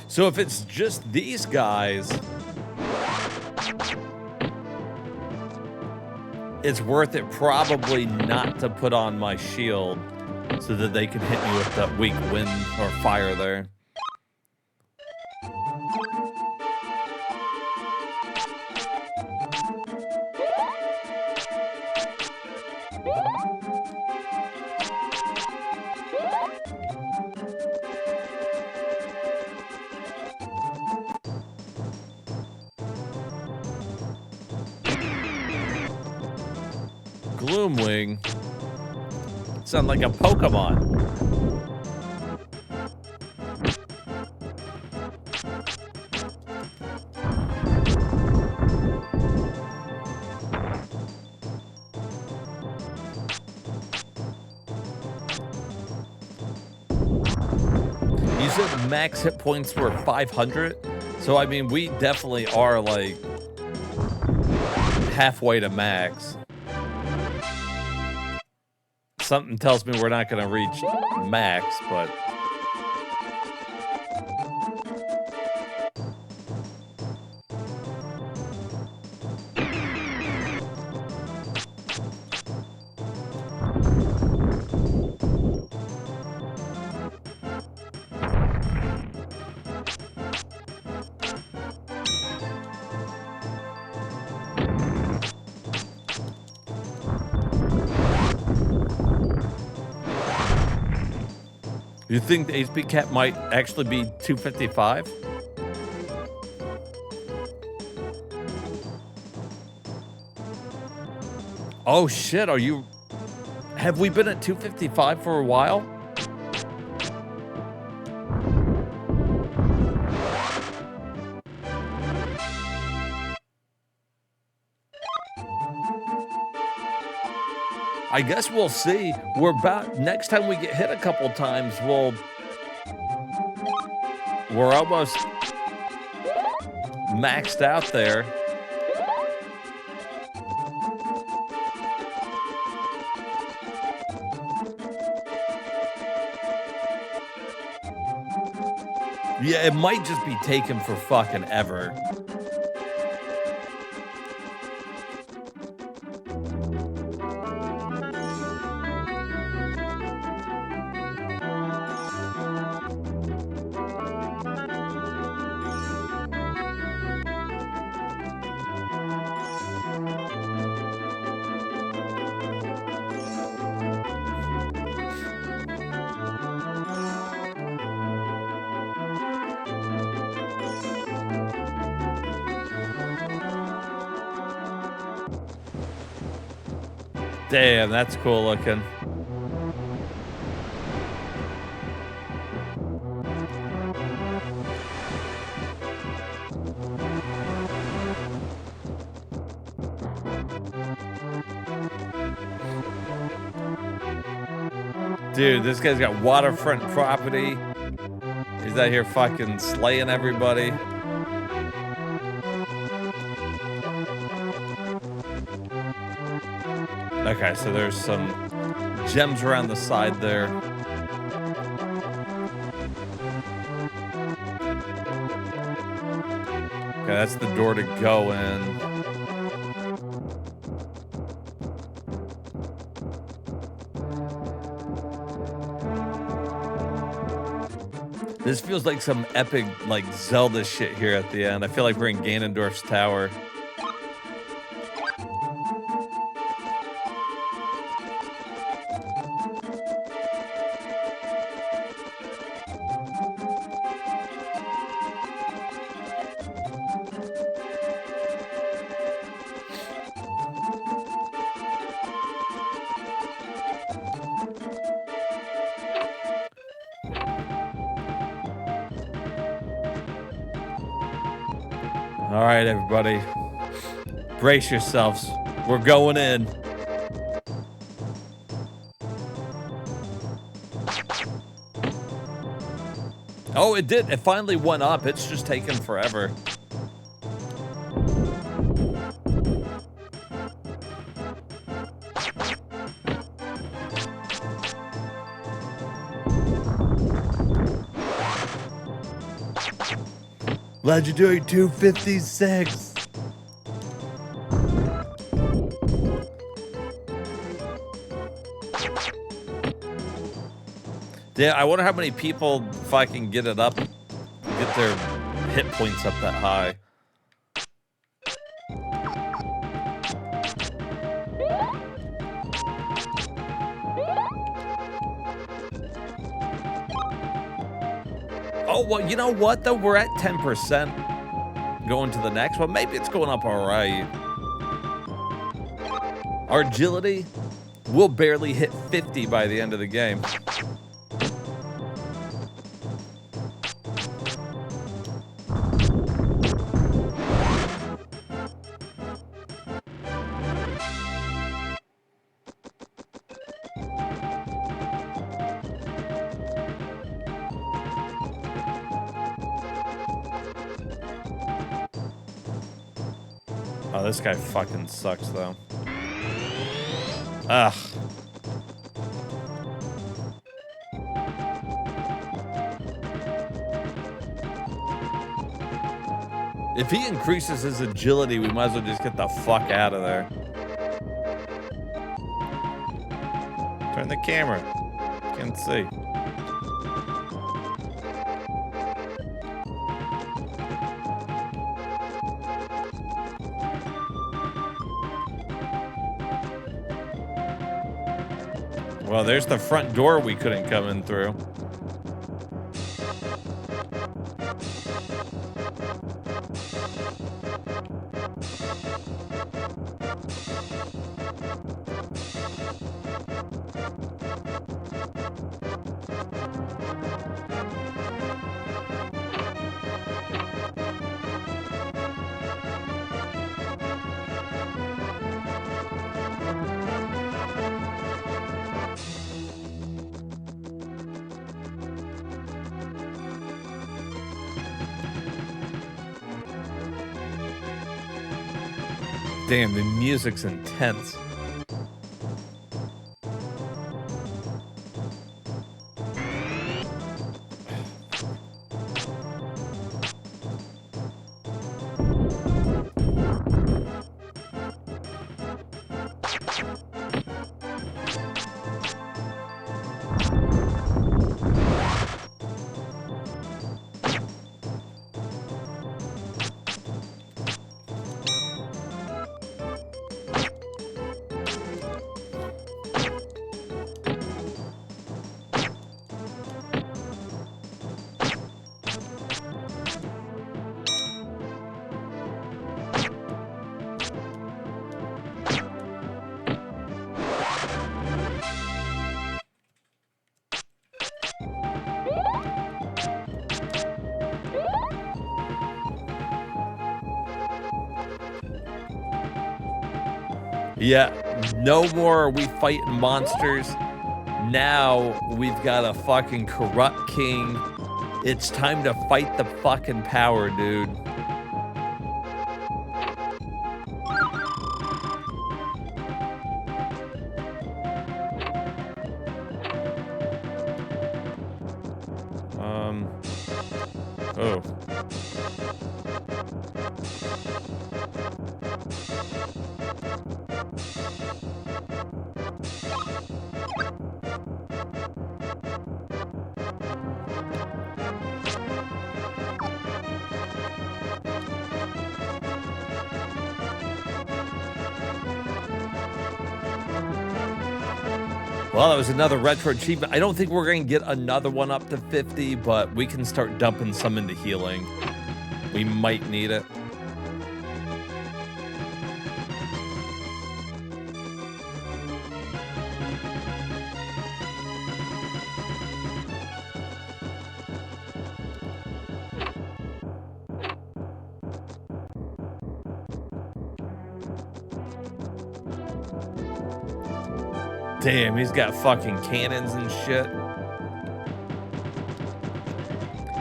So if it's just these guys, it's worth it probably not to put on my shield so that they can hit me with that weak wind or fire there. Gloomwing. Sound like a Pokemon. You said max hit points were 500, so I mean we definitely are like halfway to max. Something tells me we're not going to reach max, but... You think the HP cap might actually be 255? Oh shit, are you... Have we been at 255 for a while? I guess we'll see. We're about, next time we get hit a couple times, we're almost maxed out there. Yeah, it might just be taken for fucking ever. Damn, that's cool looking. Dude, this guy's got waterfront property. He's out here fucking slaying everybody. Okay, so there's some gems around the side there. Okay, that's the door to go in. This feels like some epic, like, Zelda shit here at the end. I feel like we're in Ganondorf's tower. All right, everybody. Brace yourselves. We're going in. Oh, it did. It finally went up. It's just taken forever. Legendary 256. Yeah, I wonder how many people, if I can get it up, get their hit points up that high. Oh, well, you know what, though? We're at 10% going to the next one. Maybe it's going up all right. Our agility will barely hit 50 by the end of the game. Oh, this guy fucking sucks, though. Ugh. If he increases his agility, we might as well just get the fuck out of there. Turn the camera. Can't see. Well, there's the front door we couldn't come in through. Damn, the music's intense. Yeah, no more are we fighting monsters. Now we've got a fucking corrupt king. It's time to fight the fucking power, dude. Oh. Well, that was another retro achievement. I don't think we're going to get another one up to 50, but we can start dumping some into healing. We might need it. Damn, he's got fucking cannons and shit.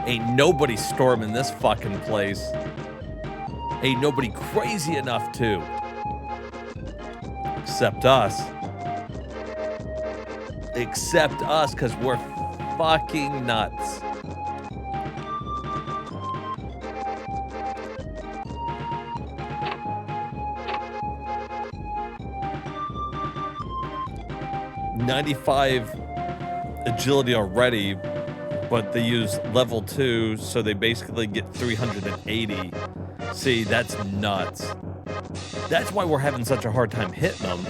Ain't nobody storming this fucking place. Ain't nobody crazy enough to. Except us. Except us, because we're fucking nuts. .95 agility already, but they use level 2, so they basically get 380. See, that's nuts. That's why we're having such a hard time hitting them.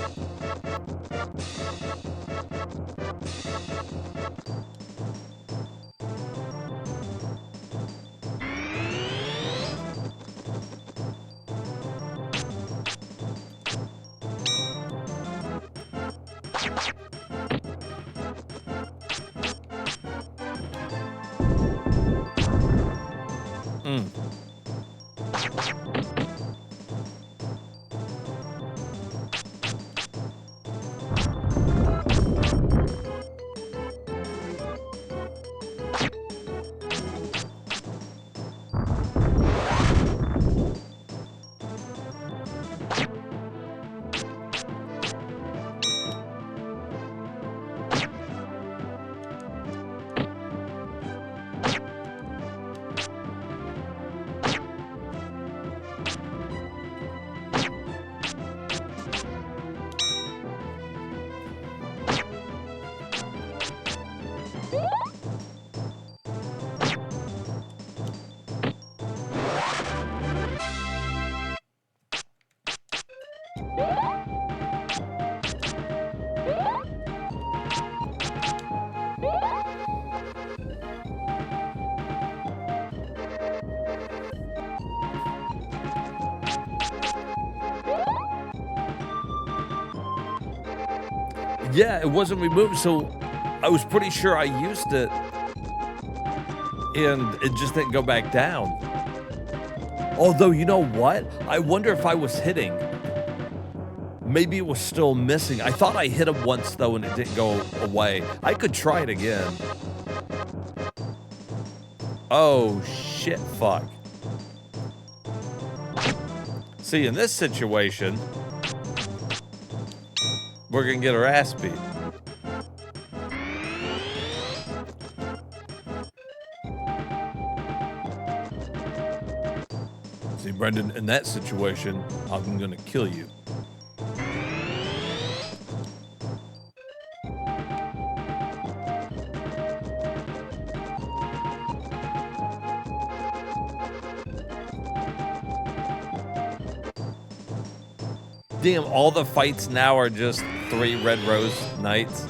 Yeah, it wasn't removed, so I was pretty sure I used it, and it just didn't go back down. Although, you know what? I wonder if I was hitting. Maybe it was still missing. I thought I hit him once, though, and it didn't go away. I could try it again. Oh, shit, fuck. See, in this situation, we're gonna get our ass beat. See, Brendan, in that situation, I'm gonna kill you. Damn, all the fights now are just 3 Red Rose Knights.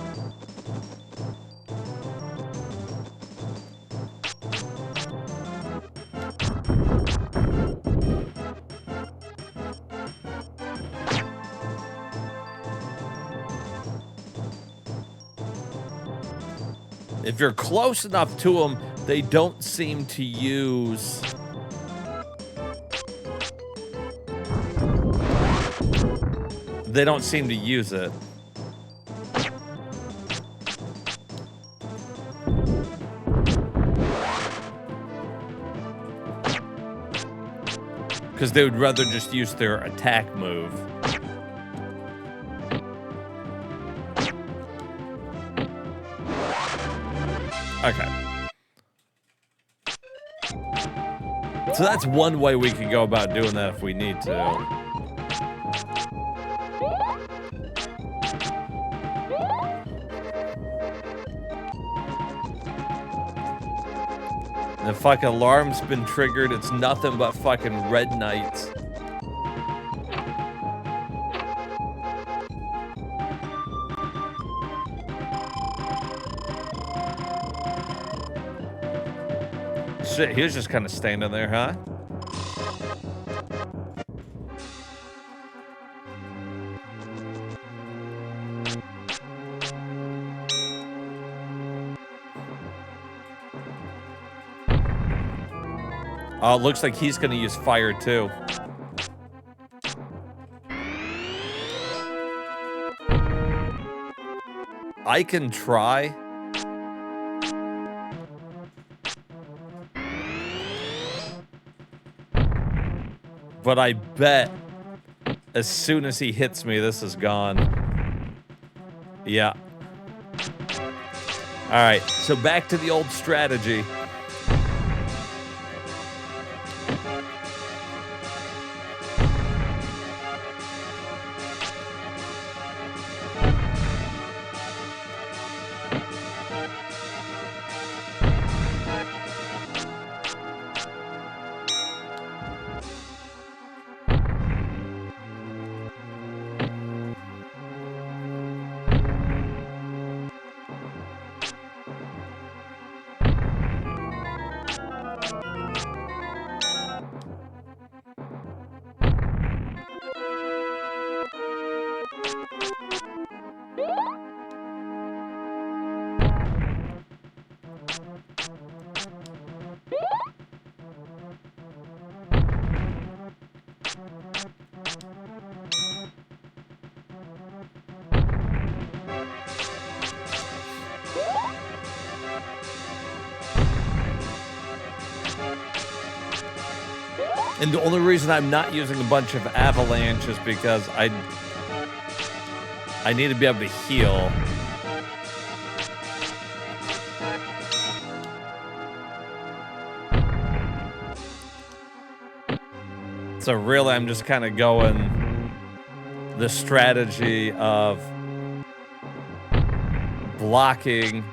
If you're close enough to them, they don't seem to use... They don't seem to use it. Because they would rather just use their attack move. Okay. So that's one way we can go about doing that if we need to. The fucking alarm's been triggered. It's nothing but fucking red knights. Shit, he was just kind of standing there, huh? Oh, it looks like he's going to use fire, too. I can try. But I bet as soon as he hits me, this is gone. Yeah. All right, so back to the old strategy. And the only reason I'm not using a bunch of avalanche is because I need to be able to heal. So really, I'm just kind of going the strategy of blocking.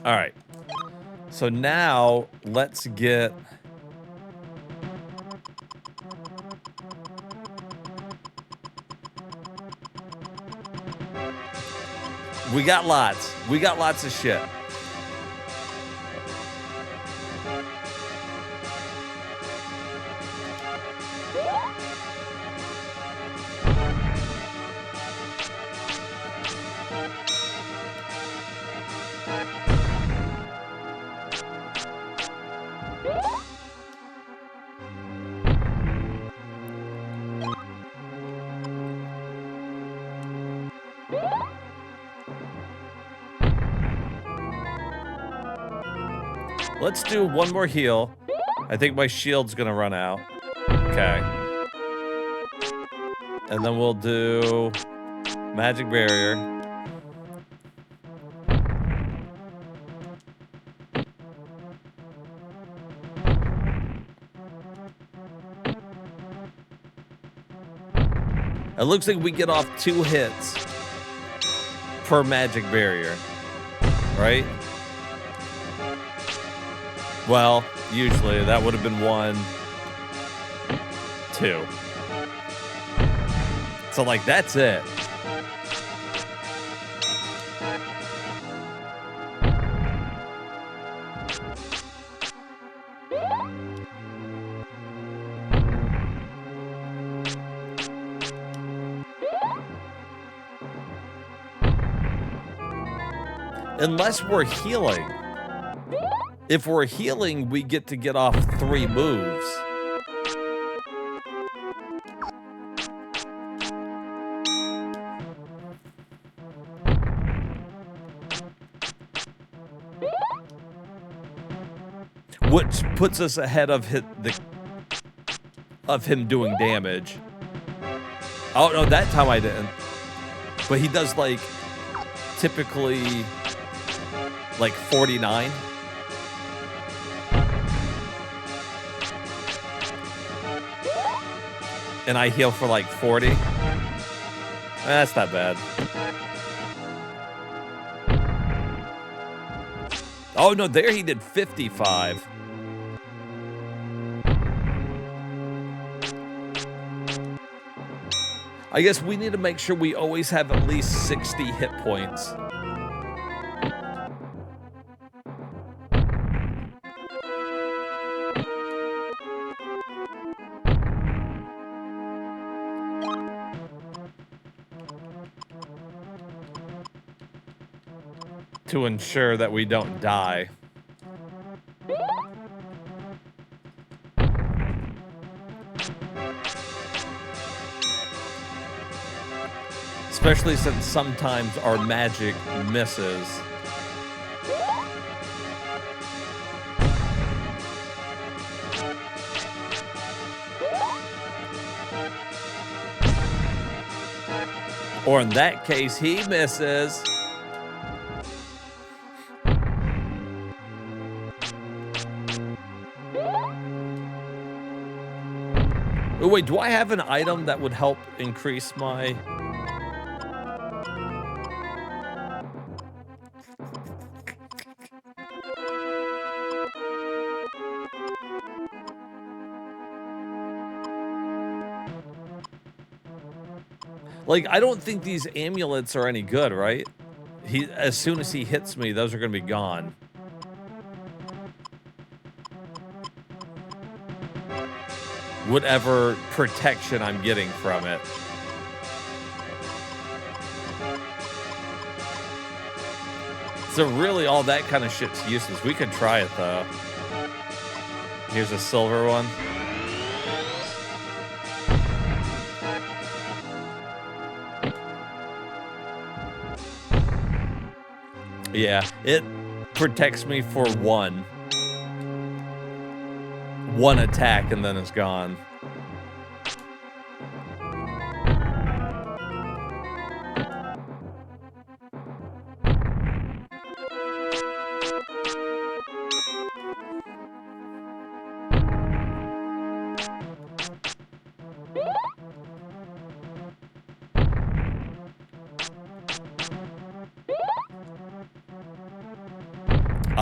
All right. So now let's get... We got lots. We got lots of shit. Let's do one more heal. I think my shield's gonna run out. Okay. And then we'll do magic barrier. It looks like we get off 2 hits per magic barrier, right? Well, usually that would have been 1, 2. So, like, that's it. Unless we're healing. If we're healing, we get off 3 moves. Which puts us ahead of him doing damage. Oh no, that time I didn't. But he does like typically like 49. And I heal for like 40. That's not bad. Oh no, there he did 55. I guess we need to make sure we always have at least 60 hit points. to ensure that we don't die. Especially since sometimes our magic misses. Or in that case, he misses. Oh, wait, do I have an item that would help increase my... Like, I don't think these amulets are any good, right? As soon as he hits me, those are going to be gone. Whatever protection I'm getting from it. So really, all that kind of shit's useless. We could try it, though. Here's a silver one. Yeah, it protects me for one attack and then it's gone.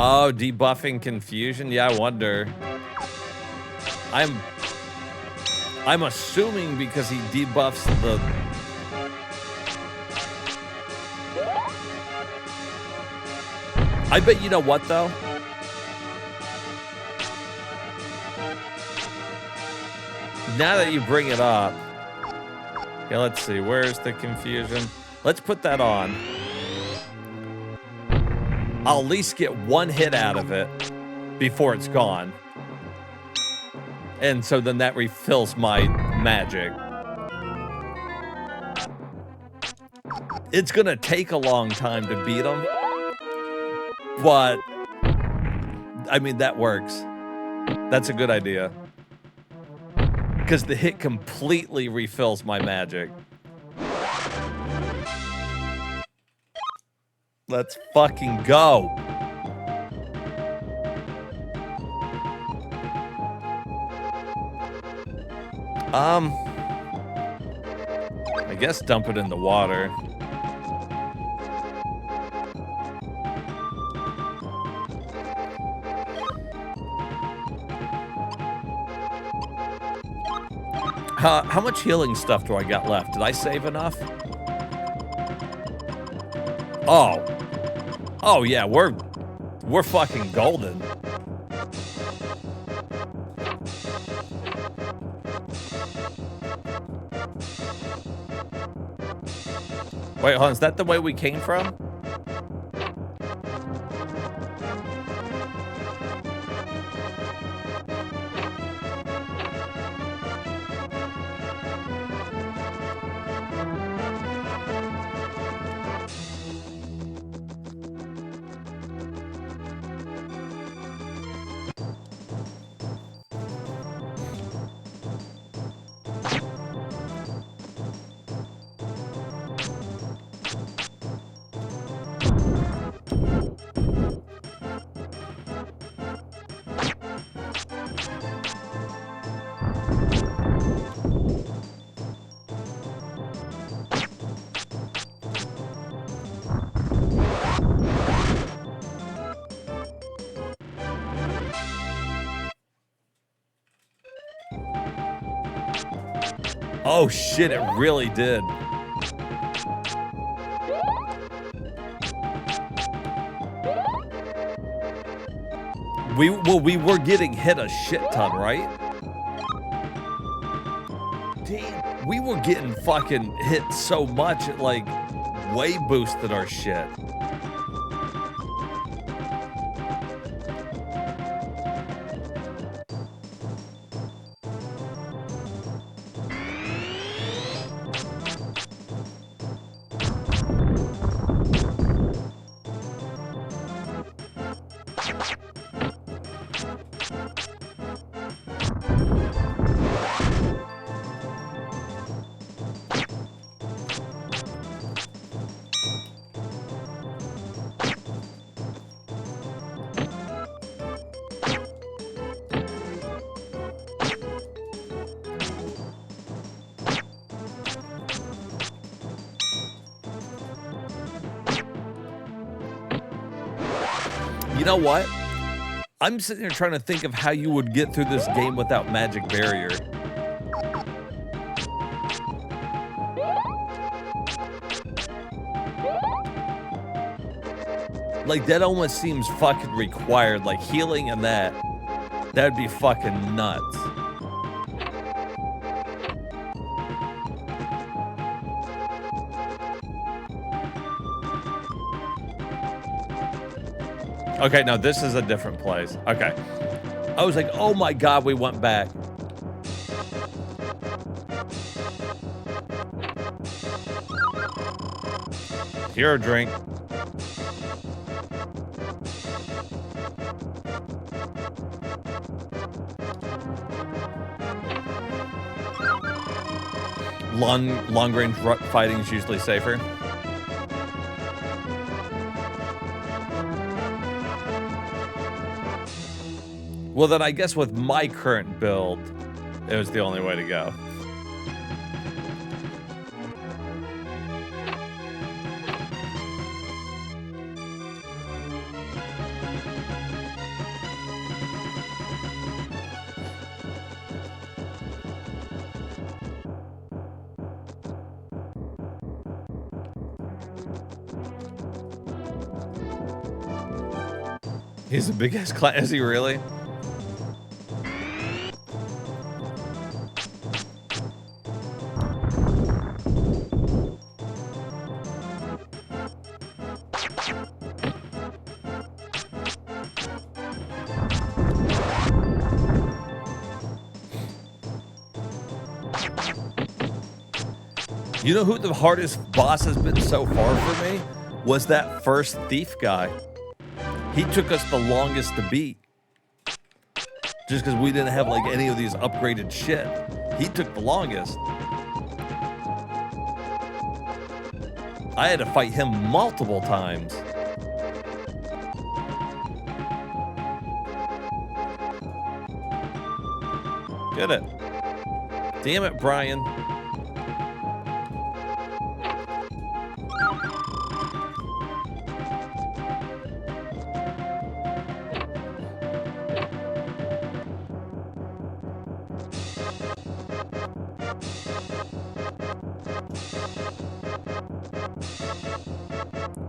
Oh, debuffing confusion? Yeah, I wonder. I'm assuming because he debuffs the... I bet you know what, though? Now that you bring it up... Okay, let's see. Where's the confusion? Let's put that on. I'll at least get one hit out of it before it's gone. And so then that refills my magic. It's gonna take a long time to beat him. But, I mean, that works. That's a good idea. Because the hit completely refills my magic. Let's fucking go. I guess dump it in the water. How much healing stuff do I got left? Did I save enough? Oh. Oh yeah, we're fucking golden. Wait, hold on, is that the way we came from? Oh shit, it really did. We were getting hit a shit ton, right? Damn, we were getting fucking hit so much it like way boosted our shit. You know what? I'm sitting here trying to think of how you would get through this game without magic barrier. Like, that almost seems fucking required. Like, healing and that'd be fucking nuts. Okay, no, this is a different place. Okay. I was like, oh my God, we went back. Here, a drink. Long range fighting is usually safer. Well, then I guess with my current build, it was the only way to go. He's a big ass class. Is he really? You know who the hardest boss has been so far for me? Was that first thief guy. He took us the longest to beat. Just because we didn't have like any of these upgraded shit. He took the longest. I had to fight him multiple times. Get it. Damn it, Brian.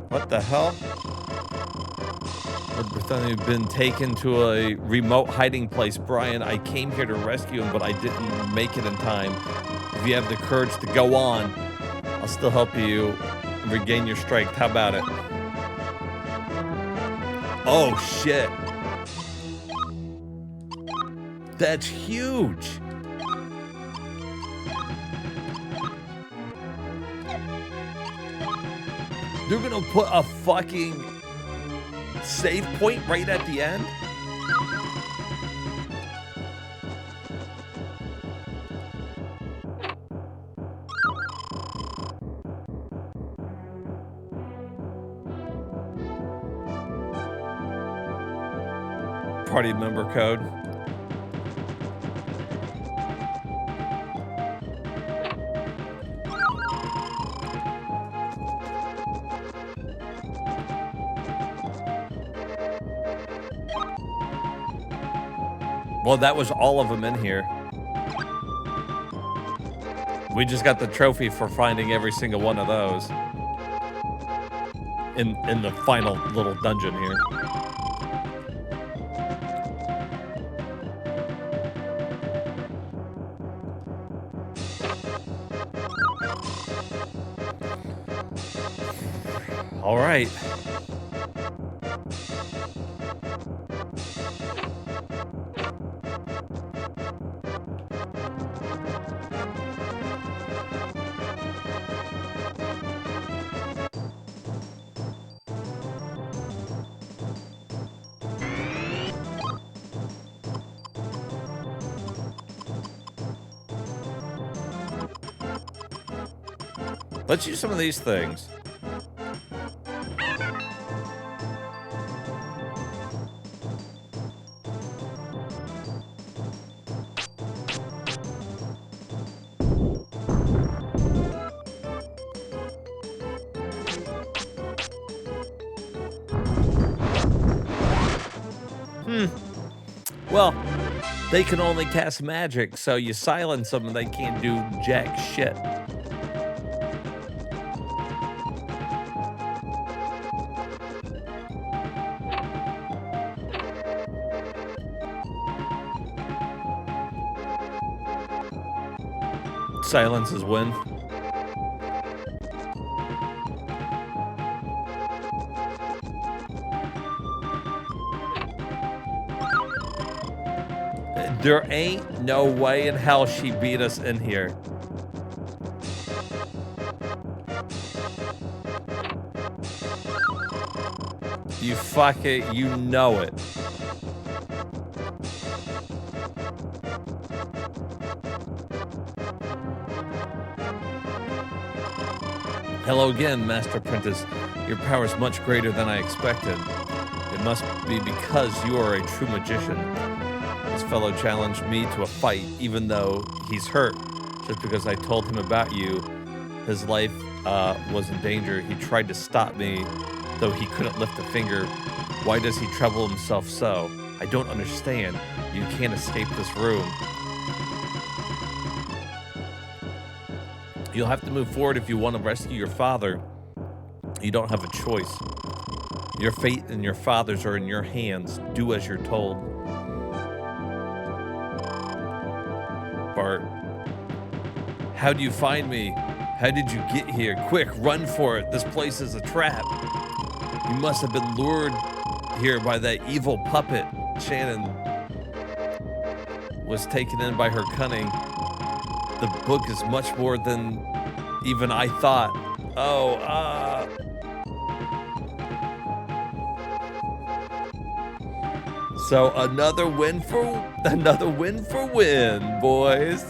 What the hell? We've been taken to a remote hiding place. Brian, I came here to rescue him, but I didn't make it in time. If you have the courage to go on, I'll still help you regain your strength. How about it? Oh, shit. That's huge. They're gonna put a fucking save point right at the end? Party member code. Well, that was all of them in here. We just got the trophy for finding every single one of those. In the final little dungeon here. All right. Let's use some of these things. Well, they can only cast magic, so you silence them and they can't do jack shit. Silences win. There ain't no way in hell she beat us in here. You fuck it, you know it. Hello again, Master Apprentice. Your power is much greater than I expected. It must be because you are a true magician. This fellow challenged me to a fight, even though he's hurt. Just because I told him about you, his life was in danger. He tried to stop me, though he couldn't lift a finger. Why does he trouble himself so? I don't understand. You can't escape this room. You'll have to move forward if you want to rescue your father. You don't have a choice. Your fate and your father's are in your hands. Do as you're told. Bart. How do you find me? How did you get here? Quick, run for it. This place is a trap. You must have been lured here by that evil puppet. Shannon was taken in by her cunning. The book is much more than even I thought. Oh, So another win for win, boys.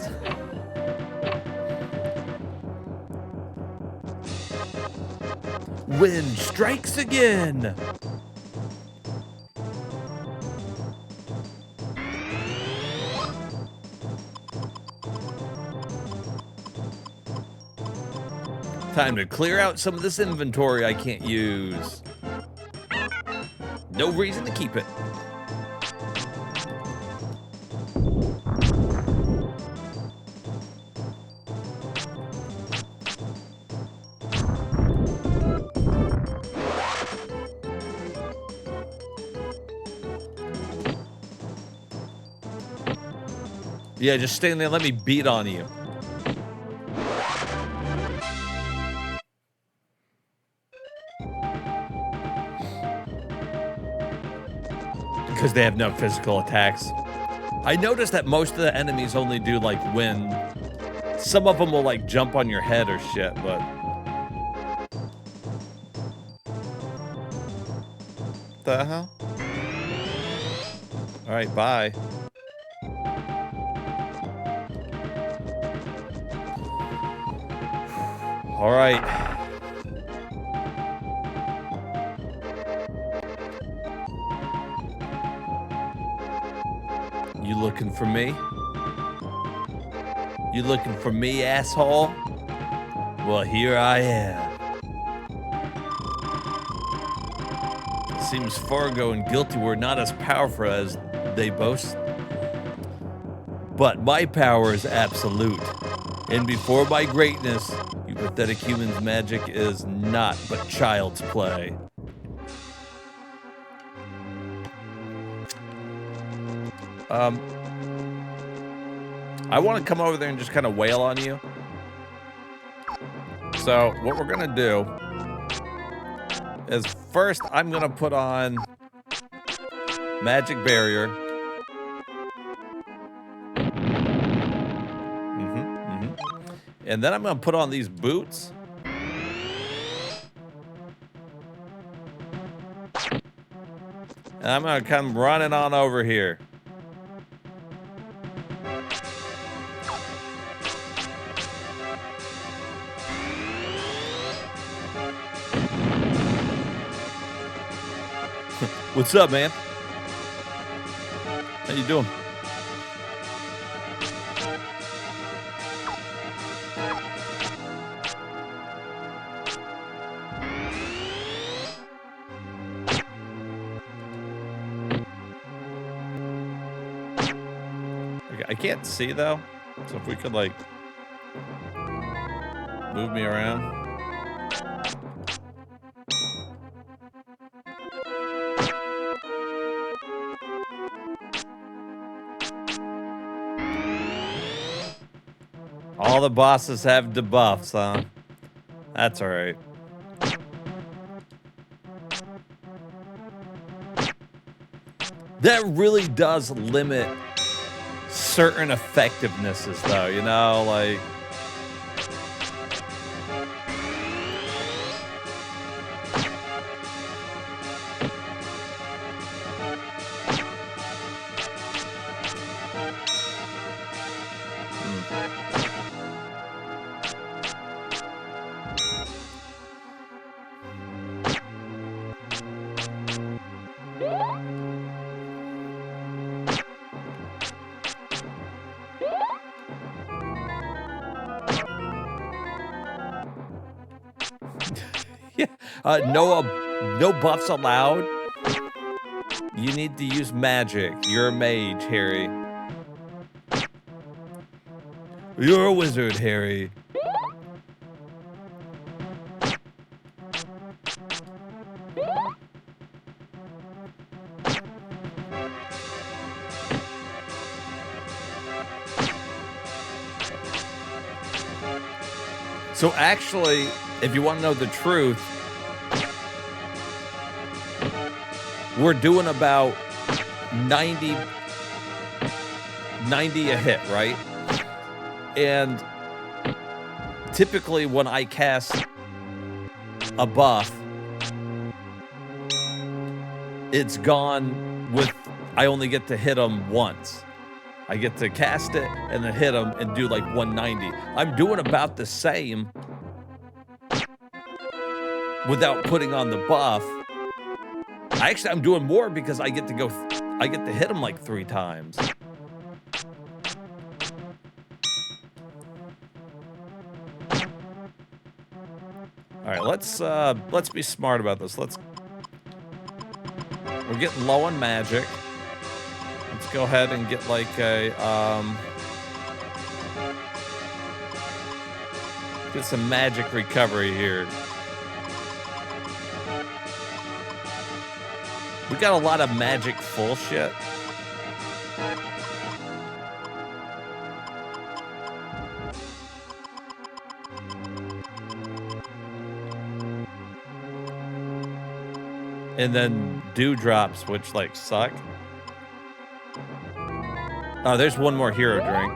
Win strikes again. Time to clear out some of this inventory I can't use. No reason to keep it. Yeah, just stand there and let me beat on you. Because they have no physical attacks. I noticed that most of the enemies only do like wind. Some of them will like jump on your head or shit, but... The hell? Alright, bye. Alright. You looking for me? You looking for me, asshole? Well, here I am. It seems Fargo and Guilty were not as powerful as they boast. But my power is absolute. And before my greatness, you pathetic humans' magic is not but child's play. I want to come over there and just kind of wail on you. So what we're gonna do is first I'm gonna put on magic barrier. And then I'm gonna put on these boots. And I'm gonna come running on over here. What's up, man? How you doing? I can't see though. So if we could like move me around. All the bosses have debuffs, huh? That's all right. That really does limit certain effectivenesses, though, you know, like... No buffs allowed. You need to use magic. You're a mage, Harry. You're a wizard, Harry. So actually, if you want to know the truth, we're doing about 90 a hit, right? And typically when I cast a buff, it's gone with, I only get to hit them once. I get to cast it and then hit them and do like 190. I'm doing about the same without putting on the buff. Actually, I'm doing more because I get to hit them like 3 times. All right, let's be smart about this. We're getting low on magic. Let's go ahead and get like a get some magic recovery here. We got a lot of magic full shit. And then dewdrops, which like suck. Oh, there's one more hero drink.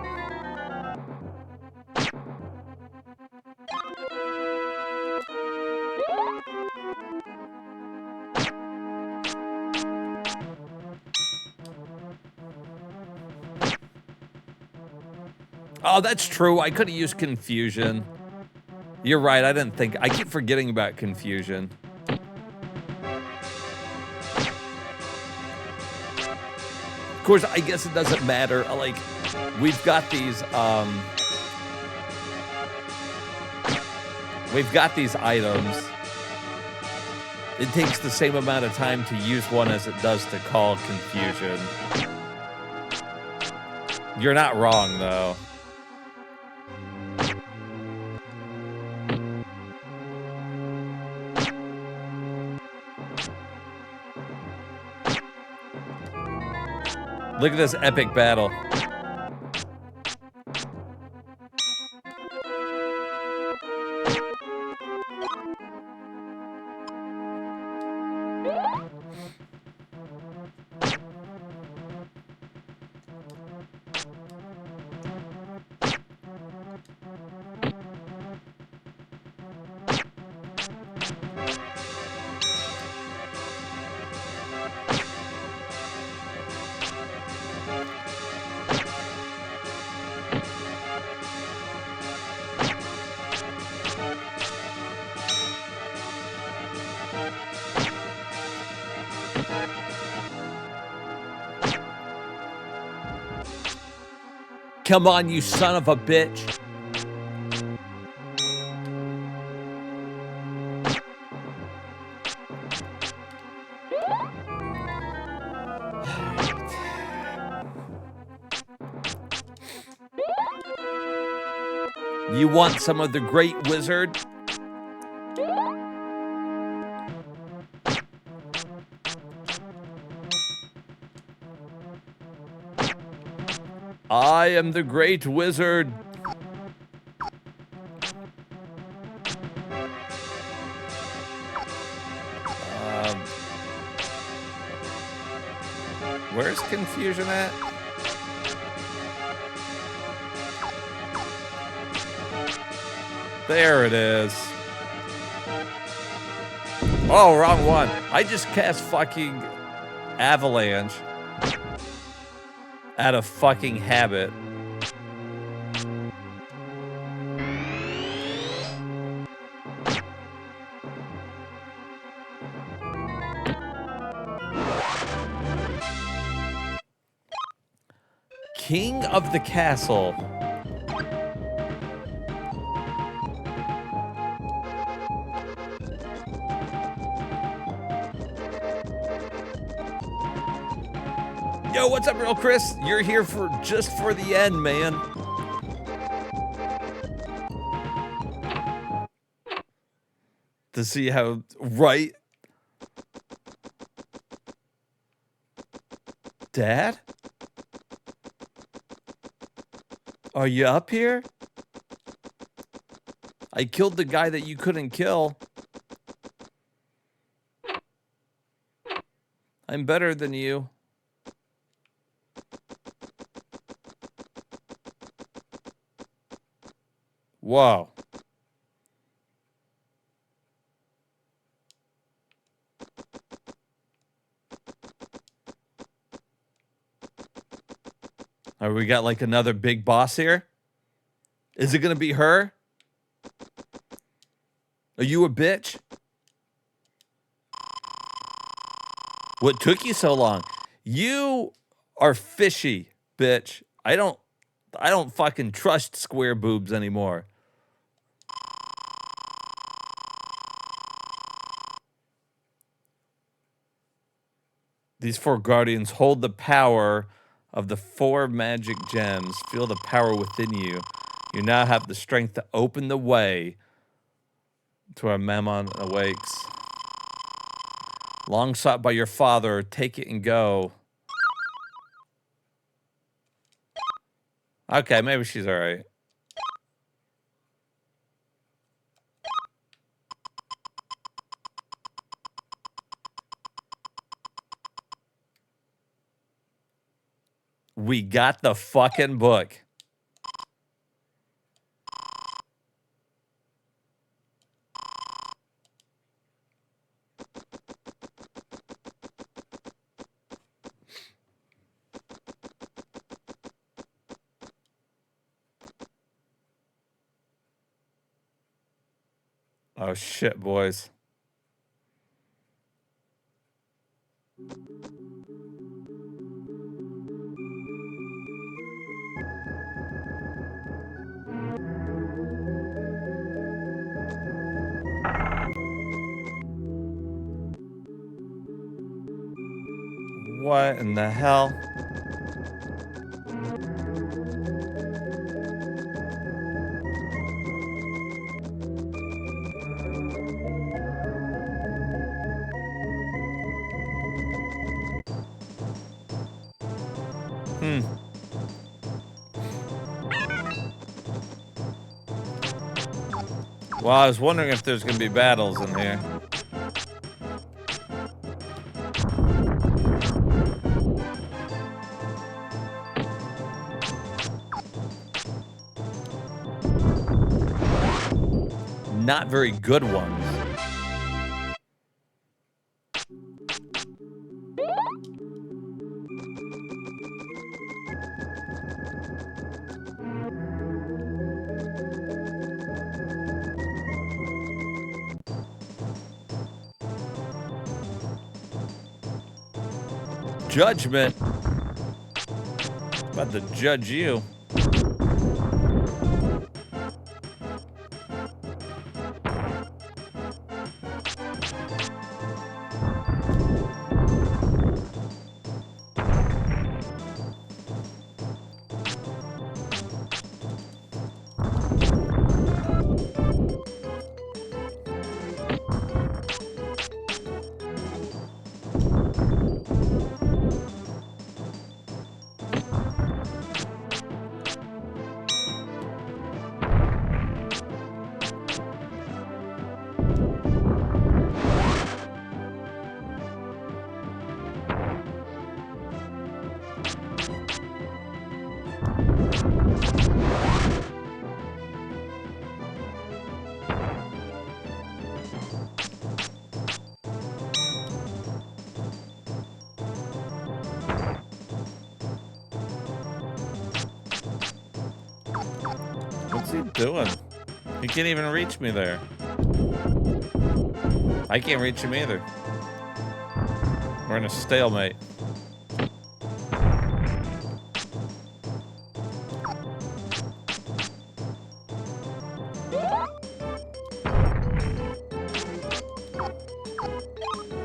Oh, that's true. I could have used confusion. You're right. I didn't think. I keep forgetting about confusion. Of course, I guess it doesn't matter. Like, we've got these items. It takes the same amount of time to use one as it does to call confusion. You're not wrong, though. Look at this epic battle. Come on, you son of a bitch. You want some of the great wizard? I am the great wizard. Where's confusion at? There it is. Oh, wrong one. I just cast fucking avalanche out of fucking habit. King of the castle. Yo, what's up, real Chris? You're here for just for the end, man. To see how right. Dad? Are you up here? I killed the guy that you couldn't kill. I'm better than you. Whoa. All right, we got like another big boss here. Is it gonna be her? Are you a bitch? What took you so long? You are fishy, bitch. I don't fucking trust square boobs anymore. These 4 guardians hold the power of the 4 magic gems. Feel the power within you. You now have the strength to open the way to our Mammon awakes. Long sought by your father, take it and go. Okay, maybe she's all right. We got the fucking book. Oh shit, boys. What in the hell? Well, I was wondering if there's gonna be battles in here. Not very good ones. Judgment. About to judge you. he doing? He can't even reach me there. I can't reach him either. We're in a stalemate.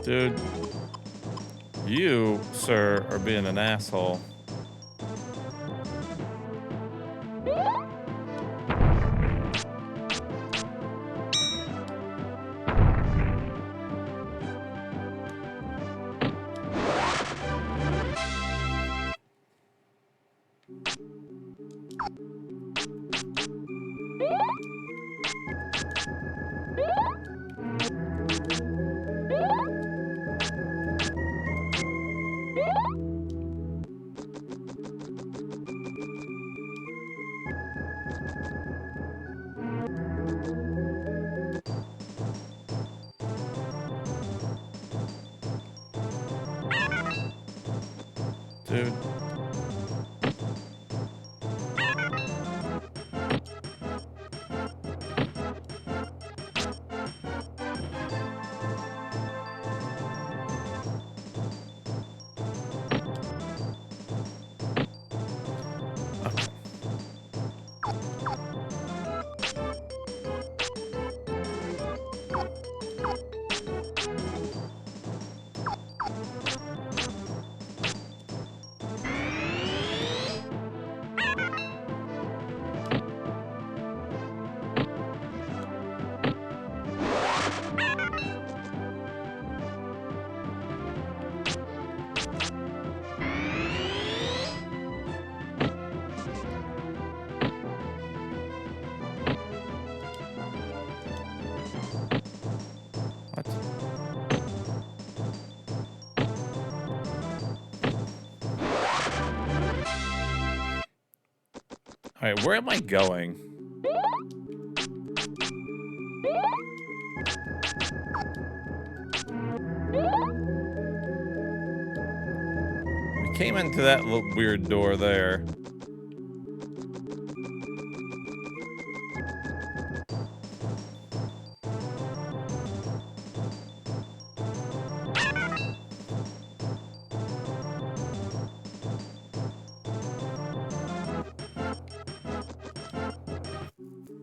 Dude, you, sir, are being an asshole. Dude. All right, where am I going? We came into that little weird door there.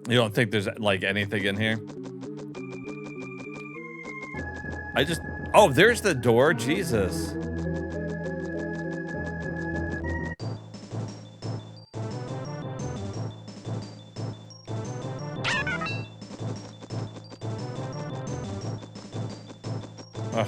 You don't think there's like anything in here? Oh, there's the door. Jesus. Ugh.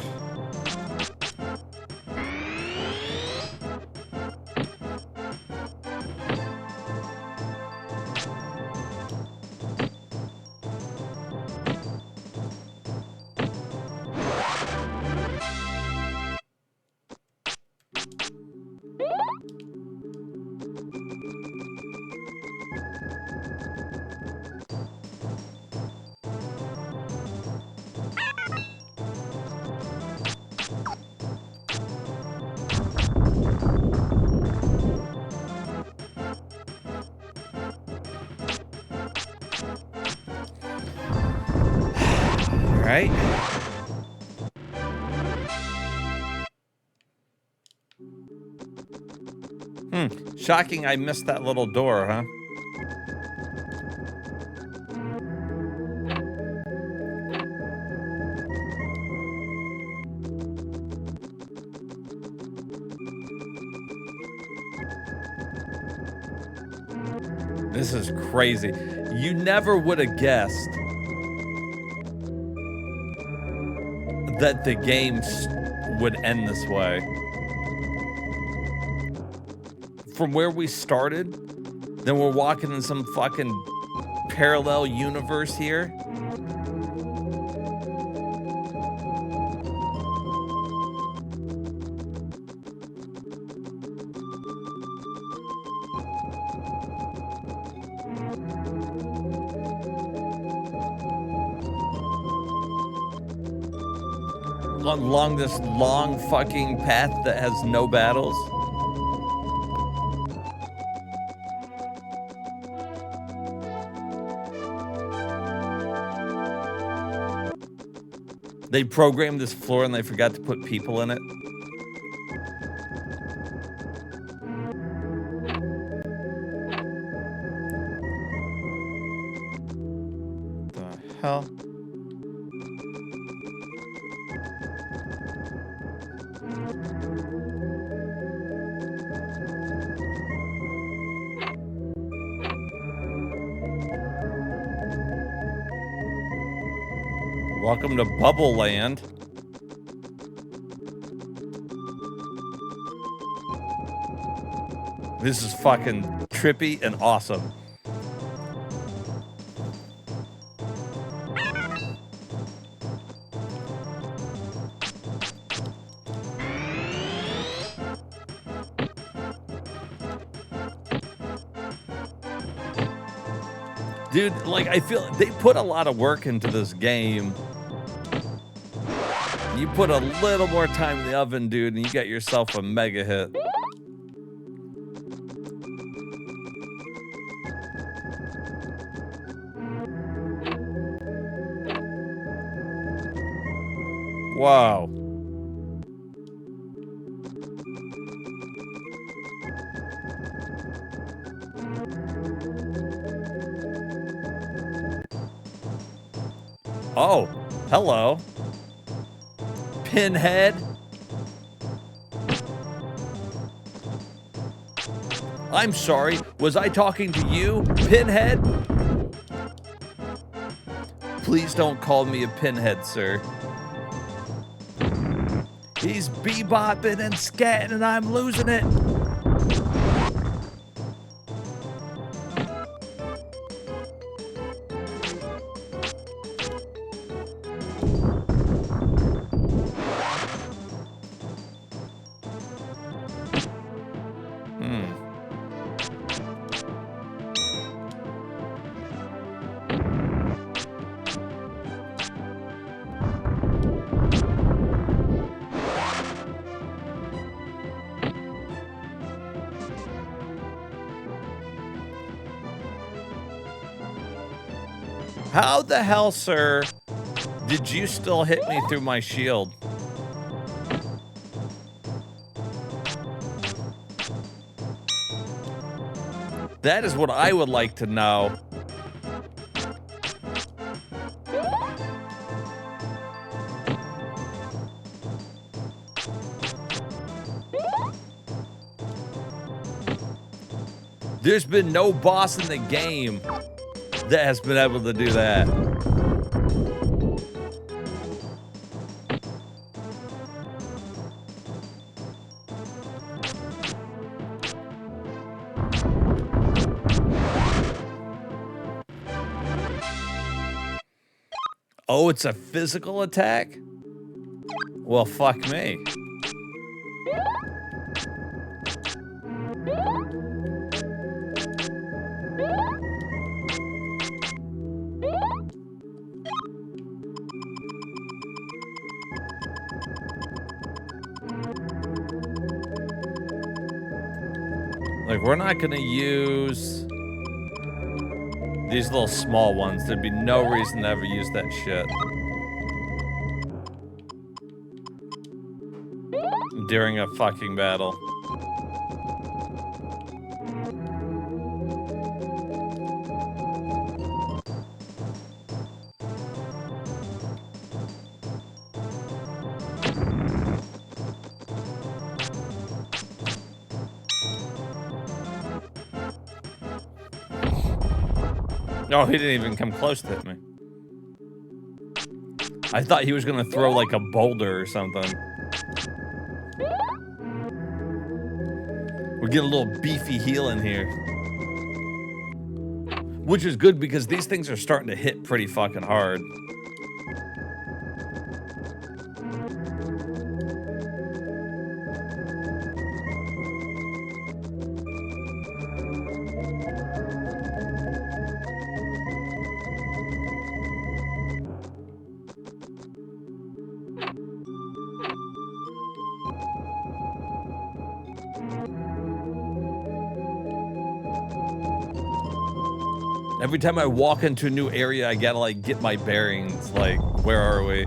Right? Shocking I missed that little door, huh? This is crazy. You never would have guessed that the game would end this way. From where we started, then we're walking in some fucking parallel universe here. Along this long fucking path that has no battles. They programmed this floor and they forgot to put people in it. The hell? Welcome to Bubble Land. This is fucking trippy and awesome. Dude, like, I feel they put a lot of work into this game. You put a little more time in the oven, dude, and you got yourself a mega hit. Wow. Oh, hello. Pinhead. I'm sorry, was I talking to you, Pinhead? Please don't call me a pinhead, sir. He's bebopping and scatting and I'm losing it. How the hell, sir, did you still hit me through my shield? That is what I would like to know. There's been no boss in the game that has been able to do that. Oh, it's a physical attack? Well, fuck me. Like, we're not gonna use these little small ones. There'd be no reason to ever use that shit during a fucking battle. No, he didn't even come close to hit me. I thought he was gonna throw like a boulder or something. We get a little beefy heal in here. Which is good because these things are starting to hit pretty fucking hard. Every time I walk into a new area, I gotta like get my bearings. Like, where are we?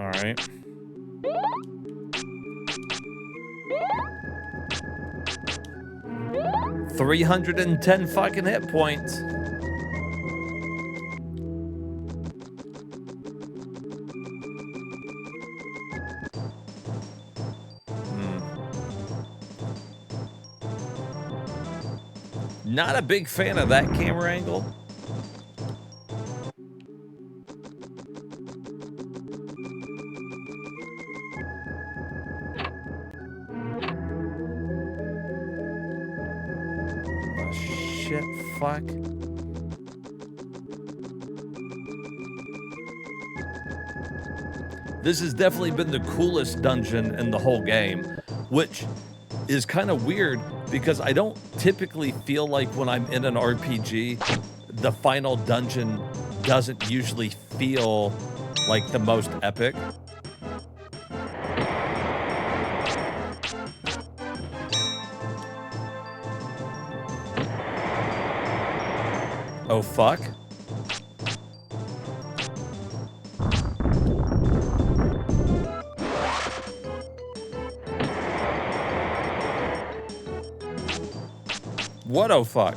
All right. $310 fucking hit points. Not a big fan of that camera angle. Oh, shit, fuck. This has definitely been the coolest dungeon in the whole game, which is kind of weird because I don't typically feel like when I'm in an RPG, the final dungeon doesn't usually feel like the most epic. Oh, fuck. What oh fuck?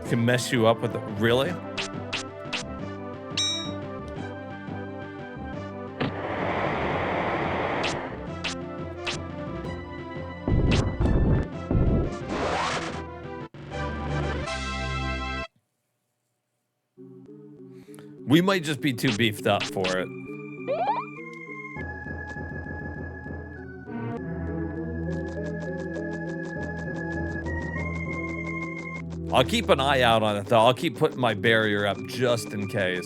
Can mess you up with it. Really? We might just be too beefed up for it. I'll keep an eye out on it, though. I'll keep putting my barrier up just in case.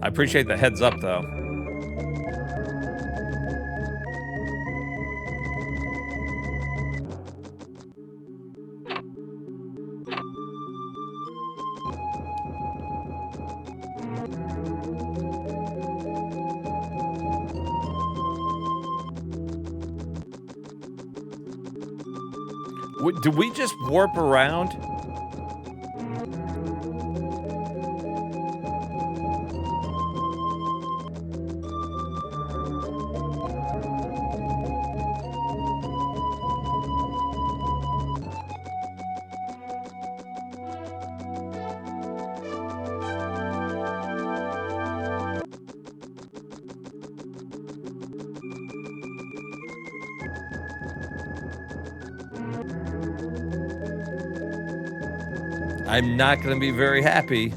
I appreciate the heads up, though. Do we just warp around? I'm not going to be very happy.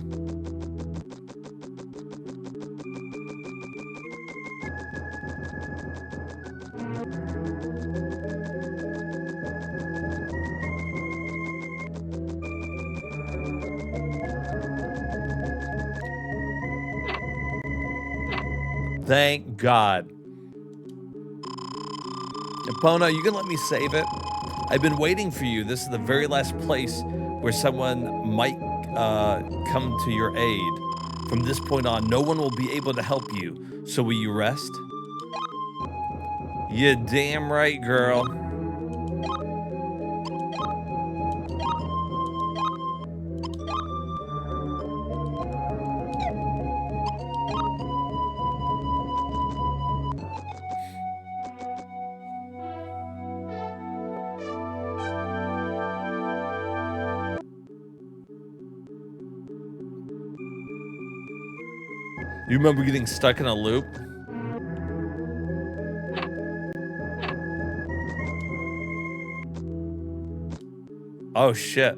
Thank God. Epona, you can let me save it. I've been waiting for you. This is the very last place where someone might come to your aid. From this point on, no one will be able to help you. So will you rest? You damn right, girl. You remember getting stuck in a loop? Oh, shit.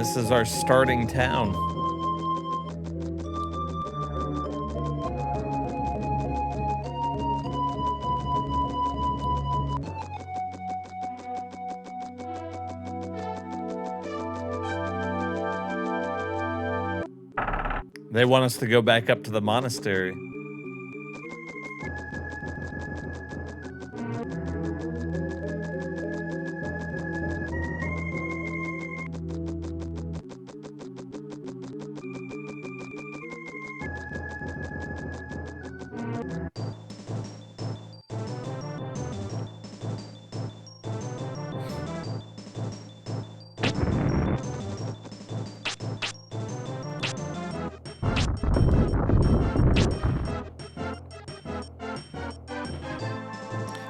This is our starting town. They want us to go back up to the monastery.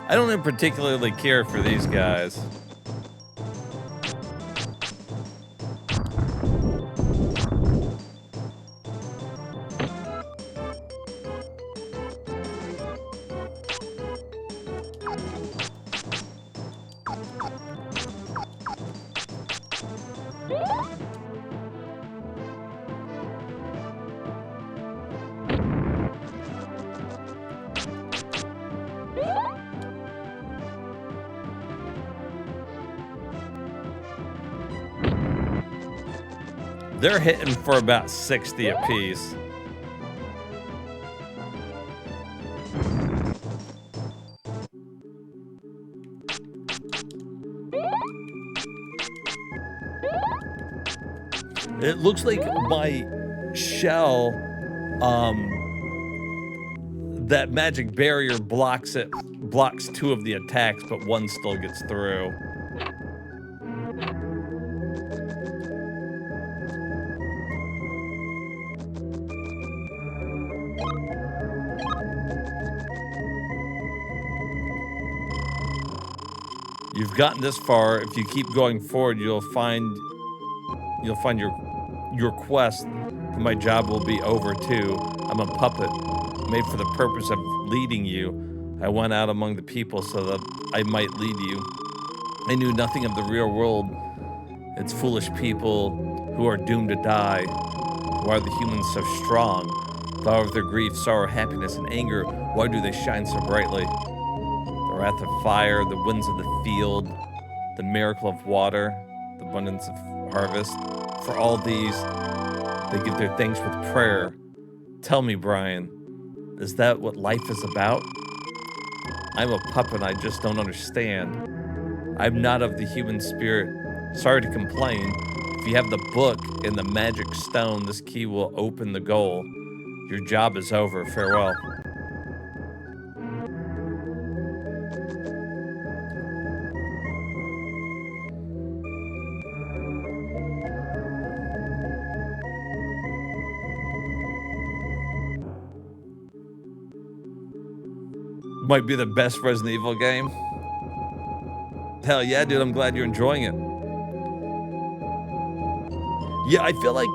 I don't particularly care for these guys. They're hitting for about 60 apiece. It looks like my shell, that magic barrier blocks 2 of the attacks, but 1 still gets through. You've gotten this far. If you keep going forward, you'll find your quest. My job will be over too. I'm a puppet made for the purpose of leading you. I went out among the people so that I might lead you. I knew nothing of the real world. It's foolish people who are doomed to die. Why are the humans so strong? Thought of their grief, sorrow, happiness, and anger. Why do they shine so brightly? The wrath of fire, the winds of the field, the miracle of water, the abundance of harvest. For all these, they give their thanks with prayer. Tell me, Brian, is that what life is about? I'm a puppet, I just don't understand. I'm not of the human spirit. Sorry to complain. If you have the book and the magic stone, this key will open the goal. Your job is over. Farewell. Might be the best Resident Evil game. Hell yeah, dude, I'm glad you're enjoying it. Yeah, I feel like,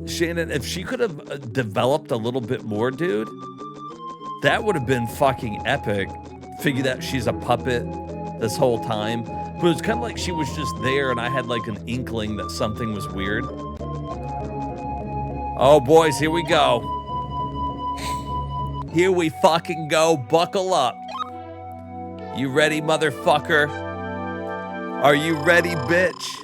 Shannon, if she could have developed a little bit more, dude, that would have been fucking epic. Figured out she's a puppet this whole time. But it was kind of like she was just there and I had like an inkling that something was weird. Oh, boys, here we go. Here we fucking go. Buckle up. You ready, motherfucker? Are you ready, bitch?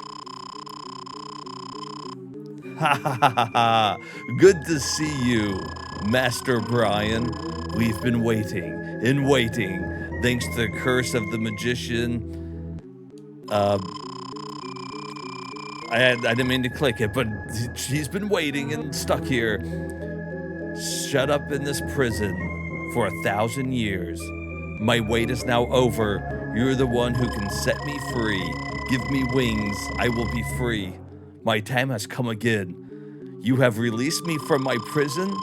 Ha ha ha ha. Good to see you, Master Brian. We've been waiting and waiting. Thanks to the curse of the magician. I didn't mean to click it, but she's been waiting and stuck here. Shut up in this prison for 1,000 years. My wait is now over. You're the one who can set me free. Give me wings, I will be free. My time has come again. You have released me from my prison,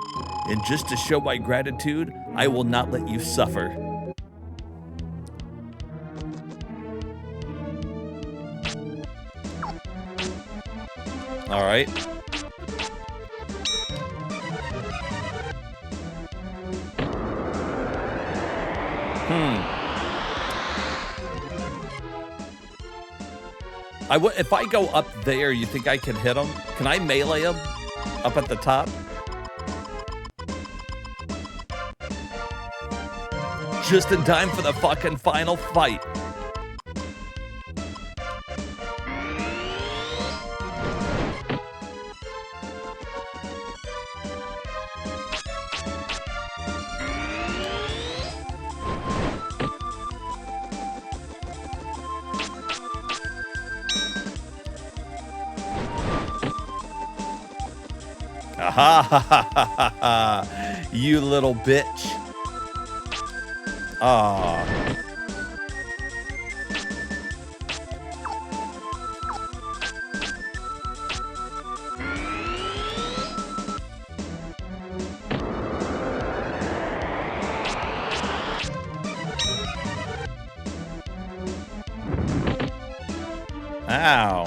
and just to show my gratitude, I will not let you suffer. All right. If I go up there, you think I can hit him? Can I melee him up at the top? Just in time for the fucking final fight. Ha ha ha ha ha! You little bitch. Ah. Ow.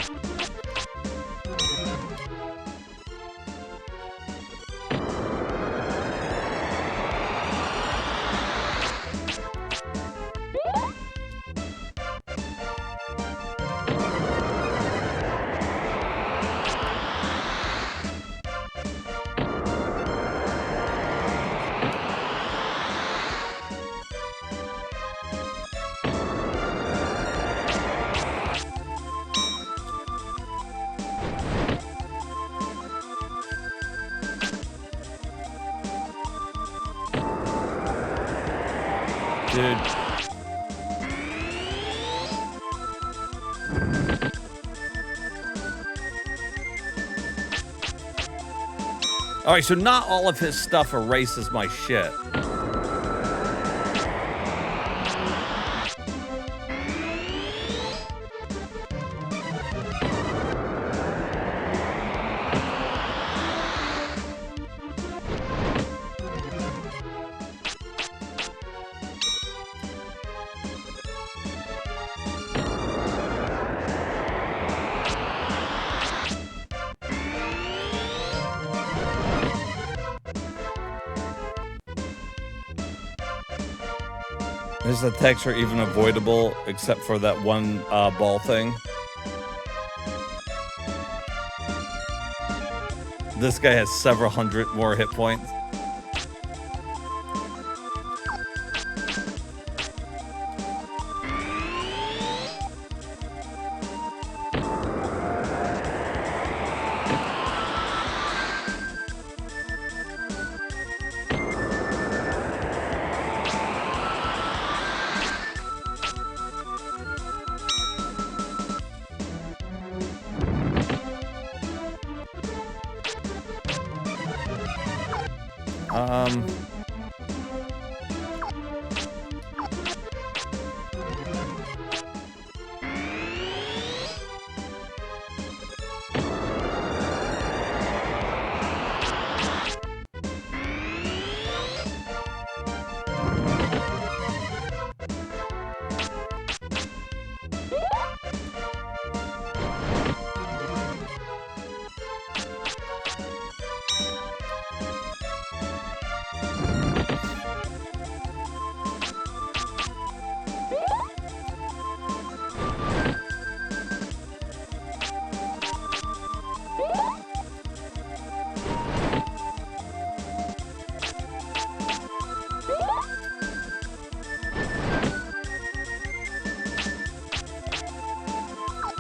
Dude. All right, so not all of his stuff erases my shit. Is the texture even avoidable except for that one ball thing? This guy has several hundred more hit points.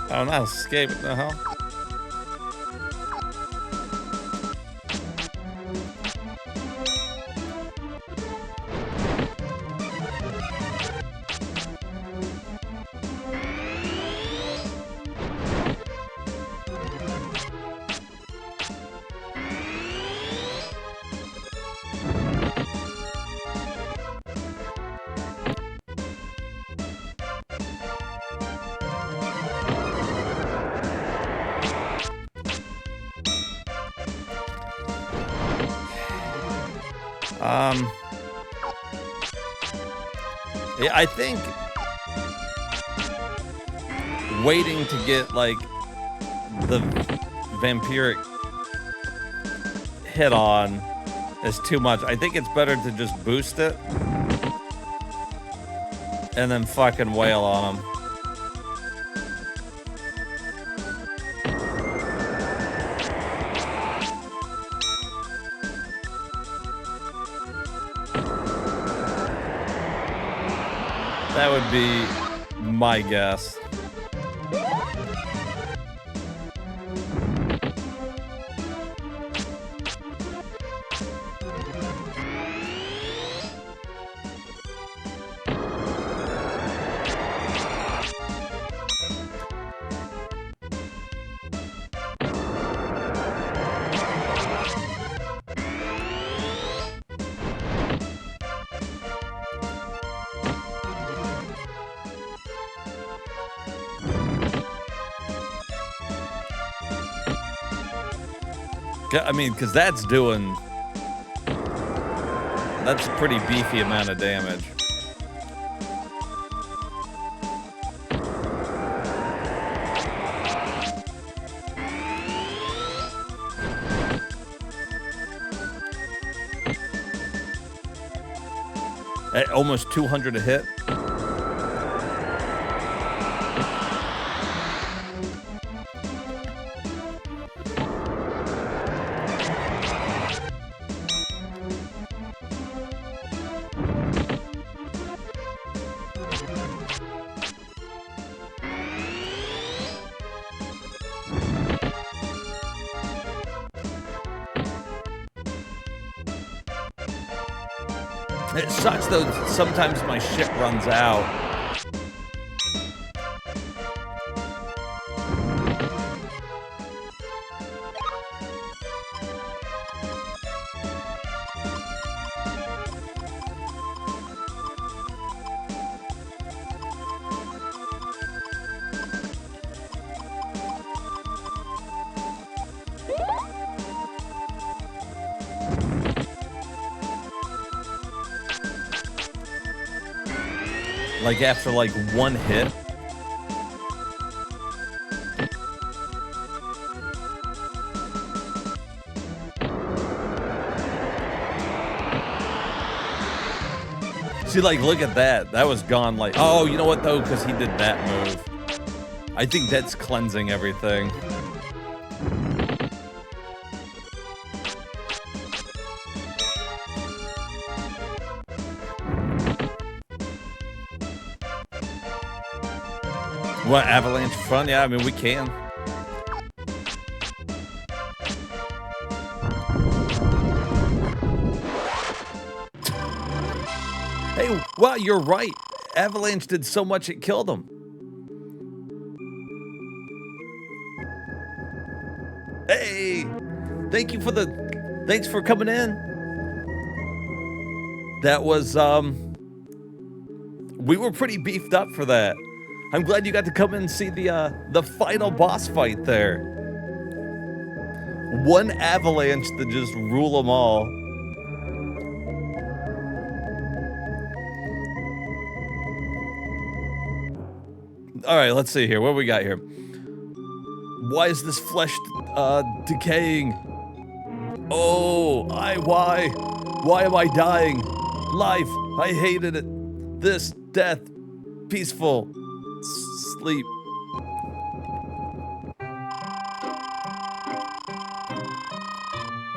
Oh, not escape. What the hell? Yeah, I think waiting to get like the vampiric hit on is too much. I think it's better to just boost it and then fucking wail on him. That would be my guess. I mean, because that's a pretty beefy amount of damage. At almost 200 a hit. It sucks though, sometimes my shit runs out. Like after like one hit. See, like, look at that. That was gone like, oh, you know what though? Because he did that move. I think that's cleansing everything. What, avalanche fun? Yeah, I mean, we can. Hey, wow, you're right. Avalanche did so much it killed him. Hey, thanks for coming in. That was, we were pretty beefed up for that. I'm glad you got to come in and see the final boss fight there. One avalanche to just rule them all. All right, let's see here. What we got here? Why is this flesh decaying? Oh, why am I dying? Life, I hated it. This, death, peaceful. Sleep.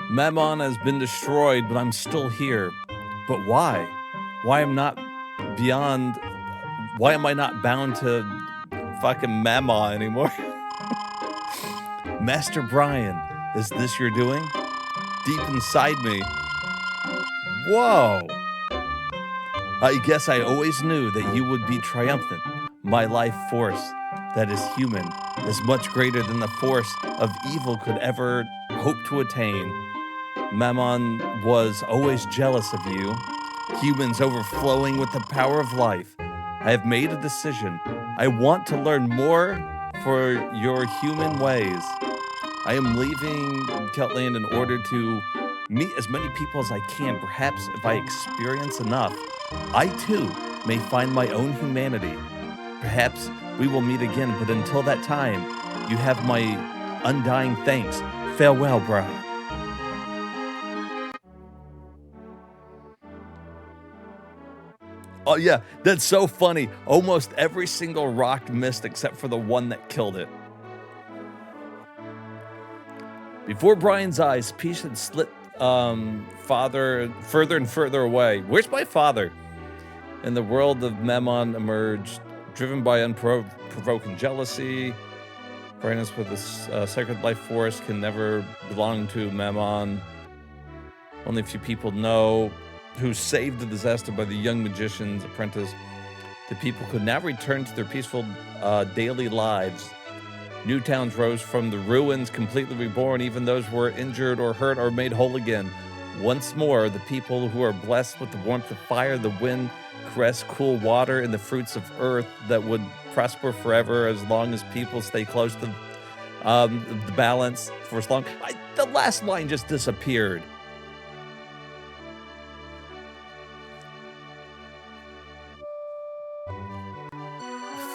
Mammon has been destroyed, but I'm still here. But why? Why am I not bound to fucking Mammon anymore? Master Brian, is this your doing? Deep inside me. Whoa. I guess I always knew that you would be triumphant. My life force that is human is much greater than the force of evil could ever hope to attain. Mammon was always jealous of you, humans overflowing with the power of life. I have made a decision. I want to learn more for your human ways. I am leaving Keltland in order to meet as many people as I can. Perhaps if I experience enough, I too may find my own humanity. Perhaps we will meet again, but until that time, you have my undying thanks. Farewell, Brian. Oh yeah, that's so funny. Almost every single rock missed except for the one that killed it. Before Brian's eyes, Peach had slipped further and further away. Where's my father? In the world of Memon emerged, driven by unprovoking jealousy. Brandis with a sacred life force can never belong to Memon. Only a few people know who saved the disaster by the young magician's apprentice. The people could now return to their peaceful daily lives. New towns rose from the ruins, completely reborn. Even those who were injured or hurt are made whole again. Once more, the people who are blessed with the warmth of fire, the wind, caress, cool water, and the fruits of earth that would prosper forever as long as people stay close to the balance for as long. The last line just disappeared.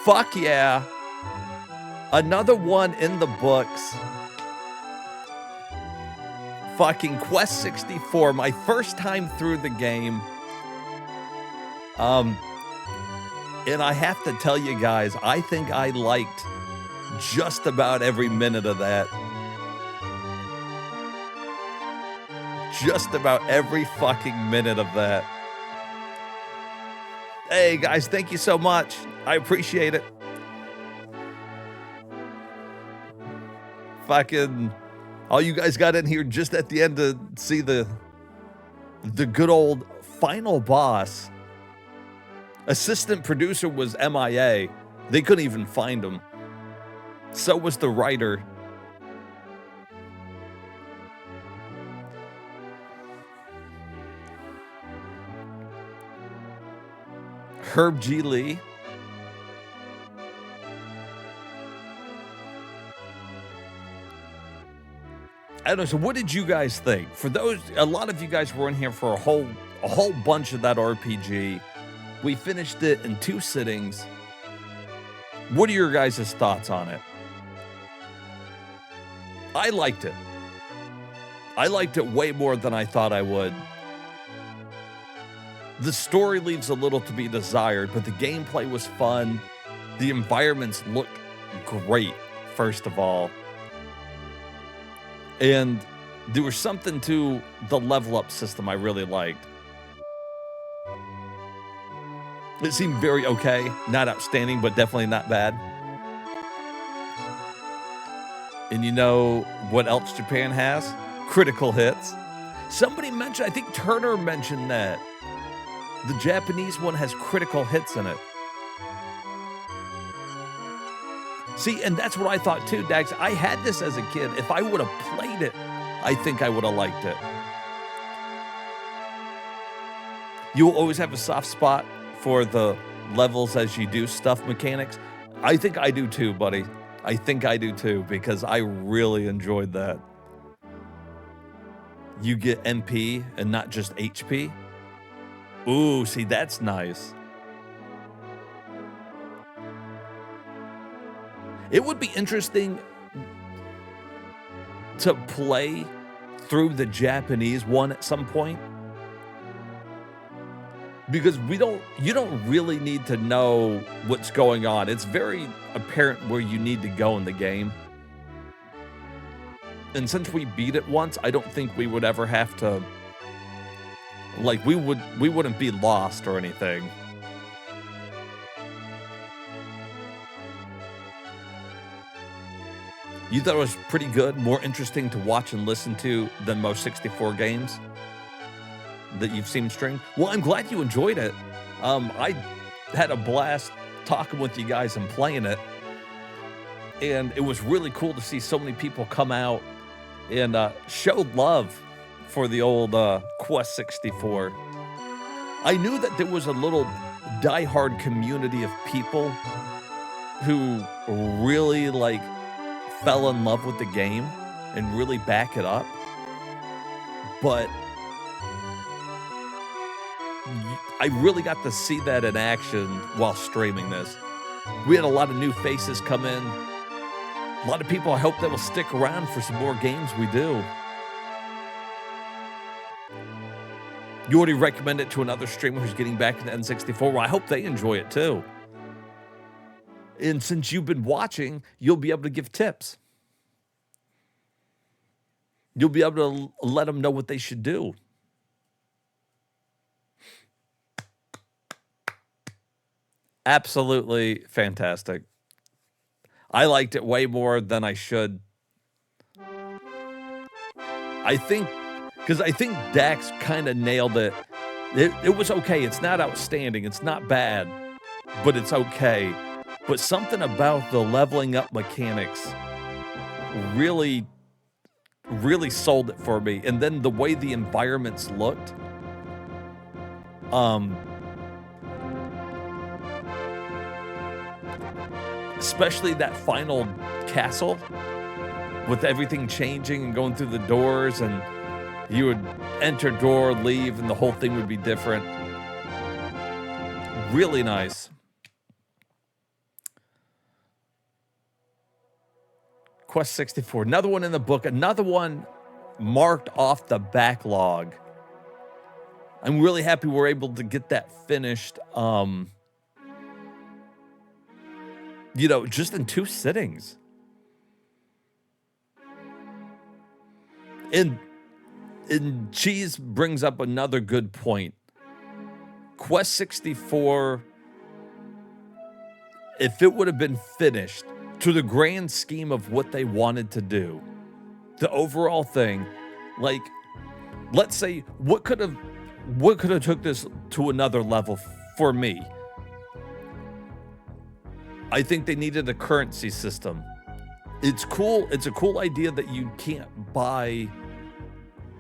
Fuck yeah. Another one in the books. Fucking Quest 64, my first time through the game. And I have to tell you guys, I think I liked just about every minute of that. Just about every fucking minute of that. Hey guys, thank you so much. I appreciate it. Fucking all you guys got in here just at the end to see the good old final boss. Assistant producer was MIA. They couldn't even find him. So was the writer. Herb G. Lee. I don't know. So what did you guys think? For those, a lot of you guys were in here for a whole bunch of that RPG. We finished it in 2 sittings. What are your guys' thoughts on it? I liked it. I liked it way more than I thought I would. The story leaves a little to be desired, but the gameplay was fun. The environments look great, first of all. And there was something to the level up system I really liked. It seemed very okay. Not outstanding, but definitely not bad. And you know what else Japan has? Critical hits. Somebody mentioned, I think Turner mentioned that. The Japanese one has critical hits in it. See, and that's what I thought too, Dax. I had this as a kid. If I would have played it, I think I would have liked it. You will always have a soft spot for the levels as you do stuff mechanics. I think I do too, buddy. I think I do too, because I really enjoyed that. You get MP and not just HP. Ooh, see, that's nice. It would be interesting to play through the Japanese one at some point. Because you don't really need to know what's going on. It's very apparent where you need to go in the game. And since we beat it once, I don't think we would ever have to, like, we wouldn't be lost or anything. You thought it was pretty good, more interesting to watch and listen to than most 64 games that you've seen streamed? Well, I'm glad you enjoyed it. I had a blast talking with you guys and playing it. And it was really cool to see so many people come out and show love for the old Quest 64. I knew that there was a little diehard community of people who really fell in love with the game and really back it up. But I really got to see that in action while streaming this. We had a lot of new faces come in. A lot of people I hope that will stick around for some more games we do. You already recommend it to another streamer who's getting back into N64. Well, I hope they enjoy it too. And since you've been watching, you'll be able to give tips. You'll be able to let them know what they should do. Absolutely fantastic. I liked it way more than I should. I think, because I think Dax kind of nailed it. It was okay. It's not outstanding. It's not bad, but it's okay. But something about the leveling up mechanics really, really sold it for me. And then the way the environments looked, especially that final castle with everything changing and going through the doors, and you would enter door, leave, and the whole thing would be different. Really nice. Quest 64, another one in the book, another one marked off the backlog. I'm really happy we're able to get that finished, you know, just in 2 sittings. And Cheese brings up another good point. Quest 64, if it would have been finished to the grand scheme of what they wanted to do, the overall thing, like, let's say, what could have took this to another level for me? I think they needed a currency system. It's cool. It's a cool idea that you can't buy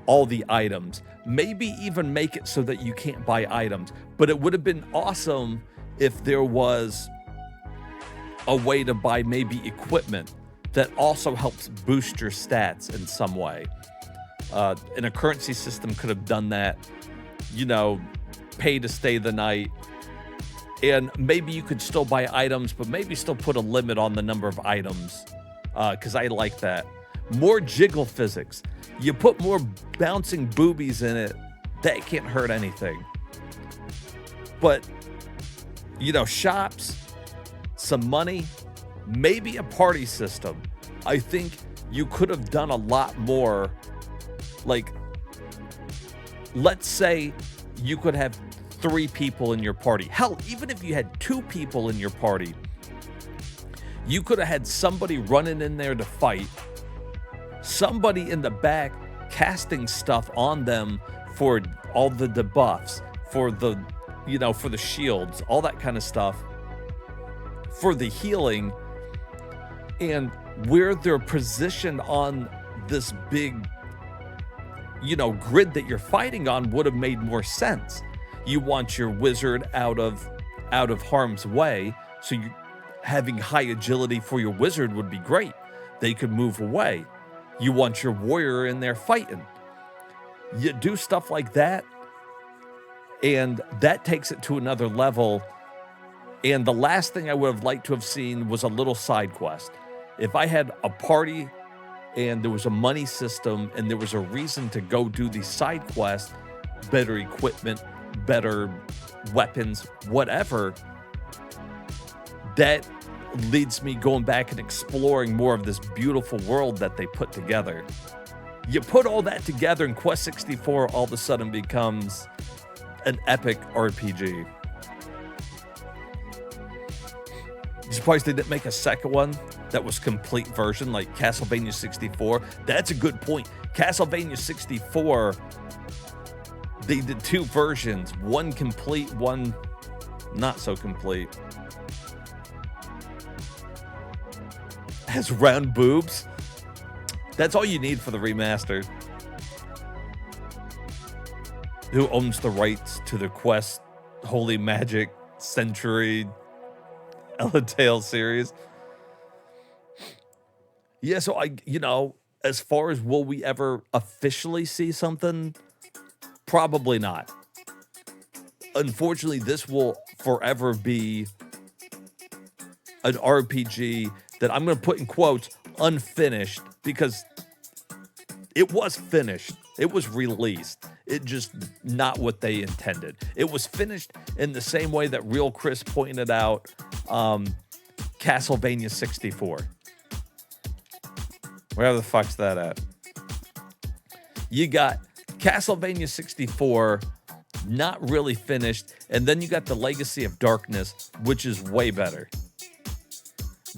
all the items. Maybe even make it so that you can't buy items. But it would have been awesome if there was a way to buy maybe equipment that also helps boost your stats in some way. And a currency system could have done that. You know, pay to stay the night. And maybe you could still buy items, but maybe still put a limit on the number of items. Because I like that. More jiggle physics. You put more bouncing boobies in it, that can't hurt anything. But, you know, shops, some money, maybe a party system. I think you could have done a lot more. Like, let's say you could have 3 people in your party. Hell, even if you had 2 people in your party, you could have had somebody running in there to fight, somebody in the back casting stuff on them for all the debuffs, for the, you know, for the shields, all that kind of stuff, for the healing, and where they're positioned on this big, you know, grid that you're fighting on would have made more sense. You want your wizard out of harm's way, so you having high agility for your wizard would be great. They could move away. You want your warrior in there fighting. You do stuff like that, and that takes it to another level. And the last thing I would have liked to have seen was a little side quest. If I had a party and there was a money system and there was a reason to go do these side quests, better equipment, better weapons, whatever, that leads me going back and exploring more of this beautiful world that they put together. You put all that together, and Quest 64 all of a sudden becomes an epic RPG. You surprised they didn't make a second one that was complete version like Castlevania 64? That's a good point. Castlevania 64, they did 2 versions, one complete, one not so complete. Has round boobs. That's all you need for the remastered. Who owns the rights to the Quest Holy Magic Century Ellatale series? Yeah, so you know, as far as will we ever officially see something? Probably not. Unfortunately, this will forever be an RPG that I'm going to put in quotes, unfinished, because it was finished. It was released. It just not what they intended. It was finished in the same way that Real Chris pointed out Castlevania 64. Where the fuck's that at? You got Castlevania 64 not really finished. And then you got the Legacy of Darkness, which is way better.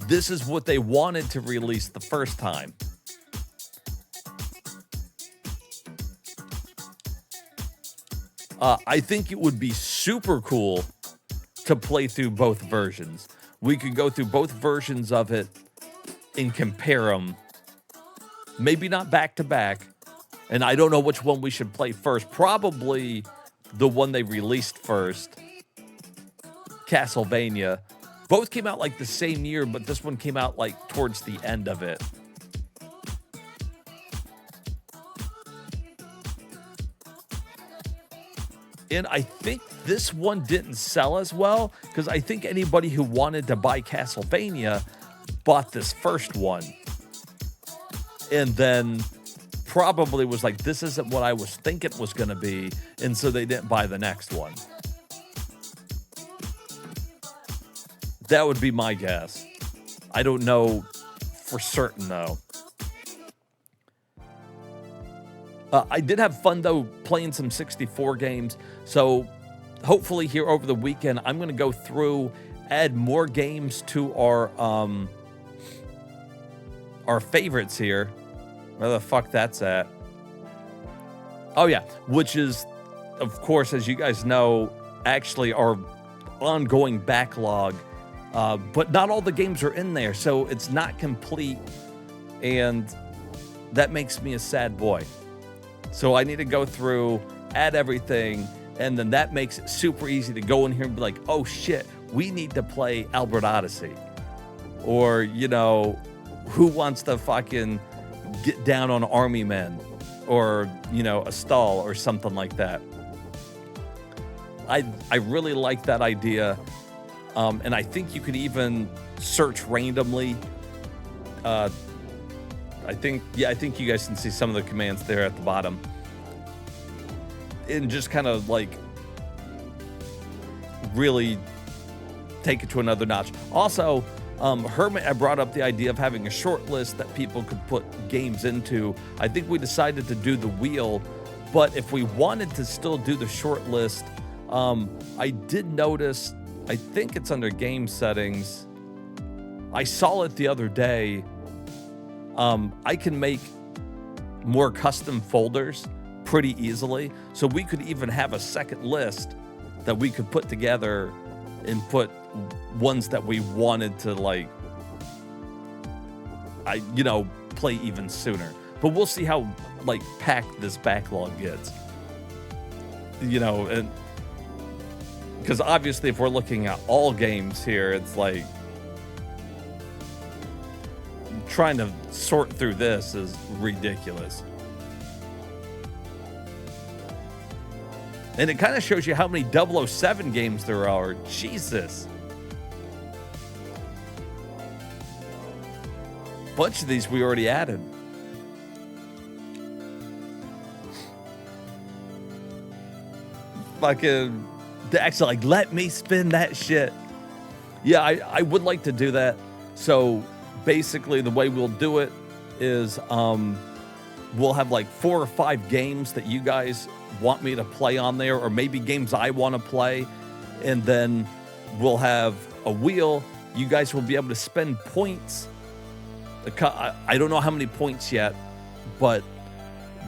This is what they wanted to release the first time. I think it would be super cool to play through both versions. We could go through both versions of it and compare them. Maybe not back to back. And I don't know which one we should play first. Probably the one they released first, Castlevania. Both came out like the same year, but this one came out like towards the end of it. And I think this one didn't sell as well because I think anybody who wanted to buy Castlevania bought this first one. And then probably was like, this isn't what I was thinking it was going to be. And so they didn't buy the next one. That would be my guess. I don't know for certain, though. I did have fun, though, playing some 64 games. So hopefully here over the weekend, I'm going to go through, add more games to our favorites here. Where the fuck that's at? Oh, yeah. Which is, of course, as you guys know, actually our ongoing backlog. But not all the games are in there, so it's not complete. And that makes me a sad boy. So I need to go through, add everything, and then that makes it super easy to go in here and be like, oh shit, we need to play Albert Odyssey. Or, you know, who wants to fucking get down on Army Men? Or, you know, a stall or something like that. I really like that idea. And I think you could even search randomly. I think you guys can see some of the commands there at the bottom. And just kind of like really take it to another notch. Also, Hermit had brought up the idea of having a short list that people could put games into. I think we decided to do the wheel, but if we wanted to still do the short list, I did notice, I think it's under game settings. I saw it the other day. I can make more custom folders pretty easily. So we could even have a second list that we could put together and put ones that we wanted to like, play even sooner. But we'll see how like packed this backlog gets. And because obviously if we're looking at all games here, it's like trying to sort through this is ridiculous. And it kind of shows you how many 007 games there are. Jesus. Bunch of these we already added. Fucking Dax, like, let me spin that shit. Yeah, I would like to do that. So basically the way we'll do it is we'll have like 4 or 5 games that you guys want me to play on there, or maybe games I want to play, and then we'll have a wheel. You guys will be able to spend points. I don't know how many points yet, but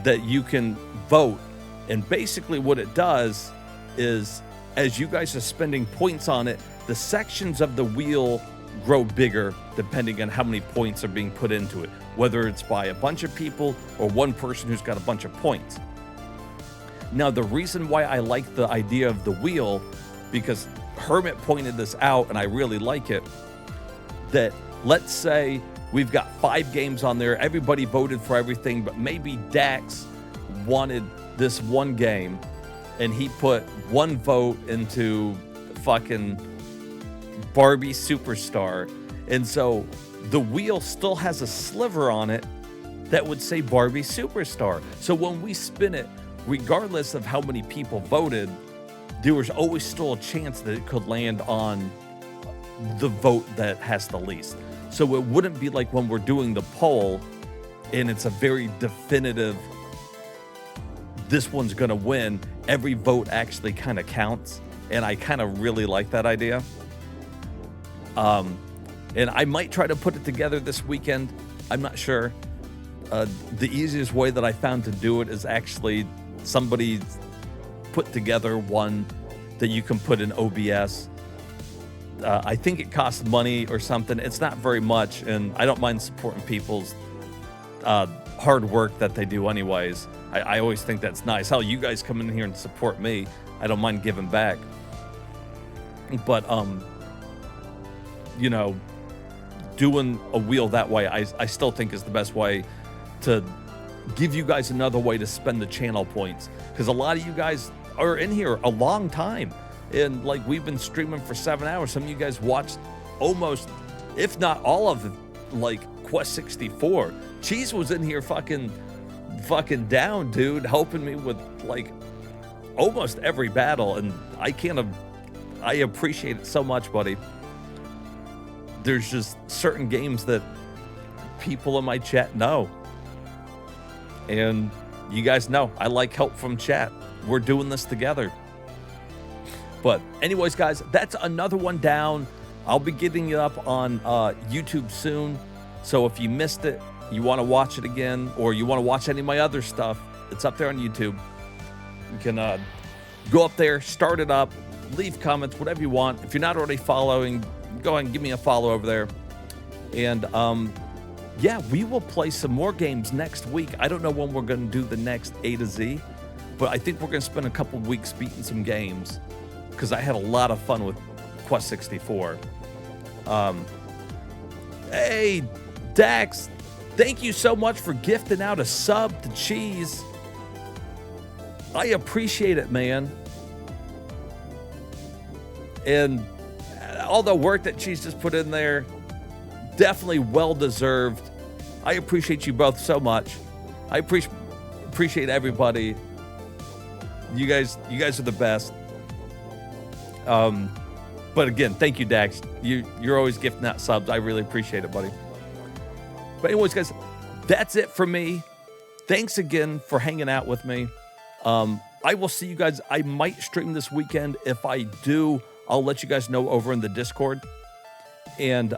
that you can vote. And basically what it does is, as you guys are spending points on it, the sections of the wheel grow bigger depending on how many points are being put into it, whether it's by a bunch of people or one person who's got a bunch of points. Now, the reason why I like the idea of the wheel, because Hermit pointed this out and I really like it, that let's say we've got 5 games on there, everybody voted for everything, but maybe Dax wanted this one game and he put one vote into fucking Barbie Superstar. And so the wheel still has a sliver on it that would say Barbie Superstar. So when we spin it, regardless of how many people voted, there was always still a chance that it could land on the vote that has the least. So it wouldn't be like when we're doing the poll and it's a very definitive, this one's gonna win. every vote actually kind of counts, and I kind of really like that idea. And I might try to put it together this weekend. I'm not sure. The easiest way that I found to do it is actually somebody put together one that you can put in OBS. I think it costs money or something. It's not very much, and I don't mind supporting people's hard work that they do anyways. I always think that's nice. Hell, you guys come in here and support me. I don't mind giving back. But, you know, doing a wheel that way, I still think is the best way to give you guys another way to spend the channel points. Because a lot of you guys are in here a long time. And like we've been streaming for 7 hours. Some of you guys watched almost, if not all of it, like Quest 64. Cheese was in here fucking down, dude, helping me with like almost every battle. And I appreciate it so much, buddy. There's just certain games that people in my chat know. And you guys know I like help from chat. We're doing this together. But anyways, guys, that's another one down. I'll be getting it up on YouTube soon. So if you missed it, you want to watch it again, or you want to watch any of my other stuff, it's up there on YouTube. You can go up there, start it up, leave comments, whatever you want. If you're not already following, go ahead and give me a follow over there. And yeah, we will play some more games next week. I don't know when we're going to do the next A to Z, but I think we're going to spend a couple weeks beating some games, because I had a lot of fun with Quest 64. Hey, Dax, thank you so much for gifting out a sub to Cheese. I appreciate it, man. And all the work that Cheese just put in there, definitely well-deserved. I appreciate you both so much. I appreciate everybody. You guys are the best. But again, thank you, Dax. You're always gifting out subs. I really appreciate it, buddy. But anyways, guys, that's it for me. Thanks again for hanging out with me. I will see you guys. I might stream this weekend. If I do, I'll let you guys know over in the Discord. And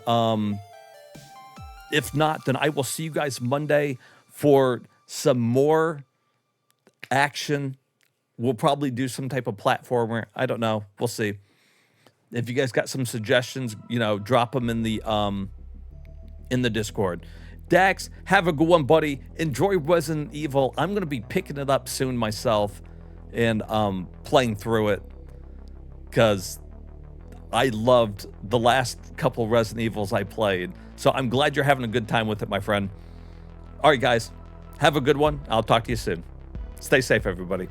if not, then I will see you guys Monday for some more action. We'll probably do some type of platformer. I don't know. We'll see. If you guys got some suggestions, you know, drop them in the Discord. Dax, have a good one, buddy. Enjoy Resident Evil. I'm going to be picking it up soon myself and playing through it, because I loved the last couple Resident Evils I played. So I'm glad you're having a good time with it, my friend. All right, guys. Have a good one. I'll talk to you soon. Stay safe, everybody.